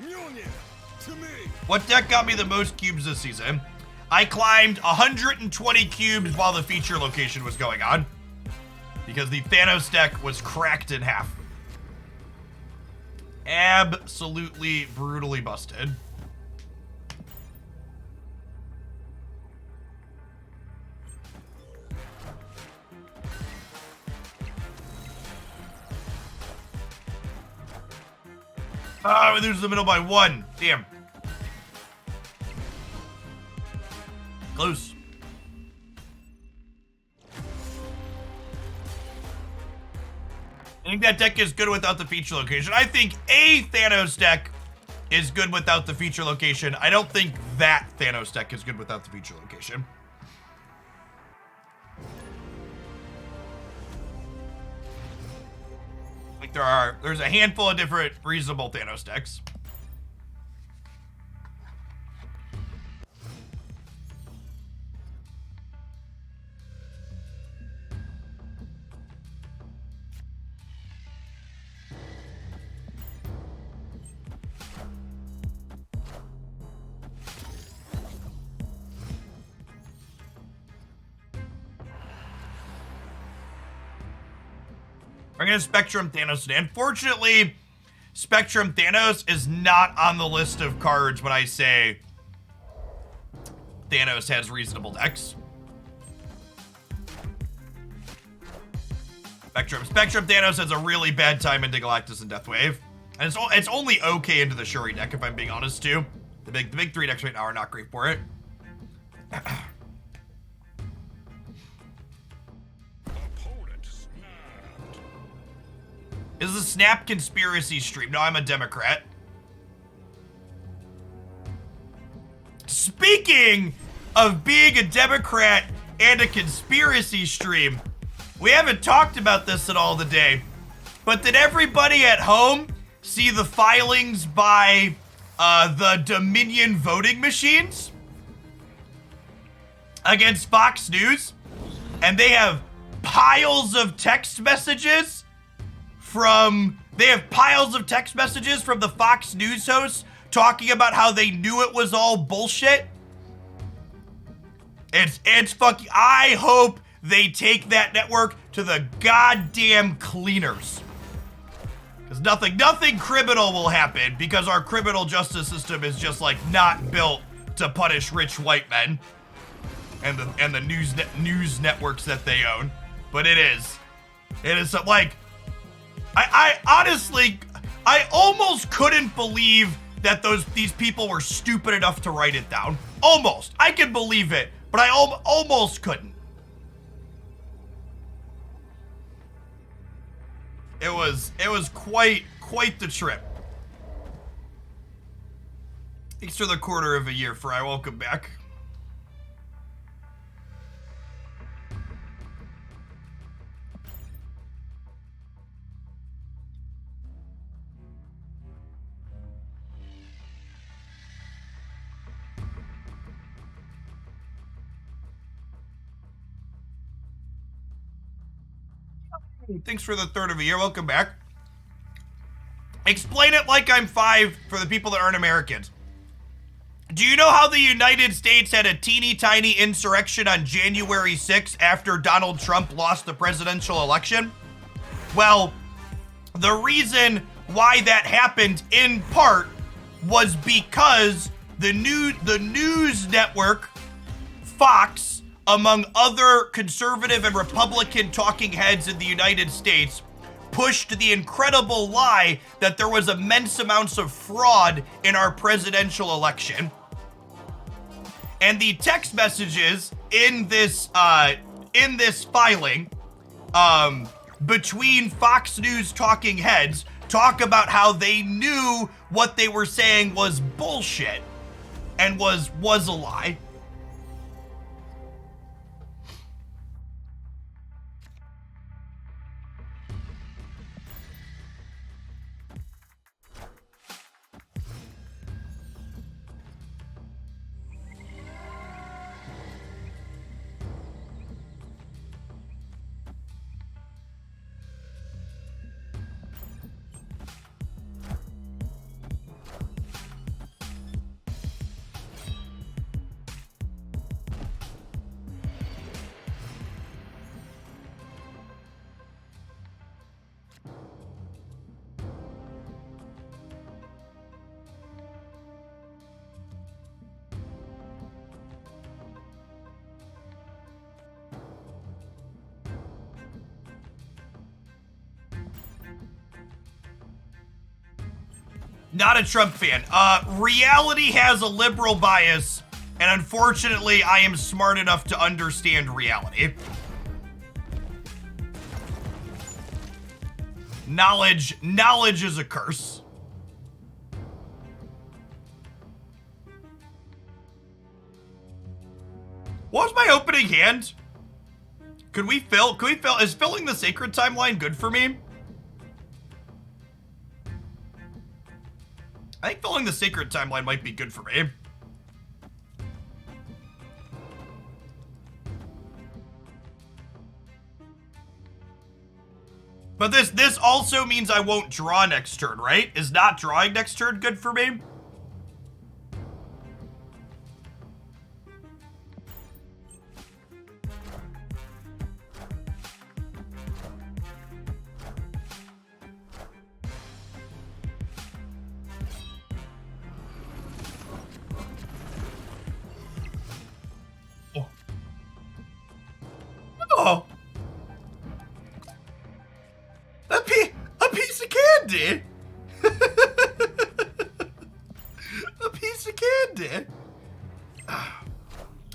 S2: Mjolnir. To me.
S1: What deck got me the most cubes this season? I climbed 120 cubes while the feature location was going on, because the Thanos deck was cracked in half. Absolutely brutally busted. Ah, we lose the middle by 1. Damn. Close. I think that deck is good without the feature location. I think a Thanos deck is good without the feature location. I don't think that Thanos deck is good without the feature location. Like there's a handful of different reasonable Thanos decks. I'm going to Spectrum Thanos today. Unfortunately, Spectrum Thanos is not on the list of cards when I say Thanos has reasonable decks. Spectrum Thanos has a really bad time into Galactus and Deathwave. And it's only okay into the Shuri deck, if I'm being honest, too. The big 3 decks right now are not great for it.
S2: Opponent snapped.
S1: Is this a Snap conspiracy stream? No, I'm a Democrat. Speaking of being a Democrat and a conspiracy stream, we haven't talked about this at all today, but did everybody at home see the filings by the Dominion voting machines against Fox News? And they have piles of text messages from the Fox News hosts talking about how they knew it was all bullshit. It's fucking, I hope they take that network to the goddamn cleaners. Because nothing criminal will happen, because our criminal justice system is just like not built to punish rich white men and the news networks that they own. But it is like, I honestly, I almost couldn't believe that these people were stupid enough to write it down. Almost. I can believe it, but I almost couldn't. It was quite the trip. Thanks for the quarter of a year, Fry. Welcome back. Thanks for the third of a year. Welcome back. Explain it like I'm 5 for the people that aren't Americans. Do you know how the United States had a teeny tiny insurrection on January 6th after Donald Trump lost the presidential election? Well, the reason why that happened in part was because the news network, Fox, among other conservative and Republican talking heads in the United States, pushed the incredible lie that there was immense amounts of fraud in our presidential election. And the text messages in this filing between Fox News talking heads talk about how they knew what they were saying was bullshit and was a lie. Not a Trump fan. Reality has a liberal bias, and unfortunately, I am smart enough to understand reality. Knowledge is a curse. What was my opening hand? Could we fill? Is filling the sacred timeline good for me? I think filling the sacred timeline might be good for me. But this also means I won't draw next turn, right? Is not drawing next turn good for me? Oh. candy. A piece of candy.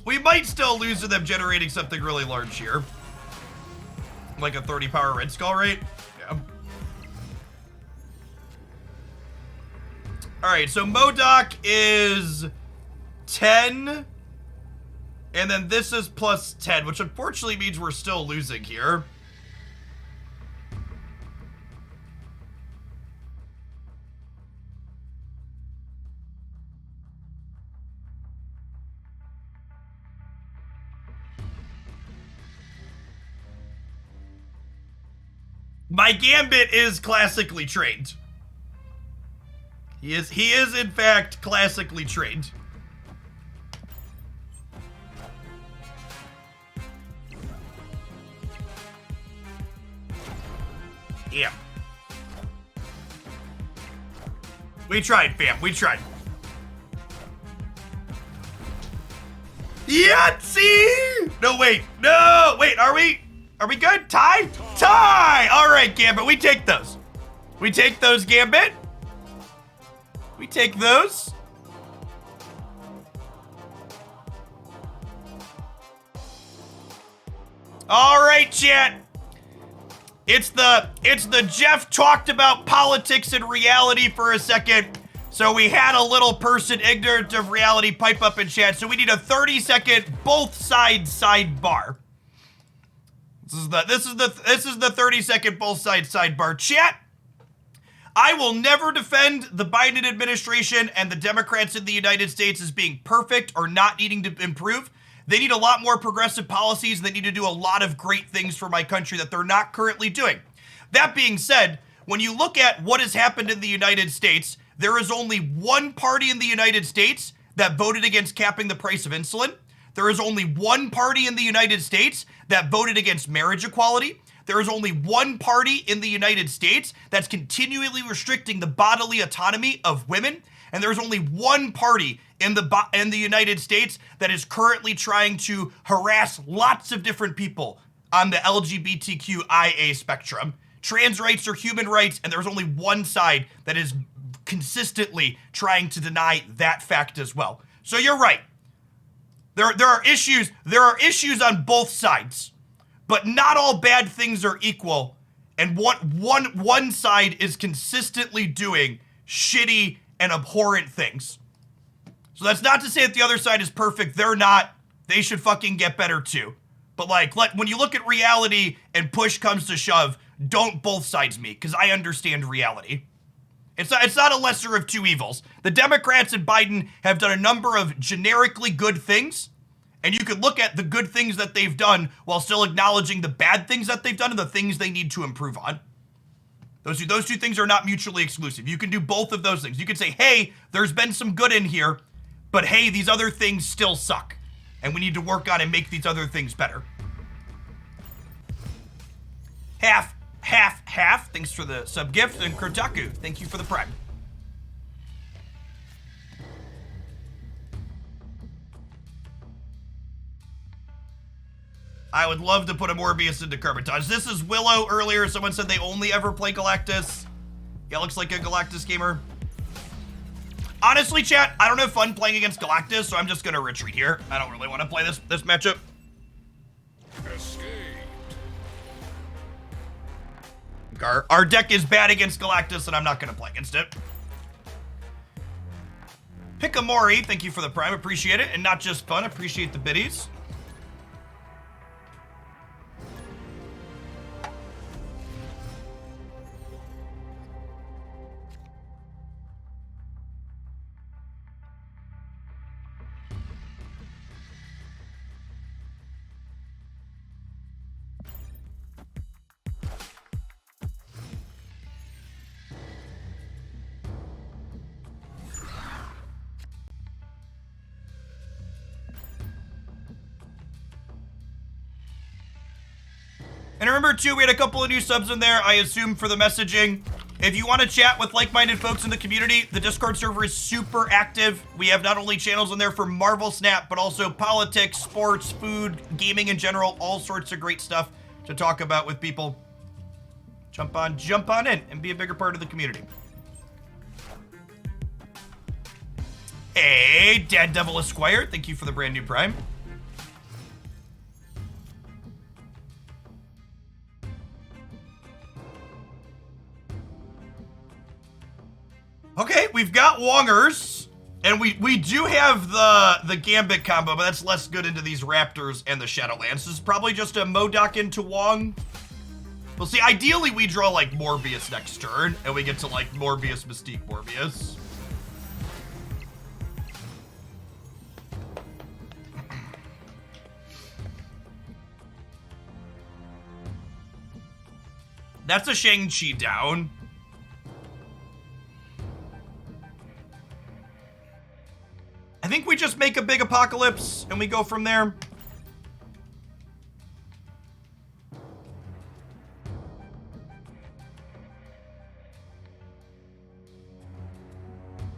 S1: We might still lose to them generating something really large here. Like a 30 power Red Skull, right? Yeah. Alright, so Modoc is 10. And then this is plus 10, which unfortunately means we're still losing here. My Gambit is classically trained. He is in fact classically trained. Yeah. We tried, fam. We tried. Yahtzee! No, wait. No! Wait, are we good? Tie? Tie! All right, Gambit. We take those. We take those, Gambit. We take those. All right, chat. It's the Jeff talked about politics and reality for a second. So we had a little person ignorant of reality pipe up in chat. So we need a 30-second both sides sidebar. This is the 30-second both sides sidebar. Chat. I will never defend the Biden administration and the Democrats in the United States as being perfect or not needing to improve. They need a lot more progressive policies. They need to do a lot of great things for my country that they're not currently doing. That being said, when you look at what has happened in the United States, there is only one party in the United States that voted against capping the price of insulin. There is only one party in the United States that voted against marriage equality. There is only one party in the United States that's continually restricting the bodily autonomy of women. And there's only one party in the United States that is currently trying to harass lots of different people on the LGBTQIA spectrum. Trans rights are human rights, and there's only one side that is consistently trying to deny that fact as well. So you're right. There are issues on both sides, but not all bad things are equal. And one side is consistently doing shitty and abhorrent things. So that's not to say that the other side is perfect. They're not. They should fucking get better too. But when you look at reality and push comes to shove, don't both sides meet, because I understand reality. It's not a lesser of two evils. The Democrats and Biden have done a number of generically good things, and you could look at the good things that they've done while still acknowledging the bad things that they've done and the things they need to improve on. Those two things are not mutually exclusive. You can do both of those things. You can say, hey, there's been some good in here, but hey, these other things still suck, and we need to work on and make these other things better. Half. Thanks for the sub gift, and Kurtaku, thank you for the prime. I would love to put a Morbius into Carbitage. This is Willow earlier. Someone said they only ever play Galactus. Yeah, looks like a Galactus gamer. Honestly, chat, I don't have fun playing against Galactus, so I'm just gonna retreat here. I don't really want to play this matchup.
S2: Escape.
S1: Our deck is bad against Galactus, and I'm not gonna play against it. Pickamori, thank you for the prime, appreciate it. And not just fun, appreciate the biddies. And remember, too, we had a couple of new subs in there, I assume, for the messaging. If you want to chat with like-minded folks in the community, the Discord server is super active. We have not only channels in there for Marvel Snap, but also politics, sports, food, gaming in general, all sorts of great stuff to talk about with people. jump on in and be a bigger part of the community. Hey, Dad Devil Esquire, thank you for the brand new Prime. Okay, we've got Wongers, and we do have the Gambit combo, but that's less good into these Raptors and the Shadowlands. This is probably just a Modoc into Wong. We'll see, ideally we draw like Morbius next turn, and we get to like Morbius, Mystique, Morbius. That's a Shang-Chi down. I think we just make a big apocalypse and we go from there.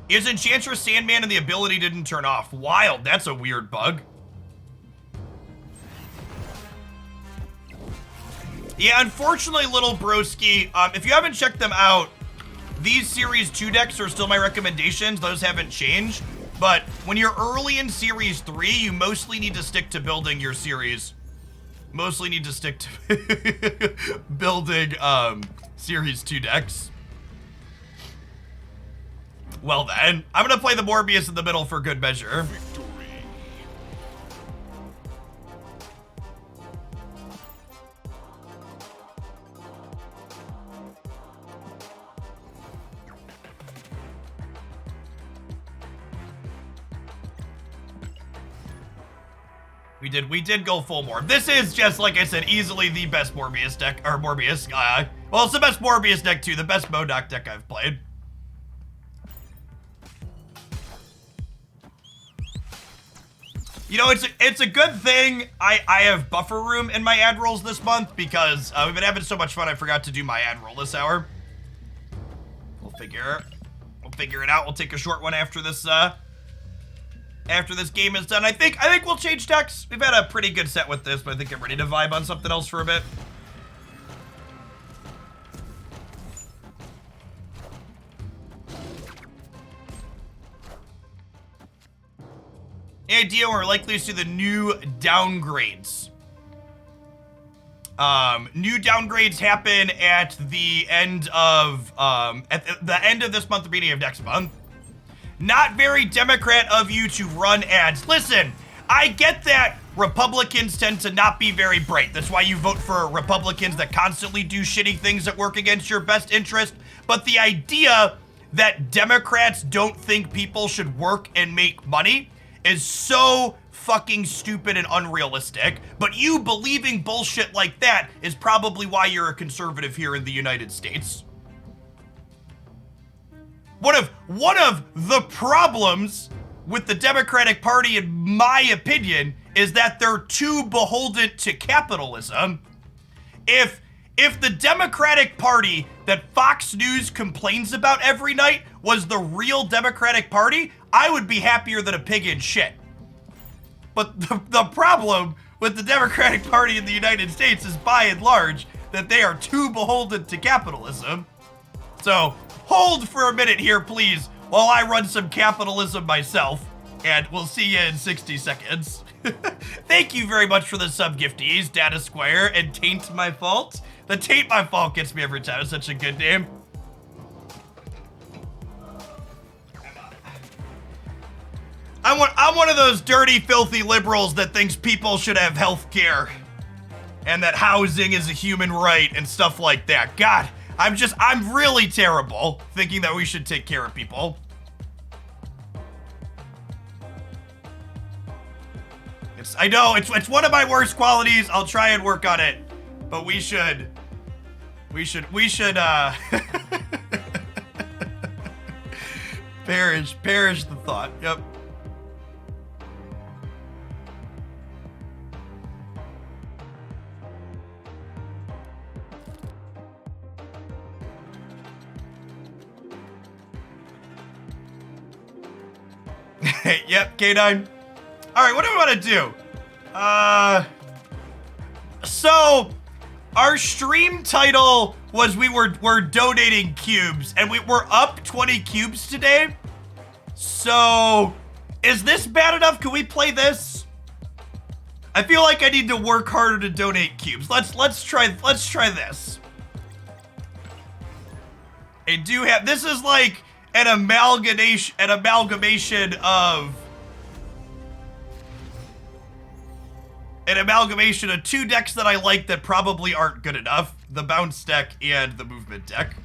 S1: Is Enchantress Sandman and the ability didn't turn off? Wild, that's a weird bug. Yeah, unfortunately, little broski, if you haven't checked them out, these Series 2 decks are still my recommendations. Those haven't changed. But when you're early in Series 3, you mostly need to stick to building your series. Mostly need to stick to building Series 2 decks. Well then, I'm gonna play the Morbius in the middle for good measure. We did go full Morb. This is just, like I said, easily the best Morbius deck, or Morbius, well, it's the best Morbius deck too, the best Modoc deck I've played. You know, it's a good thing I have buffer room in my ad rolls this month because we've been having so much fun I forgot to do my ad roll this hour. We'll figure it out. We'll take a short one after this game is done. I think we'll change decks. We've had a pretty good set with this, but I think I'm ready to vibe on something else for a bit. Any idea we're likely to see the new downgrades? New downgrades happen at the end of this month, the beginning of next month. Not very Democrat of you to run ads. Listen, I get that Republicans tend to not be very bright. That's why you vote for Republicans that constantly do shitty things that work against your best interest. But the idea that Democrats don't think people should work and make money is so fucking stupid and unrealistic. But you believing bullshit like that is probably why you're a conservative here in the United States. One of the problems with the Democratic Party, in my opinion, is that they're too beholden to capitalism. If the Democratic Party that Fox News complains about every night was the real Democratic Party, I would be happier than a pig in shit. But the problem with the Democratic Party in the United States is, by and large, that they are too beholden to capitalism. So hold for a minute here, please, while I run some capitalism myself, and we'll see you in 60 seconds. Thank you very much for the sub gifties, Data Square and Taint My Fault. The Taint My Fault gets me every time. It's such a good name. I'm one of those dirty, filthy liberals that thinks people should have health care and that housing is a human right and stuff like that. God, I'm really terrible thinking that we should take care of people. I know, it's one of my worst qualities. I'll try and work on it. But we should perish the thought. Yep. Yep, K9. All right, what do we want to do? So our stream title was we're donating cubes, and we're up 20 cubes today. So, is this bad enough? Can we play this? I feel like I need to work harder to donate cubes. Let's try this. I do have, this is like an amalgamation of two decks that I like that probably aren't good enough. The bounce deck and the movement deck.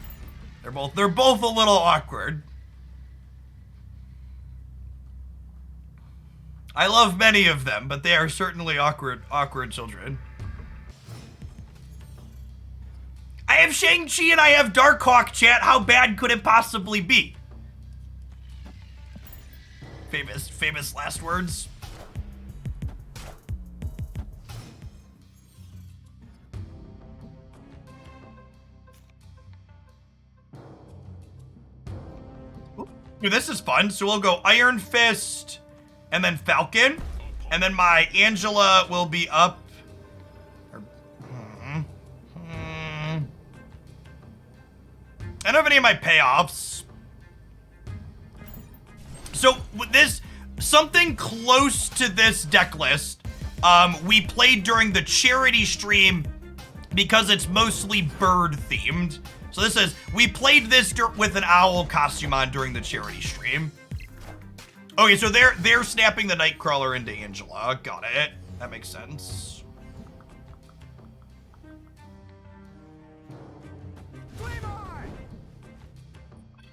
S1: They're both a little awkward. I love many of them, but they are certainly awkward children. I have Shang-Chi and I have Darkhawk, chat. How bad could it possibly be? Famous last words. Dude, this is fun. So we'll go Iron Fist and then Falcon. And then my Angela will be up. I don't have any of my payoffs. So with this, something close to this deck list, we played during the charity stream because it's mostly bird themed. So this is, we played this with an owl costume on during the charity stream. Okay, so they're snapping the Nightcrawler into Angela. Got it. That makes sense.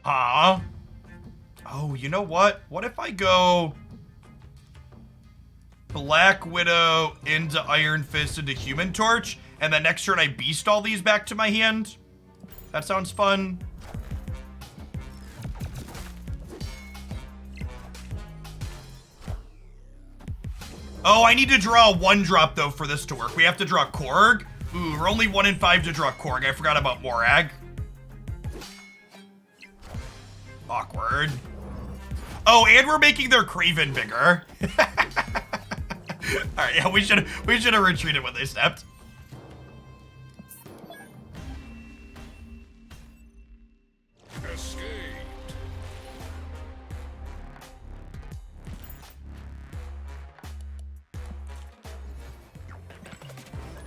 S1: Huh? Oh, you know what? What if I go Black Widow into Iron Fist into Human Torch, and then next turn I beast all these back to my hand? That sounds fun. Oh, I need to draw a 1-drop though for this to work. We have to draw Korg. Ooh, we're only 1 in 5 to draw Korg. I forgot about Morag. Awkward. Oh, and we're making their Kraven bigger. All right, yeah, we should have retreated when they stepped.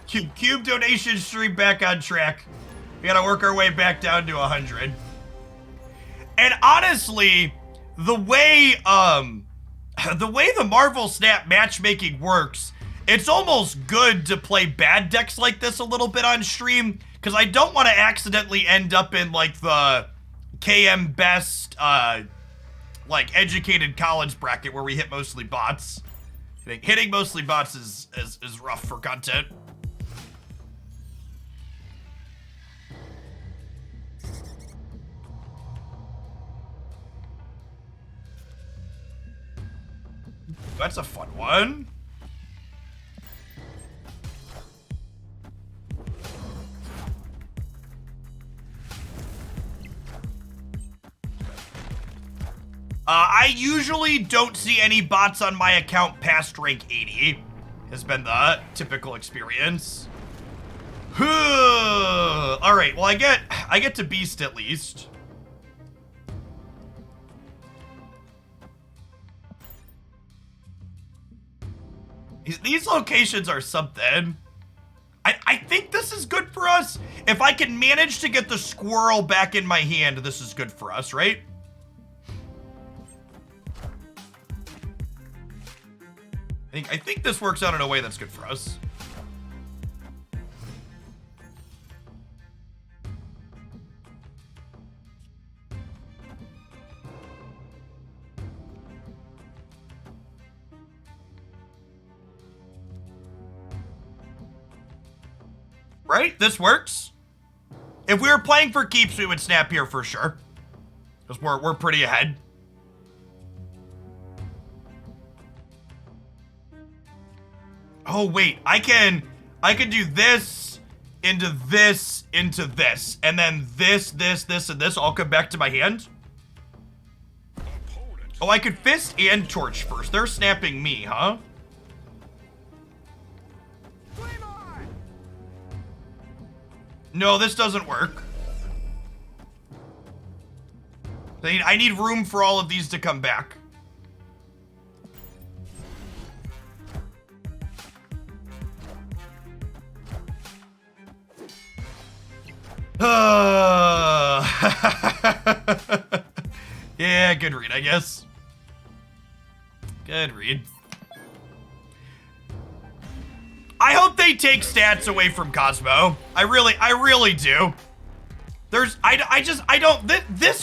S2: Escaped.
S1: Cube donation stream back on track. We gotta work our way back down to 100. And honestly, the way the Marvel Snap matchmaking works, it's almost good to play bad decks like this a little bit on stream, because I don't want to accidentally end up in like the KM best like educated college bracket where we hit mostly bots. Hitting mostly bots is rough for content. That's a fun one. I usually don't see any bots on my account past rank 80. Has been the typical experience. All right, well I get to beast at least. These locations are something. I think this is good for us. If I can manage to get the squirrel back in my hand, this is good for us, right? I think this works out in a way that's good for us. Right? This works. If we were playing for keeps, we would snap here for sure. Because we're pretty ahead. Oh, wait. I can do this into this into this. And then this, and this all come back to my hand. Oh, I could fist and torch first. They're snapping me, huh? No, this doesn't work. I need room for all of these to come back. Yeah, good read, I guess. Good read. I hope they take stats away from Cosmo. I really do. This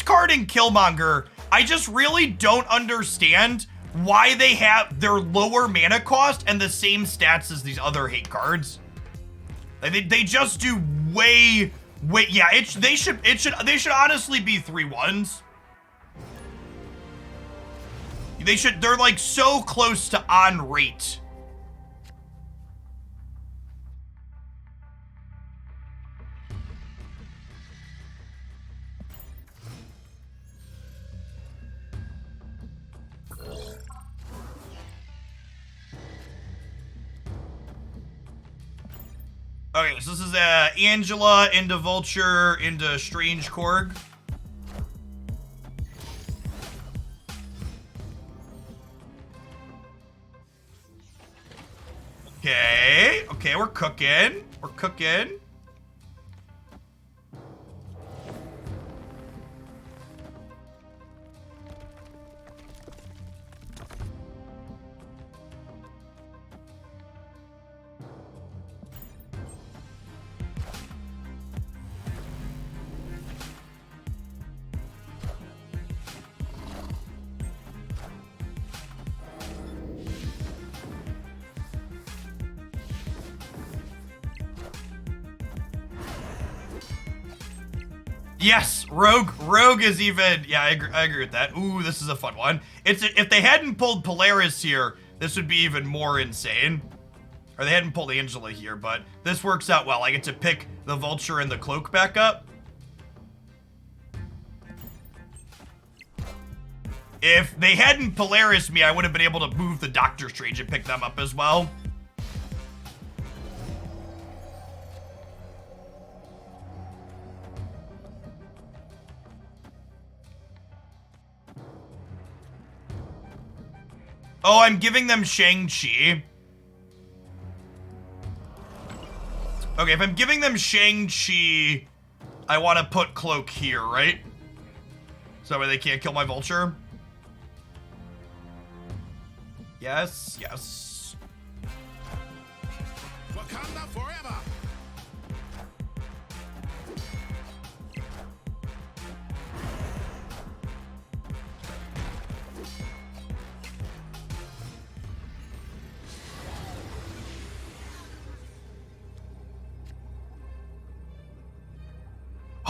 S1: card in Killmonger, I just really don't understand why they have their lower mana cost and the same stats as these other hate cards. Like they just do way, yeah, they should honestly be 3/1s. They're like so close to on rate. Okay, so this is Angela into Vulture into Strange Korg. Okay, we're cooking. We're cooking. Yes, Rogue is even, yeah, I agree with that. Ooh, this is a fun one. If they hadn't pulled Polaris here, this would be even more insane. Or they hadn't pulled Angela here, but this works out well. I get to pick the Vulture and the Cloak back up. If they hadn't Polaris me, I would have been able to move the Doctor Strange and pick them up as well. Oh, I'm giving them Shang-Chi. Okay, if I'm giving them Shang-Chi, I want to put Cloak here, right? So that way they can't kill my Vulture. Yes, yes.
S2: Wakanda forever.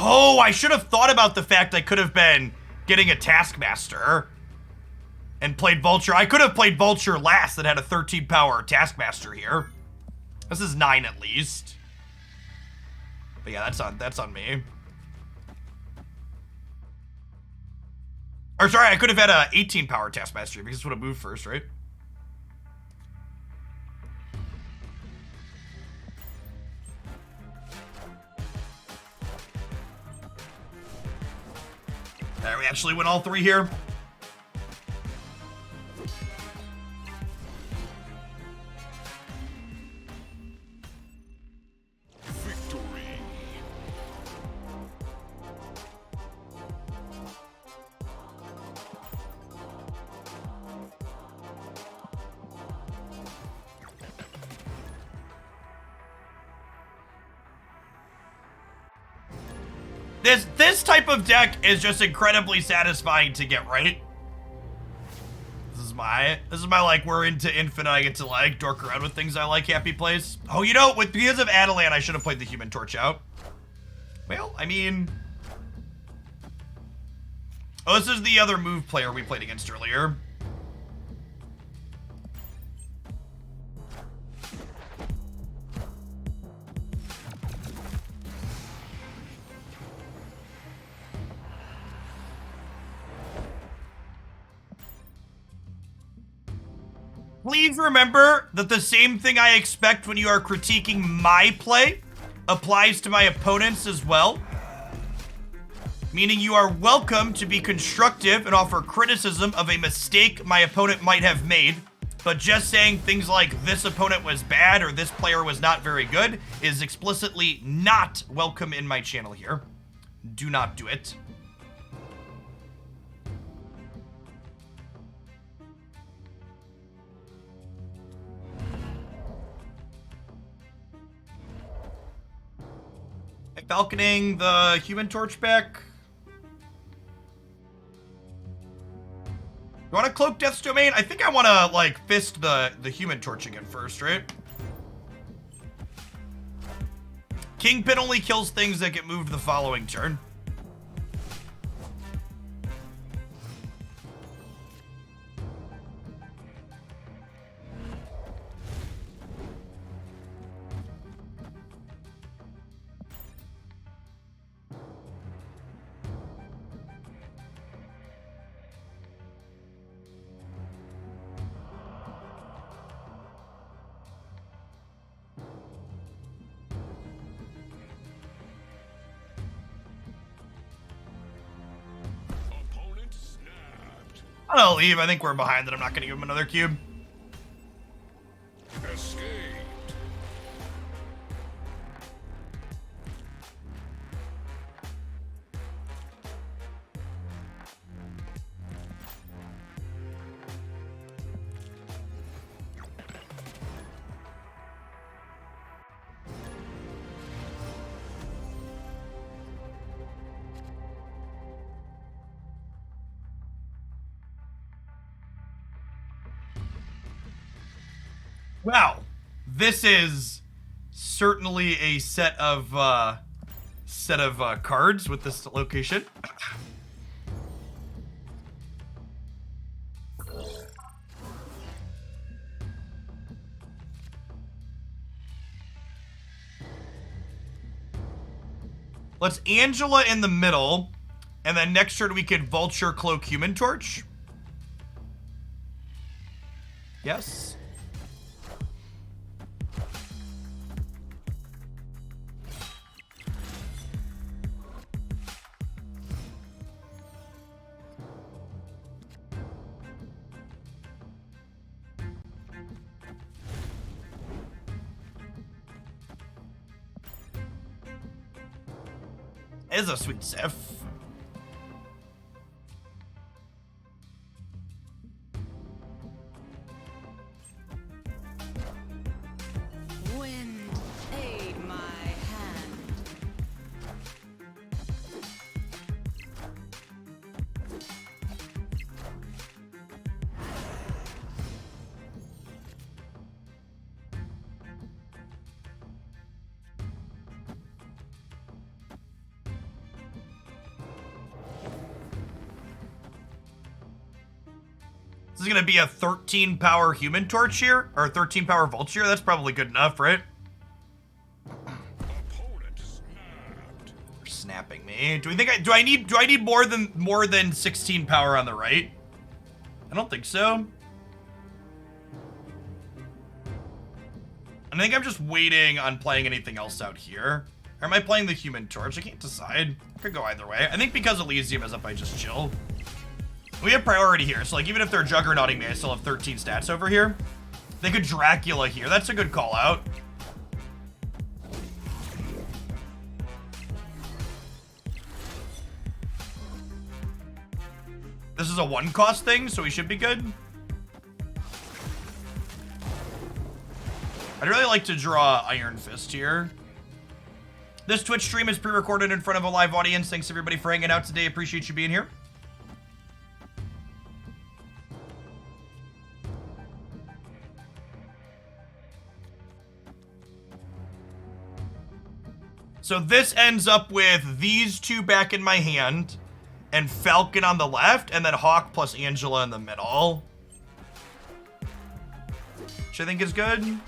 S1: Oh, I should have thought about the fact I could have been getting a Taskmaster and played Vulture. I could have played Vulture last that had a 13 power Taskmaster here. This is 9 at least. But yeah, that's on me. Or sorry, I could have had a 18 power Taskmaster because this would have moved first, right? There, we actually win all 3 here.
S2: Victory.
S1: This type of deck is just incredibly satisfying to get right. This is my like we're into infinite. I get to like dork around with things I like. Happy place. Oh, you know, because of Adelan, I should have played the Human Torch out. Well, I mean, oh, this is the other move player we played against earlier. Please remember that the same thing I expect when you are critiquing my play applies to my opponents as well. Meaning you are welcome to be constructive and offer criticism of a mistake my opponent might have made. But just saying things like this opponent was bad or this player was not very good is explicitly not welcome in my channel here. Do not do it. Falconing the Human Torch back. You want to cloak Death's Domain? I think I want to, like, fist the Human Torch again first, right? Kingpin only kills things that get moved the following turn.
S2: Opponent snapped.
S1: I'll leave. I think we're behind that. I'm not going to give him another cube.
S2: Escaped.
S1: Wow. This is certainly a set of cards with this location. Let's Angela in the middle, and then next turn we could Vulture, Cloak, Human Torch. Yes. Is a sweet Sif.
S4: Wind, aid my hand.
S1: This is gonna be a 13 power Human Torch here, or 13 power Vulture. That's probably good enough, right?
S2: Opponent snapped.
S1: They're snapping me. Do we think do I need more than 16 power on the right? I don't think so. And I think I'm just waiting on playing anything else out here. Or am I playing the Human Torch? I can't decide. Could go either way. I think because Elysium is up, I just chill. We have priority here, so like even if they're juggernauting me, I still have 13 stats over here. They could Dracula here. That's a good call out. This is a 1-cost thing, so we should be good. I'd really like to draw Iron Fist here. This Twitch stream is pre-recorded in front of a live audience. Thanks everybody for hanging out today. Appreciate you being here. So this ends up with these two back in my hand, and Falcon on the left, and then Hawk plus Angela in the middle. Which I think is good.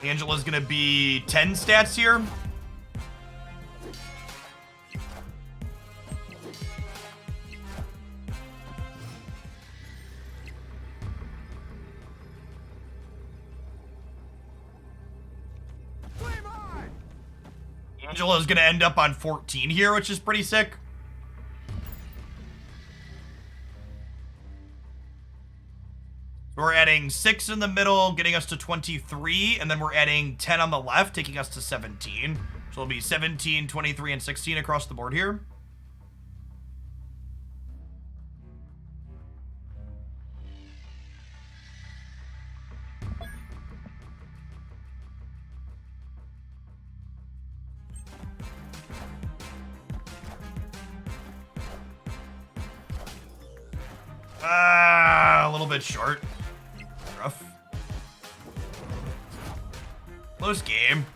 S1: Angela's gonna be 10 stats here. Angela's gonna end up on 14 here, which is pretty sick. We're adding 6 in the middle, getting us to 23, and then we're adding 10 on the left, taking us to 17. So it'll be 17, 23, and 16 across the board here. A little bit short. Rough. Close game.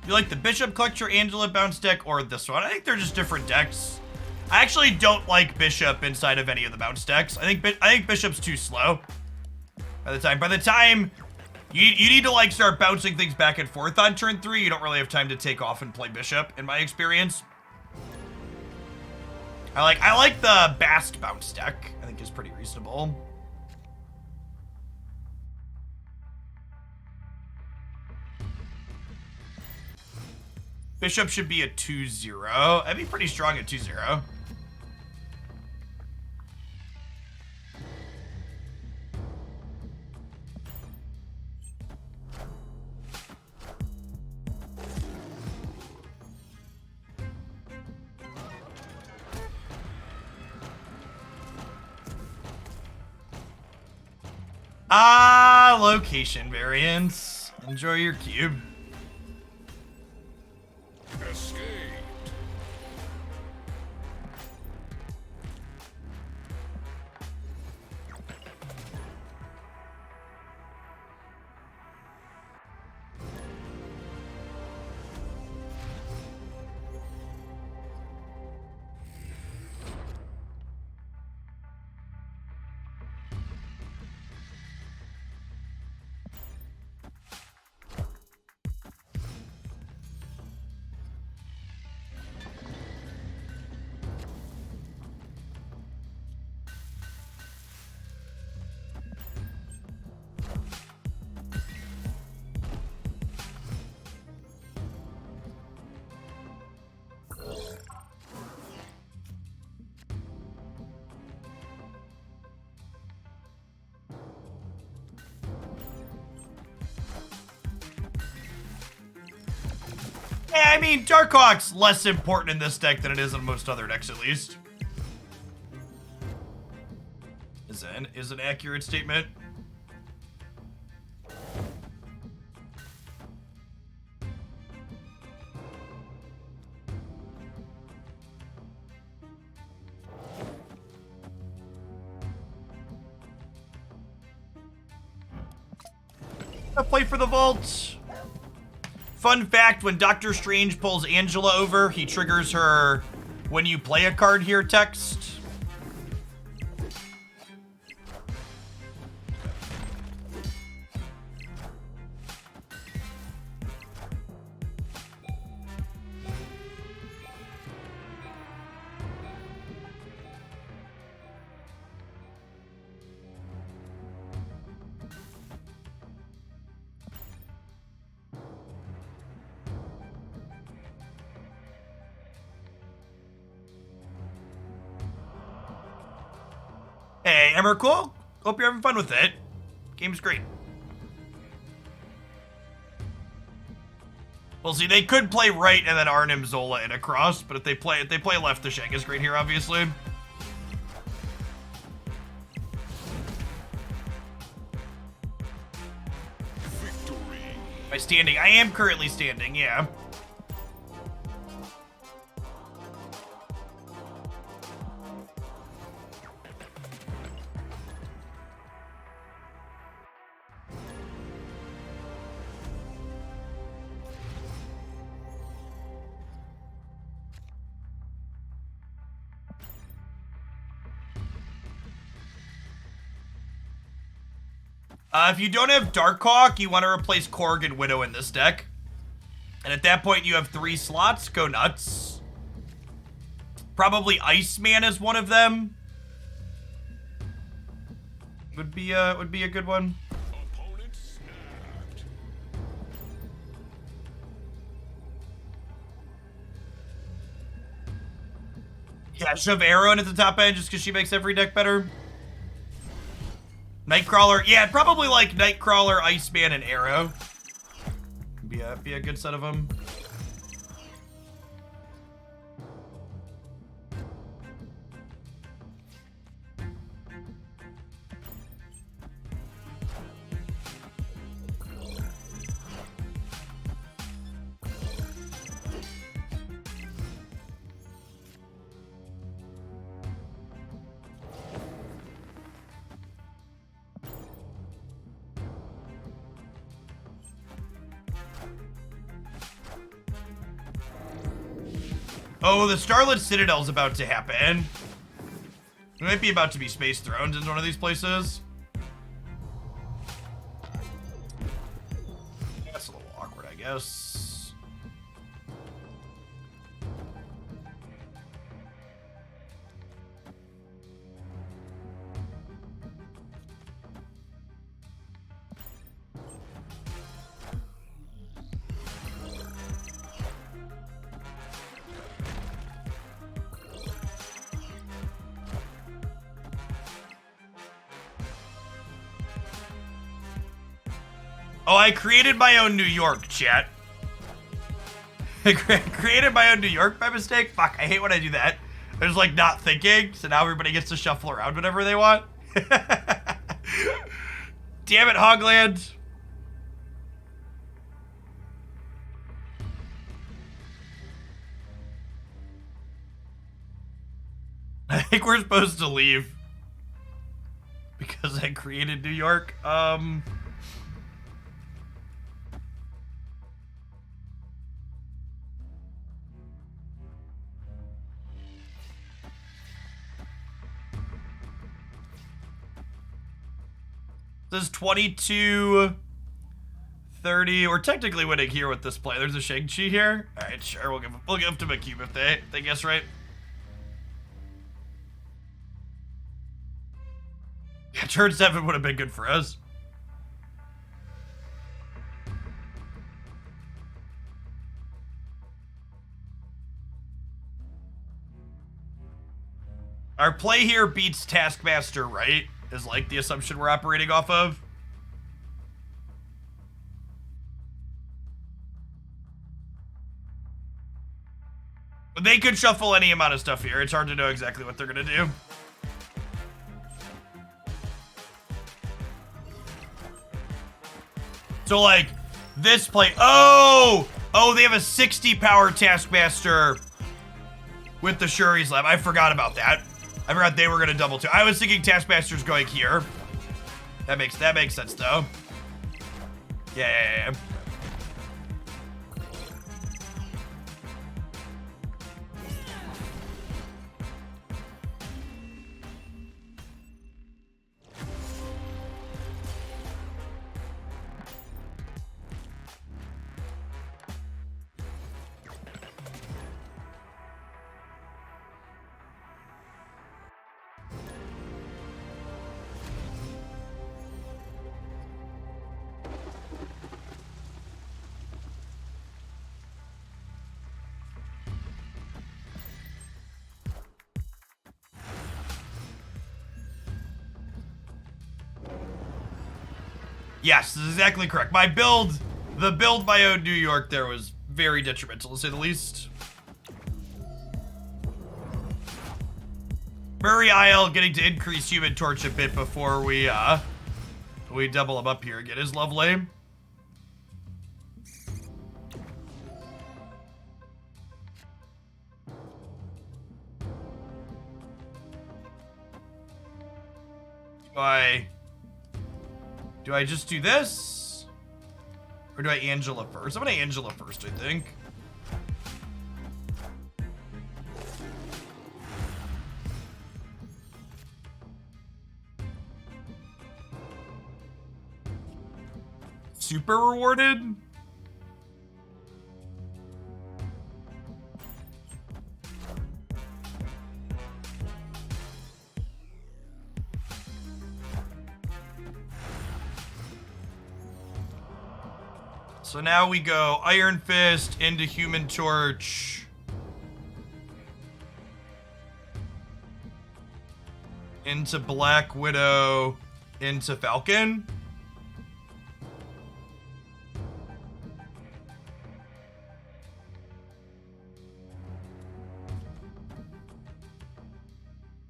S1: You like the Bishop Collector Angela bounce deck or this one? I think they're just different decks. I actually don't like Bishop inside of any of the bounce decks. I think Bishop's too slow. By the time you need to like start bouncing things back and forth on turn 3, you don't really have time to take off and play Bishop, in my experience. I like the Bast bounce deck. I think is pretty reasonable. Bishop should be a 2-0. That'd be pretty strong at 2-0. Location variance. Enjoy your cube.
S2: Escaped.
S1: Yeah, I mean, Darkhawk's less important in this deck than it is in most other decks, at least. Is an accurate statement. I'll play for the vault. Fun fact, when Doctor Strange pulls Angela over, he triggers her "when you play a card here" text. Hey, Emrakul. Hope you're having fun with it. Game's great. Well, see, they could play right and then Arnim, Zola, and across, but if they play left, the Shank is great here, obviously.
S2: Victory.
S1: By standing, I am currently standing, yeah. If you don't have Darkhawk, you want to replace Korg and Widow in this deck. And at that point, you have 3 slots. Go nuts. Probably Iceman is one of them. Would be a good one.
S2: Opponent
S1: Yeah, shove Arrow in at the top end just because she makes every deck better. Nightcrawler, yeah, probably like Nightcrawler, Iceman, and Arrow. Be a good set of them. Oh, the Starlit Citadel's about to happen. We might be about to be space thrones in one of these places. That's a little awkward, I guess. Oh, I created my own New York, chat. I created my own New York by mistake. Fuck, I hate when I do that. I was like not thinking, so now everybody gets to shuffle around whatever they want. Damn it, Hogland. I think we're supposed to leave because I created New York. This is 22-30. We're technically winning here with this play. There's a Shang-Chi here. All right, sure. We'll give them a cube if they guess right. Yeah, turn 7 would have been good for us. Our play here beats Taskmaster, right? Is like the assumption we're operating off of. They could shuffle any amount of stuff here. It's hard to know exactly what they're gonna do. So like this play, oh, they have a 60 power Taskmaster with the Shuri's Lab. I forgot about that. I forgot they were gonna double too. I was thinking Taskmaster's going here. That makes sense though. Yeah. Yes, this is exactly correct. My build, the build by own New York there was very detrimental, to say the least. Murray Isle getting to increase Human Torch a bit before we double him up here again is lovely. Do I just do this? Or do I Angela first? I'm gonna Angela first, I think. Super rewarded? So now we go Iron Fist into Human Torch. into Black Widow, into Falcon.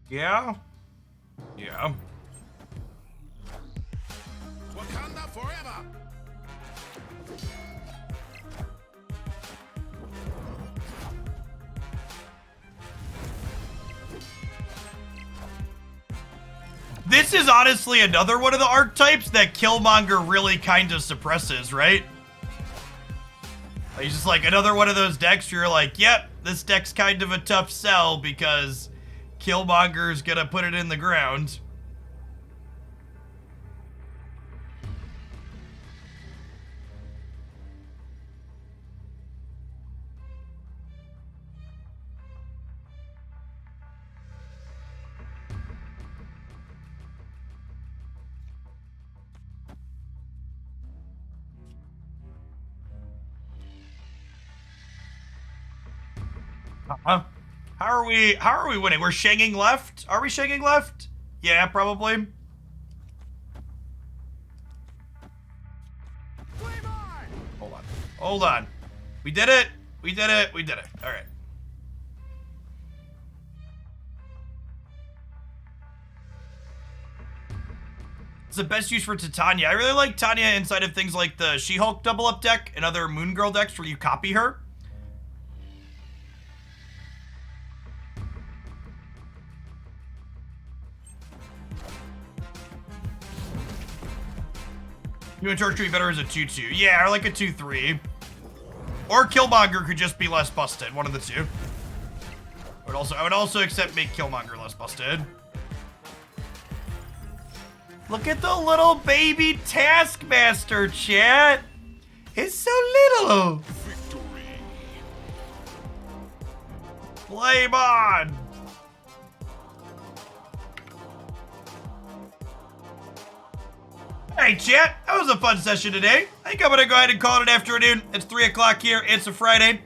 S1: Yeah. Yeah.
S2: Wakanda forever.
S1: This is honestly another one of the archetypes that Killmonger really kind of suppresses, right? He's just like another one of those decks where you're like, yep, this deck's kind of a tough sell because Killmonger's gonna put it in the ground. How are we winning? We're shagging left? Are we shagging left? Yeah, probably. Hold on. Hold on. We did it. We did it. We did it. All right. It's the best use for Titania. I really like Tanya inside of things like the She-Hulk double up deck and other Moon Girl decks where you copy her. You and Torch would be better as a 2-2. Yeah, or like a 2-3. Or Killmonger could just be less busted. One of the two. I would also accept make Killmonger less busted. Look at the little baby Taskmaster, chat. It's so little.
S2: Victory.
S1: Flame on. Hey, chat, that was a fun session today. I think I'm gonna go ahead and call it an afternoon. It's 3 o'clock here. It's a Friday.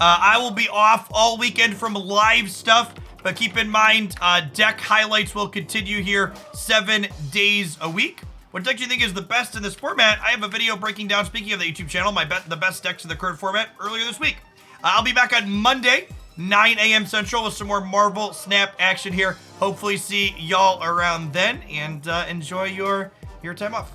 S1: I will be off all weekend from live stuff, but keep in mind, deck highlights will continue here 7 days a week. What deck do you think is the best in this format? I have a video breaking down, speaking of the YouTube channel, the best decks in the current format earlier this week. I'll be back on Monday, 9 a.m. Central with some more Marvel Snap action here. Hopefully see y'all around then, and enjoy your time off.